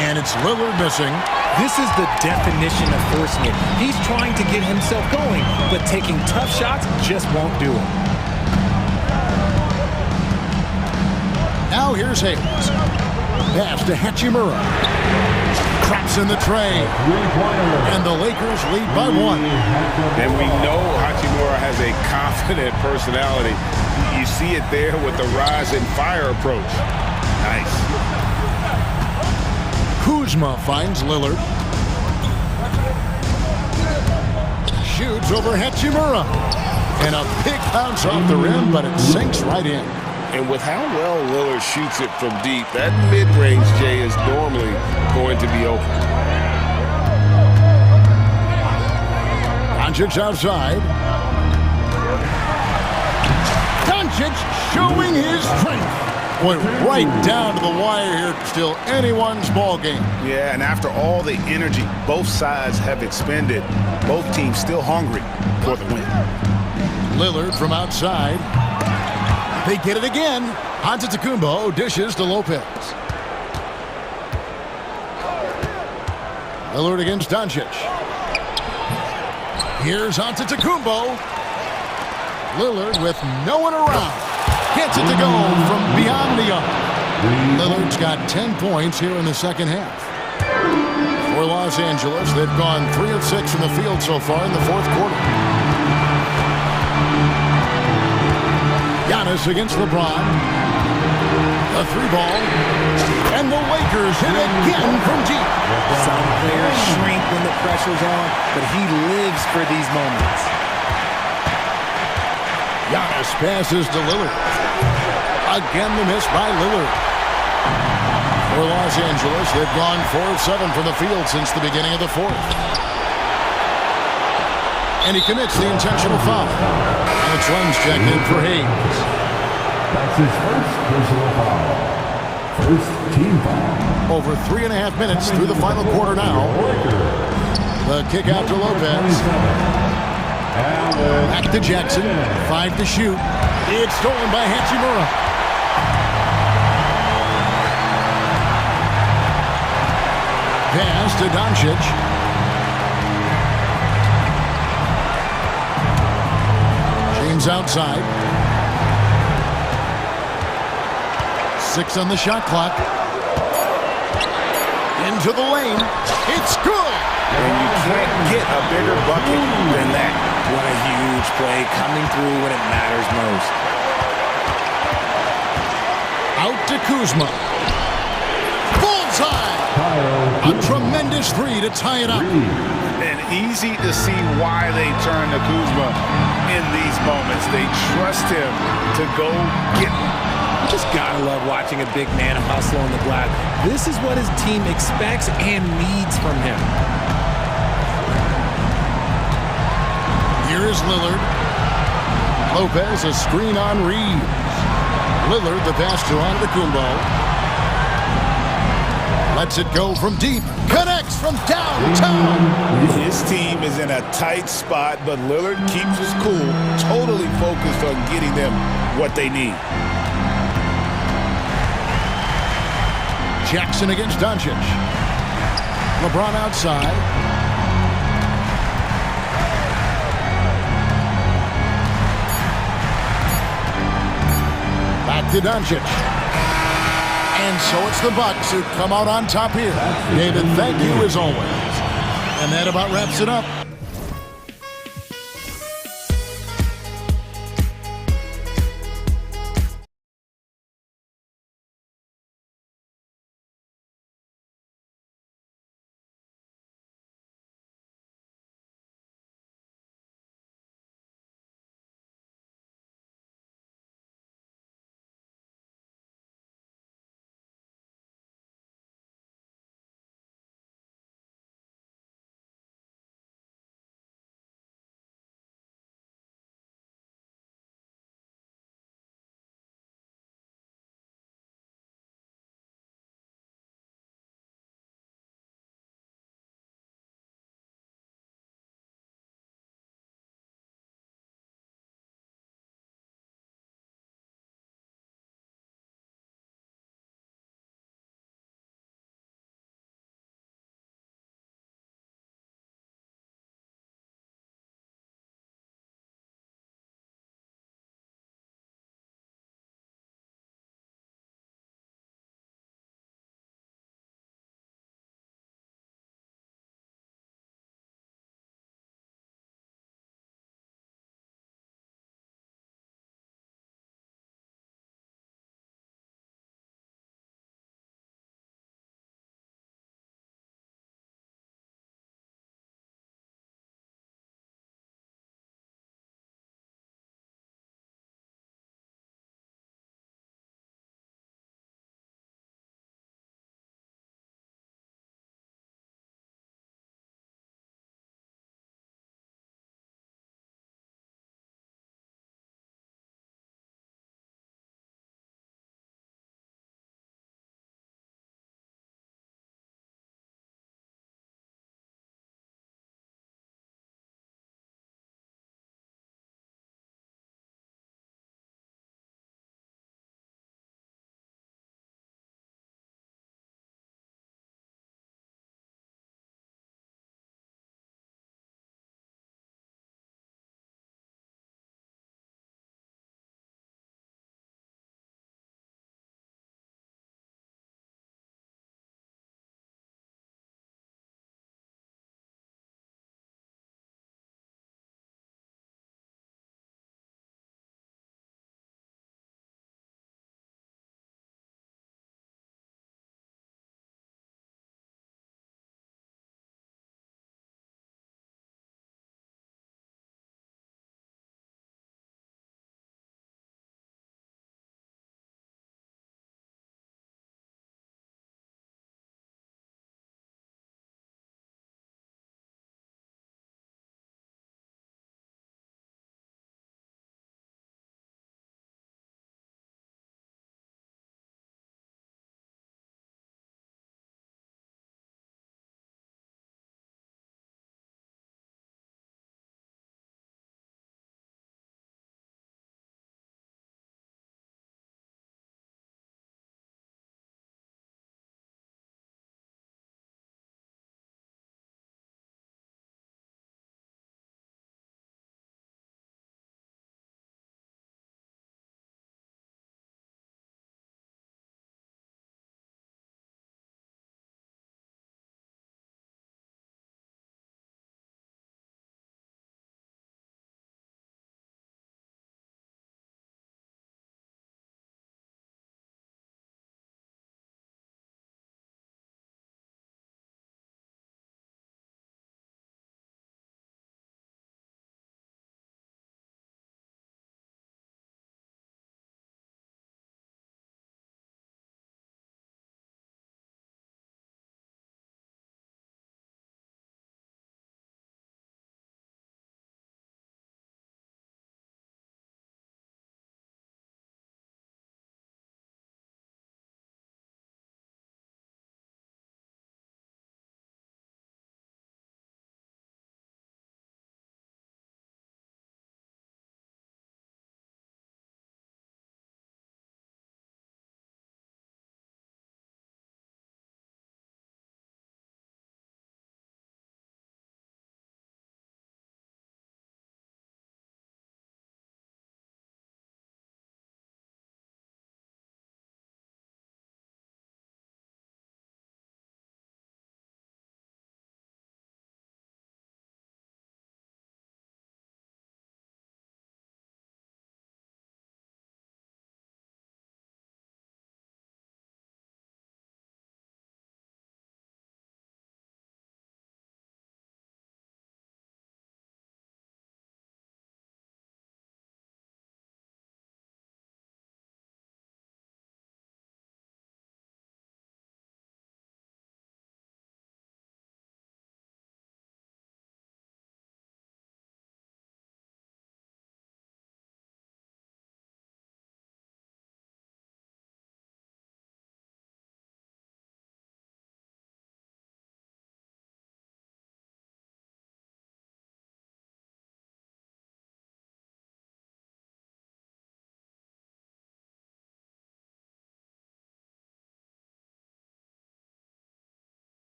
And it's Lillard missing. This is the definition of forcing it. He's trying to get himself going, but taking tough shots just won't do it. Now here's Hayes. Pass to Hachimura. Traps in the tray. And the Lakers lead by 1. And we know Hachimura has a confident personality. You see it there with the rise and fire approach. Nice. Kuzma finds Lillard. Shoots over Hachimura. And a big bounce off the rim, but it sinks right in. And with how well Lillard shoots it from deep, that mid-range, Jay, is normally going to be open. Doncic outside. Doncic showing his strength. Went right down to the wire here. Still anyone's ball game. Yeah, and after all the energy both sides have expended, both teams still hungry for the win. Lillard from outside. They get it again. Antetokounmpo dishes to Lopez. Lillard against Doncic. Here's Antetokounmpo. Lillard with no one around. Gets it to go from beyond the arc. Lillard's got 10 points here in the second half. For Los Angeles, they've gone 3 of 6 from the field so far in the 4th quarter. Giannis against LeBron. The 3-ball. And the Lakers hit again from deep. Some players shrink when the pressure's on, but he lives for these moments. Giannis passes to Lillard. Again the miss by Lillard. For Los Angeles, they've gone 4 of 7 from the field since the beginning of the 4th. And he commits the intentional foul. And it's runs check in for Hayes. That's his first personal foul. First team foul. Over 3.5 minutes through the final quarter now. The kick out to Lopez. Back to Jackson. 5 to shoot. It's stolen by Hachimura. Pass to Doncic. James outside. 6 on the shot clock. Into the lane. It's good. And you can't get a bigger bucket than that. What a huge play coming through when it matters most. Out to Kuzma. Bullseye! A tremendous 3 to tie it up. And easy to see why they turn to Kuzma in these moments. They trust him to go get it. You just gotta love watching a big man hustle on the glass. This is what his team expects and needs from him. Here is Lillard. Lopez, a screen on Reeves. Lillard, the pass to Antetokounmpo. Lets it go from deep. Connects from downtown. His team is in a tight spot, but Lillard keeps his cool, totally focused on getting them what they need. Jackson against Doncic. LeBron outside. Back to Doncic. And so it's the Bucks who come out on top here. David, thank you as always. And that about wraps it up.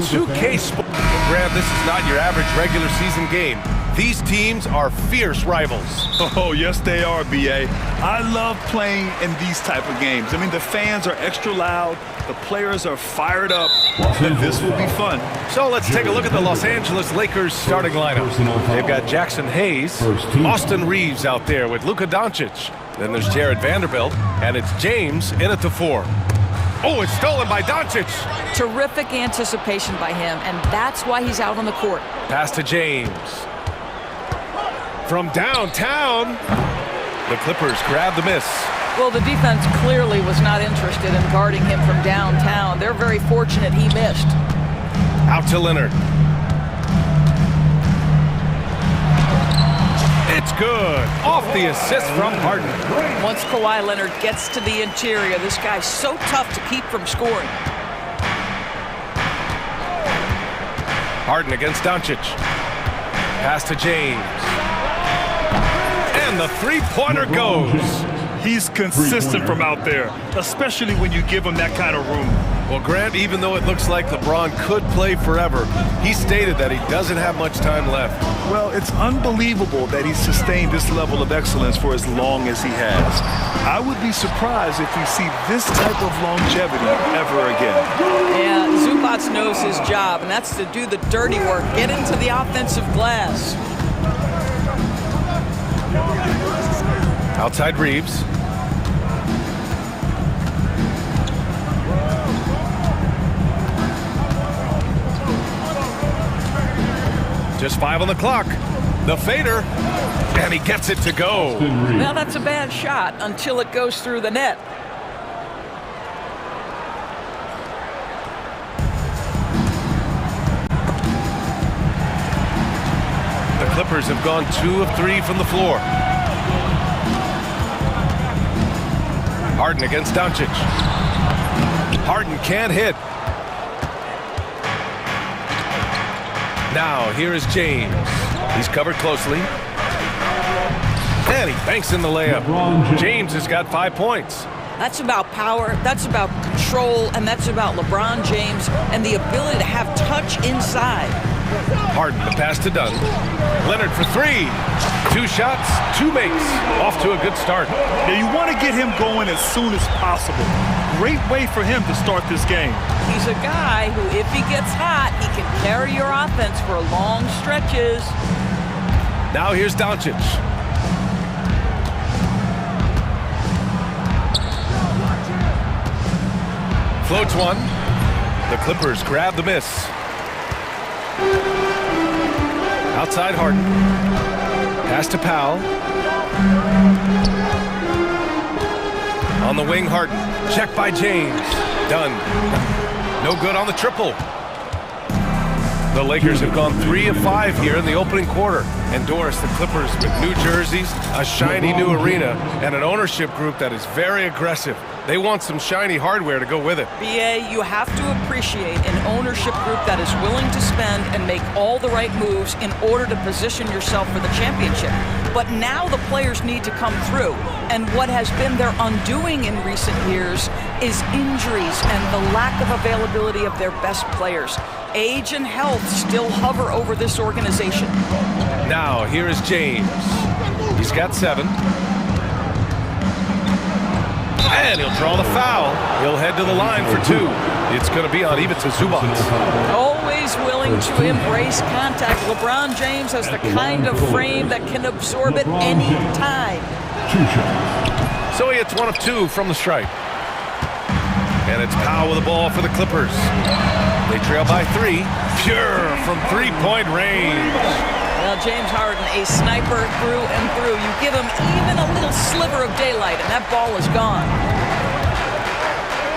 2K Sports. Grant, this is not your average regular season game. These teams are fierce rivals. Oh, yes, they are, B.A. I love playing in these type of games. I mean, the fans are extra loud. The players are fired up. And this will be fun. So let's take a look at the Los Angeles Lakers starting lineup. They've got Jackson Hayes, Austin Reeves out there with Luka Doncic. Then there's Jared Vanderbilt, and it's James in at the 4. Oh, it's stolen by Doncic. Terrific anticipation by him, and that's why he's out on the court. Pass to James. From downtown, the Clippers grab the miss. Well, the defense clearly was not interested in guarding him from downtown. They're very fortunate he missed. Out to Leonard. It's good. Off the assist from Harden. Once Kawhi Leonard gets to the interior, this guy's so tough to keep from scoring. Harden against Doncic. Pass to James. And the three-pointer goes. He's consistent from out there, especially when you give him that kind of room. Well, Grant, even though it looks like LeBron could play forever, he stated that he doesn't have much time left. Well, it's unbelievable that he's sustained this level of excellence for as long as he has. I would be surprised if we see this type of longevity ever again. Yeah, Zubac knows his job, and that's to do the dirty work, get into the offensive glass. Outside Reeves. Just 5 on the clock. The fader, and he gets it to go. Well, that's a bad shot until it goes through the net. The Clippers have gone 2 of 3 from the floor. Harden against Doncic. Harden can't hit. Now, here is James. He's covered closely. And he banks in the layup. James has got 5 points. That's about power, that's about control, and that's about LeBron James and the ability to have touch inside. Harden, the pass to Dunn. Leonard for 3. 2 shots, 2 makes. Off to a good start. Now you want to get him going as soon as possible. Great way for him to start this game. He's a guy who, if he gets hot, he can carry your offense for long stretches. Now here's Doncic. Floats one. The Clippers grab the miss. Outside Harden. Pass to Powell. On the wing, Harden. Check by James. Done. No good on the triple. The Lakers have gone 3 of 5 here in the opening quarter. And Doris, the Clippers with new jerseys, a shiny new arena, and an ownership group that is very aggressive. They want some shiny hardware to go with it. BA, you have to appreciate an ownership group that is willing to spend and make all the right moves in order to position yourself for the championship. But now the players need to come through. And what has been their undoing in recent years is injuries and the lack of availability of their best players. Age and health still hover over this organization. Now, here is James. He's got 7. And he'll draw the foul. He'll head to the line for 2. It's going to be on Ivica Zubac. Always willing to embrace contact. LeBron James has the kind of frame that can absorb it any time. So he hits 1 of 2 from the stripe. And it's Powell with the ball for the Clippers. They trail by 3. Pure from 3-point range. Well, James Harden, a sniper through and through. You give him even a little sliver of daylight, and that ball is gone.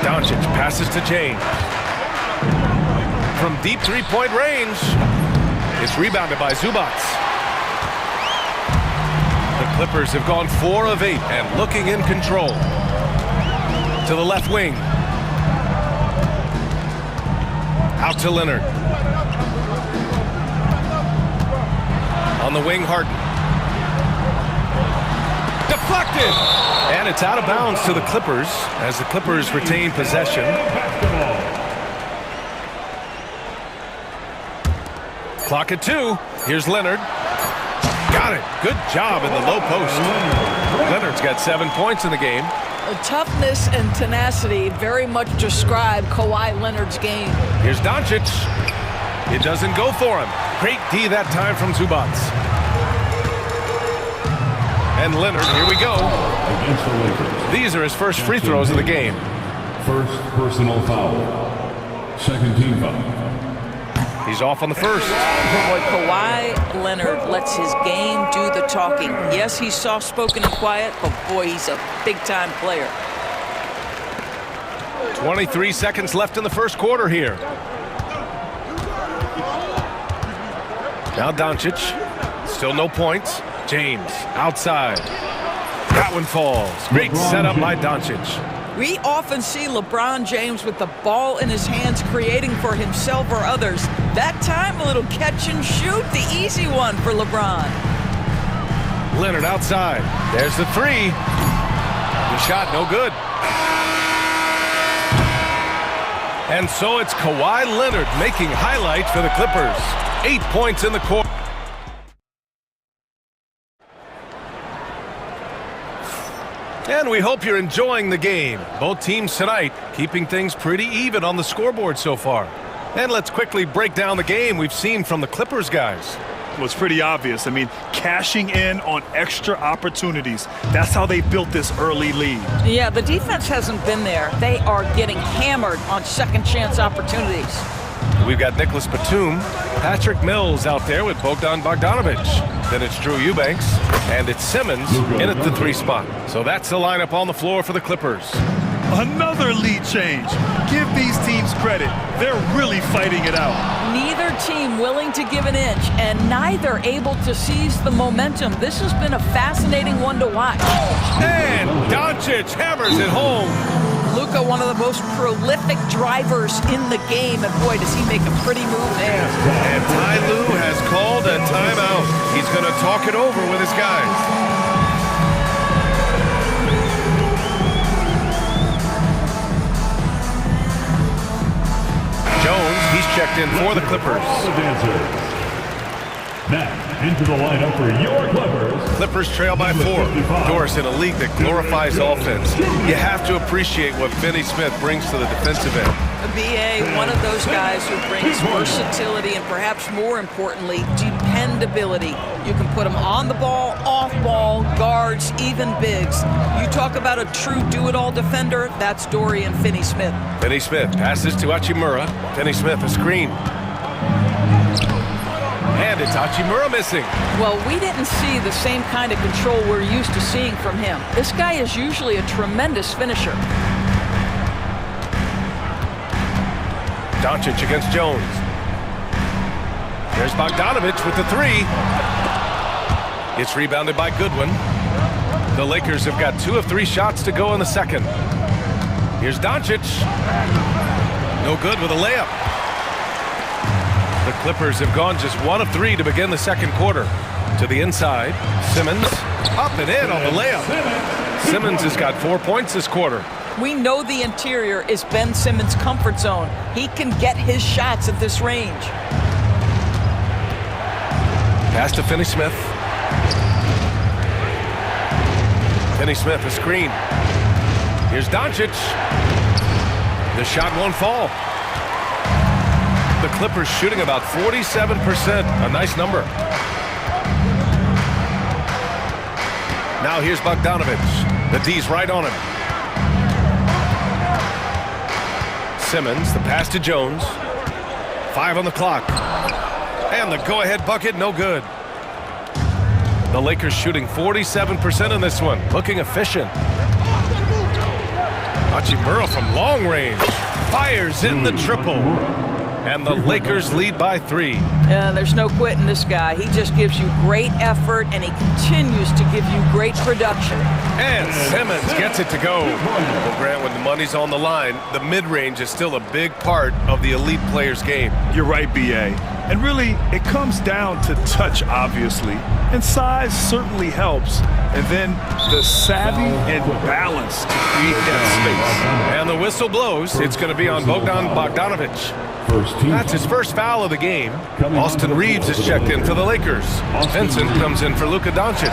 Doncic passes to James. From deep 3-point range, it's rebounded by Zubac. The Clippers have gone 4 of 8 and looking in control. To the left wing. Out to Leonard. On the wing, Harden. Deflected! And it's out of bounds to the Clippers as the Clippers retain possession. Clock at 2. Here's Leonard. Got it. Good job in the low post. Leonard's got 7 points in the game. Toughness and tenacity very much describe Kawhi Leonard's game. Here's Doncic. It doesn't go for him. Great D that time from Zubac. And Leonard, here we go. These are his first free throws of the game. First personal foul. Second team foul. He's off on the first. Boy, Kawhi Leonard lets his game do the talking. Yes, he's soft-spoken and quiet, but boy, he's a big-time player. 23 seconds left in the first quarter here. Now Doncic. Still no points. James outside. That one falls. Great setup by Doncic. We often see LeBron James with the ball in his hands creating for himself or others. That time, a little catch and shoot, the easy one for LeBron. Leonard outside. There's the three. The shot no good. And so it's Kawhi Leonard making highlights for the Clippers. 8 points in the quarter. And we hope you're enjoying the game. Both teams tonight keeping things pretty even on the scoreboard so far. And let's quickly break down the game we've seen from the Clippers guys. Well, it's pretty obvious. I mean, cashing in on extra opportunities. That's how they built this early lead. Yeah, the defense hasn't been there. They are getting hammered on second chance opportunities. We've got Nicholas Batum, Patrick Mills out there with Bogdan Bogdanovic. Then it's Drew Eubanks, and it's Simmons in at the 3 spot. So that's the lineup on the floor for the Clippers. Another lead change. Give these teams credit. They're really fighting it out. Neither team willing to give an inch, and neither able to seize the momentum. This has been a fascinating one to watch. And Doncic hammers it home. Luka, one of the most prolific drivers in the game, and boy, does he make a pretty move there. And Ty Lue has called a timeout. He's going to talk it over with his guys. Jones, he's checked in for the Clippers. Now, into the lineup for your Clippers. Clippers trail by 4. Doris, in a league that glorifies offense, you have to appreciate what Finney Smith brings to the defensive end. B.A., one of those guys who brings versatility and perhaps more importantly, dependability. You can put him on the ball, off ball, guards, even bigs. You talk about a true do-it-all defender, that's Dorian Finney-Smith. Finney-Smith passes to Hachimura. Finney-Smith a screen. And it's Hachimura missing. Well, we didn't see the same kind of control we're used to seeing from him. This guy is usually a tremendous finisher. Doncic against Jones. There's Bogdanovic with the 3. It's rebounded by Goodwin. The Lakers have got 2 of 3 shots to go in the second. Here's Doncic. No good with a layup. The Clippers have gone just 1 of 3 to begin the second quarter. To the inside, Simmons up and in on the layup. Simmons has got 4 points this quarter. We know the interior is Ben Simmons' comfort zone. He can get his shots at this range. Pass to Finney-Smith. Finney-Smith a screen. Here's Doncic. The shot won't fall. The Clippers shooting about 47%, a nice number. Now here's Bogdanovic. The D's right on him. Simmons, the pass to Jones. 5 on the clock. And the go-ahead bucket, no good. The Lakers shooting 47% in this one, looking efficient. Hachimura from long range fires in the triple. And the Lakers lead by 3. There's no quitting this guy. He just gives you great effort, and he continues to give you great production. And Simmons gets it to go. Well, Grant, when the money's on the line, the mid-range is still a big part of the elite player's game. You're right, B.A. And really, it comes down to touch, obviously. And size certainly helps. And then the savvy and balance to create that space. And the whistle blows. It's going to be on Bogdan Bogdanovic. That's his first foul of the game. Austin Reeves is checked in for the Lakers. Vincent comes in for Luka Doncic.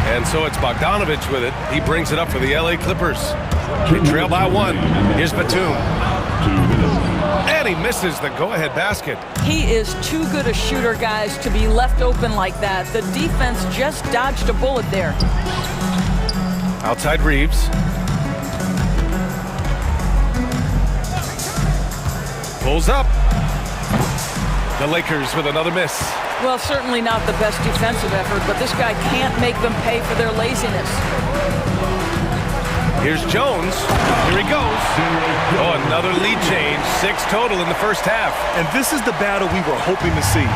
And so it's Bogdanovich with it. He brings it up for the LA Clippers. They trail by 1. Here's Batum. And he misses the go-ahead basket. He is too good a shooter, guys, to be left open like that. The defense just dodged a bullet there. Outside Reeves. Pulls up. The Lakers with another miss. Well, certainly not the best defensive effort, but this guy can't make them pay for their laziness. Here's Jones. Here he goes. Oh, another lead change. 6 total in the first half. And this is the battle we were hoping to see.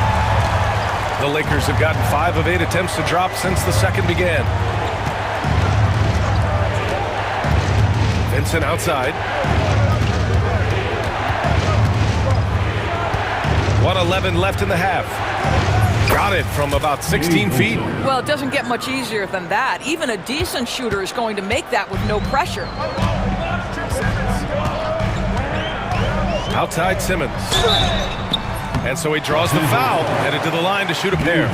The Lakers have gotten 5 of 8 attempts to drop since the second began. Vincent outside. 1:11 left in the half. Got it from about 16 feet. Well, it doesn't get much easier than that. Even a decent shooter is going to make that with no pressure. Outside Simmons. And so he draws the foul, headed to the line to shoot a pair.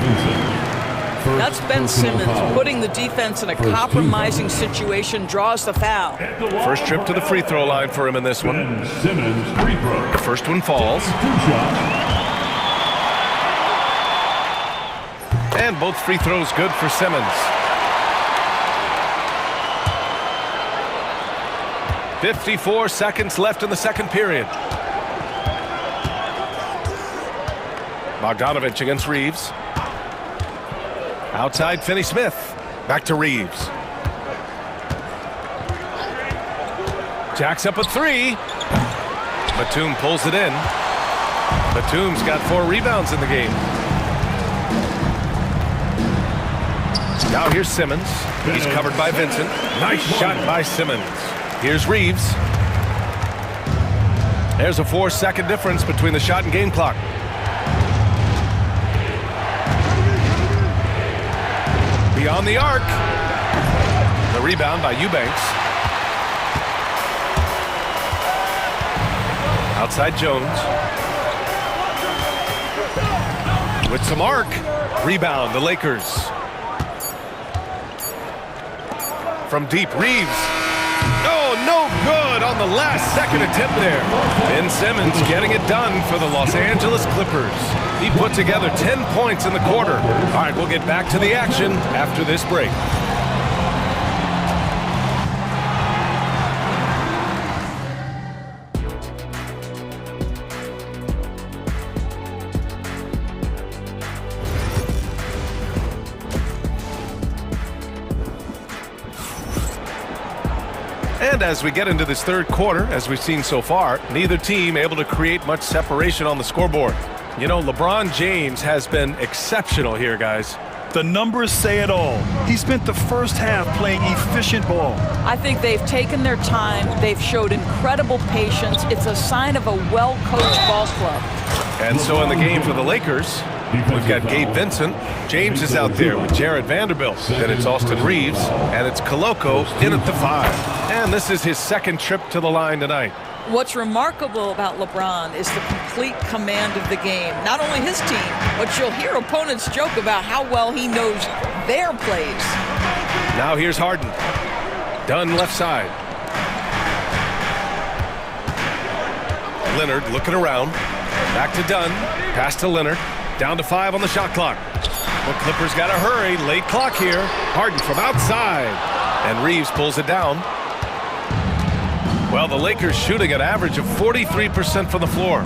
That's Ben Simmons putting the defense in a compromising situation, draws the foul. First trip to the free throw line for him in this one. The first one falls. And both free throws good for Simmons. 54 seconds left in the second period. Bogdanovich against Reeves. Outside Finney-Smith. Back to Reeves. Jacks up a 3. Batum pulls it in. Batum's got 4 rebounds in the game. Now here's Simmons. He's covered by Vincent. Nice shot by Simmons. Here's Reeves. There's a 4-second difference between the shot and game clock. Beyond the arc. The rebound by Eubanks. Outside Jones. With some arc. Rebound, the Lakers. From deep, Reeves. Oh, no good on the last second attempt there. Ben Simmons getting it done for the Los Angeles Clippers. He put together 10 points in the quarter. All right, we'll get back to the action after this break. And as we get into this third quarter, as we've seen so far, neither team able to create much separation on the scoreboard. You know, LeBron James has been exceptional here, guys. The numbers say it all. He spent the first half playing efficient ball. I think they've taken their time. They've showed incredible patience. It's a sign of a well-coached ball club. And so in the game for the Lakers, we've got Gabe Vincent. James is out there with Jared Vanderbilt. Then it's Austin Reeves, and it's Koloko in at the 5. And this is his second trip to the line tonight. What's remarkable about LeBron is the complete command of the game. Not only his team, but you'll hear opponents joke about how well he knows their plays. Now here's Harden. Dunn left side. Leonard looking around. Back to Dunn. Pass to Leonard. Down to 5 on the shot clock. The Clippers got to hurry. Late clock here. Harden from outside. And Reeves pulls it down. Well, the Lakers shooting an average of 43% from the floor.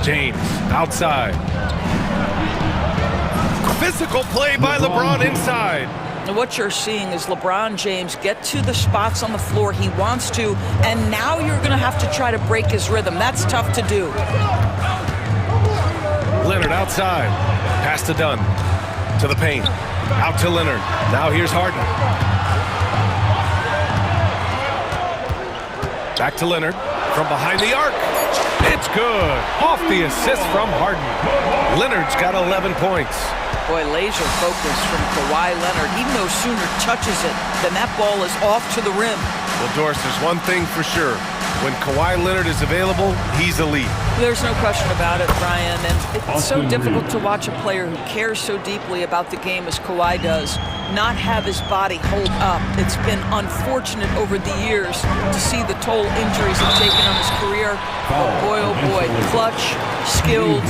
James outside. Physical play by LeBron inside. What you're seeing is LeBron James get to the spots on the floor he wants to, and now you're going to have to try to break his rhythm. That's tough to do. Leonard outside. Pass to Dunn. To the paint. Out to Leonard. Now here's Harden. Back to Leonard. From behind the arc. It's good. Off the assist from Harden. Leonard's got 11 points. Boy, laser focus from Kawhi Leonard. He no sooner touches it than that ball is off to the rim. Well, Doris, there's one thing for sure. When Kawhi Leonard is available, he's elite. There's no question about it, Brian. And it's so difficult to watch a player who cares so deeply about the game as Kawhi does not have his body hold up. It's been unfortunate over the years to see the toll injuries have taken on his career. But boy, oh boy, clutch, skilled,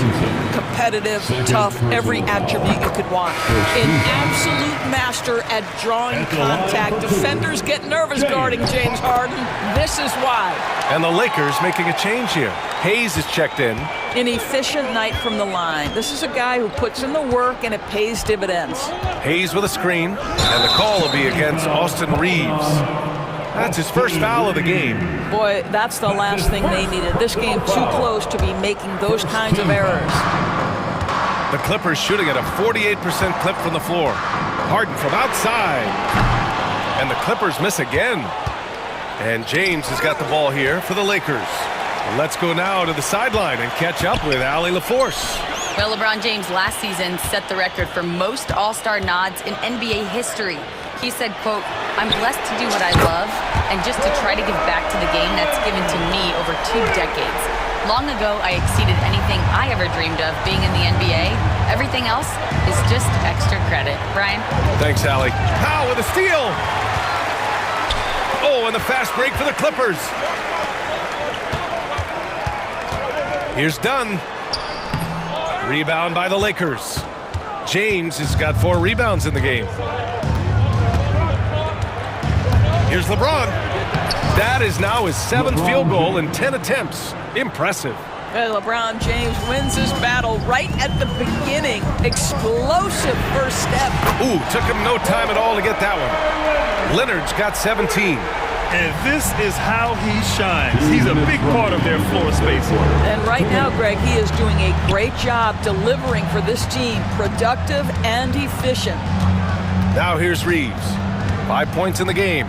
competitive, tough, every attribute you could want. An absolute master at drawing contact. Defenders get nervous guarding James Harden. This is why. And the Lakers making a change here. Hayes is checked in. An efficient night from the line. This is a guy who puts in the work and it pays dividends. Hayes with a screen, and the call will be against Austin Reeves. That's his first foul of the game. Boy, that's the last thing they needed. This game too close to be making those kinds of errors. The Clippers shooting at a 48% clip from the floor. Harden from outside. And the Clippers miss again. And James has got the ball here for the Lakers. Let's go now to the sideline and catch up with Allie LaForce. Well, LeBron James last season set the record for most All-Star nods in NBA history. He said, quote, "I'm blessed to do what I love and just to try to give back to the game that's given to me over 2 decades. Long ago, I exceeded anything I ever dreamed of being in the NBA. Everything else is just extra credit." Brian? Thanks, Allie. Powell with a steal. Oh, and the fast break for the Clippers. Here's Dunn. Rebound by the Lakers. James has got 4 rebounds in the game. Here's LeBron. That is now his 7th field goal in 10 attempts. Impressive. LeBron James wins this battle right at the beginning. Explosive first step. Ooh, took him no time at all to get that one. Leonard's got 17. And this is how he shines. He's a big part of their floor spacing. And right now, Greg, he is doing a great job delivering for this team. Productive and efficient. Now here's Reeves. 5 points in the game.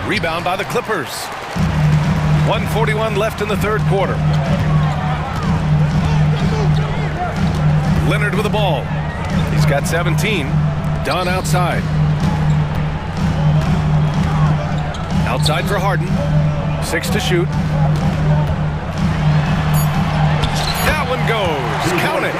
Rebound by the Clippers. 1:41 left in the third quarter. Leonard with the ball. He's got 17. Dunn outside. Outside for Harden. 6 to shoot. That one goes. Count it.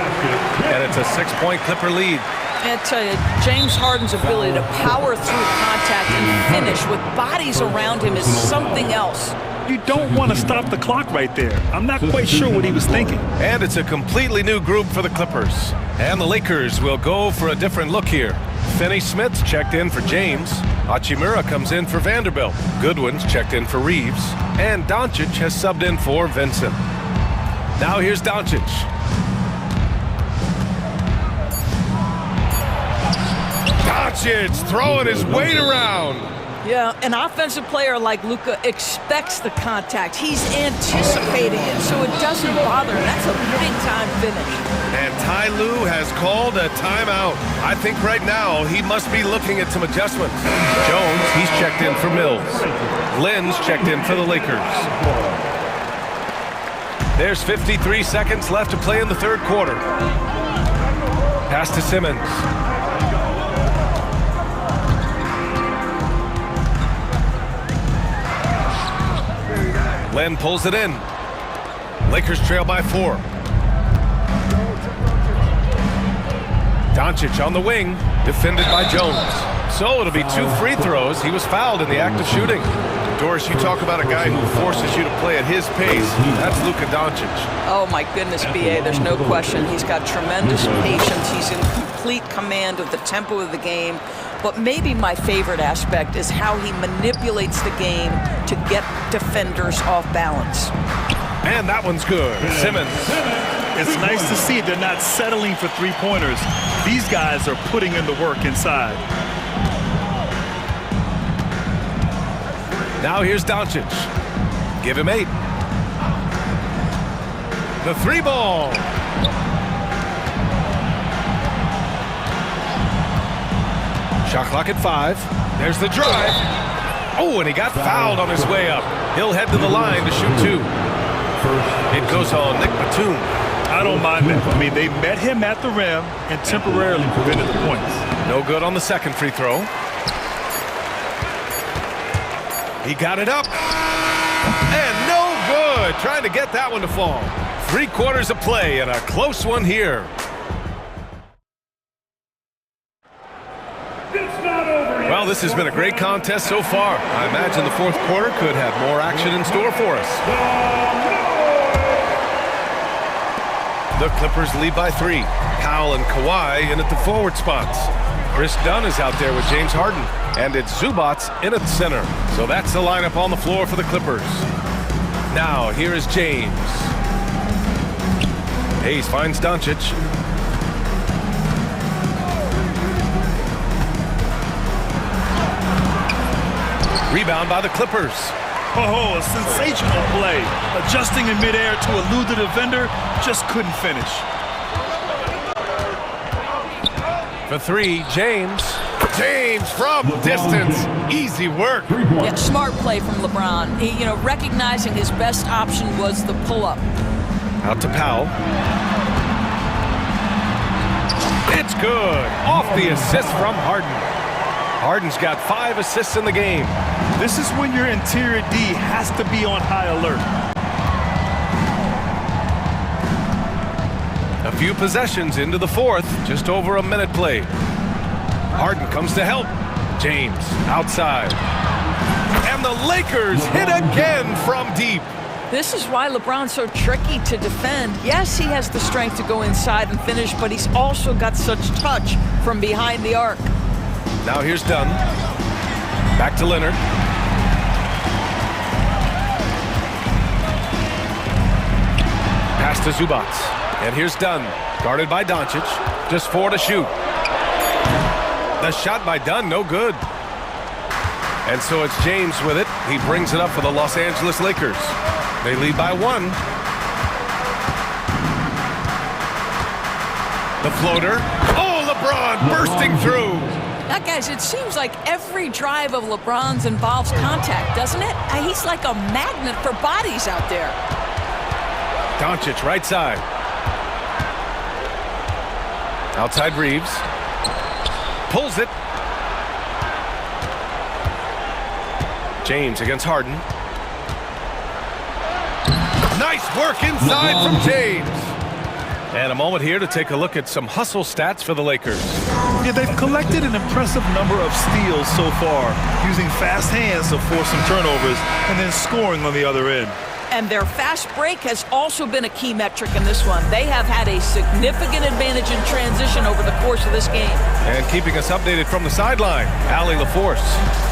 And it's a 6-point Clipper lead. I tell you, James Harden's ability to power through contact and finish with bodies around him is something else. You don't want to stop the clock right there. I'm not quite sure what he was thinking. And it's a completely new group for the Clippers. And the Lakers will go for a different look here. Finney-Smith's checked in for James. Hachimura comes in for Vanderbilt. Goodwin's checked in for Reeves. And Doncic has subbed in for Vincent. Now here's Doncic. Doncic throwing his weight around. Yeah, an offensive player like Luka expects the contact. He's anticipating it, so it doesn't bother him. That's a big-time finish. And Ty Lue has called a timeout. I think right now he must be looking at some adjustments. Jones, he's checked in for Mills. Lynn's checked in for the Lakers. There's 53 seconds left to play in the third quarter. Pass to Simmons. Len pulls it in. Lakers trail by 4. Doncic on the wing, defended by Jones. So it'll be 2 free throws. He was fouled in the act of shooting. Doris, you talk about a guy who forces you to play at his pace. That's Luka Doncic. Oh my goodness, BA, there's no question. He's got tremendous patience. He's in complete command of the tempo of the game. But maybe my favorite aspect is how he manipulates the game to get defenders off balance. And that one's good. Simmons. It's nice to see they're not settling for 3-pointers. These guys are putting in the work inside. Now here's Doncic. Give him 8. The 3 ball. Shot clock at 5. There's the drive. Oh, and he got fouled on his way up. He'll head to the line to shoot 2. It goes on Nick Batum. I don't mind that. I mean, they met him at the rim and temporarily prevented the points. No good on the second free throw. He got it up. And no good. Trying to get that one to fall. 3 quarters of play and a close one here. Well, this has been a great contest so far. I imagine the fourth quarter could have more action in store for us. The Clippers lead by 3. Powell and Kawhi in at the forward spots. Chris Dunn is out there with James Harden. And it's Zubats in at the center. So that's the lineup on the floor for the Clippers. Now, here is James. Hayes finds Doncic. Rebound by the Clippers. Oh, a sensational play. Adjusting in midair to elude the defender, just couldn't finish. For 3, James. James from distance. Easy work. Yeah, smart play from LeBron. He, recognizing his best option was the pull-up. Out to Powell. It's good. Off the assist from Harden. Harden's got 5 assists in the game. This is when your interior D has to be on high alert. A few possessions into the fourth, just over a minute played. Harden comes to help. James outside. And the Lakers hit again from deep. This is why LeBron's so tricky to defend. Yes, he has the strength to go inside and finish, but he's also got such touch from behind the arc. Now here's Dunn. Back to Leonard. Pass to Zubats. And here's Dunn. Guarded by Doncic. Just 4 to shoot. The shot by Dunn, no good. And so it's James with it. He brings it up for the Los Angeles Lakers. They lead by 1. The floater. Oh, LeBron bursting through. Now, guys, it seems like every drive of LeBron's involves contact, doesn't it? He's like a magnet for bodies out there. Doncic, right side. Outside Reeves. Pulls it. James against Harden. Nice work inside from James. And a moment here to take a look at some hustle stats for the Lakers. Yeah, they've collected an impressive number of steals so far, using fast hands to force some turnovers and then scoring on the other end. And their fast break has also been a key metric in this one. They have had a significant advantage in transition over the course of this game. And keeping us updated from the sideline, Allie LaForce.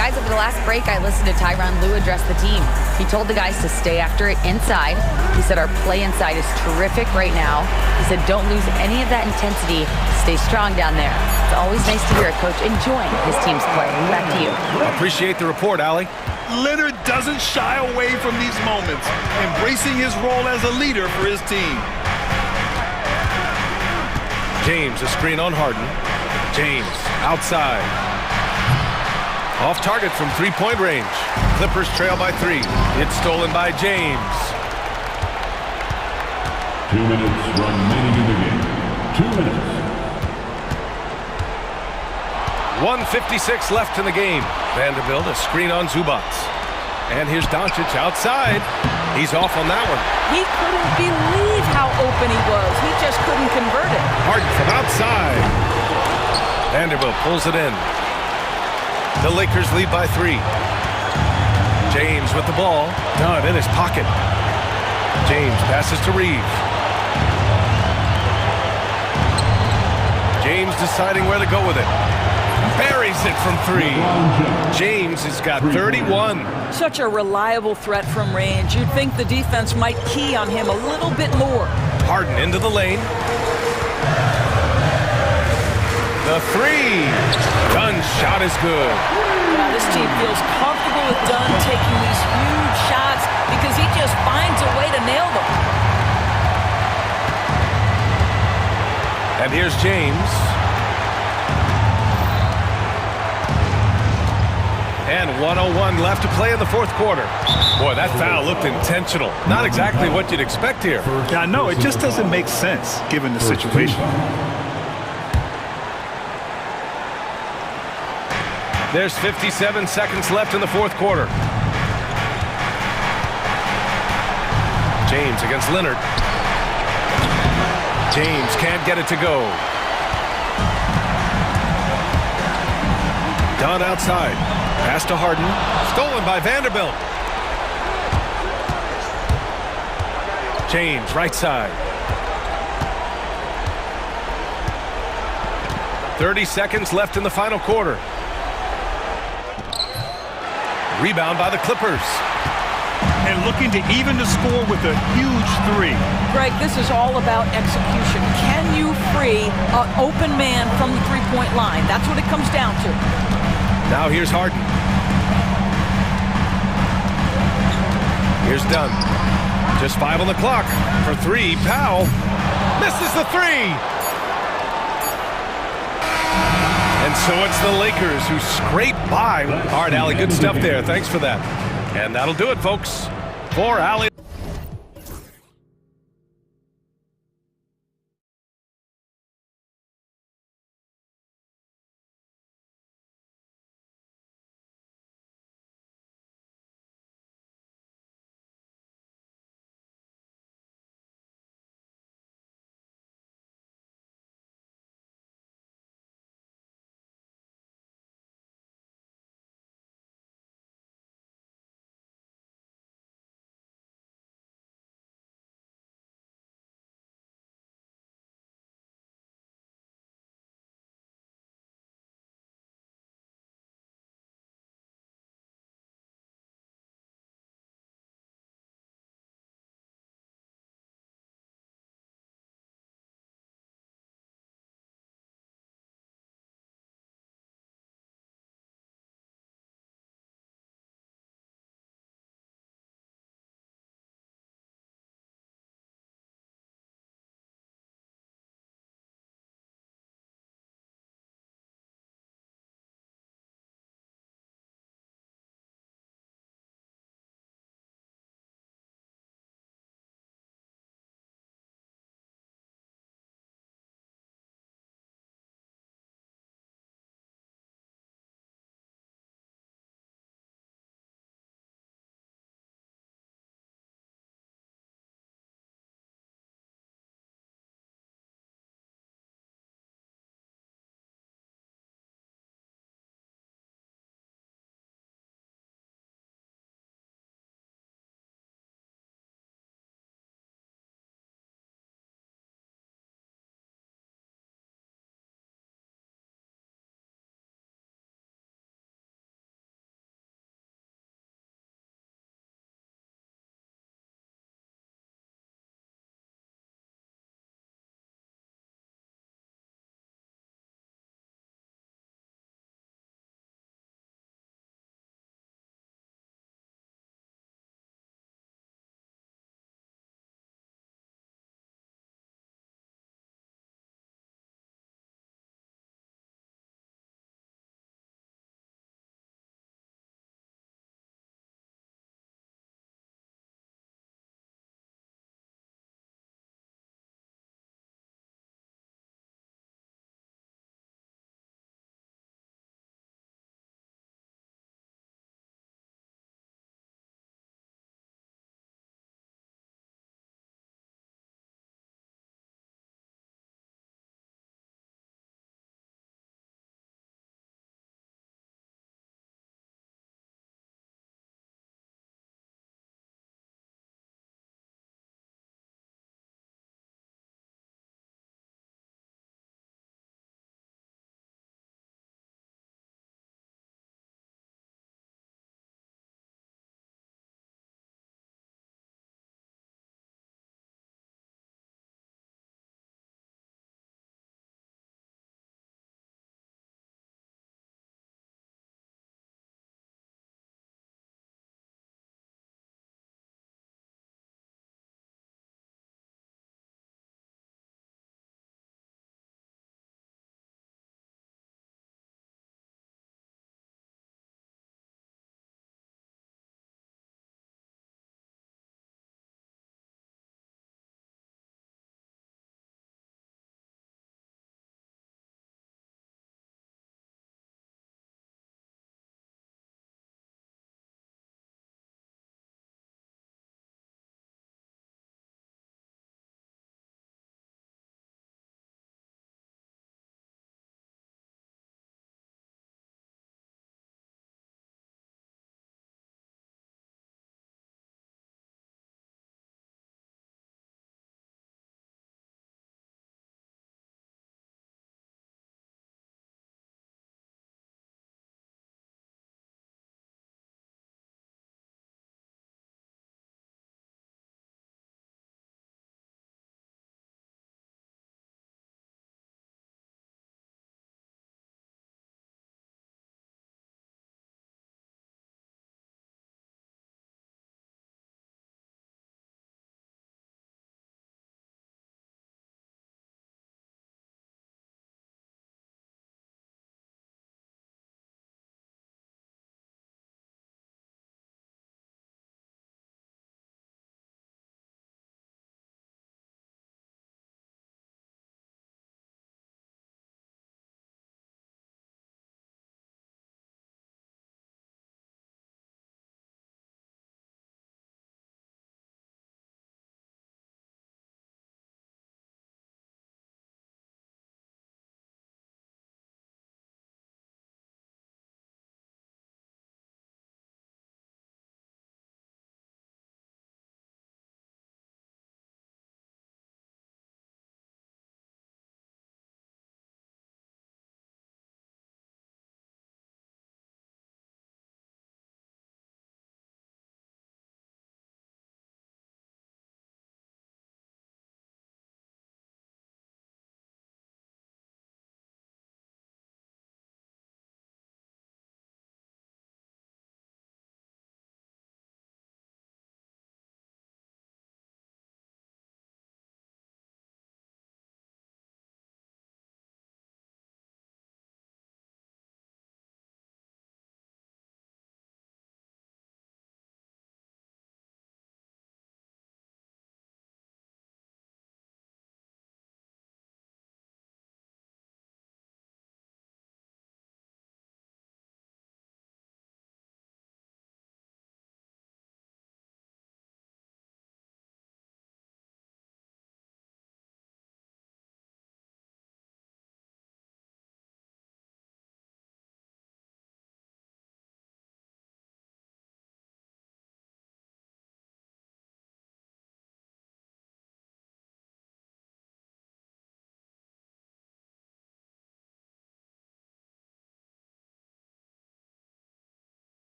Guys, over the last break, I listened to Tyronn Lue address the team. He told the guys to stay after it inside. He said our play inside is terrific right now. He said don't lose any of that intensity. Stay strong down there. It's always nice to hear a coach enjoying his team's play. Back to you. Appreciate the report, Allie. Leonard doesn't shy away from these moments, embracing his role as a leader for his team. James, a screen on Harden. James, outside. Off target from 3-point range. Clippers trail by 3. It's stolen by James. 2 minutes remaining in the game. 2 minutes. 1:56 left in the game. Vanderbilt, a screen on Zubats. And here's Doncic outside. He's off on that one. He couldn't believe how open he was. He just couldn't convert it. Harden from outside. Vanderbilt pulls it in. The Lakers lead by 3. James with the ball. Dunn in his pocket. James passes to Reeves. James deciding where to go with it. Buries it from 3. James has got 31. Such a reliable threat from range. You'd think the defense might key on him a little bit more. Harden into the lane. The 3. Dunn's shot is good. Yeah, this team feels comfortable with Dunn taking these huge shots because he just finds a way to nail them. And here's James. And 1:01 left to play in the fourth quarter. Boy, that foul looked intentional. Not exactly what you'd expect here. Yeah, I know. It just doesn't make sense given the situation. There's 57 seconds left in the fourth quarter. James against Leonard. James can't get it to go. Dunn outside. Pass to Harden. Stolen by Vanderbilt. James, right side. 30 seconds left in the final quarter. Rebound by the Clippers. And looking to even the score with a huge three. Greg, this is all about execution. Can you free an open man from the three-point line? That's what it comes down to. Now here's Harden. Here's Dunn. Just 5 on the clock. For 3, Powell misses the 3. And so it's the Lakers who scrape by. All right, Allie, good stuff there. Thanks for that. And that'll do it, folks. For Allie.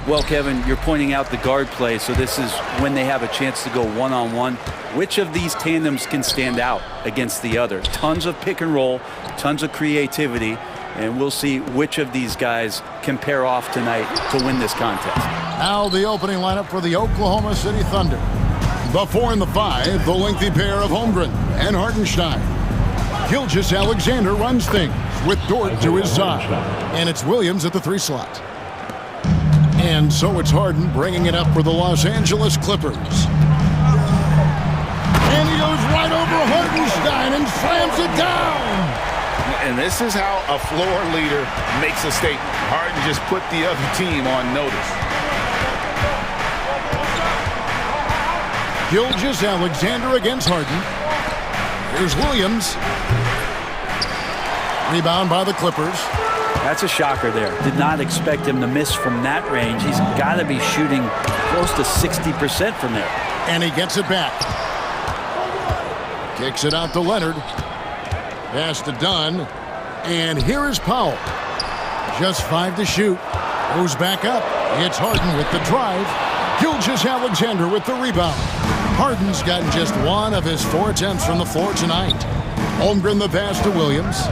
Well, Kevin, you're pointing out the guard play, so this is when they have a chance to go one-on-one. Which of these tandems can stand out against the other? Tons of pick and roll, tons of creativity, and we'll see which of these guys can pair off tonight to win this contest. Now the opening lineup for the Oklahoma City Thunder. The 4 and the 5, the lengthy pair of Holmgren and Hartenstein. Gilgeous Alexander runs things with Dort to his side. And it's Williams at the 3 slot. And so it's Harden bringing it up for the Los Angeles Clippers. And he goes right over Hartenstein and slams it down. And this is how a floor leader makes a statement. Harden just put the other team on notice. Gilgeous Alexander against Harden. Here's Williams. Rebound by the Clippers. That's a shocker there. Did not expect him to miss from that range. He's got to be shooting close to 60% from there. And he gets it back. Kicks it out to Leonard. Pass to Dunn. And here is Powell. Just 5 to shoot. Goes back up. It's Harden with the drive. Gilgeous Alexander with the rebound. Harden's gotten just 1 of his 4 attempts from the floor tonight. Holmgren the pass to Williams.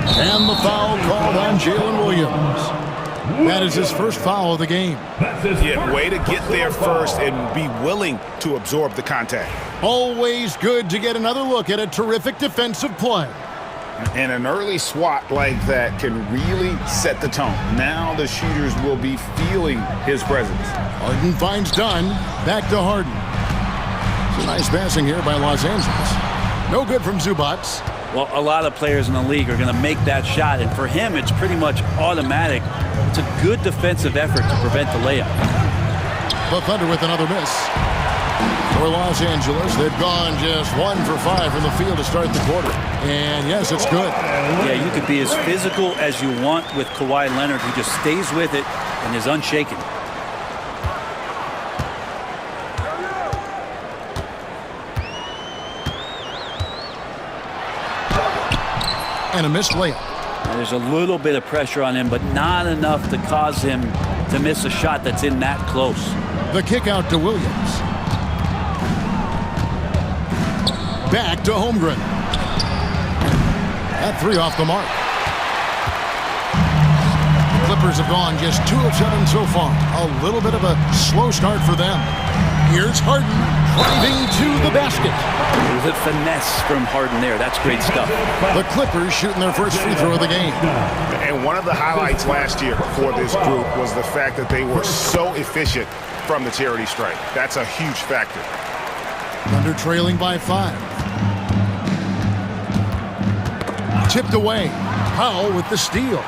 And the foul called on Jalen Williams. That is his first foul of the game. Yeah, way to get there first and be willing to absorb the contact. Always good to get another look at a terrific defensive play. And an early swat like that can really set the tone. Now the shooters will be feeling his presence. Harden finds Dunn. Back to Harden. It's a nice passing here by Los Angeles. No good from Zubats. Well, a lot of players in the league are going to make that shot, and for him, it's pretty much automatic. It's a good defensive effort to prevent the layup. The Thunder with another miss. For Los Angeles, they've gone just 1 for 5 from the field to start the quarter. And yes, it's good. Yeah, you could be as physical as you want with Kawhi Leonard, who just stays with it and is unshaken. And a missed layup. And there's a little bit of pressure on him, but not enough to cause him to miss a shot that's in that close. The kick out to Williams. Back to Holmgren. That 3 off the mark. The Clippers have gone just 2 of 7 so far. A little bit of a slow start for them. Here's Harden driving to the basket. There's a finesse from Harden there. That's great stuff. The Clippers shooting their first free throw of the game. And one of the highlights last year for this group was the fact that they were so efficient from the charity stripe. That's a huge factor. Thunder trailing by 5. Tipped away. Powell with the steal.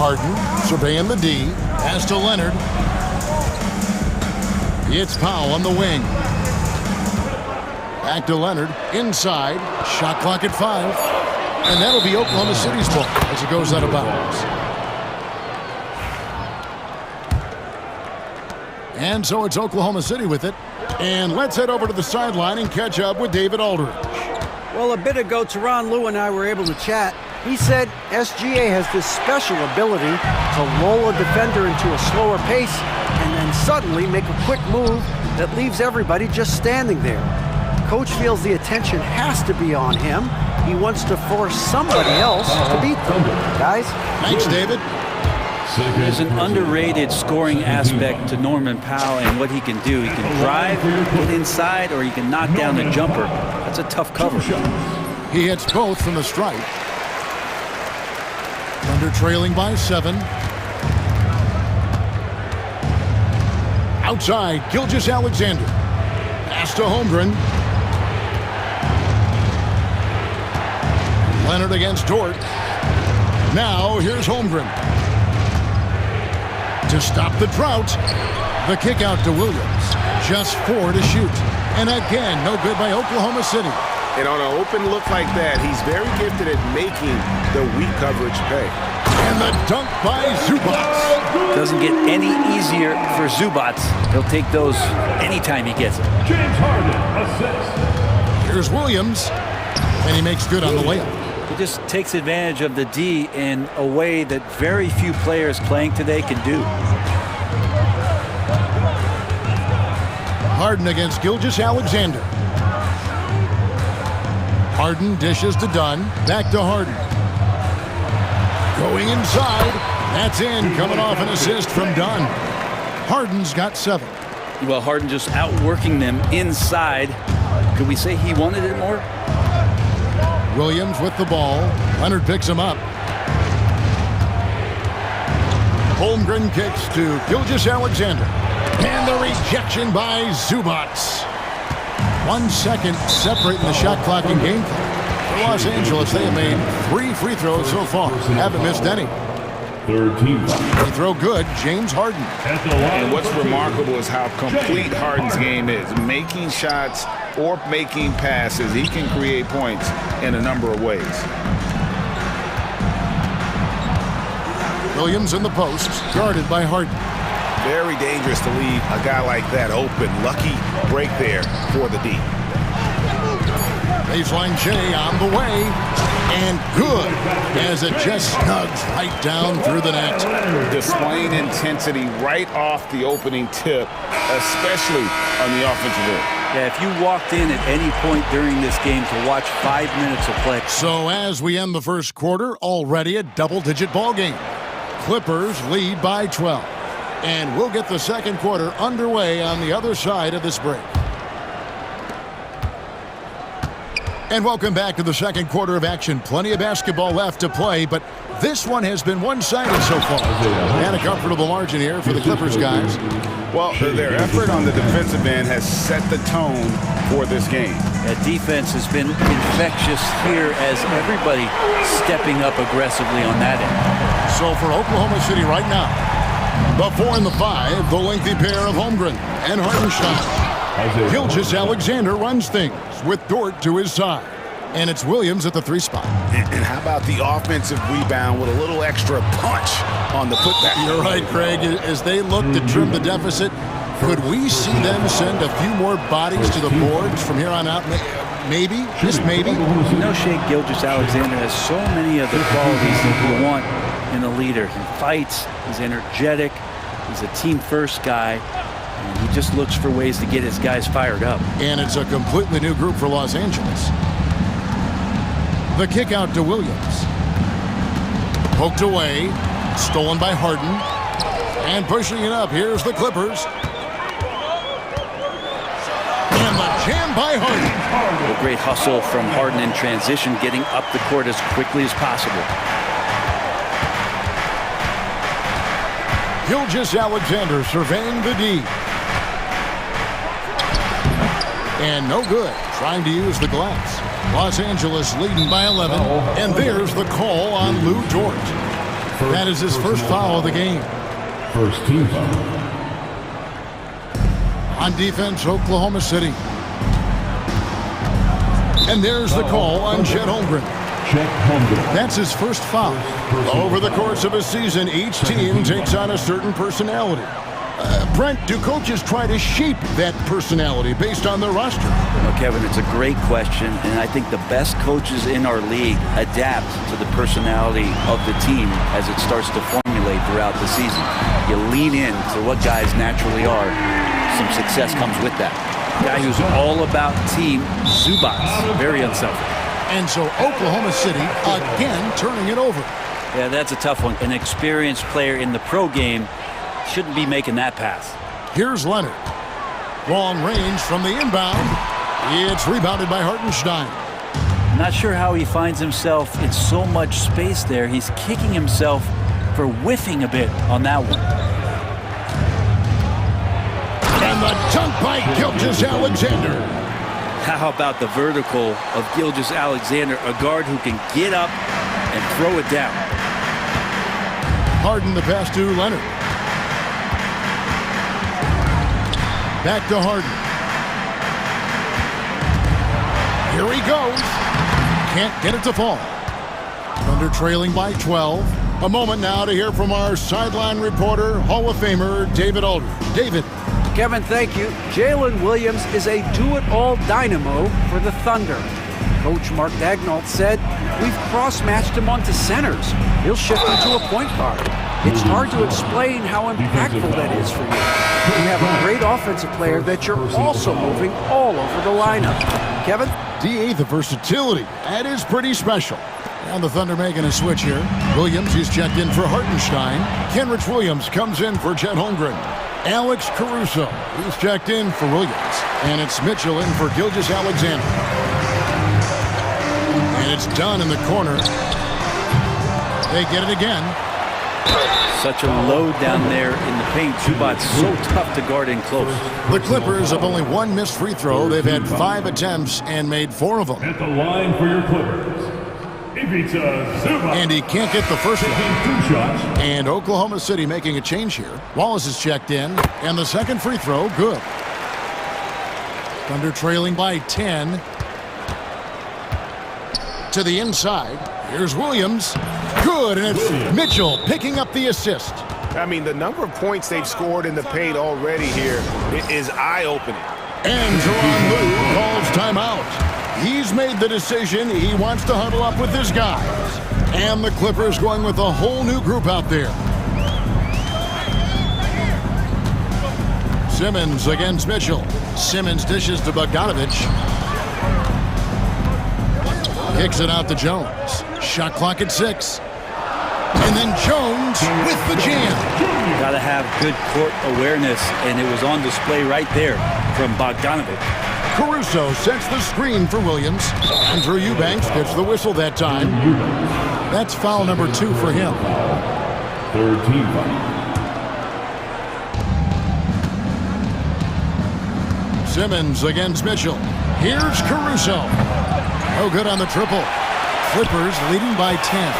Harden surveying the D. Pass to Leonard. It's Powell on the wing. Back to Leonard. Inside. Shot clock at 5. And that'll be Oklahoma City's ball as it goes out of bounds. And so it's Oklahoma City with it. And let's head over to the sideline and catch up with David Aldridge. Well, a bit ago, Teron Lue and I were able to chat. He said SGA has this special ability to lull a defender into a slower pace and then suddenly make a quick move that leaves everybody just standing there. Coach feels the attention has to be on him. He wants to force somebody else to beat them. Guys? Thanks, David. There's an underrated scoring aspect to Norman Powell and what he can do. He can drive, get inside, or he can knock down the jumper. That's a tough cover. He hits both from the stripe. Thunder trailing by 7. Outside, Gilgeous Alexander. Pass to Holmgren. Leonard against Dort. Now here's Holmgren. To stop the drought, the kick out to Williams. Just 4 to shoot. And again, no good by Oklahoma City. And on an open look like that, he's very gifted at making the weak coverage pay. And the dunk by Zubats. Doesn't get any easier for Zubats. He'll take those anytime he gets it. James Harden assists. Here's Williams. And he makes good on the layup. He just takes advantage of the D in a way that very few players playing today can do. Harden against Gilgeous-Alexander. Harden dishes to Dunn. Back to Harden. Going inside. That's in. Coming off an assist from Dunn. Harden's got 7. Well, Harden just outworking them inside. Could we say he wanted it more? Williams with the ball. Leonard picks him up. Holmgren kicks to Gilgeous-Alexander. And the rejection by Zubac. 1 second separating the shot clock and game clock. For Los Angeles, they have made 3 free throws so far. Haven't missed any. Third team foul. Free throw good, James Harden. And what's remarkable is how complete Harden's game is. Making shots or making passes, he can create points in a number of ways. Williams in the post, guarded by Harden. Very dangerous to leave a guy like that open. Lucky break there for the D. Baseline Shea on the way. And good as it just snugs right down through the net. Displaying intensity right off the opening tip, especially on the offensive end. Yeah, if you walked in at any point during this game to watch 5 minutes of play. So as we end the first quarter, already a double-digit ball game. Clippers lead by 12. And we'll get the second quarter underway on the other side of this break. And welcome back to the second quarter of action. Plenty of basketball left to play, but this one has been one-sided so far. And a comfortable margin here for the Clippers guys. Well, their effort on the defensive end has set the tone for this game. That defense has been infectious here as everybody stepping up aggressively on that end. So for Oklahoma City right now, the 4 and the 5, the lengthy pair of Holmgren and Hartenstein. Gilgeous-Alexander runs things with Dort to his side. And it's Williams at the 3 spot. And how about the offensive rebound with a little extra punch on the putback? You're right, Craig. As they look to trim the deficit, could we see them send a few more bodies to the boards from here on out? Maybe, just maybe. You know, Shea Gilgeous-Alexander has so many of the qualities that you want in a leader. He fights, he's energetic, he's a team-first guy, and he just looks for ways to get his guys fired up. And it's a completely new group for Los Angeles. The kick out to Williams. Poked away, stolen by Harden, and pushing it up. Here's the Clippers. And the jam by Harden. A great hustle from Harden in transition, getting up the court as quickly as possible. Gilgeous-Alexander surveying the D. And no good, trying to use the glass. Los Angeles leading by 11, and there's the call on Lou Dort. That is his first foul of the game. First team foul. On defense, Oklahoma City. And there's the call on Chet Holmgren. That's his first foul. Over the course of a season, each team takes on a certain personality. Brent, do coaches try to shape that personality based on their roster? Well, Kevin, it's a great question, and I think the best coaches in our league adapt to the personality of the team as it starts to formulate throughout the season. You lean in to what guys naturally are. Some success comes with that. Guy who's all about team, Zubac, very unselfish. And so Oklahoma City again turning it over. Yeah, that's a tough one. An experienced player in the pro game shouldn't be making that pass. Here's Leonard. Long range from the inbound. It's rebounded by Hartenstein. Not sure how he finds himself in so much space there. He's kicking himself for whiffing a bit on that one. And the dunk by Gilgeous-Alexander. How about the vertical of Gilgeous-Alexander, a guard who can get up and throw it down. Harden the pass to Leonard. Back to Harden. Here he goes. Can't get it to fall. Thunder trailing by 12. A moment now to hear from our sideline reporter, Hall of Famer David Aldridge. David. Kevin, thank you. Jalen Williams is a do-it-all dynamo for the Thunder. Coach Mark Daignault said, "We've cross-matched him onto centers. He'll shift into a point guard. It's hard to explain how impactful that is for you. You have a great offensive player that you're also moving all over the lineup." Kevin? D8, the versatility. That is pretty special. And the Thunder making a switch here. Williams, he's checked in for Hartenstein. Kenrich Williams comes in for Chet Holmgren. Alex Caruso, he's checked in for Williams. And it's Mitchell in for Gilgeous-Alexander. And it's done in the corner. They get it again. Such a load down there in the paint. Zubac's so tough to guard in close. The Clippers have only one missed free throw. They've had 5 attempts and made 4 of them. At the line for your Clippers, and he can't get the first one. And Oklahoma City making a change here. Wallace is checked in, and the second free throw, good. Thunder trailing by 10. To the inside. Here's Williams. Good, and it's Mitchell picking up the assist. I mean, the number of points they've scored in the paint already here is eye-opening. And Teron Lue calls timeout. He's made the decision. He wants to huddle up with his guys. And the Clippers going with a whole new group out there. Simmons against Mitchell. Simmons dishes to Bogdanovic. Kicks it out to Jones. Shot clock at 6. And then Jones with the jam. Got to have good court awareness, and it was on display right there from Bogdanovic. Caruso sets the screen for Williams. Andrew Eubanks gets the whistle that time. That's foul number 2 for him. Third team foul. Simmons against Mitchell. Here's Caruso. No good on the triple. Clippers leading by 10.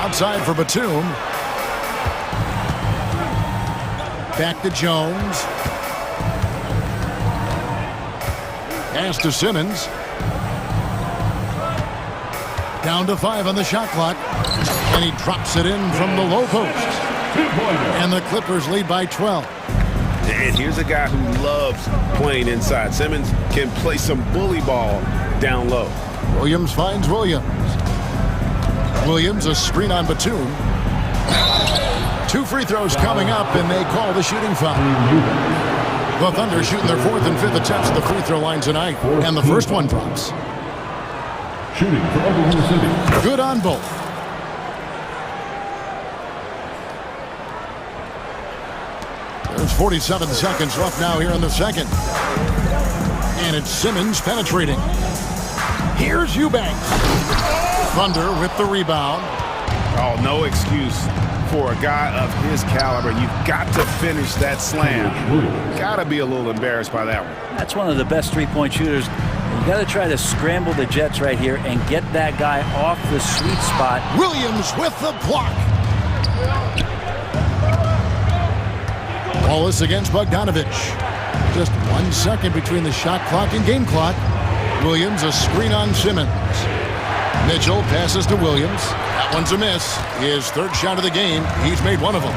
Outside for Batum. Back to Jones. Pass to Simmons. Down to 5 on the shot clock. And he drops it in from the low post. And the Clippers lead by 12. And here's a guy who loves playing inside. Simmons can play some bully ball down low. Williams finds Williams. Williams, a screen on Batum. 2 free throws coming up, and they call the shooting foul. The Thunder shooting their 4th and 5th attempts at the free throw line tonight, and the first one drops. Shooting for Oklahoma City. Good on both. There's 47 seconds left now here in the second. And it's Simmons penetrating. Here's Eubanks. Thunder with the rebound. Oh, no excuse for a guy of his caliber. You've got to finish that slam. Got to be a little embarrassed by that one. That's one of the best three-point shooters. You got to try to scramble the Jets right here and get that guy off the sweet spot. Williams with the block. Wallace against Bogdanovic. Just 1 second between the shot clock and game clock. Williams a screen on Simmons. Mitchell passes to Williams. That one's a miss. His 3rd shot of the game. He's made 1 of them.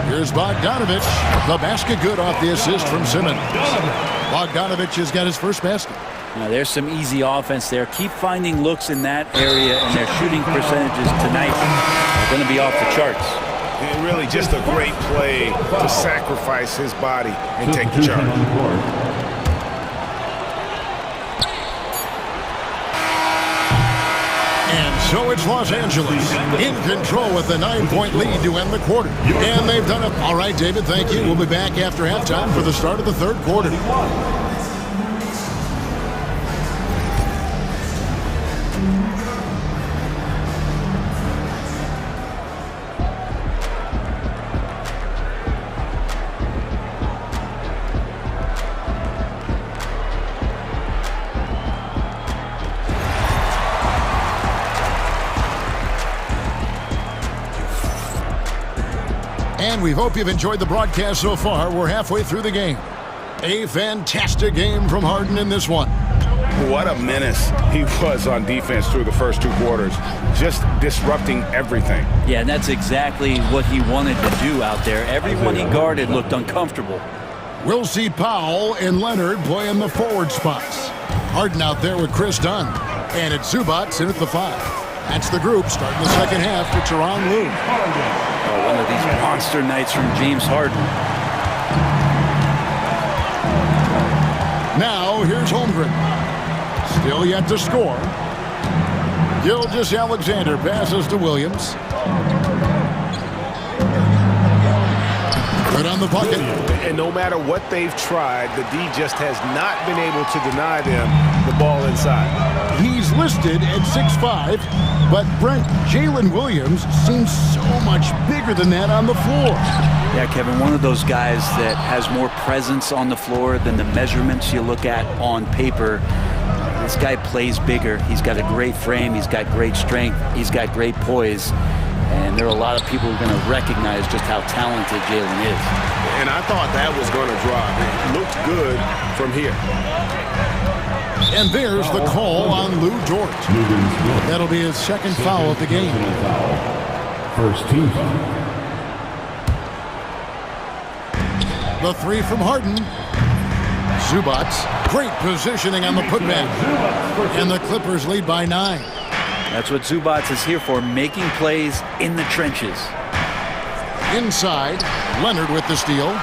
Here's Bogdanovic. The basket good off the assist from Simmons. Bogdanovic has got his first basket. Now there's some easy offense there. Keep finding looks in that area, and their shooting percentages tonight are going to be off the charts. And really just a great play to sacrifice his body and take the charge. And so it's Los Angeles in control with a 9-point lead to end the quarter. And they've done it. All right, David, thank you. We'll be back after halftime for the start of the 3rd quarter. And we hope you've enjoyed the broadcast so far. We're halfway through the game. A fantastic game from Harden in this one. What a menace he was on defense through the first 2 quarters. Just disrupting everything. Yeah, and that's exactly what he wanted to do out there. Everyone he guarded looked uncomfortable. We'll see Powell and Leonard play in the forward spots. Harden out there with Chris Dunn. And it's Zubac in at the 5. That's the group starting the second half for Tyronn Lue. Oh, one of these monster nights from James Harden. Now here's Holmgren. Still yet to score. Gilgeous-Alexander passes to Williams. Good on the bucket. And no matter what they've tried, the D just has not been able to deny them the ball inside. He's listed at 6'5", but Brent, Jalen Williams seems so much bigger than that on the floor. Yeah, Kevin, one of those guys that has more presence on the floor than the measurements you look at on paper. This guy plays bigger. He's got a great frame. He's got great strength. He's got great poise. And there are a lot of people who are going to recognize just how talented Jalen is. And I thought that was going to drop. It looked good from here. And there's the call on Lou Dort. That'll be his second foul of the game. First team. The 3 from Harden. Zubac, great positioning on the putback. And the Clippers lead by 9. That's what Zubac is here for, making plays in the trenches. Inside, Leonard with the steal.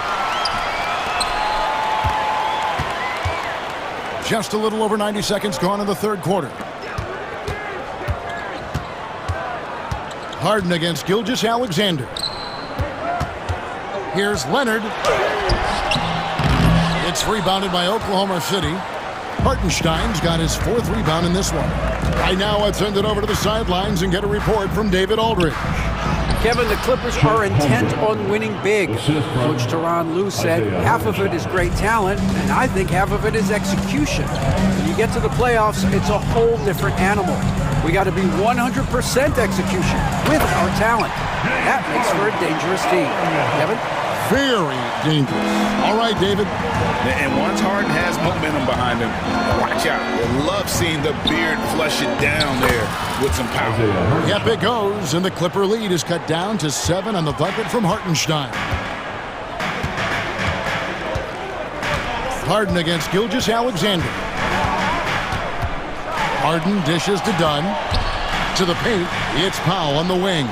Just a little over 90 seconds gone in the third quarter. Harden against Gilgeous-Alexander. Here's Leonard. It's rebounded by Oklahoma City. Hartenstein's got his 4th rebound in this one. Right now, let's send it over to the sidelines and get a report from David Aldridge. Kevin, the Clippers are intent on winning big. Coach Tyronn Lue said half of it is great talent, and I think half of it is execution. When you get to the playoffs, it's a whole different animal. We got to be 100% execution with our talent. That makes for a dangerous team. Kevin? Very dangerous. All right, David. And once Harden has momentum behind him, watch out. I love seeing the beard flush it down there with some power. Yep, it goes, and the Clipper lead is cut down to 7 on the bucket from Hartenstein. Harden against Gilgeous-Alexander. Harden dishes to Dunn. To the paint, it's Powell on the wing.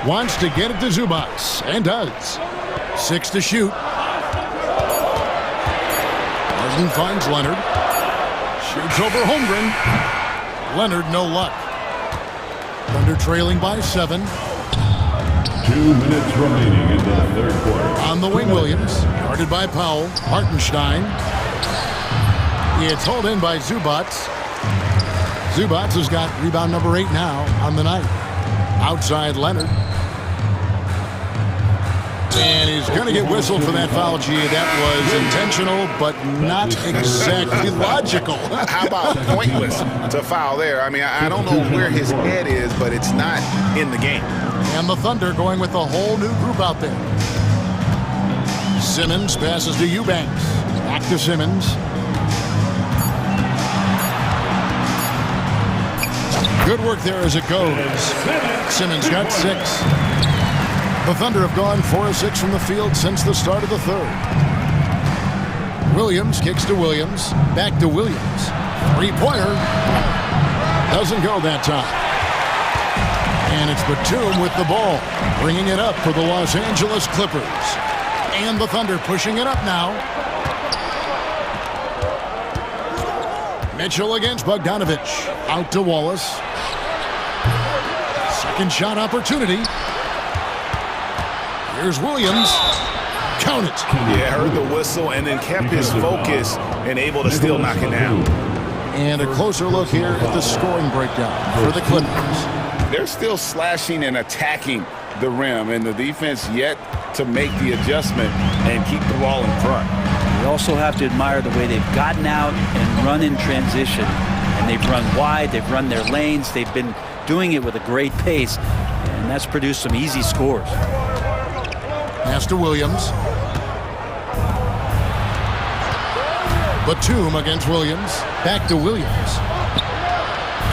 Wants to get it to Zubac, and does. 6 to shoot. Harden finds Leonard. Shoots over Holmgren. Leonard, no luck. Thunder trailing by 7. 2 minutes remaining in the third quarter. On the wing, Williams. Guarded by Powell. Hartenstein. It's hauled in by Zubac. Zubac has got rebound number 8 now on the night. Outside Leonard. And he's going to get whistled for that foul, G. That was intentional, but not exactly logical. How about pointless to foul there? I mean, I don't know where his head is, but it's not in the game. And the Thunder going with a whole new group out there. Simmons passes to Eubanks. Back to Simmons. Good work there as it goes. Simmons got 6. The Thunder have gone 4 of 6 from the field since the start of the third. Williams kicks to Williams. Back to Williams. 3-pointer. Doesn't go that time. And it's Batum with the ball, bringing it up for the Los Angeles Clippers. And the Thunder pushing it up now. Mitchell against Bogdanovich. Out to Wallace. Second shot opportunity. Here's Williams. Count it. Yeah, heard the whistle and then kept his focus and able to still knock it down. And a closer look here at the scoring breakdown for the Clippers. They're still slashing and attacking the rim, and the defense yet to make the adjustment and keep the ball in front. We also have to admire the way they've gotten out and run in transition. And they've run wide, they've run their lanes, they've been doing it with a great pace, and that's produced some easy scores. Pass to Williams. Batum against Williams. Back to Williams.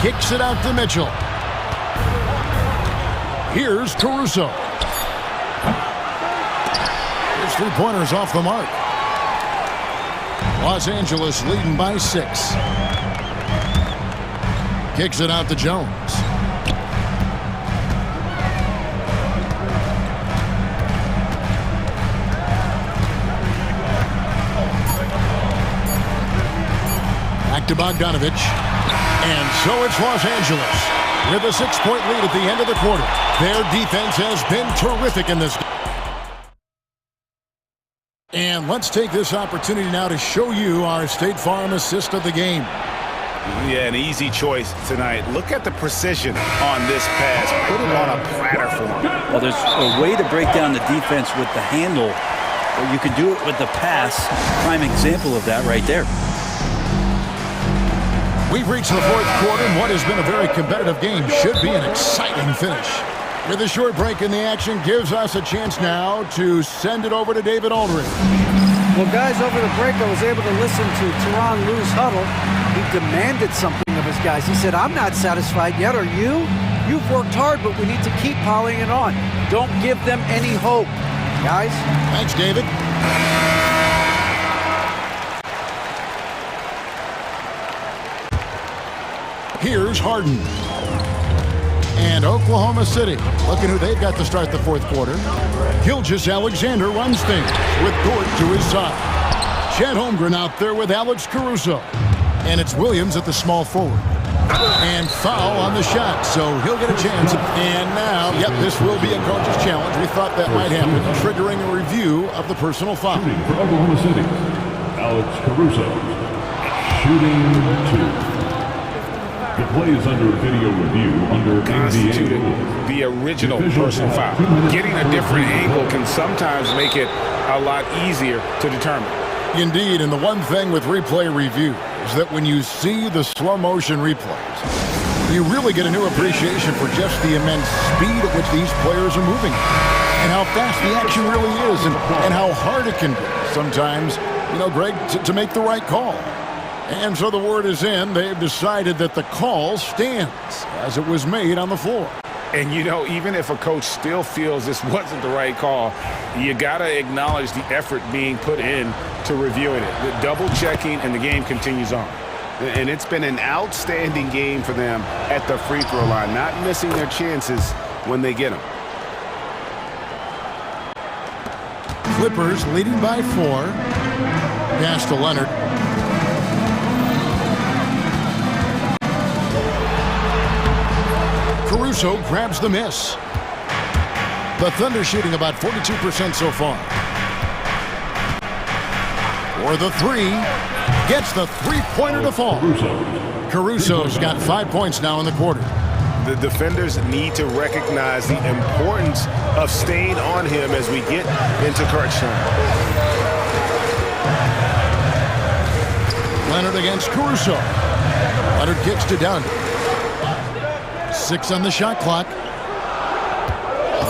Kicks it out to Mitchell. Here's Caruso. His 3-pointers off the mark. Los Angeles leading by 6. Kicks it out to Jones. Back to Bogdanovich. And so it's Los Angeles with a 6-point lead at the end of the quarter. Their defense has been terrific in this game. And let's take this opportunity now to show you our State Farm assist of the game. Yeah, an easy choice tonight. Look at the precision on this pass. Put it on a platter for him. Well, there's a way to break down the defense with the handle, but you can do it with the pass. Prime example of that right there. We've reached the fourth quarter, and what has been a very competitive game should be an exciting finish. With a short break in the action gives us a chance now to send it over to David Aldridge. Well, guys, over the break, I was able to listen to Tyronn Lue's huddle. He demanded something of his guys. He said, I'm not satisfied yet, are you? You've worked hard, but we need to keep piling it on. Don't give them any hope, guys. Thanks, David. Here's Harden. And Oklahoma City, looking who they've got to start the fourth quarter. Gilgeous-Alexander runs things with Dort to his side. Chet Holmgren out there with Alex Caruso. And it's Williams at the small forward. And foul on the shot, so he'll get a chance. And now, yep, this will be a coach's challenge. We thought that might happen, triggering a review of the personal foul. Shooting for Oklahoma City, Alex Caruso. Shooting 2. The play is under video review under Constituted NBA. The original personal foul. Getting a different angle can sometimes make it a lot easier to determine. Indeed, and the one thing with replay review is that when you see the slow motion replays, you really get a new appreciation for just the immense speed at which these players are moving and how fast the action really is and how hard it can be sometimes, you know, Greg, to make the right call. And so the word is in. They've decided that the call stands as it was made on the floor. And, you know, even if a coach still feels this wasn't the right call, you got to acknowledge the effort being put in to reviewing it. The double checking, and the game continues on. And it's been an outstanding game for them at the free throw line, not missing their chances when they get them. Clippers leading by 4. Pass to Leonard. Caruso grabs the miss. The Thunder shooting about 42% so far. For the 3, gets the three-pointer to fall. Caruso's got 5 points now in the quarter. The defenders need to recognize the importance of staying on him as we get into crunch time. Leonard against Caruso. Leonard kicks to Dunn. 6 on the shot clock.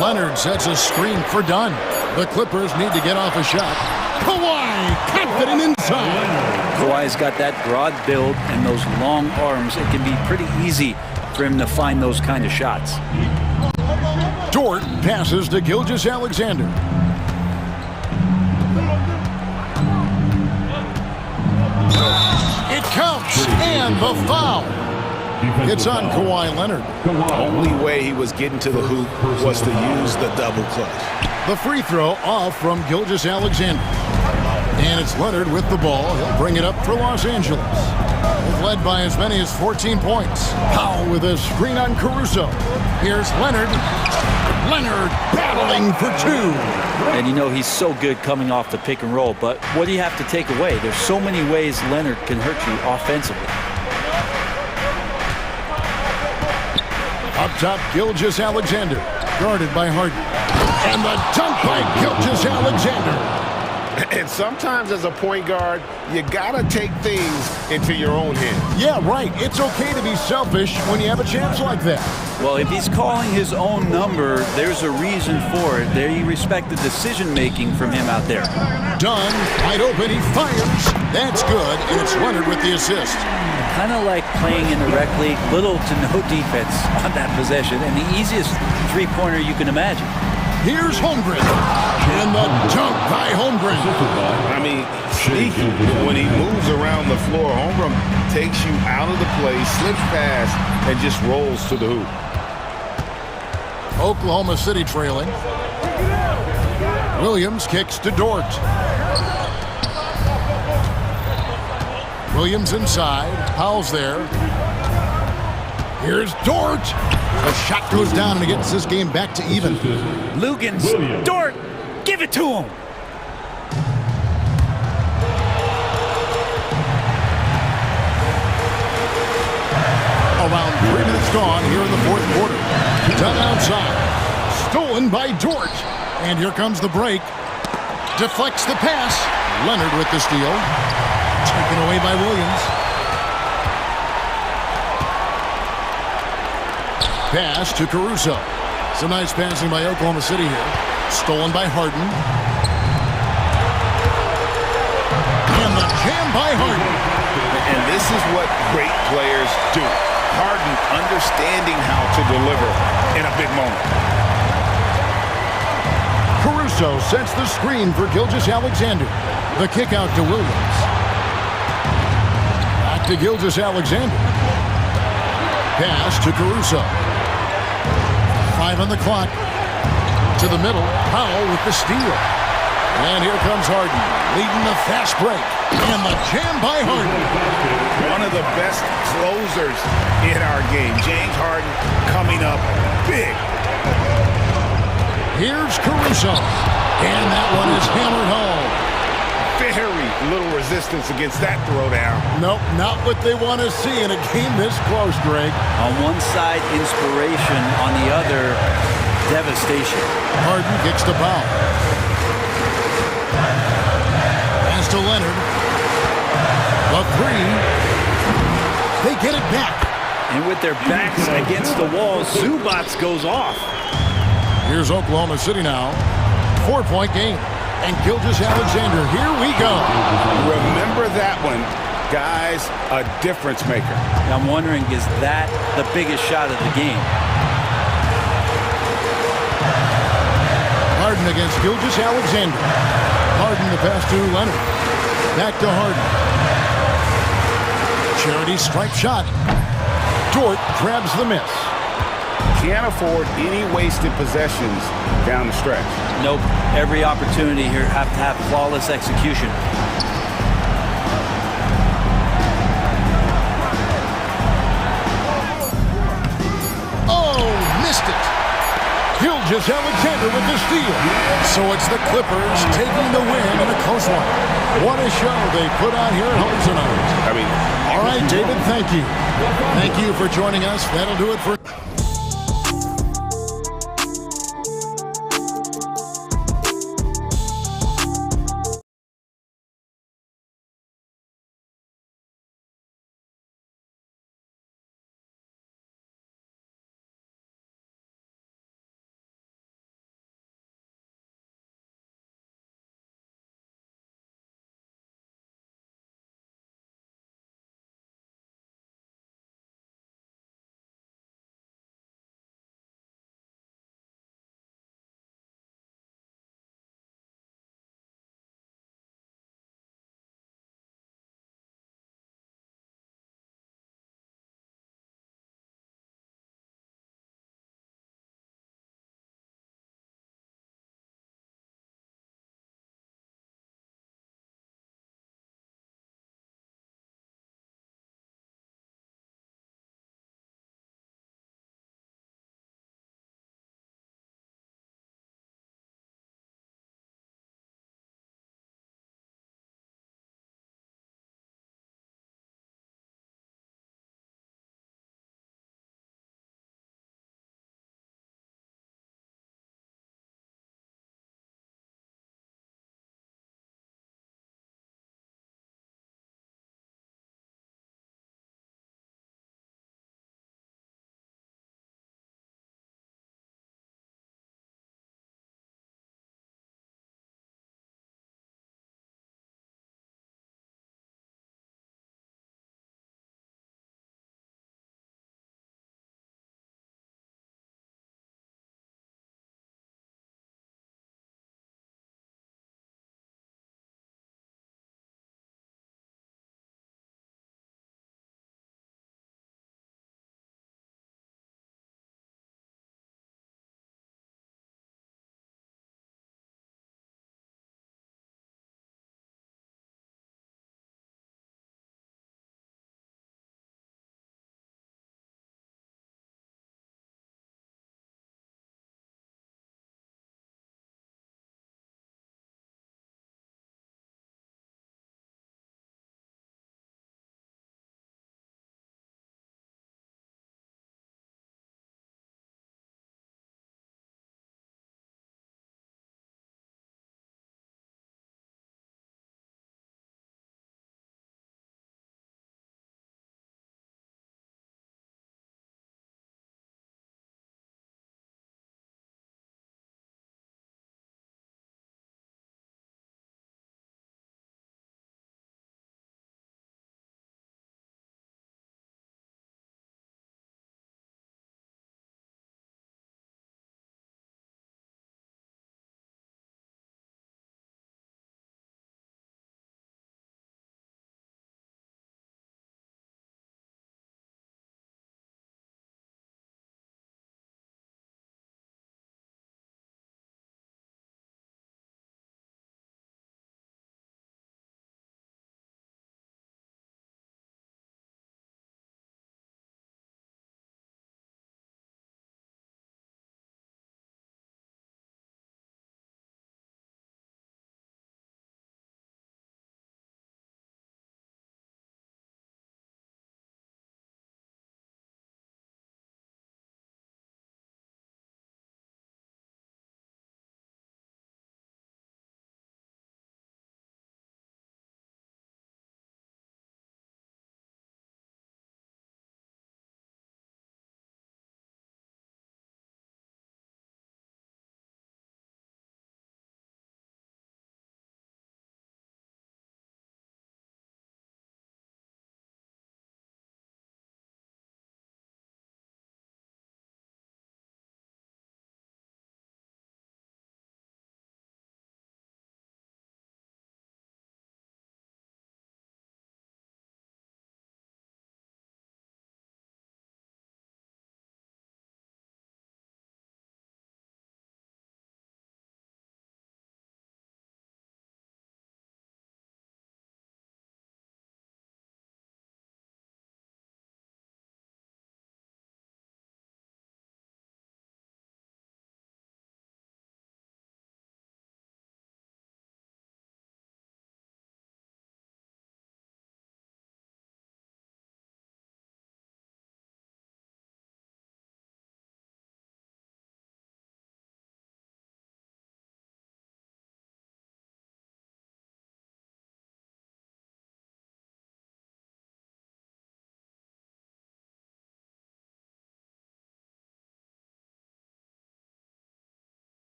Leonard sets a screen for Dunn. The Clippers need to get off a shot. Kawhi, confident inside. Kawhi's got that broad build and those long arms. It can be pretty easy for him to find those kind of shots. Dort passes to Gilgeous-Alexander. It counts, and the foul. It's on Kawhi Leonard. The only way he was getting to the hoop was to use the double clutch. The free throw off from Gilgeous-Alexander. And it's Leonard with the ball. He'll bring it up for Los Angeles. They've led by as many as 14 points. Powell with a screen on Caruso. Here's Leonard. Leonard battling for 2. And you know he's so good coming off the pick and roll, but what do you have to take away? There's so many ways Leonard can hurt you offensively. Up top, Gilgeous-Alexander, guarded by Harden. And the dunk by Gilgeous-Alexander. And sometimes as a point guard, you gotta take things into your own hands. Yeah, right. It's okay to be selfish when you have a chance like that. Well, if he's calling his own number, there's a reason for it. There you respect the decision-making from him out there. Dunn, wide open, he fires. That's good, and it's Leonard with the assist. Kind of like playing in the rec league, little to no defense on that possession, and the easiest three-pointer you can imagine. Here's Holmgren. And the dunk by Holmgren. I mean, sneaky. When he moves around the floor, Holmgren takes you out of the play, slips past, and just rolls to the hoop. Oklahoma City trailing. Williams kicks to Dort. Williams inside. Powell's there. Here's Dort. The shot goes down and he gets this game back to even. Lugans, Dort, give it to him. Around 3 minutes gone here in the fourth quarter. Done outside. Stolen by Dort. And here comes the break. Deflects the pass. Leonard with the steal. Taken away by Williams. Pass to Caruso. Some nice passing by Oklahoma City here. Stolen by Harden. And the jam by Harden. And this is what great players do. Harden understanding how to deliver in a big moment. Caruso sets the screen for Gilgeous-Alexander. The kick out to Williams. Back to Gilgeous-Alexander. Pass to Caruso. 5 on the clock. To the middle. Powell with the steal. And here comes Harden, leading the fast break. And the jam by Harden. One of the best closers in our game. James Harden coming up big. Here's Caruso. And that one is hammered home. Very little resistance against that throwdown. Nope, not what they want to see in a game this close, Greg. On one side, inspiration. On the other, devastation. Harden kicks the foul. Pass to Leonard. The three. They get it back. And with their backs against the wall, Zubats goes off. Here's Oklahoma City now. 4-point game. And Gilgeous-Alexander, here we go. Remember that one. Guys, a difference maker. I'm wondering, is that the biggest shot of the game? Harden against Gilgeous-Alexander. Harden the pass to Leonard. Back to Harden. Charity stripe shot. Dort grabs the miss. Can't afford any wasted possessions down the stretch. Nope. Every opportunity here have to have flawless execution. Oh, missed it. Gilgeous-Alexander with the steal. So it's the Clippers taking the win in a close one. What a show they put on here at home tonight. I mean, all right, David, thank you. Thank you for joining us. That'll do it for...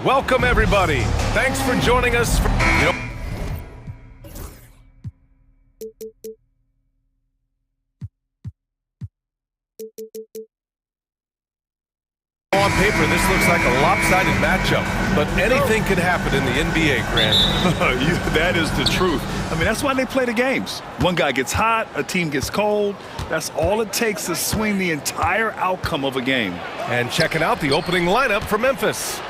Welcome, everybody. Thanks for joining us. On paper, this looks like a lopsided matchup, but anything could happen in the NBA, Grant. That is the truth. I mean, that's why they play the games. One guy gets hot, a team gets cold. That's all it takes to swing the entire outcome of a game. And checking out the opening lineup for Memphis.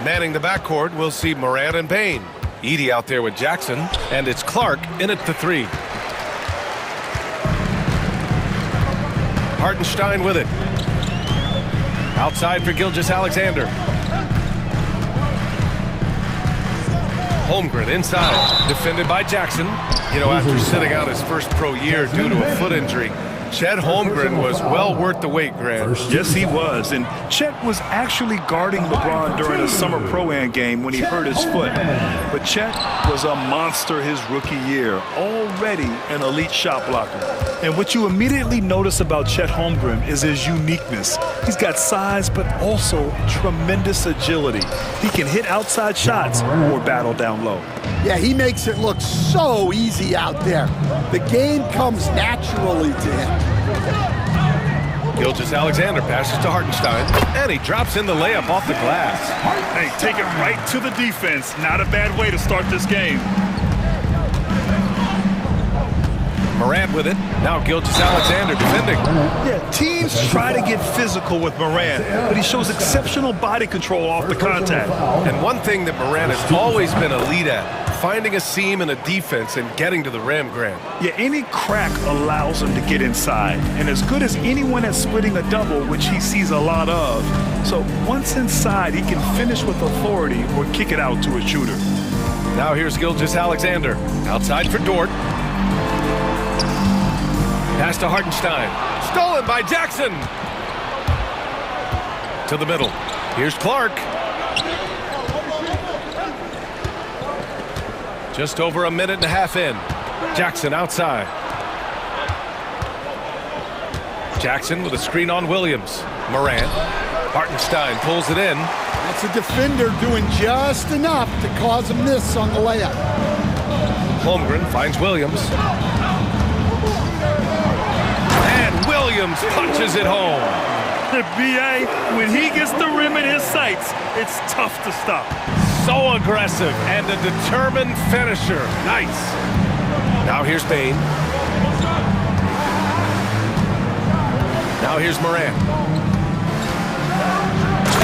Manning the backcourt, we'll see Morant and Payne. Edey out there with Jackson, and it's Clark in at the 3. Hartenstein with it. Outside for Gilgeous-Alexander. Holmgren inside, defended by Jackson. You know, after sitting out his first pro year due to a foot injury, Chet Holmgren was well worth the wait, Grant. Yes, he was. And Chet was actually guarding LeBron during a summer Pro-Am game when he hurt his foot. But Chet was a monster his rookie year, already an elite shot blocker. And what you immediately notice about Chet Holmgren is his uniqueness. He's got size, but also tremendous agility. He can hit outside shots or battle down low. Yeah, he makes it look so easy out there. The game comes naturally to him. Gilgeous-Alexander passes to Hartenstein, and he drops in the layup off the glass. Hey, take it right to the defense. Not a bad way to start this game. Morant with it. Now Gilgeous-Alexander defending. Yeah, teams try to get physical with Morant, but he shows exceptional body control off the contact. And one thing that Morant has always been elite at, finding a seam in a defense and getting to the rim, Grant. Yeah, any crack allows him to get inside. And as good as anyone at splitting a double, which he sees a lot of. So once inside, he can finish with authority or kick it out to a shooter. Now here's Gilgeous-Alexander. Outside for Dort. Pass to Hartenstein. Stolen by Jackson. To the middle. Here's Clark. Just over a minute and a half in. Jackson outside. Jackson with a screen on Williams. Morant. Hartenstein pulls it in. That's a defender doing just enough to cause a miss on the layup. Holmgren finds Williams. And Williams punches it home. B.A., when he gets the rim in his sights, it's tough to stop. So aggressive and a determined finisher. Nice. Now here's Payne. Now here's Morant.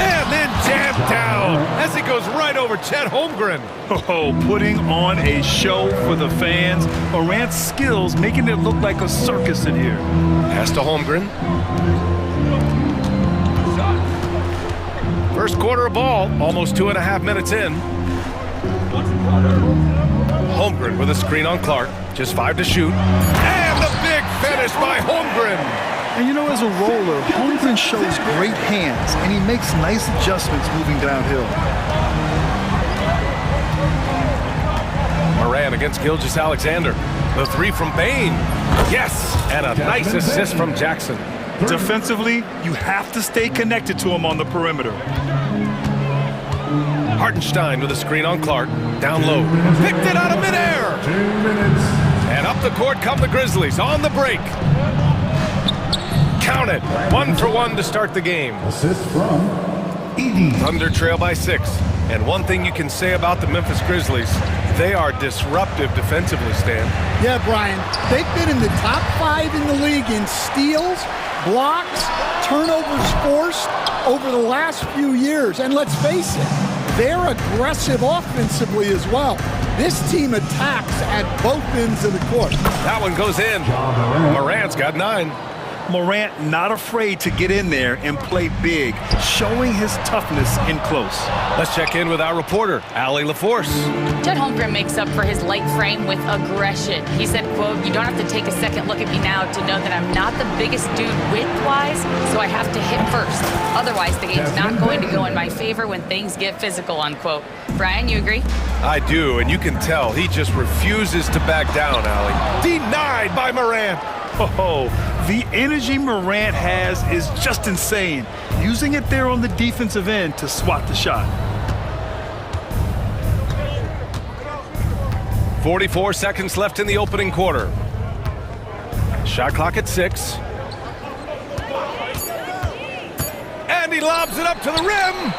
And then jammed down as he goes right over Chet Holmgren. Oh, putting on a show for the fans. Morant's skills making it look like a circus in here. Pass to Holmgren. First quarter of ball, almost 2.5 minutes in. Holmgren with a screen on Clark. Just 5 to shoot. And the big finish by Holmgren. And you know, as a roller, Holmgren shows great hands, and he makes nice adjustments moving downhill. Morant against Gilgeous-Alexander. The 3 from Payne. Yes, and a nice assist from Jackson. Defensively, you have to stay connected to him on the perimeter. Hartenstein with a screen on Clark. Down low. Picked it out of midair. 2 minutes. And up the court come the Grizzlies on the break. Count it. 1 for 1 to start the game. Assist from Edey. Thunder trail by 6. And one thing you can say about the Memphis Grizzlies, they are disruptive defensively, Stan. Yeah, Brian. They've been in the top 5 in the league in steals, blocks, turnovers forced over the last few years. And let's face it, they're aggressive offensively as well. This team attacks at both ends of the court. That one goes in. Morant's got 9. Morant not afraid to get in there and play big, showing his toughness in close. Let's check in with our reporter, Allie LaForce. Chet Holmgren makes up for his light frame with aggression. He said, quote, "You don't have to take a second look at me now to know that I'm not the biggest dude width-wise, so I have to hit first. Otherwise, the game's not going to go in my favor when things get physical," unquote. Brian, you agree? I do, and you can tell he just refuses to back down, Allie. Denied by Morant. Oh, the energy Morant has is just insane. Using it there on the defensive end to swat the shot. 44 seconds left in the opening quarter. Shot clock at 6. And he lobs it up to the rim.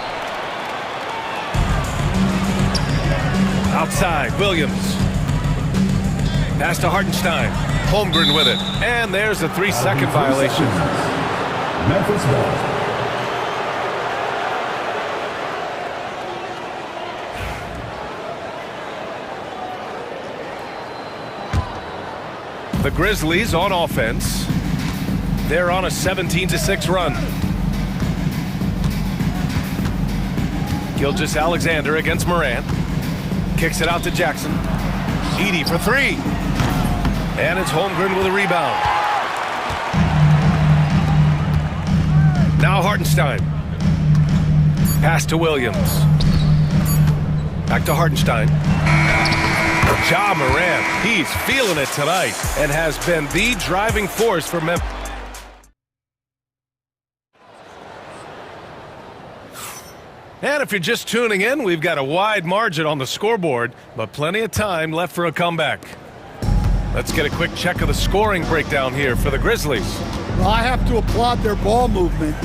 Outside, Williams. Pass to Hartenstein. Holmgren with it. And there's a 3-second violation. Memphis ball. The Grizzlies on offense. They're on a 17-6 run. Gilgeous-Alexander against Morant. Kicks it out to Jackson. Edey for 3. And it's Holmgren with a rebound. Now Hartenstein. Pass to Williams. Back to Hartenstein. Ja Morant, he's feeling it tonight and has been the driving force for Memphis. And if you're just tuning in, we've got a wide margin on the scoreboard, but plenty of time left for a comeback. Let's get a quick check of the scoring breakdown here for the Grizzlies. Well, I have to applaud their ball movement.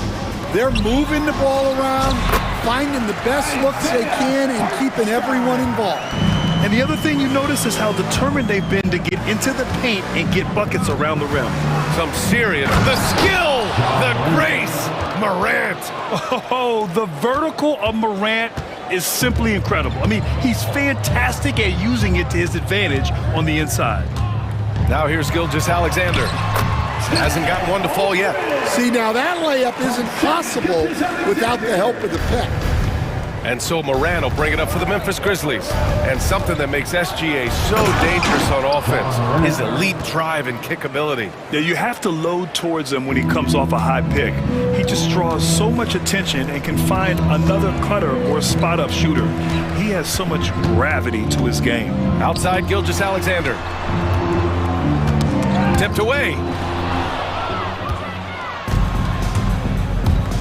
They're moving the ball around, finding the best looks they can, and keeping everyone involved. And the other thing you notice is how determined they've been to get into the paint and get buckets around the rim. Some serious, the skill, the grace, Morant. Oh, the vertical of Morant is simply incredible. I mean, he's fantastic at using it to his advantage on the inside. Now here's Gilgeous-Alexander. Hasn't gotten one to fall yet. See, now that layup isn't possible without the help of the pick. And so Morant will bring it up for the Memphis Grizzlies. And something that makes SGA so dangerous on offense is elite drive and kickability. Yeah, you have to load towards him when he comes off a high pick. He just draws so much attention and can find another cutter or a spot-up shooter. He has so much gravity to his game. Outside, Gilgeous-Alexander. Tipped away.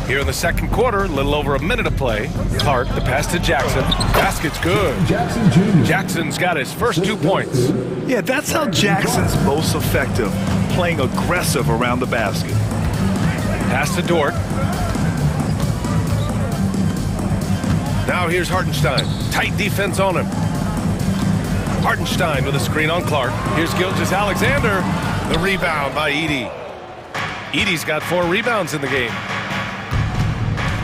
Here in the second quarter, a little over a minute to play. Clark, the pass to Jackson. Basket's good. Jackson's got his first 2 points. Yeah, that's how Jackson's most effective, playing aggressive around the basket. Pass to Dort. Now here's Hartenstein. Tight defense on him. Hartenstein with a screen on Clark. Here's Gilgeous-Alexander. The rebound by Edey. Edey's got 4 rebounds in the game.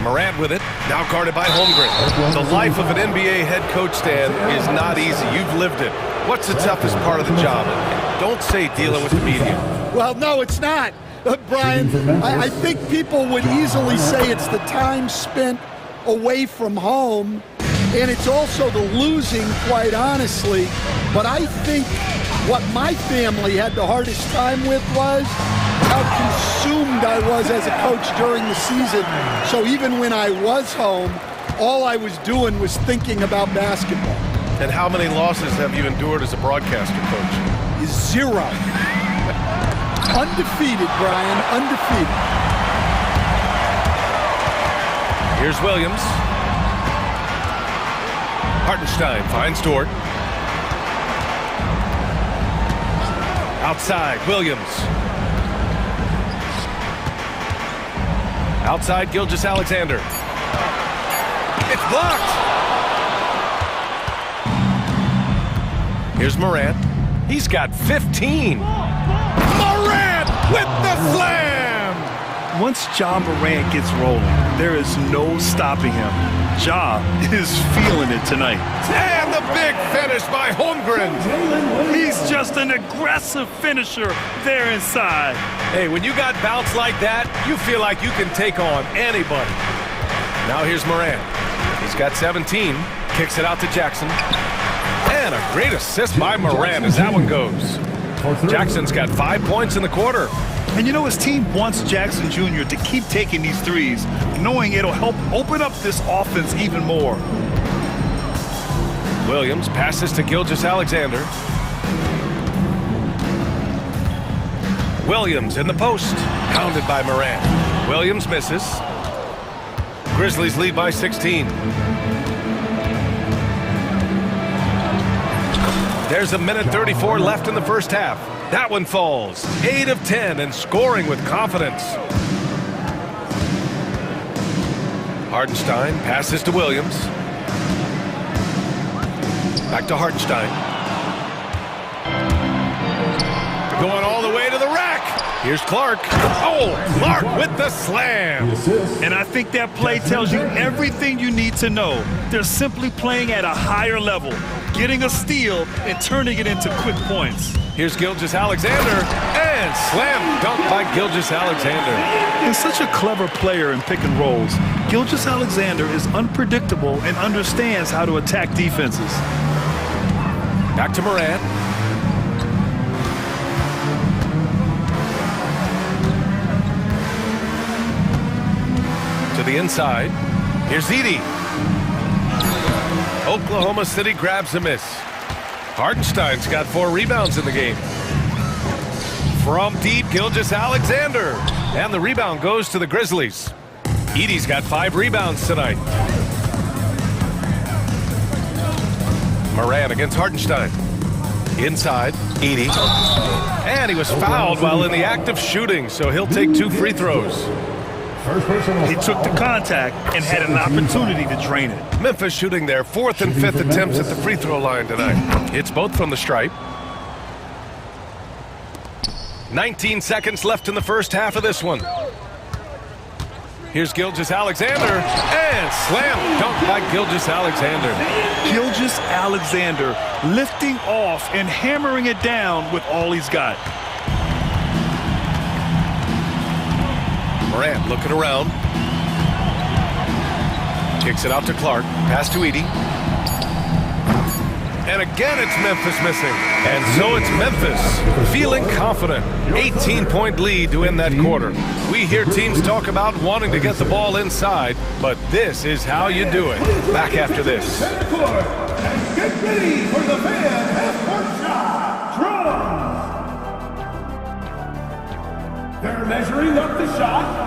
Morant with it, now guarded by Holmgren. The life of an NBA head coach, Stan, is not easy. You've lived it. What's the toughest part of the job? Don't say dealing with the media. Well, no, it's not. Brian, I think people would easily say it's the time spent away from home, and it's also the losing, quite honestly. But I think what my family had the hardest time with was how consumed I was as a coach during the season. So even when I was home, all I was doing was thinking about basketball. And how many losses have you endured as a broadcaster, Coach? 0. Undefeated, Brian, undefeated. Here's Williams. Hartenstein finds Dort. Outside, Williams. Outside, Gilgeous-Alexander. It's blocked. Here's Morant. He's got 15. Morant with the slam! Once Ja Morant gets rolling, there is no stopping him. Ja is feeling it tonight. And the big finish by Holmgren. He's just an aggressive finisher there inside. Hey, when you got bounce like that, you feel like you can take on anybody. Now here's Morant. He's got 17. Kicks it out to Jackson. And a great assist by Morant as that one goes. Jackson's got 5 points in the quarter. And you know, his team wants Jackson Jr. to keep taking these threes, knowing it'll help open up this offense even more. Williams passes to Gilgeous-Alexander. Williams in the post. Pounded by Morant. Williams misses. Grizzlies lead by 16. There's a minute 34 left in the first half. That one falls. 8 of 10 and scoring with confidence. Hartenstein passes to Williams. Back to Hartenstein. Going all the way to the rack. Here's Clark. Oh, Clark with the slam. And I think that play tells you everything you need to know. They're simply playing at a higher level, getting a steal and turning it into quick points. Here's Gilgeous-Alexander, and slam dunk by Gilgeous-Alexander. He's such a clever player in pick and rolls. Gilgeous-Alexander is unpredictable and understands how to attack defenses. Back to Morant. To the inside. Here's Edey. Oklahoma City grabs a miss. Hartenstein's got 4 rebounds in the game. From deep, Gilgeous-Alexander. And the rebound goes to the Grizzlies. Edey's got 5 rebounds tonight. Morant against Hartenstein. Inside, Edey. And he was fouled while in the act of shooting, so he'll take 2 free throws. He took the contact and had an opportunity to drain it. Memphis shooting their 4th and 5th attempts at the free throw line tonight. It's both from the stripe. 19 seconds left in the first half of this one. Here's Gilgeous-Alexander, and slam dunk by Gilgeous-Alexander. Gilgeous-Alexander lifting off and hammering it down with all he's got. Morant looking around. Kicks it out to Clark. Pass to Edey. And again, it's Memphis missing. And so it's Memphis feeling confident. 18-point lead to end that quarter. We hear teams talk about wanting to get the ball inside, but this is how you do it. Back after this. And get ready for the fan half-court shot. Drums. They're measuring up the shot.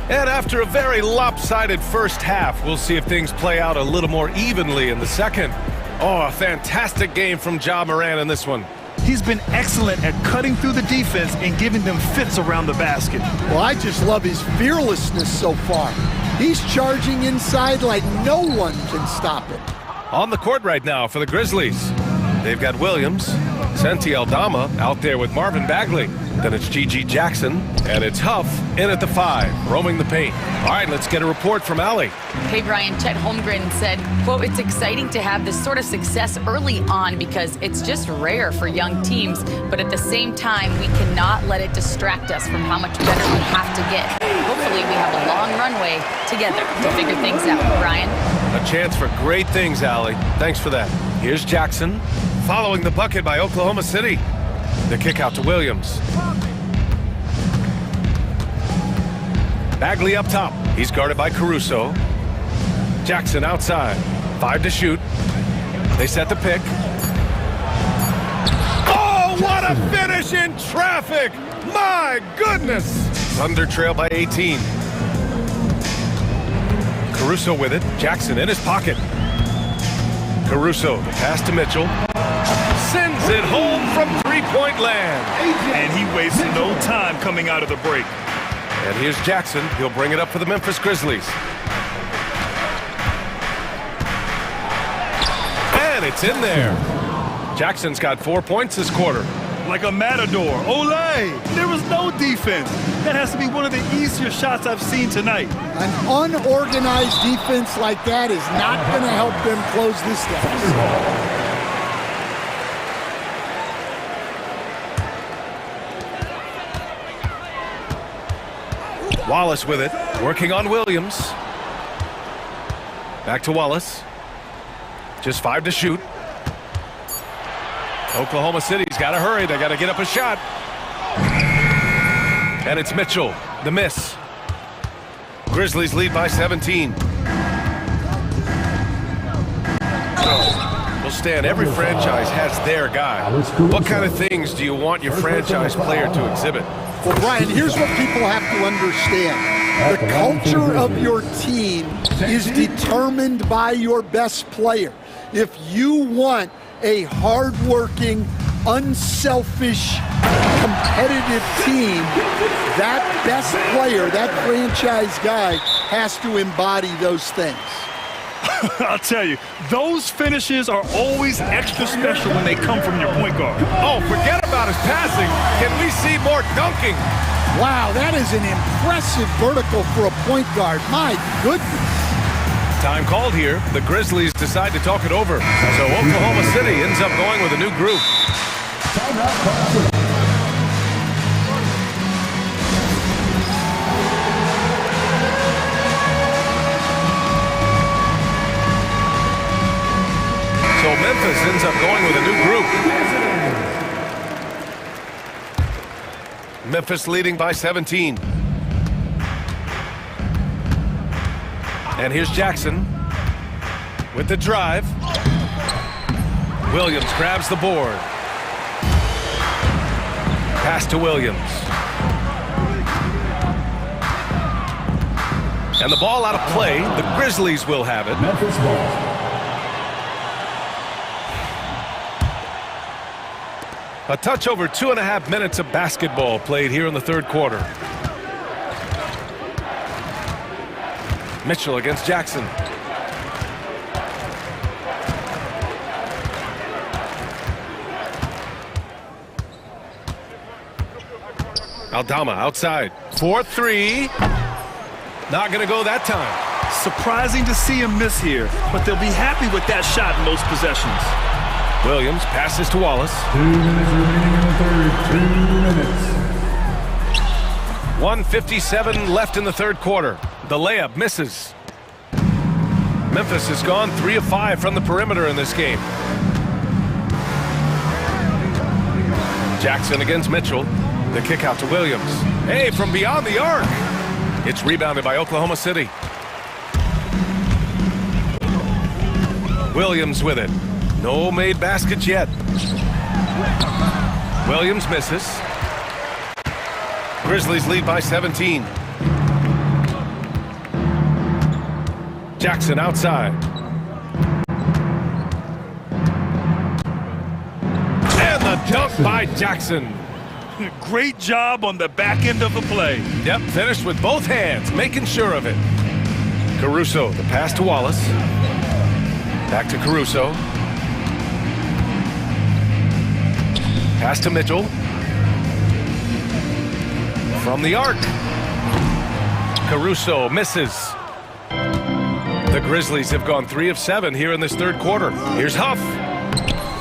And after a very lopsided first half, we'll see if things play out a little more evenly in the second. Oh, a fantastic game from Ja Morant in this one. He's been excellent at cutting through the defense and giving them fits around the basket. Well, I just love his fearlessness so far. He's charging inside like no one can stop it. On the court right now for the Grizzlies, they've got Williams, Santi Aldama out there with Marvin Bagley. Then it's G.G. Jackson, and it's Huff in at the 5, roaming the paint. All right, let's get a report from Allie. Hey, Brian, Chet Holmgren said, quote, "It's exciting to have this sort of success early on because it's just rare for young teams, but at the same time, we cannot let it distract us from how much better we have to get. Hopefully, we have a long runway together to figure things out." Brian? A chance for great things, Allie. Thanks for that. Here's Jackson, following the bucket by Oklahoma City. The kick out to Williams. Bagley up top. He's guarded by Caruso. Jackson outside. 5 to shoot. They set the pick. Oh, what a finish in traffic! My goodness! Thunder trail by 18. Caruso with it. Jackson in his pocket. Caruso, the pass to Mitchell. Sends it home from three-point land. And he wastes no time coming out of the break. And here's Jackson. He'll bring it up for the Memphis Grizzlies. And it's in there. Jackson's got 4 points this quarter. Like a matador. Olay! There was no defense. That has to be one of the easier shots I've seen tonight. An unorganized defense like that is not going to help them close this deficit. Wallace with it, working on Williams. Back to Wallace. Just 5 to shoot. Oklahoma City's got to hurry. They got to get up a shot. And it's Mitchell, the miss. Grizzlies lead by 17. Well, Stan, every franchise has their guy. What kind of things do you want your franchise player to exhibit? Well, Brian, here's what people have to understand. The culture of your team is determined by your best player. If you want a hard-working, unselfish, competitive team, that best player, that franchise guy, has to embody those things. I'll tell you, those finishes are always extra special when they come from your point guard. Oh, forget about his passing. Can we see more dunking? Wow, that is an impressive vertical for a point guard. My goodness. Time called here. The Grizzlies decide to talk it over. So Oklahoma City ends up going with a new group. So Memphis ends up going with a new group. Memphis leading by 17. And here's Jackson with the drive. Williams grabs the board. Pass to Williams. And the ball out of play. The Grizzlies will have it. Memphis ball. A touch over 2.5 minutes of basketball played here in the third quarter. Mitchell against Jackson. Aldama outside. 4-3. Not going to go that time. Surprising to see him miss here, but they'll be happy with that shot in most possessions. Williams passes to Wallace. 2 minutes remaining in the third. 2 minutes. 1:57 left in the third quarter. The layup misses. Memphis has gone 3 of 5 from the perimeter in this game. Jackson against Mitchell. The kick out to Williams. Hey, from beyond the arc. It's rebounded by Oklahoma City. Williams with it. No made baskets yet. Williams misses. Grizzlies lead by 17. Jackson outside. And the dunk by Jackson. Great job on the back end of the play. Yep, finished with both hands, making sure of it. Caruso, the pass to Wallace. Back to Caruso. Pass to Mitchell. From the arc. Caruso misses. The Grizzlies have gone 3 of 7 here in this third quarter. Here's Huff.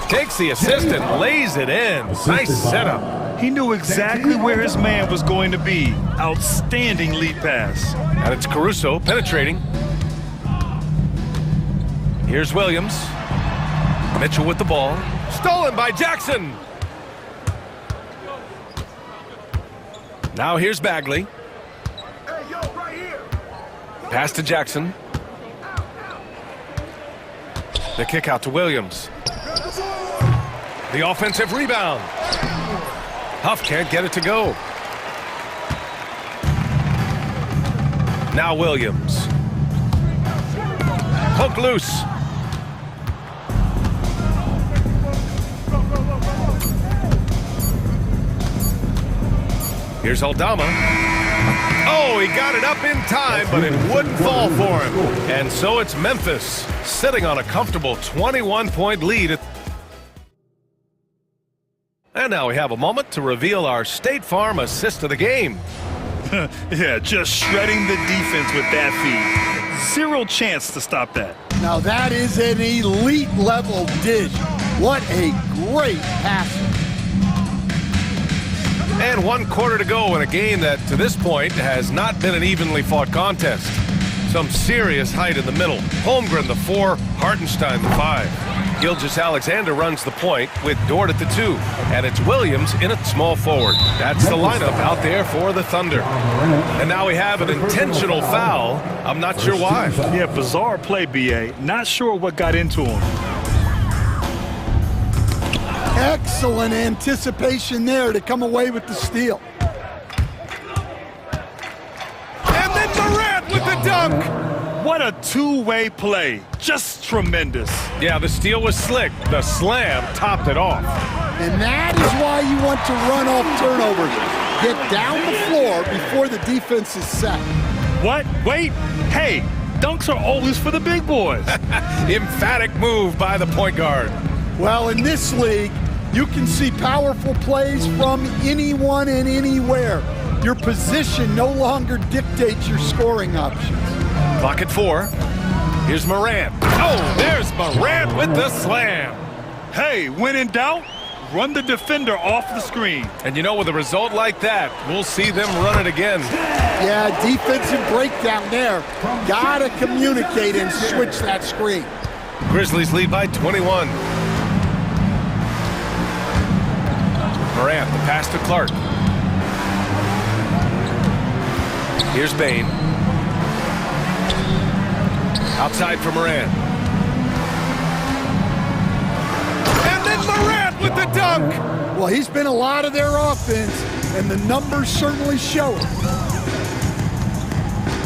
Takes the assist and lays it in. Nice setup. He knew exactly where his man was going to be. Outstanding lead pass. And it's Caruso penetrating. Here's Williams. Mitchell with the ball. Stolen by Jackson. Now here's Bagley. Pass to Jackson. The kick out to Williams. The offensive rebound. Huff can't get it to go. Now Williams. Poke loose. Here's Aldama. Oh, he got it up in time, but it wouldn't fall for him. And so it's Memphis sitting on a comfortable 21-point lead. And now we have a moment to reveal our State Farm assist of the game. Yeah, just shredding the defense with that feed. Zero chance to stop that. Now that is an elite level dish. What a great pass. And 1 quarter to go in a game that, to this point, has not been an evenly fought contest. Some serious height in the middle. Holmgren, the 4, Hartenstein, the 5. Gilgeous-Alexander runs the point with Dort at the 2. And it's Williams in at small forward. That's the lineup out there for the Thunder. And now we have an intentional foul. I'm not sure why. Yeah, bizarre play, B.A. Not sure what got into him. Excellent anticipation there to come away with the steal. And then Morant with the dunk. What a two-way play. Just tremendous. Yeah, the steal was slick. The slam topped it off. And that is why you want to run off turnovers. Get down the floor before the defense is set. What? Wait. Hey, dunks are always for the big boys. Emphatic move by the point guard. Well, in this league, you can see powerful plays from anyone and anywhere. Your position no longer dictates your scoring options. Clock at 4. Here's Morant. Oh, there's Morant with the slam. Hey, when in doubt, run the defender off the screen. And you know, with a result like that, we'll see them run it again. Yeah, defensive breakdown there. Gotta communicate and switch that screen. Grizzlies lead by 21. Morant, the pass to Clark. Here's Bane. Outside for Morant. And then Morant with the dunk! Well, he's been a lot of their offense, and the numbers certainly show it.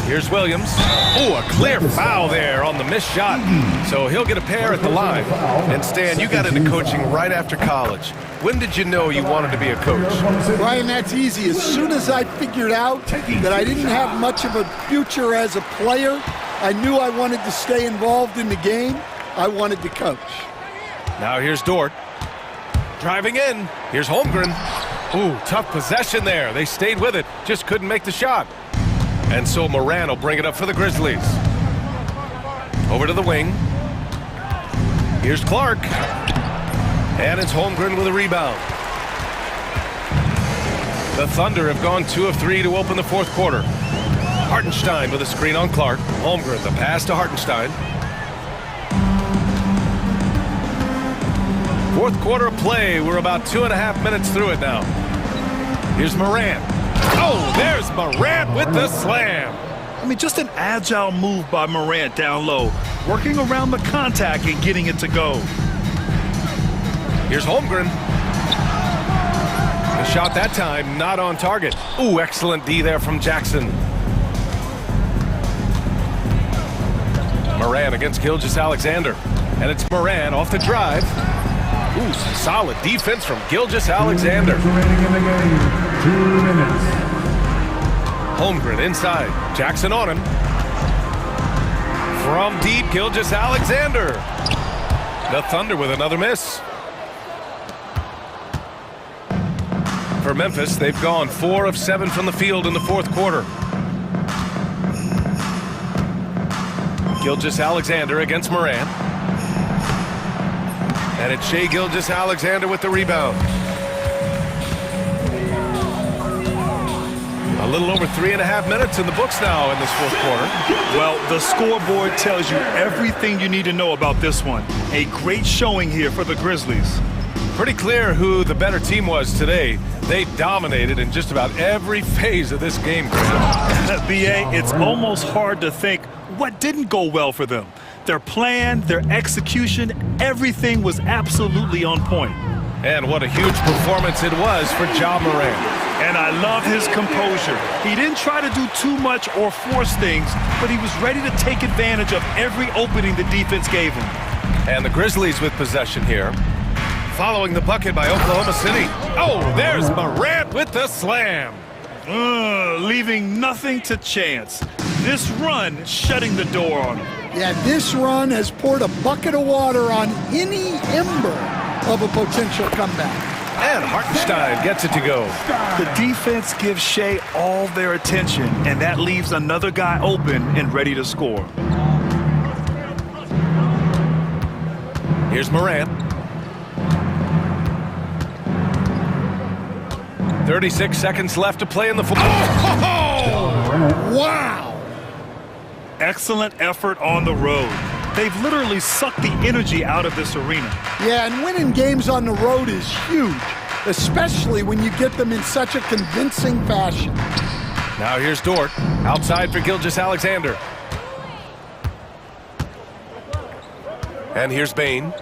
Here's Williams. Oh, a clear foul there on the missed shot. So he'll get a pair at the line. And Stan, you got into coaching right after college. When did you know you wanted to be a coach? Ryan, that's easy. As soon as I figured out that I didn't have much of a future as a player, I knew I wanted to stay involved in the game. I wanted to coach. Now here's Dort. Driving in. Here's Holmgren. Ooh, tough possession there. They stayed with it. Just couldn't make the shot. And so Morant will bring it up for the Grizzlies. Over to the wing. Here's Clark. And it's Holmgren with a rebound. The Thunder have gone 2 of 3 to open the fourth quarter. Hartenstein with a screen on Clark. Holmgren, the pass to Hartenstein. Fourth quarter of play. We're about 2.5 minutes through it now. Here's Morant. Oh, there's Morant with the slam. I mean, just an agile move by Morant down low, working around the contact and getting it to go. Here's Holmgren. The shot that time, not on target. Ooh, excellent D there from Jackson. Morant against Gilgeous-Alexander. And it's Morant off the drive. Ooh, solid defense from Gilgeous-Alexander. 2 minutes. Holmgren inside. Jackson on him. From deep, Gilgeous-Alexander. The Thunder with another miss. For Memphis, they've gone 4 of 7 from the field in the fourth quarter. Gilgeous-Alexander against Morant. And it's Shai Gilgeous-Alexander with the rebound. A little over 3.5 minutes in the books now in this fourth quarter. Well, the scoreboard tells you everything you need to know about this one. A great showing here for the Grizzlies. Pretty clear who the better team was today. They dominated in just about every phase of this game. BA, it's almost hard to think what didn't go well for them. Their plan, their execution, everything was absolutely on point. And what a huge performance it was for Ja Morant. And I love his composure. He didn't try to do too much or force things, but he was ready to take advantage of every opening the defense gave him. And the Grizzlies with possession here. Following the bucket by Oklahoma City. Oh, there's Morant with the slam. Leaving nothing to chance. This run shutting the door on him. Yeah, this run has poured a bucket of water on any ember of a potential comeback. And Hartenstein gets it to go. The defense gives Shai all their attention, and that leaves another guy open and ready to score. Here's Morant. 36 seconds left to play in the football. Oh! Wow! Excellent effort on the road. They've literally sucked the energy out of this arena. Yeah, and winning games on the road is huge, especially when you get them in such a convincing fashion. Now here's Dort, outside for Gilgeous-Alexander. And here's Bane.